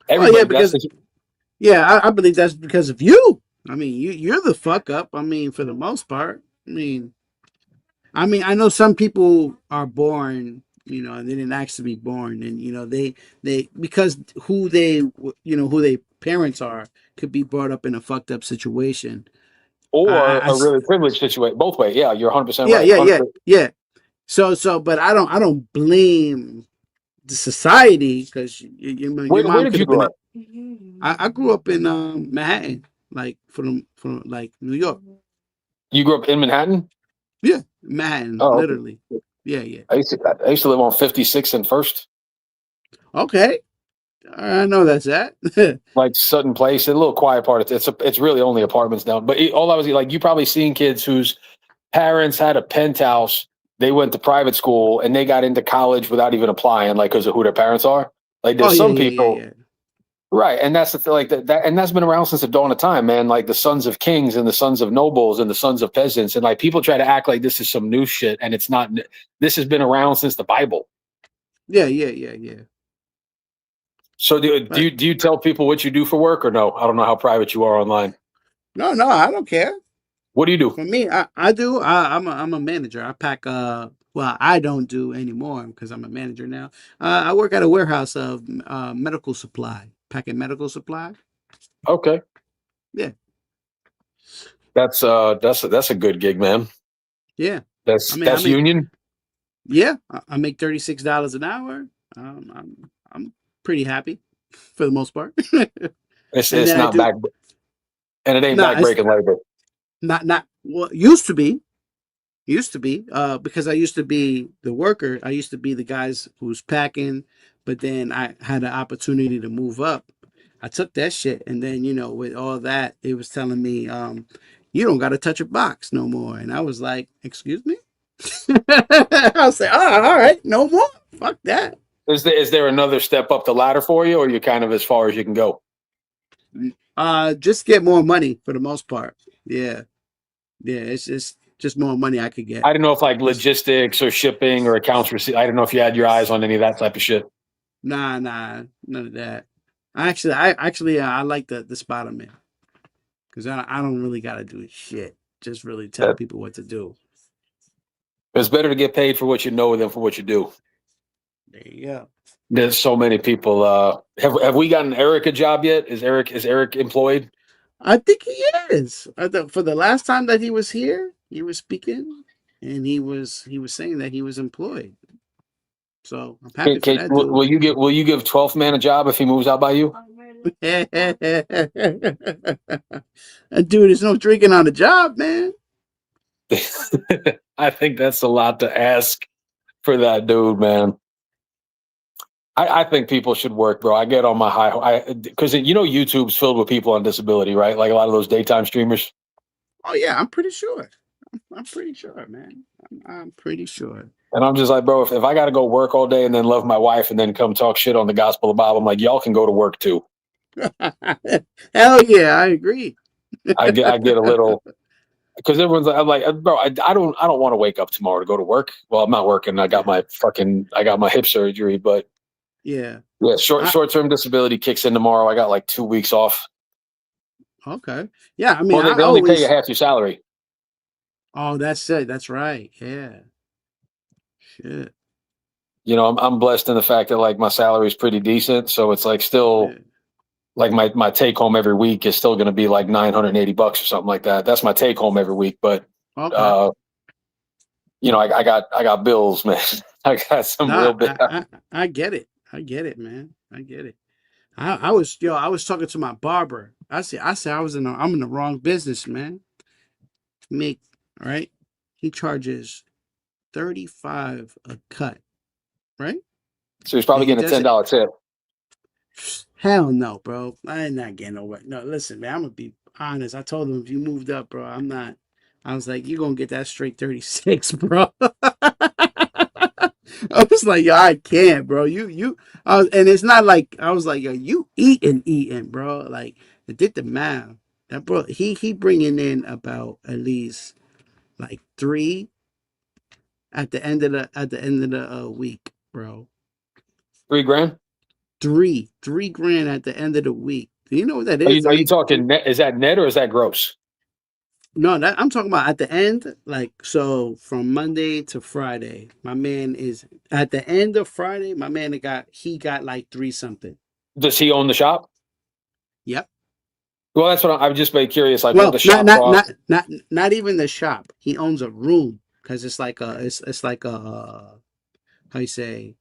Everybody, yeah, because I believe that's because of you. I mean, you're the fuck up. I mean, for the most part. I mean, I know some people are born, and they didn't actually be born, and they because who who they parents are could be brought up in a fucked up situation. or a really privileged situation. Both way, yeah, you're 100% Yeah, right. yeah, yeah, yeah. So, but I don't blame the society because your Where mom did could you have been. grow up? I grew up in Manhattan, like from like New York. You grew up in Manhattan? Yeah, Manhattan, Oh, okay. literally. Yeah. I used to live on 56 and First, Okay, I know that's that. like Sutton Place, a little quiet part. It's really only apartments down. But all I was like, you probably seen kids whose parents had a penthouse. They went to private school and they got into college without even applying, like because of who their parents are. Like Oh there's yeah, some yeah, yeah, people, yeah. right? And that's the thing, like that, and that's been around since the dawn of time, man. Like the sons of kings and the sons of nobles and the sons of peasants, and like people try to act like this is some new shit, and it's not. This has been around since the Bible. Yeah. So But do you tell people what you do for work or no? I don't know how private you are online. no, I don't care. What do you do? For me, I do. I'm a manager. I pack. Well, I don't do anymore because I'm a manager now. I work at a warehouse of medical supply, packing medical supply. Okay, Yeah. that's a good gig, man. Yeah. That's I mean, I make union. yeah, I make $36 an hour. I'm pretty happy for the most part. And It's then I not do back, and it ain't no, back it's breaking labor. not well, used to be because I used to be the worker. I used to be the guys who's packing, but then I had an opportunity to move up. I took that shit, and then with all that, it was telling me, you don't got to touch a box no more. And I was like, excuse me. I was like, oh, all right, no more. Fuck that. Is there another step up the ladder for you, or you kind of as far as you can go? Just get more money for the most part. Yeah, yeah. It's just more money I could get. I don't know if like logistics or shipping or accounts receipt. I don't know if you had your eyes on any of that type of shit. Nah, none of that. I like the spot I'm in because I don't really gotta do shit. Just really tell people what to do. It's better to get paid for what you know than for what you do. There you go. There's so many people. Have we gotten Eric a job yet? Is Eric employed? I think he is. For the last time that he was here, he was speaking, and he was saying that he was employed. So I'm happy for that dude. Will you give 12th man a job if he moves out by you? Dude, there's no drinking on the job, man. I think that's a lot to ask for that dude, man. I think people should work, bro. I get on my high because YouTube's filled with people on disability, right? Like a lot of those daytime streamers. Oh yeah, I'm pretty sure. I'm pretty sure, man. I'm pretty sure. And I'm just like, bro, if I got to go work all day and then love my wife and then come talk shit on the gospel of Bob, I'm like, y'all can go to work too. Hell yeah, I agree. I get a little because everyone's like, I'm like, bro, I don't want to wake up tomorrow to go to work. Well, I'm not working. I got my hip surgery, but yeah, short term disability kicks in tomorrow. I got like 2 weeks off. Okay. Yeah, I mean, Well, I they only pay you always. half your salary. Oh, that's it. That's right. Yeah. Shit. I'm blessed in the fact that like my salary is pretty decent, so it's like still like my take home every week is still going to be like $980 or something like that. That's my take home every week, but Okay. I got bills, man. I got some real big. I get it. I get it, man. I get it. I was talking to my barber. I said I'm in the wrong business, man. Right? He charges 35 a cut, right? So he's probably And he getting a does it. $10 tip. Hell no, bro. I ain't not getting no. No, listen, man. I'm gonna be honest. I told him if you moved up, bro, I'm not. I was like, you're gonna get that straight 36, bro. I was like, yo, I can't, bro. And it's not like I was like, yo, you eating, bro. Like, I did the math. That bro, he bringing in about at least like three at the end of the week, bro. $3,000. Three grand at the end of the week. Do you know what that is? Are you talking net? Is that net or is that gross? No, that I'm talking about at the end, like so from Monday to Friday. My man is at the end of Friday. My man got like three something. Does he own the shop? Yep. Well, that's what I'm just very curious. Like, Well, what the shop costs. not even the shop. He owns a room because it's like a how you say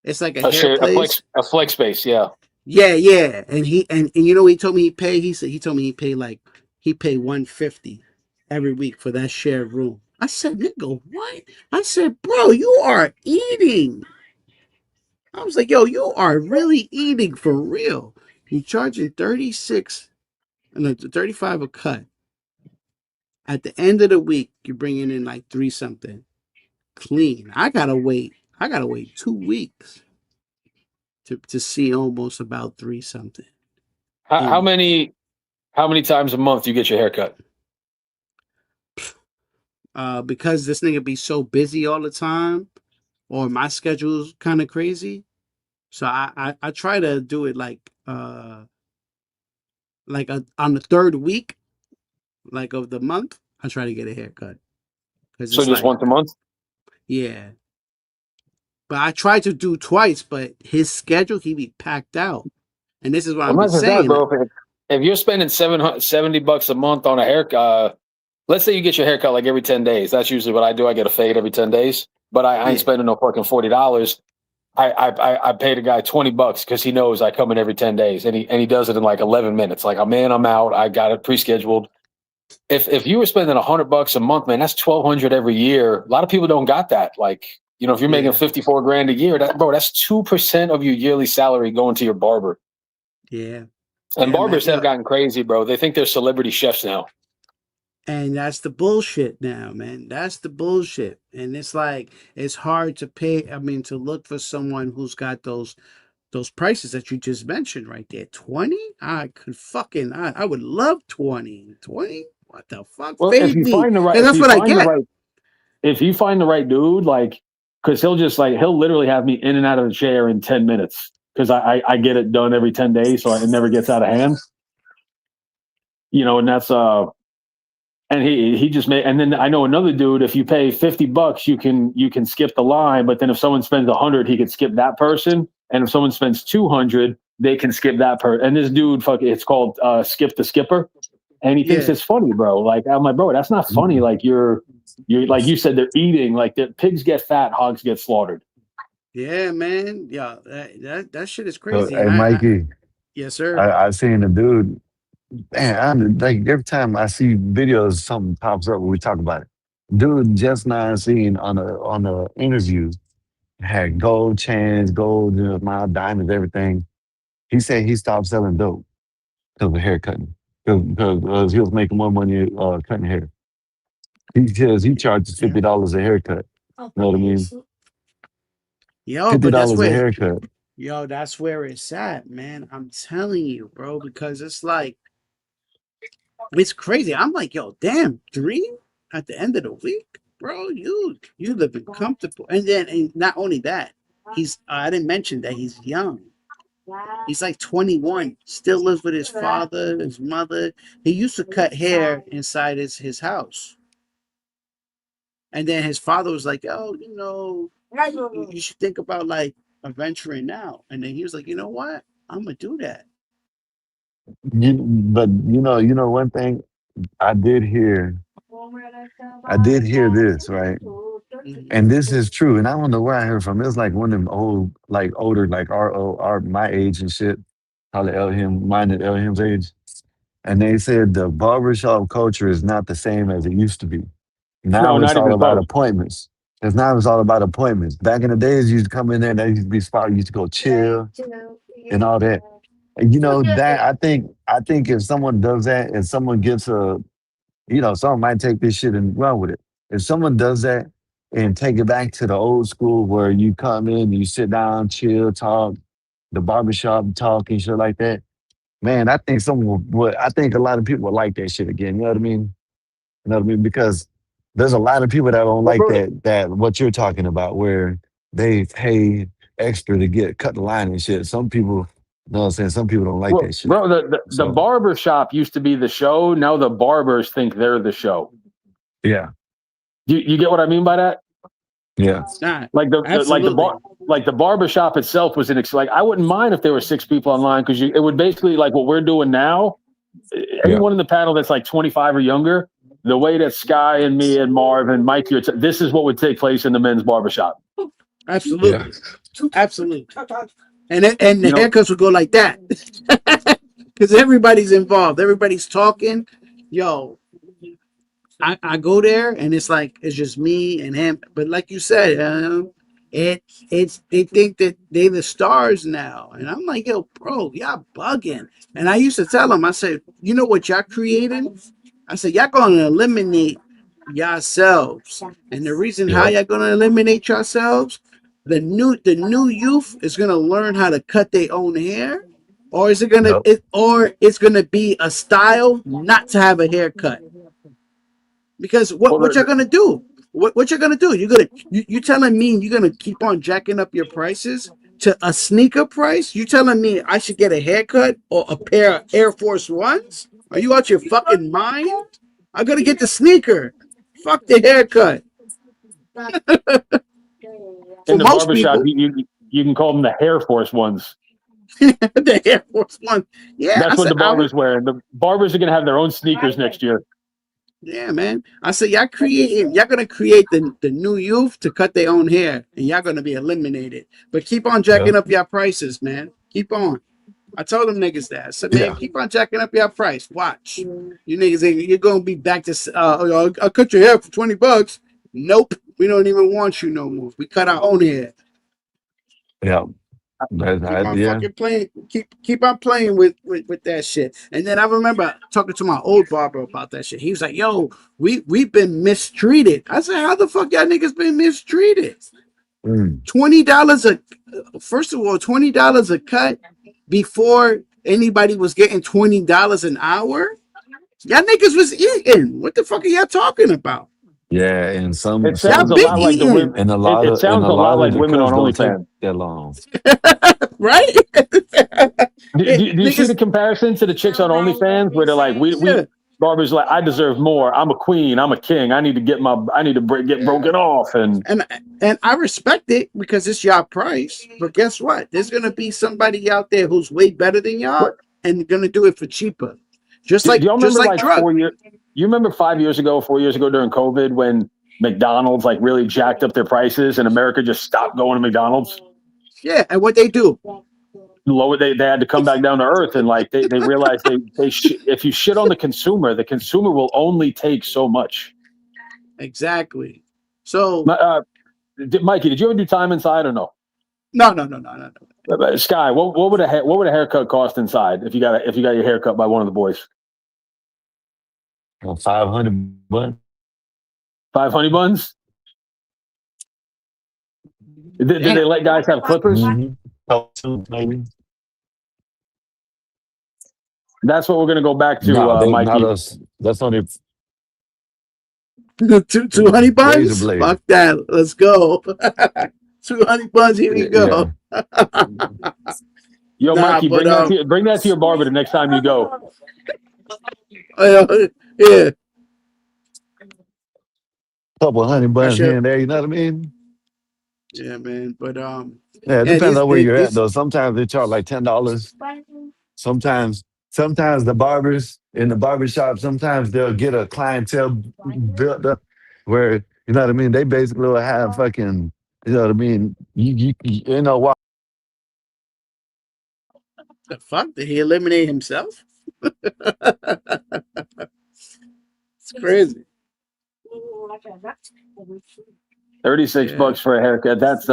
it's like a hair place. A flex space, yeah. Yeah. And you know what he told me he told me he pay 150 every week for that shared room. I said, nigga, what? I said, bro, you are eating. I was like, yo, you are really eating for real. You charging 36 no 35 a cut. At the end of the week, you're bringing in like three something clean. I gotta wait 2 weeks to see almost about three something. How many times a month you get your hair cut? Because this nigga be so busy all the time, or my schedule's kind of crazy. So I try to do it on the third week, like of the month. I try to get a haircut because So it's just like once a month? yeah. But I try to do twice, but his schedule he be packed out, and this is what I'm Not just that, saying. bro. If you're spending $70 a month on a haircut, let's say you get your haircut like every 10 days. That's usually what I do. I get a fade every 10 days, but I ain't Yeah. spending no fucking $40. I paid a guy $20 because he knows I come in every 10 days, and he does it in like 11 minutes. Like, I'm in, I'm out. I got it pre-scheduled. If you were spending $100 a month, man, that's 1,200 every year. A lot of people don't got that. Like, you know, if you're making 54 grand a year, that's 2% of your yearly salary going to your barber. Yeah. And Yeah, barbers man. have gotten crazy, bro. They think they're celebrity chefs now. And that's the bullshit now, man. That's the bullshit. And it's like it's hard to pay. I mean, to look for someone who's got those prices that you just mentioned right there. 20? I could fucking I would love 20. 20? What the fuck? Well, if Fade you me. find the right, And if that's you what I find the get. right, if you find the right dude, like, because he'll literally have me in and out of the chair in 10 minutes because I get it done every 10 days, so it never gets out of hand. You know, and that's and he just made, and then I know another dude, if you pay $50, you can skip the line, but then if someone spends 100, he could skip that person, and if someone spends 200, they can skip that person. And this dude, it's called Skip the Skipper, and he thinks Yeah. it's funny, bro. Like, I'm like, bro, that's not funny. Like, you're like you said, they're eating, like, the pigs get fat, hogs get slaughtered. Yeah, man. Yeah, that shit is So, crazy. hey, And Mikey, yes, sir. I seen a dude. Man, I'm like every time I see videos, something pops up when we talk about it. Dude, just now seen on a interview had gold chains, gold, my diamonds, everything. He said he stopped selling dope because of haircutting because he was making more money cutting hair. He says he charges $50 a haircut. You know what I mean? Yo, Fifty but that's dollars a where haircut. that's where it's at, man. I'm telling you, bro, because it's like it's crazy. I'm like, yo, damn, 3 at the end of the week, bro. You living comfortable, and not only that, he's I didn't mention that he's young. He's like 21, still lives with his father, his mother. He used to cut hair inside his house, and then his father was like, "Oh, you should think about like venturing out." And then he was like, "You know what? I'm gonna do that." But one thing I did hear, I did hear this, right? And this is true. And I don't know where I heard from. It was like one of them old, like older, like our my age and shit. Probably mine and Elham's age. And they said the barbershop culture is not the same as it used to be. No, Now it's not all even about close. appointments. Because now it's all about appointments. Back in the days, you used to come in there, and there used to be spots, you used to go chill and all that. And that I think if someone does that and someone gets someone might take this shit and run with it. If someone does that and take it back to the old school where you come in, you sit down, chill, talk, the barbershop talk and shit like that, man, I think I think a lot of people would like that shit again. You know what I mean? You know what I mean? Because there's a lot of people that don't Well, like bro, that what you're talking about, where they pay extra to get cut the line and shit. Some people, you know what I'm saying? Some people don't like that shit. the So barber shop used to be the show. Now the barbers think they're the show. yeah, You get what I mean by that? yeah. Nah, Like absolutely. the barber shop itself was like, I wouldn't mind if there were 6 people online, because it would basically, like what we're doing now. Yeah. Anyone in the panel that's like 25 or younger, the way that Sky and me and Marv and Mike here, this is what would take place in the men's barbershop. Absolutely, absolutely. And the You know, haircuts would go like that because everybody's involved. Everybody's talking. Yo, I go there and it's just me and him. But like you said, it's they think that they the stars now, and I'm like, yo, bro, y'all bugging. And I used to tell them, I said, you know what y'all creating? I said, y'all gonna eliminate yourselves, and the reason how Yep. y'all gonna eliminate yourselves, the new youth is gonna learn how to cut their own hair, or is it gonna Yep. or it's gonna be a style not to have a haircut. Because well, what you're gonna do? What you're gonna do? You telling me you're gonna keep on jacking up your prices to a sneaker price? You telling me I should get a haircut or a pair of Air Force Ones? Are you out your fucking mind? I'm gonna get the sneaker. Fuck the haircut. in For the most barbershop, people, you can call them the Air Force Ones. the Air Force One. Yeah, I That's what said the barbers wear. The barbers are going to have their own sneakers next year. Yeah, man. I said y'all gonna create the new youth to cut their own hair, and y'all gonna be eliminated. But keep on jacking up your prices, man. Keep on. I told them niggas that. I said, man, Yeah. keep on jacking up your price. Watch. You niggas ain't, you're gonna be back to I'll cut your hair for $20. Nope. We don't even want you no more. We cut our own hair. Yeah. That's Keep on yeah. fucking playing. Keep on playing with that shit. And then I remember talking to my old barber about that shit. He was like, "Yo, we've been mistreated." I said, "How the fuck y'all niggas been mistreated? Mm. $20 a first of all, $20 a cut before anybody was getting $20 an hour. Y'all niggas was eating. What the fuck are y'all talking about? Yeah, and It Y'all sounds a been lot like the eating, women. and a It, lot it of and sounds a a lot lot of like the women on cuts don't take OnlyFans. that long. right? Do you see the Niggas, comparison to the chicks on OnlyFans where they're like, we yeah. Barbara's like, I deserve more. I'm a queen. I'm a king. I need to get broken off. And And I respect it because it's y'all price. But guess what? There's gonna be somebody out there who's way better than y'all what, and gonna do it for cheaper. Just do like y'all just remember like like drug. 4 years? You remember 5 years ago, 4 years ago during COVID when McDonald's like really jacked up their prices and America just stopped going to McDonald's? Yeah, and what they do. They had to come back down to earth and like they realized if you shit on the consumer will only take so much. Exactly. So Mikey, did you ever do time inside or no? no. Sky, what would a haircut cost inside if you got your haircut by one of the boys? 500 bucks. 500 buns? Did they let guys have clippers? Mm-hmm. Maybe. That's what we're gonna go back to, No, they not Mikey. us. That's only 200 razor buns? blade. Fuck that. Let's go. 200 buns, here we Yeah. go. Yo, Nah, Mikey, but bring that to your barber the next time you go. yeah. Couple hundred I bucks here should. and there, you know what I mean? Yeah, man. But Yeah, it yeah, depends on where you're at these though. Sometimes they charge like $10. Sometimes the barbers in the barber shop, sometimes they'll get a clientele built up where, you know what I mean, they basically will have fucking, you know what I mean, you know why. the fuck? Did he eliminate himself? It's crazy. 36 Yeah. bucks for a haircut. That's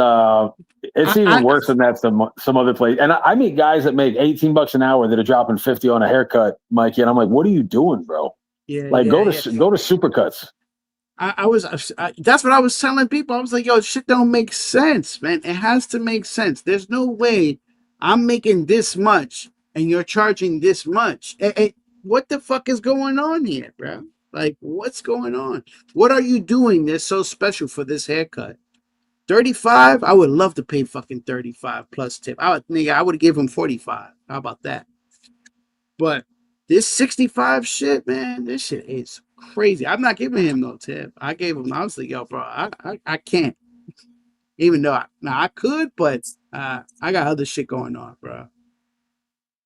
it's even I worse than that some other place. And I meet guys that make 18 bucks an hour that are dropping 50 on a haircut, Mikey, and I'm like, what are you doing, bro? Like go to Supercuts. That's what I was telling people. I was like, yo, shit don't make sense, man. It has to make sense. There's no way I'm making this much and you're charging this much. What the fuck is going on here, bro? Like, what's going on? What are you doing that's so special for this haircut? 35? I would love to pay fucking 35 plus tip. I would give him 45. How about that? But this 65 shit, man, this shit is crazy. I'm not giving him no tip. I was like, yo, bro, I can't. Even though I could, but I got other shit going on, bro.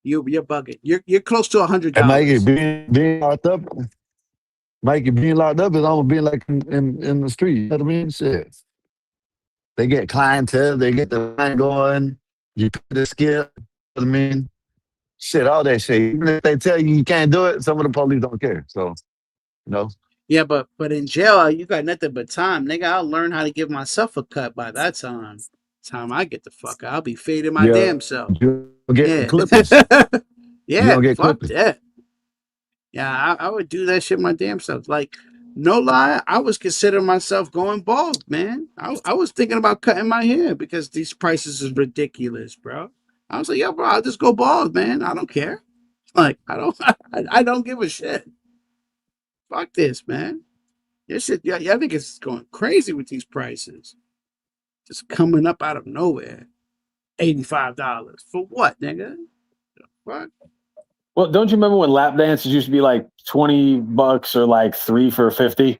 You're bugging. You're close to And Mikey $100. being locked up is almost being like in the street. You know what I mean? Shit. They get clientele, they get the line going, you put the skip, you know what I mean? Shit, all that shit. Even if they tell you you can't do it, some of the police don't care. So, you know. Yeah, but in jail, you got nothing but time. Nigga, I'll learn how to give myself a cut by that time. Time I get the fuck out. I'll be fading my Yeah, damn self. you get Yeah. clippers. You Yeah, don't get fuck clippers. that. Yeah, I would do that shit my damn self. Like, no lie, I was considering myself going bald, man. I was thinking about cutting my hair because these prices is ridiculous, bro. I was like, yo, bro, I'll just go bald, man. I don't care. Like, I don't give a shit. Fuck this, man. This shit, yeah, I think it's going crazy with these prices. Just coming up out of nowhere. $85 for what, nigga? What? Well, don't you remember when lap dances used to be like 20 bucks or like 3 for 50?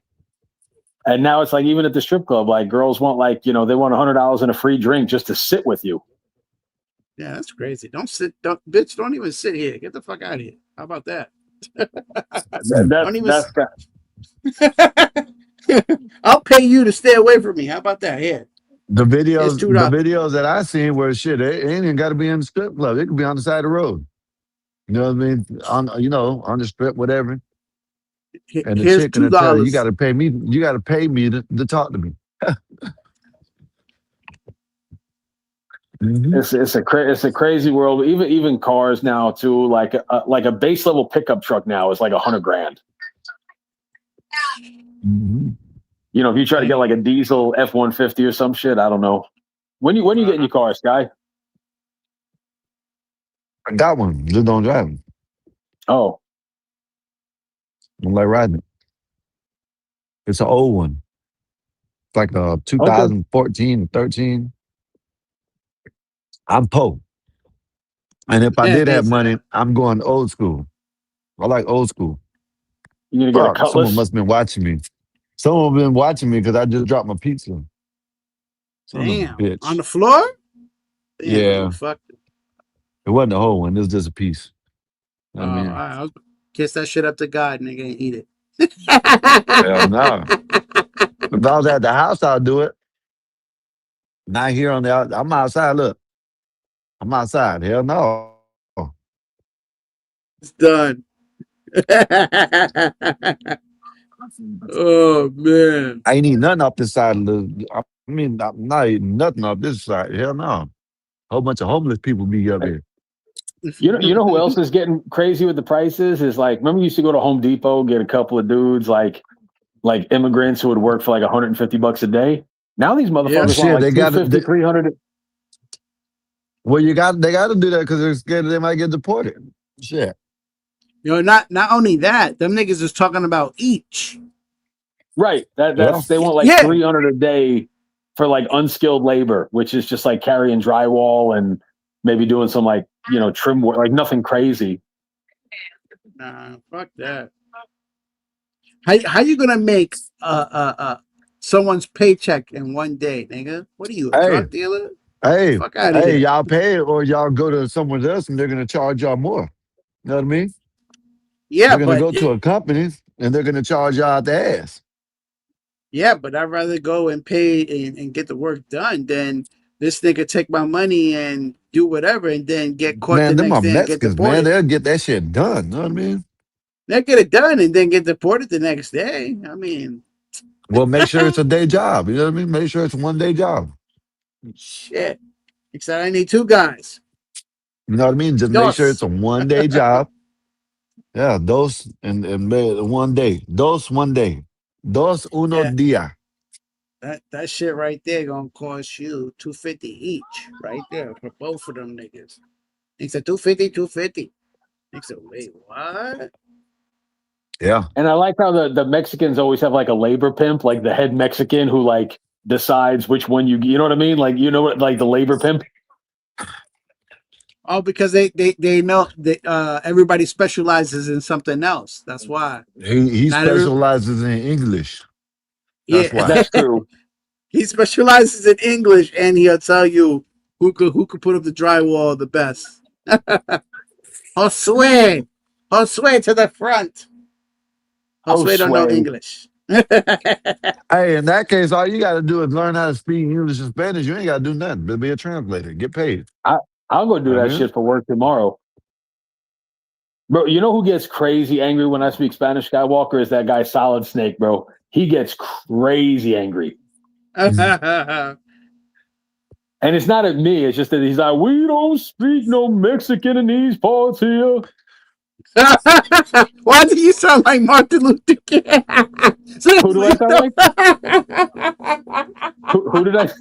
And now it's like even at the strip club, like girls want like, they want $100 and a free drink just to sit with you. Yeah, that's crazy. Bitch, don't even sit here. Get the fuck out of here. How about that? That, Don't that's even that's I'll pay you to stay away from me. How about that? Here, The here's videos, the $2. videos that I seen were shit. It ain't even got to be in the strip club. It could be on the side of the road. You know what I mean? On the strip, whatever. And the Here's chick gonna tell you, you got $2. to pay me. You got to pay me to talk to me. Mhm. It's a crazy world. Even cars now too. Like a base level pickup truck now is like $100,000. Mhm. You know, if you try to get like a diesel F-150 or some shit, I don't know. When you getting your car, Sky? I got one. Just don't drive it. Oh, I don't like riding it. It's an old one. It's like a okay. 2014, 13. I'm poor. And if I did have money, I'm going old school. I like old school. You gonna get a Fuck, someone Cutlass? must have been watching me. Someone been watching me because I just dropped my pizza. Son of a Damn, on bitch. the floor. Damn, Yeah, motherfucker. it wasn't a whole one. It was just a piece. Oh, I mean, I was kiss that shit up to God, nigga, and eat it. hell no. If I was at the house, I'll do it. Not here on the out. I'm outside. Look, I'm outside. Hell no. It's done. Oh man. I ain't eating nothing off this side of the. I mean, I'm not eating nothing off this side. Hell no. Whole bunch of homeless people be up here. You know who else is getting crazy with the prices? Is like, remember you used to go to Home Depot, get a couple of dudes like immigrants who would work for like $150 a day. Now these Yeah. motherfuckers want Shit, like they got 250, it. 300. Well, they got to do that because they're scared they might get deported. Shit. You know, not only that, them niggas is talking about each. Right. Yeah. They want like Yeah. 300 a day for like unskilled labor, which is just like carrying drywall and maybe doing some like, trim work, like nothing crazy. Nah, fuck that. How you gonna make someone's paycheck in one day, nigga? What are you, a Hey, drug dealer? hey, Fuck out of hey, here. y'all pay it or y'all go to someone else and they're going to charge y'all more. You know what I mean? Yeah, They're going to but go to a company and they're going to charge y'all out the ass. yeah, but I'd rather go and pay and get the work done than this nigga take my money and do whatever and then get caught the Man, them next are day and get Mexicans, man. deported. They'll get that shit done. You know what I mean? They get it done and then get deported the next day. I mean, Well, make sure it's a day job. You know what I mean? Make sure it's a 1 day job. shit. He said I need 2 guys. You know what I mean? Just make sure it's Dos. a 1 day job. Yeah, dos and 1 day. Dos 1 day. Dos uno Yeah, dia. that shit right there gonna cost you $250 each, right there for both of them niggas. He said 250, 250. He said, wait, what? Yeah. And I like how the Mexicans always have like a labor pimp, like the head Mexican who like decides which one you know what I mean? Like, like the labor pimp. Oh, because they know that everybody specializes in something else. That's why. He Not every specializes in English. That's yeah. why. That's true. He specializes in English and he'll tell you who could put up the drywall the best. Josue. Josue to the front. Josue don't know Josue. English. Hey, in that case, all you got to do is learn how to speak English and Spanish. You ain't got to do nothing but be a translator. Get paid. I'll go do I that mean, shit for work tomorrow. Bro, you know who gets crazy angry when I speak Spanish, Skywalker, is that guy Solid Snake, bro. He gets crazy angry. And it's not at me. It's just that he's like, we don't speak no Mexican in these parts here. Why do you sound like Martin Luther King? Who do I sound like?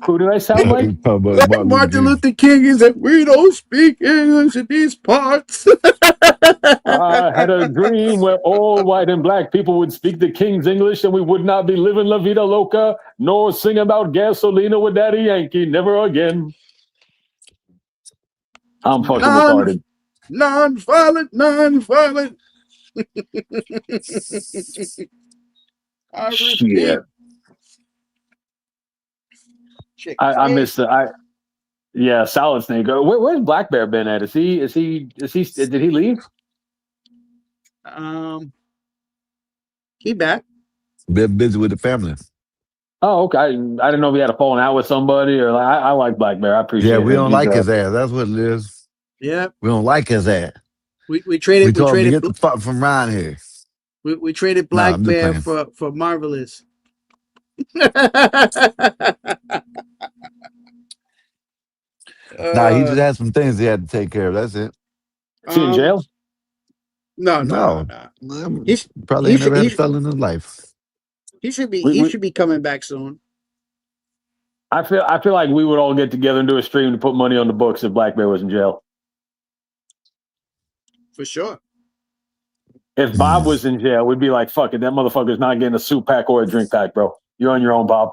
Who did I sound like? talking about Like Martin Luther Martin King. Luther King is that we don't speak English in these parts. I had a dream where all white and black people would speak the King's English and we would not be living La Vida Loca nor sing about gasolina with Daddy Yankee. Never again. I'm fucking retarded. Non-violent. I Shit. repeat. Shit I missed crazy. yeah, Solid Snake. Where's Black Bear been at? Did he leave? He back. Been busy with the family. Oh, okay. I didn't know if he had a falling out with somebody or like, I like Black Bear. I appreciate Yeah, we him. don't He's, like his ass. That's what it is. Yeah. We don't like his ass. We We traded told him to get the fuck from around here. we traded No, Black I'm just Bear playing. for Marvelous. Nah, he just had some things he had to take care of. That's it. Is he in jail? No. He's, Probably he ain't never should had a he, felon in his life. he should be We- coming back soon. I feel like we would all get together and do a stream to put money on the books if Black Bear was in jail. For sure. If Bob was in jail, we'd be like, fuck it, that motherfucker's not getting a soup pack or a drink pack, bro. You're on your own, Bob.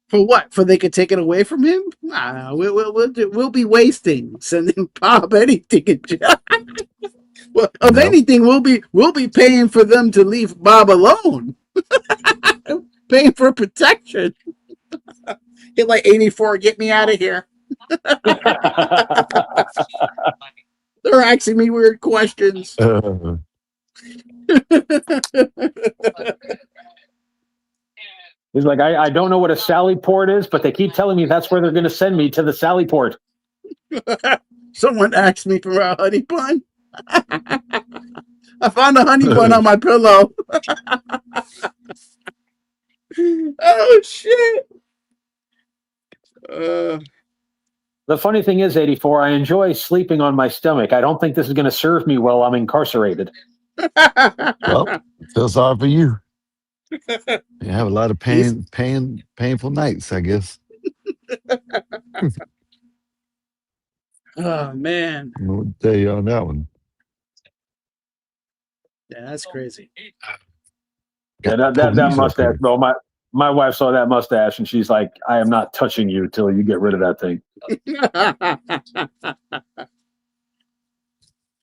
For what? For they could take it away from him? Nah, we'll be wasting sending Bob anything in jail. Well, of anything, we'll be paying for them to leave Bob alone. Paying for protection. Hit like 84, get me out of here. They're asking me weird questions. He's like, I don't know what a Sally port is, but they keep telling me that's where they're going to send me, to the Sally port. Someone asked me for a honey bun. I found a honey bun on my pillow. Oh, shit. The funny thing is, 84, I enjoy sleeping on my stomach. I don't think this is going to serve me while I'm incarcerated. Well, feel sorry for you. You have a lot of painful nights, I guess. Oh, man. I don't know what to tell you on that one. Yeah, that's crazy. Yeah, that mustache, bro. My wife saw that mustache and she's like, I am not touching you till you get rid of that thing.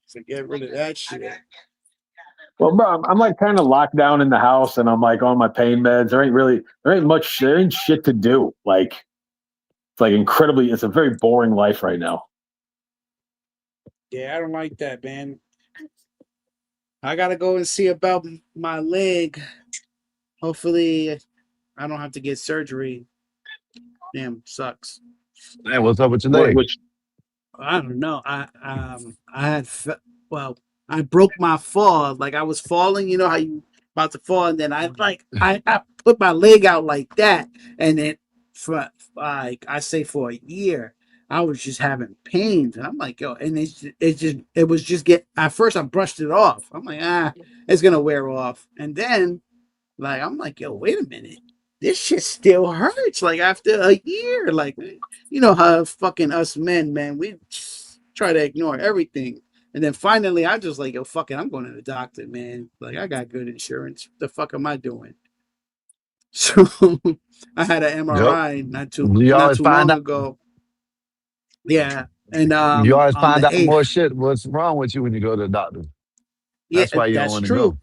So get rid of that shit. Well, bro, I'm like kind of locked down in the house and I'm like on my pain meds. There ain't shit to do. Like, it's like it's a very boring life right now. Yeah, I don't like that, man. I gotta go and see about my leg. Hopefully, I don't have to get surgery. Damn, sucks. Man, what's up with your leg? I don't know. I broke my fall. Like I was falling. You know how you about to fall, and then I put my leg out like that, and then for like I say for a year, I was just having pains, and I'm like, yo, and it was just at first I brushed it off. I'm like, it's gonna wear off, and then like I'm like, yo, wait a minute, this shit still hurts. Like after a year, like you know how fucking us men, man, we try to ignore everything. And then finally, I just like, yo, fuck it, I'm going to the doctor, man. Like, I got good insurance. What the fuck am I doing? So I had an MRI not too long ago. Yeah, and you always on find the out 8th. more shit. What's wrong with you when you go to the doctor? Yeah, That's why you don't that's want to true. go.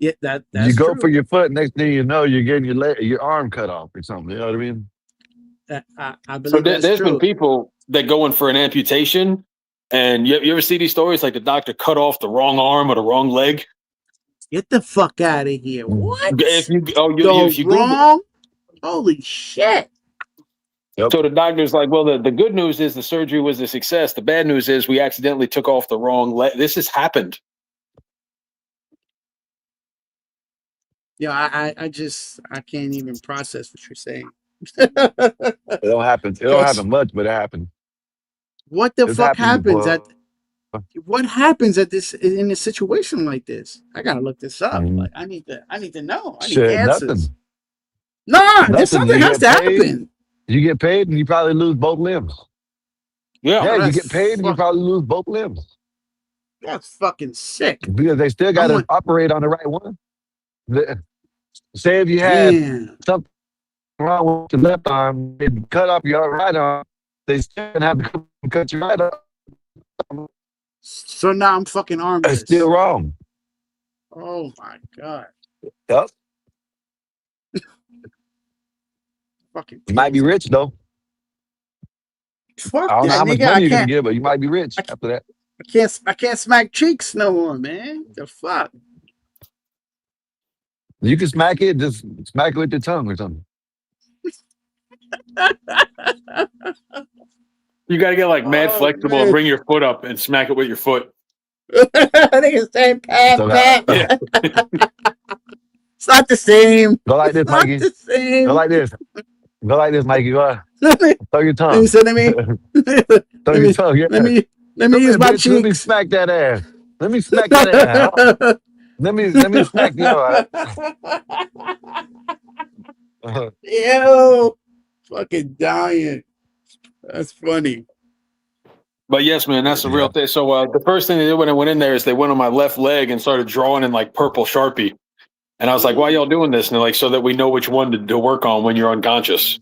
Yeah, that's you go true. for your foot. Next thing you know, you're getting your arm cut off or something. You know what I mean? I believe that's there's true. been people that go in for an amputation, and you ever see these stories like the doctor cut off the wrong arm or the wrong leg? Get the fuck out of here! What? If you wrong? Holy shit! Yep. So the doctor's like, well, the good news is the surgery was a success. The bad news is we accidentally took off the wrong leg. This has happened. Yeah, I can't even process what you're saying. It don't happen. It don't happen much, but it happened. What the fuck happens before. what happens in a situation like this? I gotta look this up. Mhm. Like I need to know. I need Shit, answers. nothing. Nah, Nothing. something You has to get paid, happen. You get paid, and you probably lose both limbs. Yeah, you get paid, and you probably lose both limbs. That's fucking sick. Because they still got to operate on the right one. Say if you had something wrong with your left arm, they cut off your right arm, they still gonna have to cut your right arm. So now I'm fucking armless. It's still wrong. Oh my god. Yep. Fucking You might be rich though. Fuck I don't know that, how much nigga. money you're gonna get, but you might be rich after that. I can't smack cheeks no more, man. The fuck. You can smack it, just smack it with your tongue or something. You got to get like mad Oh flexible and man. bring your foot up and smack it with your foot. I think it's saying pat So pat. Yeah. It's not the same. go like It's this, not Mikey. the Go same. like this. Go like this, Mikey. Go ahead. Let me Throw your let me tongue. say, let me Throw let your me tongue. Yeah. let me Come use here, my bitch. Let me cheeks. smack that ass. Let me smack that ass. Let me smack your ass. Yo, fucking dying. That's funny. But yes, man, that's the real Yeah. thing. So the first thing they did when I went in there is they went on my left leg and started drawing in like purple Sharpie. And I was like, why y'all doing this? And they're like, so that we know which one to work on when you're unconscious.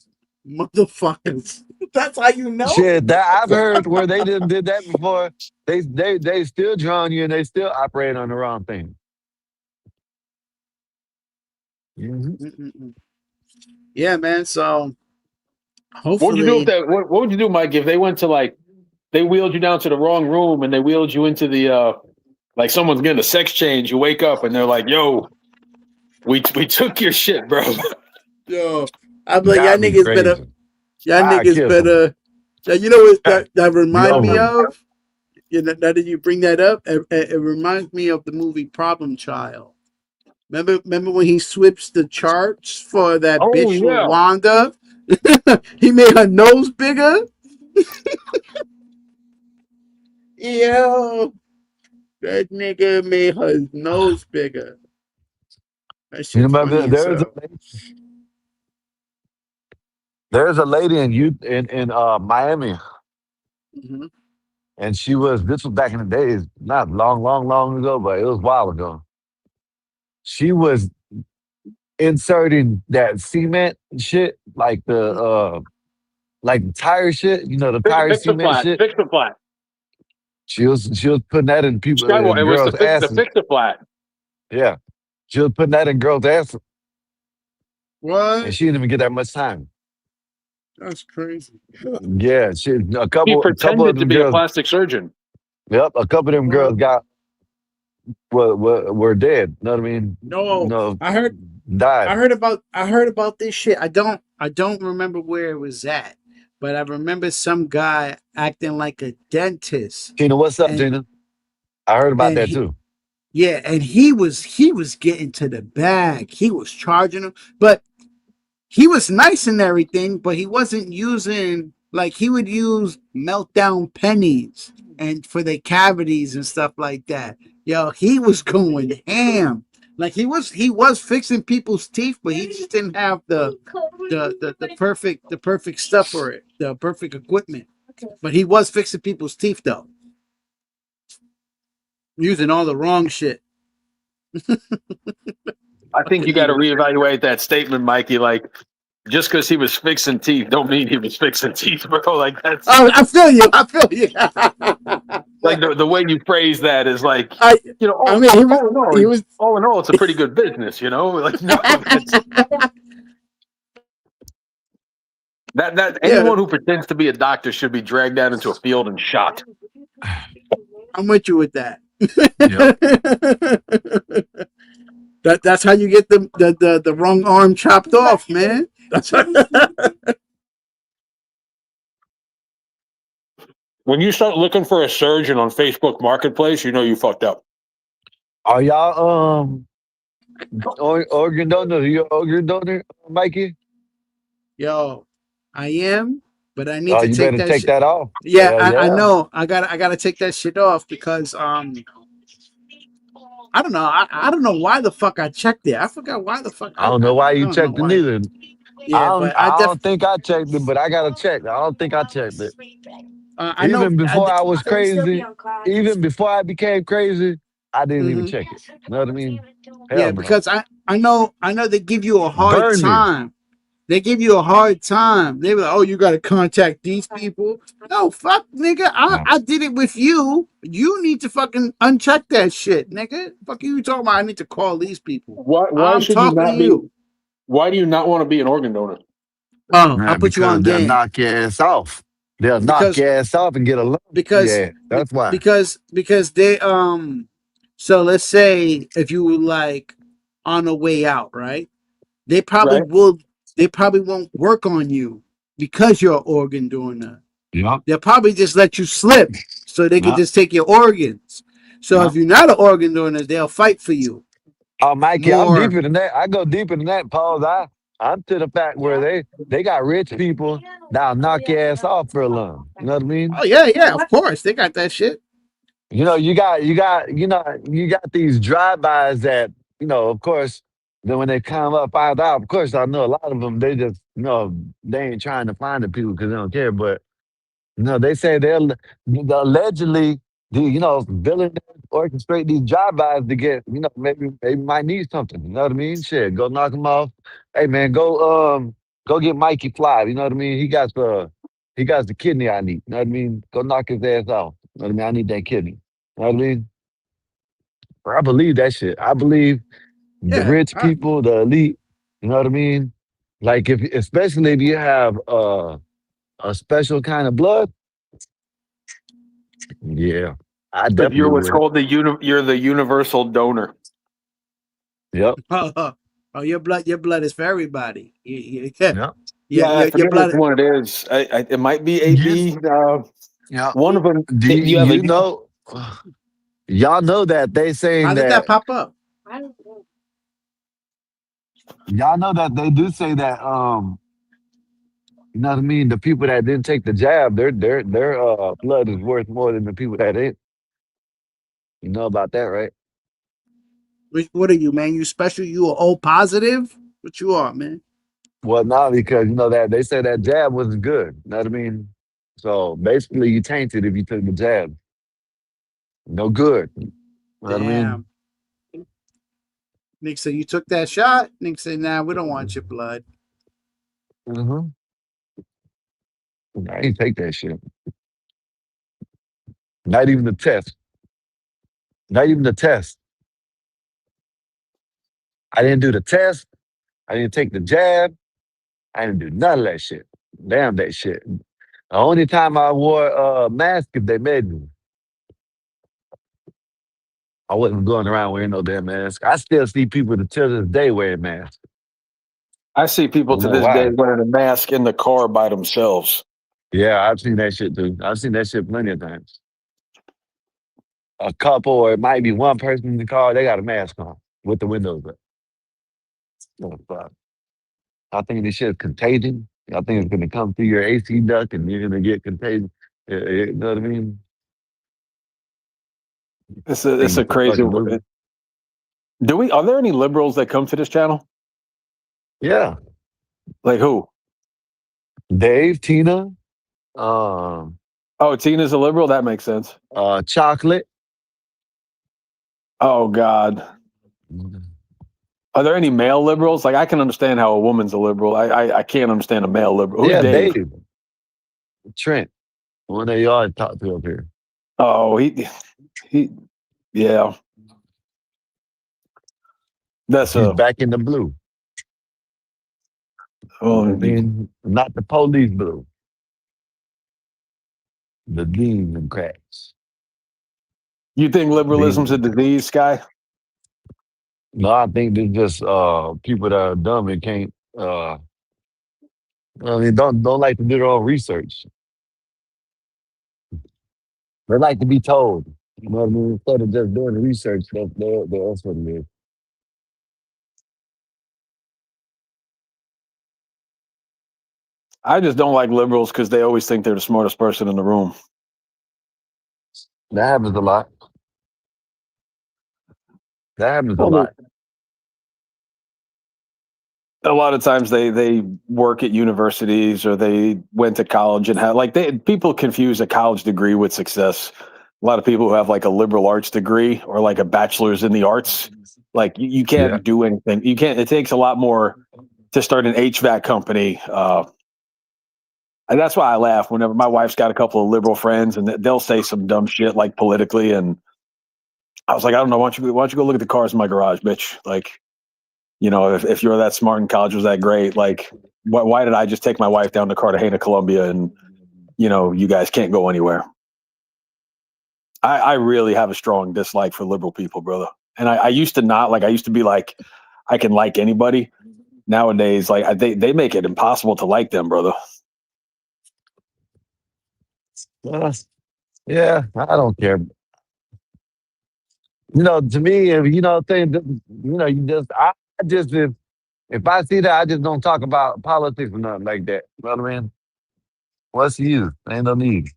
Motherfuckers. That's how you know? Shit, that I've heard where they did that before. They still drawing you and they still operate on the wrong thing. Mhm. Mm-mm-mm. Yeah, man. So What would you do if hopefully, that? What would you do, Mike, if they went to like they wheeled you down to the wrong room and they wheeled you into the like someone's getting a sex change? You wake up and they're like, "Yo, we took your shit, bro." yo, I'm like, That'd be crazy. y'all I niggas kiss them. better. Now, you know what that You remind me over. of? You know, now that you bring that up, it reminds me of the movie Problem Child. Remember when he switched the charts for that Oh bitch yeah. Wanda? He made her nose bigger. Yo, that nigga made her nose bigger. That You shit remember funny as hell. there's a lady in Miami, Mm-hmm. and this was back in the days, not long ago, but it was a while ago. She was inserting that cement shit, like the tire shit, the tire Fix the cement flat. shit. Fix the flat. She was putting that Skywalker. It in was girls' the asses. fix the flat. Yeah. She was putting that in girls' asses, and What? she didn't even get that much time. That's crazy. Yeah, He a couple of pretended to them be a girls. plastic surgeon. Yep, a couple of them girls What? were dead. Know what I mean? No, No, I heard died. I heard about this shit. I don't remember where it was at, but I remember some guy acting like a dentist, Tina, what's up, and Tina? I heard about and that he too. yeah, and he was getting to the bag. He was charging him, but he was nice and everything, but he wasn't using like he would use meltdown pennies and for the cavities and stuff like that. Yo, he was going ham. Like he was fixing people's teeth, but he just didn't have the perfect stuff for it, the perfect equipment. But he was fixing people's teeth though, using all the wrong shit. I think you Fucking got to idiot. reevaluate that statement, Mikey. Like, just because he was fixing teeth, don't mean he was fixing teeth, bro. Like that's Oh, I feel you. I feel you. like the way you phrase that is like, I I all, mean all in all, he was all in all, it's a pretty good business, you know. Like no, that's that yeah. anyone who pretends to be a doctor should be dragged out into a field and shot. I'm with you with that. Yep. That's how you get the wrong arm chopped off, man. That's When you start looking for a surgeon on Facebook Marketplace, you know you fucked up. Are y'all organ donor? You an organ donor, Mikey? Yo, I am, but I need Oh, to you take better that take shit. that off. Yeah, Hell I yeah. know. I gotta take that shit off because I don't know. I don't know why the fuck I checked it. I forgot why the fuck I don't know why I you don't know checked it why. neither. Yeah, but I don't think I checked it, but I gotta check. I don't think I checked it. I know. Even before I was crazy, even before I became crazy, I didn't even Mhm. check it. You know what I mean? Yeah, Hell no. because I know they give you a hard Burn me. time. They give you a hard time. They were like, "Oh, you got to contact these people." No, fuck, nigga. I did it with you. You need to fucking uncheck that shit, nigga. Fuck you talking about? I need to call these people. Why I'm should you talking to not be? you. Why do you not want to be an organ donor? Oh, I Man, put you because on they'll game knock your ass off. They'll knock because your ass off and get a lump. because Yeah, that's why. because they so let's say if you like on a way out, right? They probably will. They probably won't work on you because you're an organ donor. Yeah. They'll probably just let you slip so they can Yeah. just take your organs. So Yeah. if you're not an organ donor, they'll fight for you. Oh, Mikey, I'm More. deeper than that. I go deeper than that, Paul. I'm to the fact where they got rich people that'll knock your ass off for a lung. You know what I mean? Oh yeah, of course they got that shit. You know, you got these drive-bys that, of course, then when they come up, find out, of course, I know a lot of them, they just, they ain't trying to find the people because they don't care. But, they say they'll allegedly, billionaires orchestrate these drive-bys to get, maybe might need something. You know what I mean? Shit, go knock them off. Hey, man, go get Mikey Fly. You know what I mean? He got the kidney I need. You know what I mean? Go knock his ass off. You know what I mean? I need that kidney. You know what I mean? I believe that shit. I believe the Yeah. rich people, the elite, you know what I mean? Like especially if you have a special kind of blood, yeah, I If you're definitely what's would. called you're the universal donor. Yep. Oh, your blood is for everybody. Yep. Yeah, I Your forget which blood. one it is. It might be Yes. AB. Yeah. One of them. Do You have a. you know? Y'all know that they How saying did that that. pop up? Y'all know that they do say that. You know what I mean? The people that didn't take the jab, their blood is worth more than the people that did. You know about that, right? What are you, man? You special? You are O positive? What you are, man? Well, no, because that they said that jab wasn't good. You know what I mean? So basically, you tainted if you took the jab. No good. You know what I mean? Damn. Nick said you took that shot. Nick said, "Nah, we don't want your blood." Mm-hmm. I ain't take that shit. Not even the test. Not even the test. I didn't do the test. I didn't take the jab. I didn't do none of that shit. Damn that shit. The only time I wore a mask if they made me. I wasn't going around wearing no damn mask. I still see people to this day wearing masks. I see I people don't to know this day why. wearing a mask in the car by themselves. Yeah, I've seen that shit too. I've seen that shit plenty of times. A couple or it might be one person in the car, they got a mask on with the windows up. Oh, fuck. I think this shit is contagion. I think it's gonna come through your AC duct and you're gonna get contagion. You know what I mean? It's I think a it's a crazy. fucking movie. Are there any liberals that come to this channel? Yeah. Like who? Dave, Tina, um, Oh, Tina's a liberal. That makes sense. Chocolate. Oh God. Are there any male liberals? Like I can understand how a woman's a liberal. I can't understand a male liberal. Who's Yeah, Dave? Dave. Trent. One of y'all talked to up here. Oh, he. Yeah. That's He's back in the blue. You know what I mean? Not the police blue. The demon cracks. You think liberalism's a disease, Sky? No, I think they're just people that are dumb and can't don't like to do their own research. They like to be told. You know what I mean? Instead of just doing the research, that's what it is. I just don't like liberals because they always think they're the smartest person in the room. That happens a lot. That happens a Well, lot. a lot of times they work at universities or they went to college and have people confuse a college degree with success. A lot of people who have like a liberal arts degree or like a bachelor's in the arts, like you can't do anything. You can't. It takes a lot more to start an HVAC company. And that's why I laugh whenever my wife's got a couple of liberal friends and they'll say some dumb shit like politically. And I was like, I don't know. Why don't you go look at the cars in my garage, bitch? Like, if you're that smart and college was that great, like, why did I just take my wife down to Cartagena, Colombia, and you guys can't go anywhere? I really have a strong dislike for liberal people, brother. And I used to not like. I used to be like, I can like anybody. Nowadays, like they make it impossible to like them, brother. Yeah, I don't care. To me, if you just I just if I see that, I just don't talk about politics or nothing like that. You know what I mean? What's the use? Ain't no need.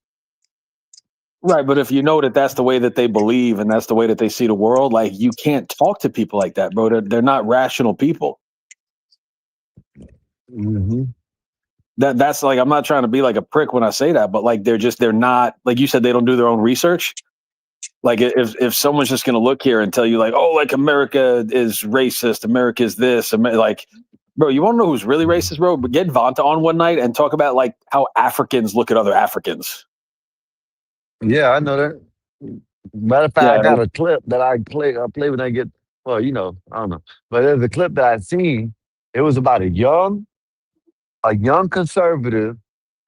Right, but if you know that that's the way that they believe and that's the way that they see the world, like you can't talk to people like that, bro. They're not rational people. Mm-hmm. That's like, I'm not trying to be like a prick when I say that, but like they're not, like you said, they don't do their own research. Like if someone's just going to look here and tell you like, oh, like America is racist, America is this, like, bro, you want to know who's really racist, bro? But get Vanta on one night and talk about like how Africans look at other Africans. Yeah, I know that. Matter of fact, I Yeah, got a clip that I play when I get. Well, I don't know, but there's a clip that I seen. It was about a young conservative,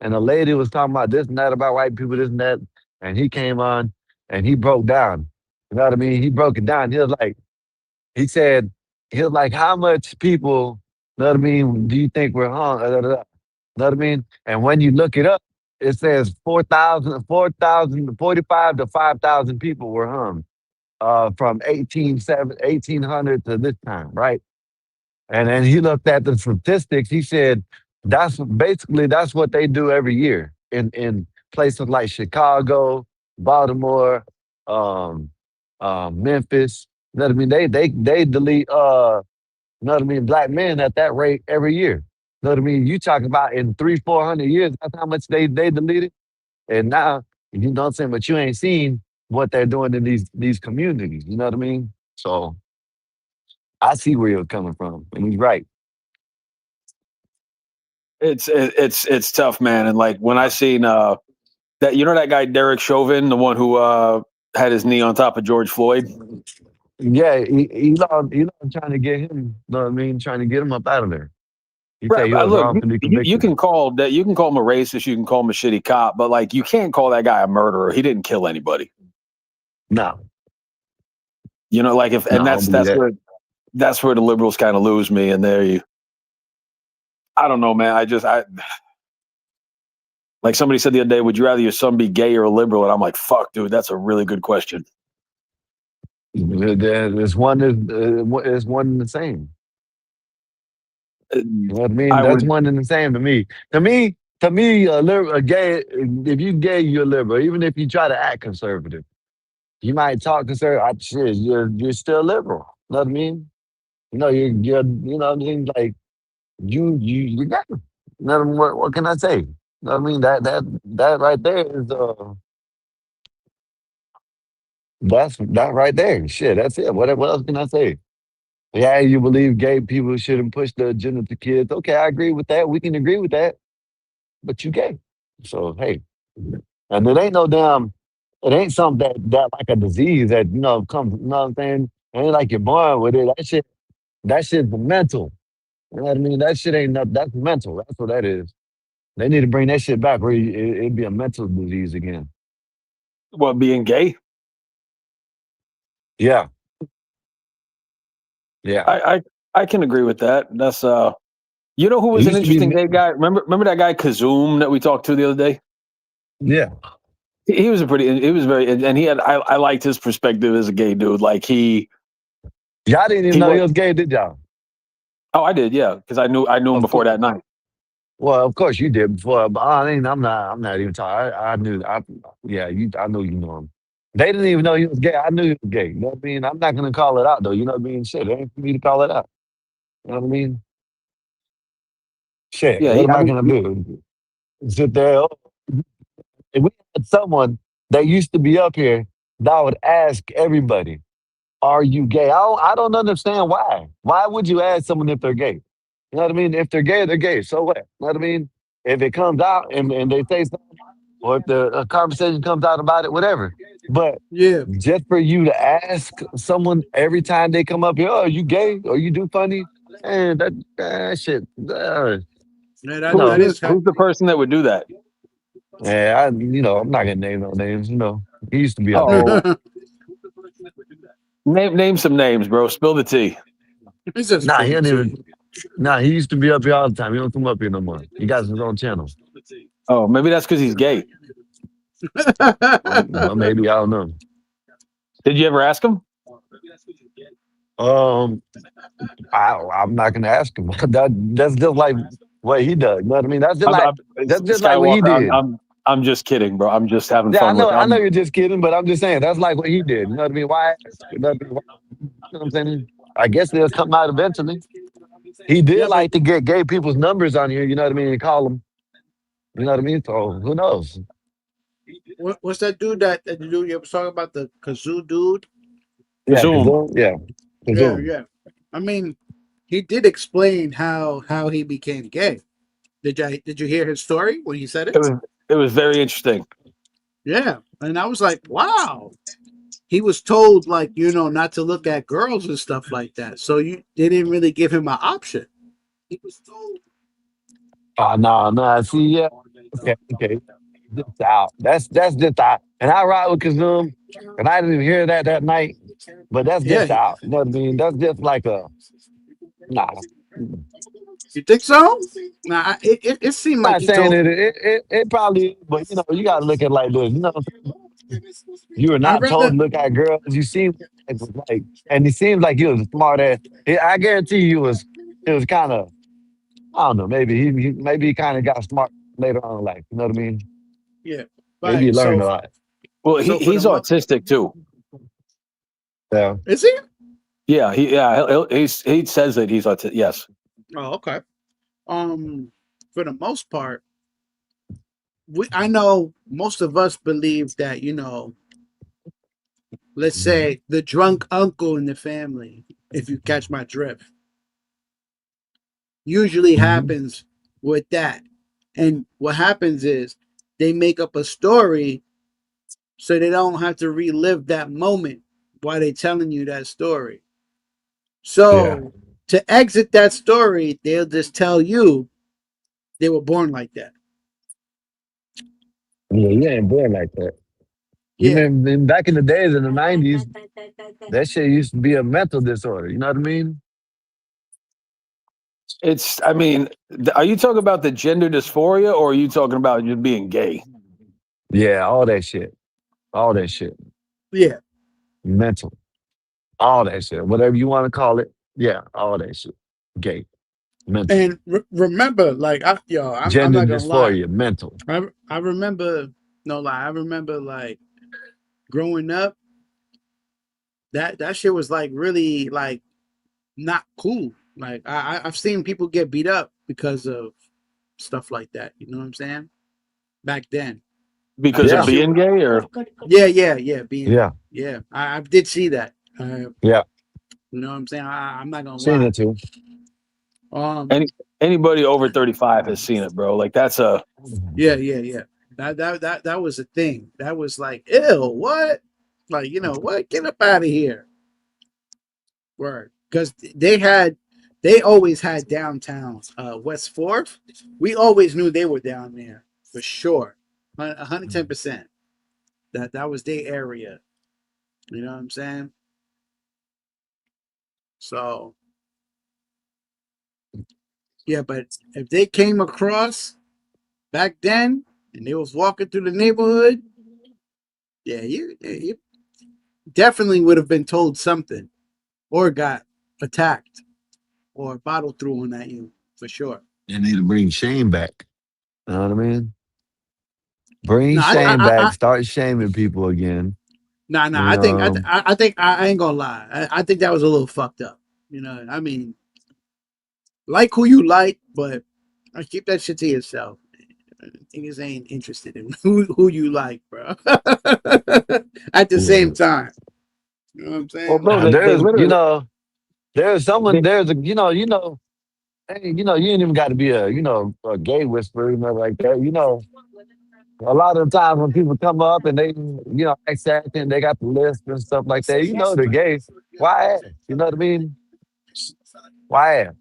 and a lady was talking about this and that about white people, this and that, and he came on and he broke down. You know what I mean? He broke it down. He said, how much people, you know what I mean, do you think we're hung? You know what I mean? And when you look it up, it says 45 to 5,000 people were hung from 1800 to this time, right? And then he looked at the statistics. He said that's what they do every year in places like Chicago, Baltimore, um, Memphis. You know what I mean? They delete black men at that rate every year. You know what I mean? You talk about in 300-400 years, that's how much they deleted. And now, you know what I'm saying, but you ain't seen what they're doing in these communities. You know what I mean? So I see where you're coming from, and he's right. it's tough, man. And like when I seen that, that guy Derek Chauvin, the one who had his knee on top of George Floyd. Yeah, Elon trying to get him. You know what I mean? Trying to get him up out of there. He said Right, he but was look, wrongfully you convicted. can call that. You can call him a racist. You can call him a shitty cop. But like, you can't call that guy a murderer. He didn't kill anybody. No. Like No, I don't believe that. that's where the liberals kind of lose me. And I don't know, man. Like somebody said the other day, would you rather your son be gay or a liberal? And I'm like, fuck, dude, that's a really good question. It's one and the same. You know what I mean? I That's would. one and the same to me. To me, a gay. If you gay, you're liberal. Even if you try to act conservative, you might talk conservative. Shit, you're still liberal. You know what I mean? You're you know what I mean? Like you got. You know what I mean? What can I say? You know what I mean? That right there is that's that right there. Shit, that's it. What else can I say? Yeah, you believe gay people shouldn't push the agenda to kids. Okay, I agree with that. We can agree with that. But you gay. So hey. And it ain't something that like a disease that, comes, you know what I'm saying? It ain't like you're born with it. That shit's mental. You know what I mean? That shit ain't nothing. That's mental. That's what that is. They need to bring that shit back where it'd be a mental disease again. What, being gay? Yeah. Yeah. I can agree with that. That's you know who It was an used to be interesting gay guy? Remember that guy Kazoom that we talked to the other day? Yeah. He was very, and he had, I liked his perspective as a gay dude. Like Y'all didn't even know he was gay, did y'all? Oh, I did, yeah, because I knew him before that night. Well, of course you did before, but I'm not even talking. I knew. I know you know him. They didn't even know he was gay. I knew he was gay. You know what I mean? I'm not gonna call it out though. You know what I mean? Shit, it ain't for me to call it out. You know what I mean? Shit, Yeah, what am I gonna do? Sit there? Oh, if we had someone that used to be up here that would ask everybody, "Are you gay?" I don't understand why. Why would you ask someone if they're gay? You know what I mean? If they're gay, they're gay. So what? You know what I mean? If it comes out and they say something, or if the conversation comes out about it, whatever. But Yeah. just for you to ask someone every time they come up here, "Oh, are you gay? Or you do funny?" And that shit. Yeah, No. Who's the person that would do that? Yeah, I'm not gonna name no names. He used to be up here. Oh, name some names, bro. Spill the tea. It's just Nah, he don't even. 14. Nah, he used to be up here all the time. He don't come up here no more. He got his own channel. Oh, maybe that's because he's gay. Well, maybe I don't know. Did you ever ask him? Um, I'm not gonna ask him. That's just like what he does. You know what I mean? That's just like what he Skywalker. did. I'm just kidding, bro. I'm just having Yeah, fun with. I know you're just kidding, but I'm just saying that's like what he did. You know what I mean? Why ask? You know what I mean? You know what I'm saying? I guess they'll come out eventually. He did Yeah, but like to get gay people's numbers on here. You know what I mean? And call them. You know what I mean? So who knows? what's that dude that the dude you was talking about, the kazoo dude? Yeah, Zoom. Kazoom. Yeah, Yeah, Kazoom. yeah. I mean, he did explain how he became gay. Did you hear his story when he said it? It was very interesting. Yeah, and I was like, wow. He was told like not to look at girls and stuff like that. So they didn't really give him an option. He was told. Oh no. See, yeah. Okay. Just out. That's just out. And I ride with Kazoom, and I didn't even hear that night. But that's Yeah, just out. You know what I mean? That's just like a nah. you think so? Nah, it seemed like Not he saying told. it probably is, but you gotta look at it like this. You know, you were I not told rather. to look at girls. You seem like and it seems like you was a smart ass. I guarantee you it was kind of I don't know, maybe maybe he kind of got smart later on in life. You know what I mean? Yeah, Maybe he but learned a lot. Well, for the he's autistic too. Yeah. is he? Yeah, he says that he's autistic. Yes. Oh, okay. For the most part, I know most of us believe that let's say the drunk uncle in the family, if you catch my drift, usually Mhm. happens with that. And what happens is they make up a story so they don't have to relive that moment while they're telling you that story. Yeah. So to exit that story, they'll just tell you they were born like that. Yeah, you ain't born like that. You Yeah. remember back in the days in the '90s, that shit used to be a mental disorder. You know what I mean? I mean, are you talking about the gender dysphoria or are you talking about just being gay? Yeah, all that shit. All that shit. Yeah. Mental. All that shit. Whatever you want to call it. Yeah, all that shit. Gay. Mental. And remember, like, I'm Gender not gonna lie. dysphoria. Mental. I remember, no lie. I remember like growing up. That shit was like really like not cool. Like I've seen people get beat up because of stuff like that. You know what I'm saying? Back then, Because of that Yeah. shit. being gay or Yeah. Being Yeah. I did see that. Yeah. You know what I'm saying? I'm not gonna Seen lie. it too. Um. anybody over 35 has seen it, bro. Like that's a Yeah. That was a thing. That was like, ew, what? Like, what? Get up out of here. Word. Because they always had downtown, West Fourth. We always knew they were down there for sure. 110%. That was their area. You know what I'm saying? So, yeah, but if they came across back then and they was walking through the neighborhood, yeah, you definitely would have been told something or got attacked or a bottle thrown at you for sure. They need to bring shame back. You know what I mean? Bring No, shame back. Start shaming people again. nah. And I think I ain't gonna lie. I think that was a little fucked up. I mean, like who you like, but I keep that shit to yourself. Niggas ain't interested in who you like, bro. At the same time, you know what I'm well, saying? bro. Like, They there's literally there's someone they, there's a hey, you ain't even got to be a gay whisperer, like that. A lot of the times when people come up and they, act acting, they got the list and stuff like that. They're gay. Why ask? You know what I mean? Why ask?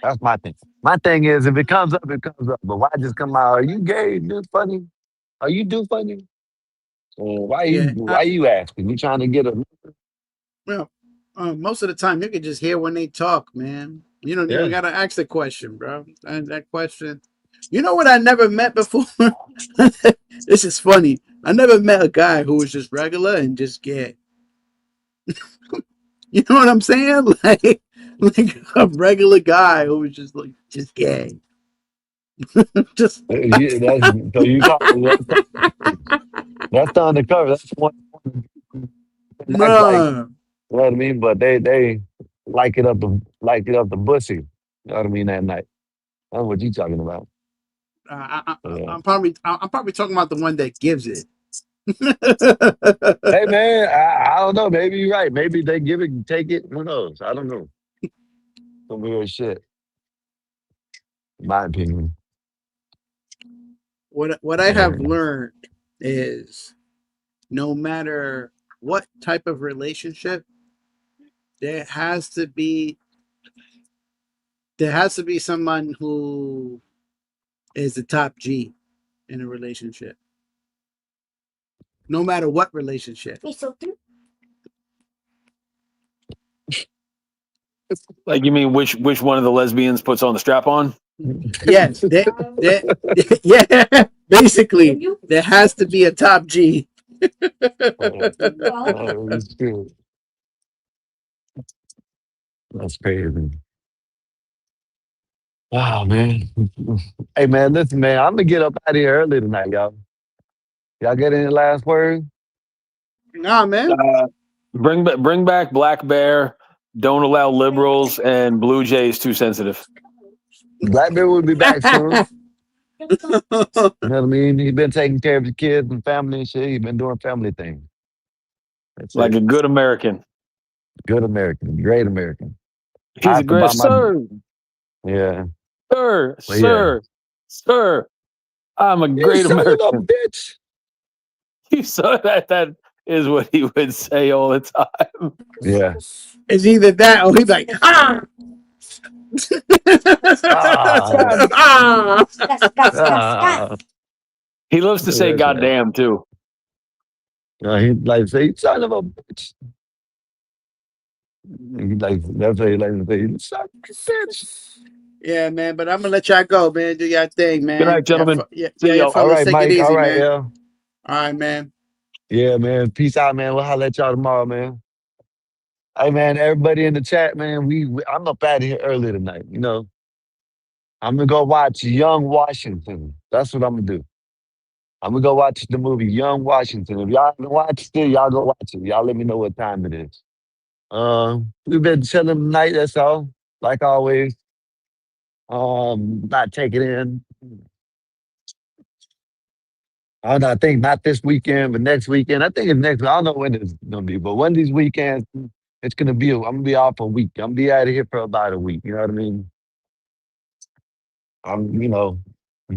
That's my thing. My thing is, if it comes up, it comes up. But why just come out? Are you gay? Do funny? Are you do funny? Or yeah, why you asking? You trying to get a well, most of the time you can just hear when they talk, man. You don't even gotta ask the question, bro. That question. You know what I never met before? This is funny. I never met a guy who was just regular and just gay. You know what I'm saying? Like a regular guy who was just like just gay. Just Yeah, so you got that's the undercover. That's the one. That's like, you no. know what I mean. But they like it up the bussy. You know what I mean that night. That's what you talking about. I'm probably talking about the one that gives it. Hey man, I don't know. Maybe you're right. Maybe they give it and take it. Who knows? I don't know. Some weird shit. In my opinion. What I have learned is no matter what type of relationship, there has to be someone who is the top G in a relationship. No matter what relationship. Like, you mean which one of the lesbians puts on the strap on? Yes, yeah. Basically, there has to be a top G. It's true. That's crazy. Oh man. Hey man, listen, man. I'm gonna get up out of here early tonight, y'all. Y'all get any last words? Nah, man. Bring back Black Bear. Don't allow liberals, and Blue Jays too sensitive. Black Bear will be back soon. You know what I mean? He's been taking care of the kids and family and shit. He's been doing family things. That's Like a good American. Good American. Great American. He's a great sir. Yeah. Sir, Well, yeah. sir. I'm a You great son of a American. bitch. You saw that is what he would say all the time. Yeah. It's either that or he's like, ah! He loves to say goddamn too. He like say, son of a bitch. He like that's what he like to say. You son of a bitch. Yeah, man, but I'm gonna let y'all go, man. Do your thing, man. Good night, gentlemen. Yeah, See y'all. fellas, All right, take Mike. it easy, All right, man. yeah. All right, man. Yeah, man. Peace out, man. We'll holler at y'all tomorrow, man. Hey, man, everybody in the chat, man, I'm up out of here early tonight, you know. I'm going to go watch Young Washington. That's what I'm going to do. I'm going to go watch the movie Young Washington. If y'all haven't watched it, y'all go watch it. Y'all let me know what time it is. We've been chilling tonight, that's all. Like always. Not taking in. I don't know, I think not this weekend, but next weekend. I think it's next. I don't know when it's gonna be, but one of these weekends, it's gonna be. I'm gonna be off a week. I'm gonna be out of here for about a week. You know what I mean?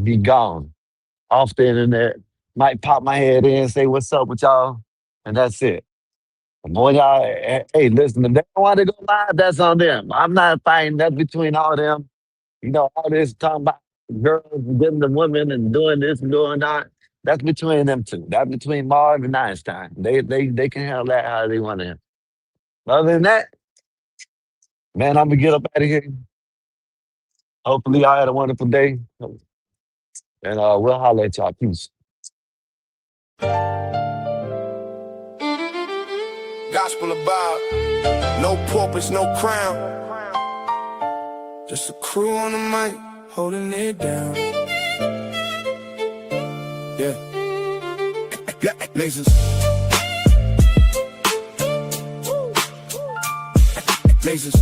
Be gone off the internet. Might pop my head in, say what's up with y'all, and that's it. Boy, y'all, hey, listen, if they don't want to go live, that's on them. I'm not fighting. That's between all them. You know, all this talking about girls and them the women and doing this and doing that. That's between them two. That's between Marv and Einstein. They can handle that how they want to. Other than that, man, I'm gonna get up out of here. Hopefully, I had a wonderful day, and we'll holler at y'all. Peace. Gospel about no purpose, no crown. Just a crew on the mic, holding it down. Yeah. Lasers. Lasers.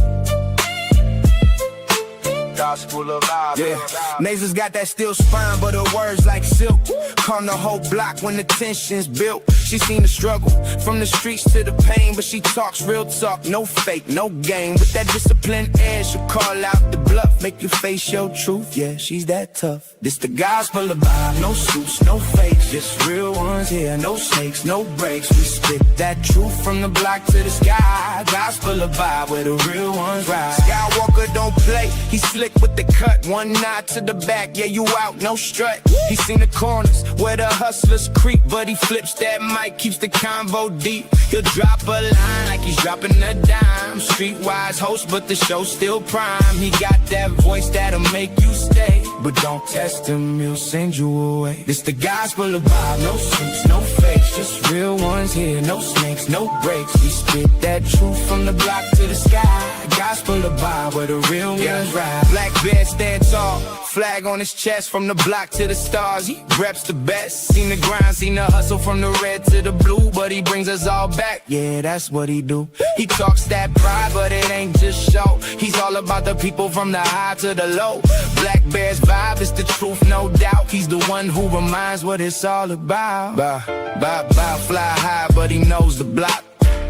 Gospel of yeah. Nasers got that steel spine, but her words like silk. Calm the whole block when the tension's built. She seen the struggle from the streets to the pain, but she talks real talk, no fake, no game. With that disciplined air, she'll call out the bluff, make you face your truth. Yeah, she's that tough. This the gospel of vibe, no suits, no fakes, just real ones here, no snakes, no breaks. We spit that truth from the block to the sky. Gospel of vibe where the real ones ride. Skywalker don't play, he slick with the cut. One nod to the back, yeah, you out, no strut. He seen the corners where the hustlers creep, but he flips that mic mic, keeps the convo deep. He'll drop a line like he's dropping a dime. Streetwise host, but the show's still prime. He got that voice that'll make you stay. But don't test him, he'll send you away. This the gospel of Bob, no suits, no fakes, just real ones here, no snakes, no breaks. We spit that truth from the block to the sky. Gospel of Bob, where the real ones ride. Black bear stand tall, flag on his chest, from the block to the stars. He reps the best. Seen the grind, seen the hustle from the red to the blue, but he brings us all back. Yeah, that's what he do. He talks that pride, but it ain't just show. He's all about the people from the high to the low. Black Bear's vibe is the truth, no doubt. He's the one who reminds what it's all about. Fly high, but he knows the block.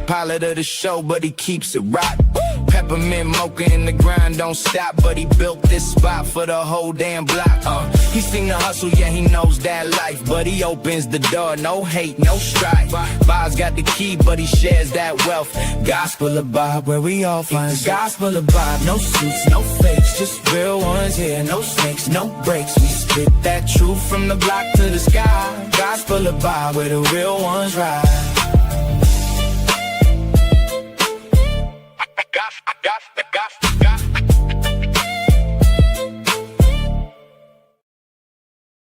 Pilot of the show, but he keeps it rock. Peppermint mocha in the grind, don't stop. But he built this spot for the whole damn block. He seen the hustle, yeah, he knows that life. But he opens the door, no hate, no strife. Bob's got the key, but he shares that wealth. Gospel of Bob, where we all find the gospel of Bob. No suits, no fakes, just real ones here. No snakes, no breaks. We spit that truth from the block to the sky. Gospel of Bob, where the real ones ride.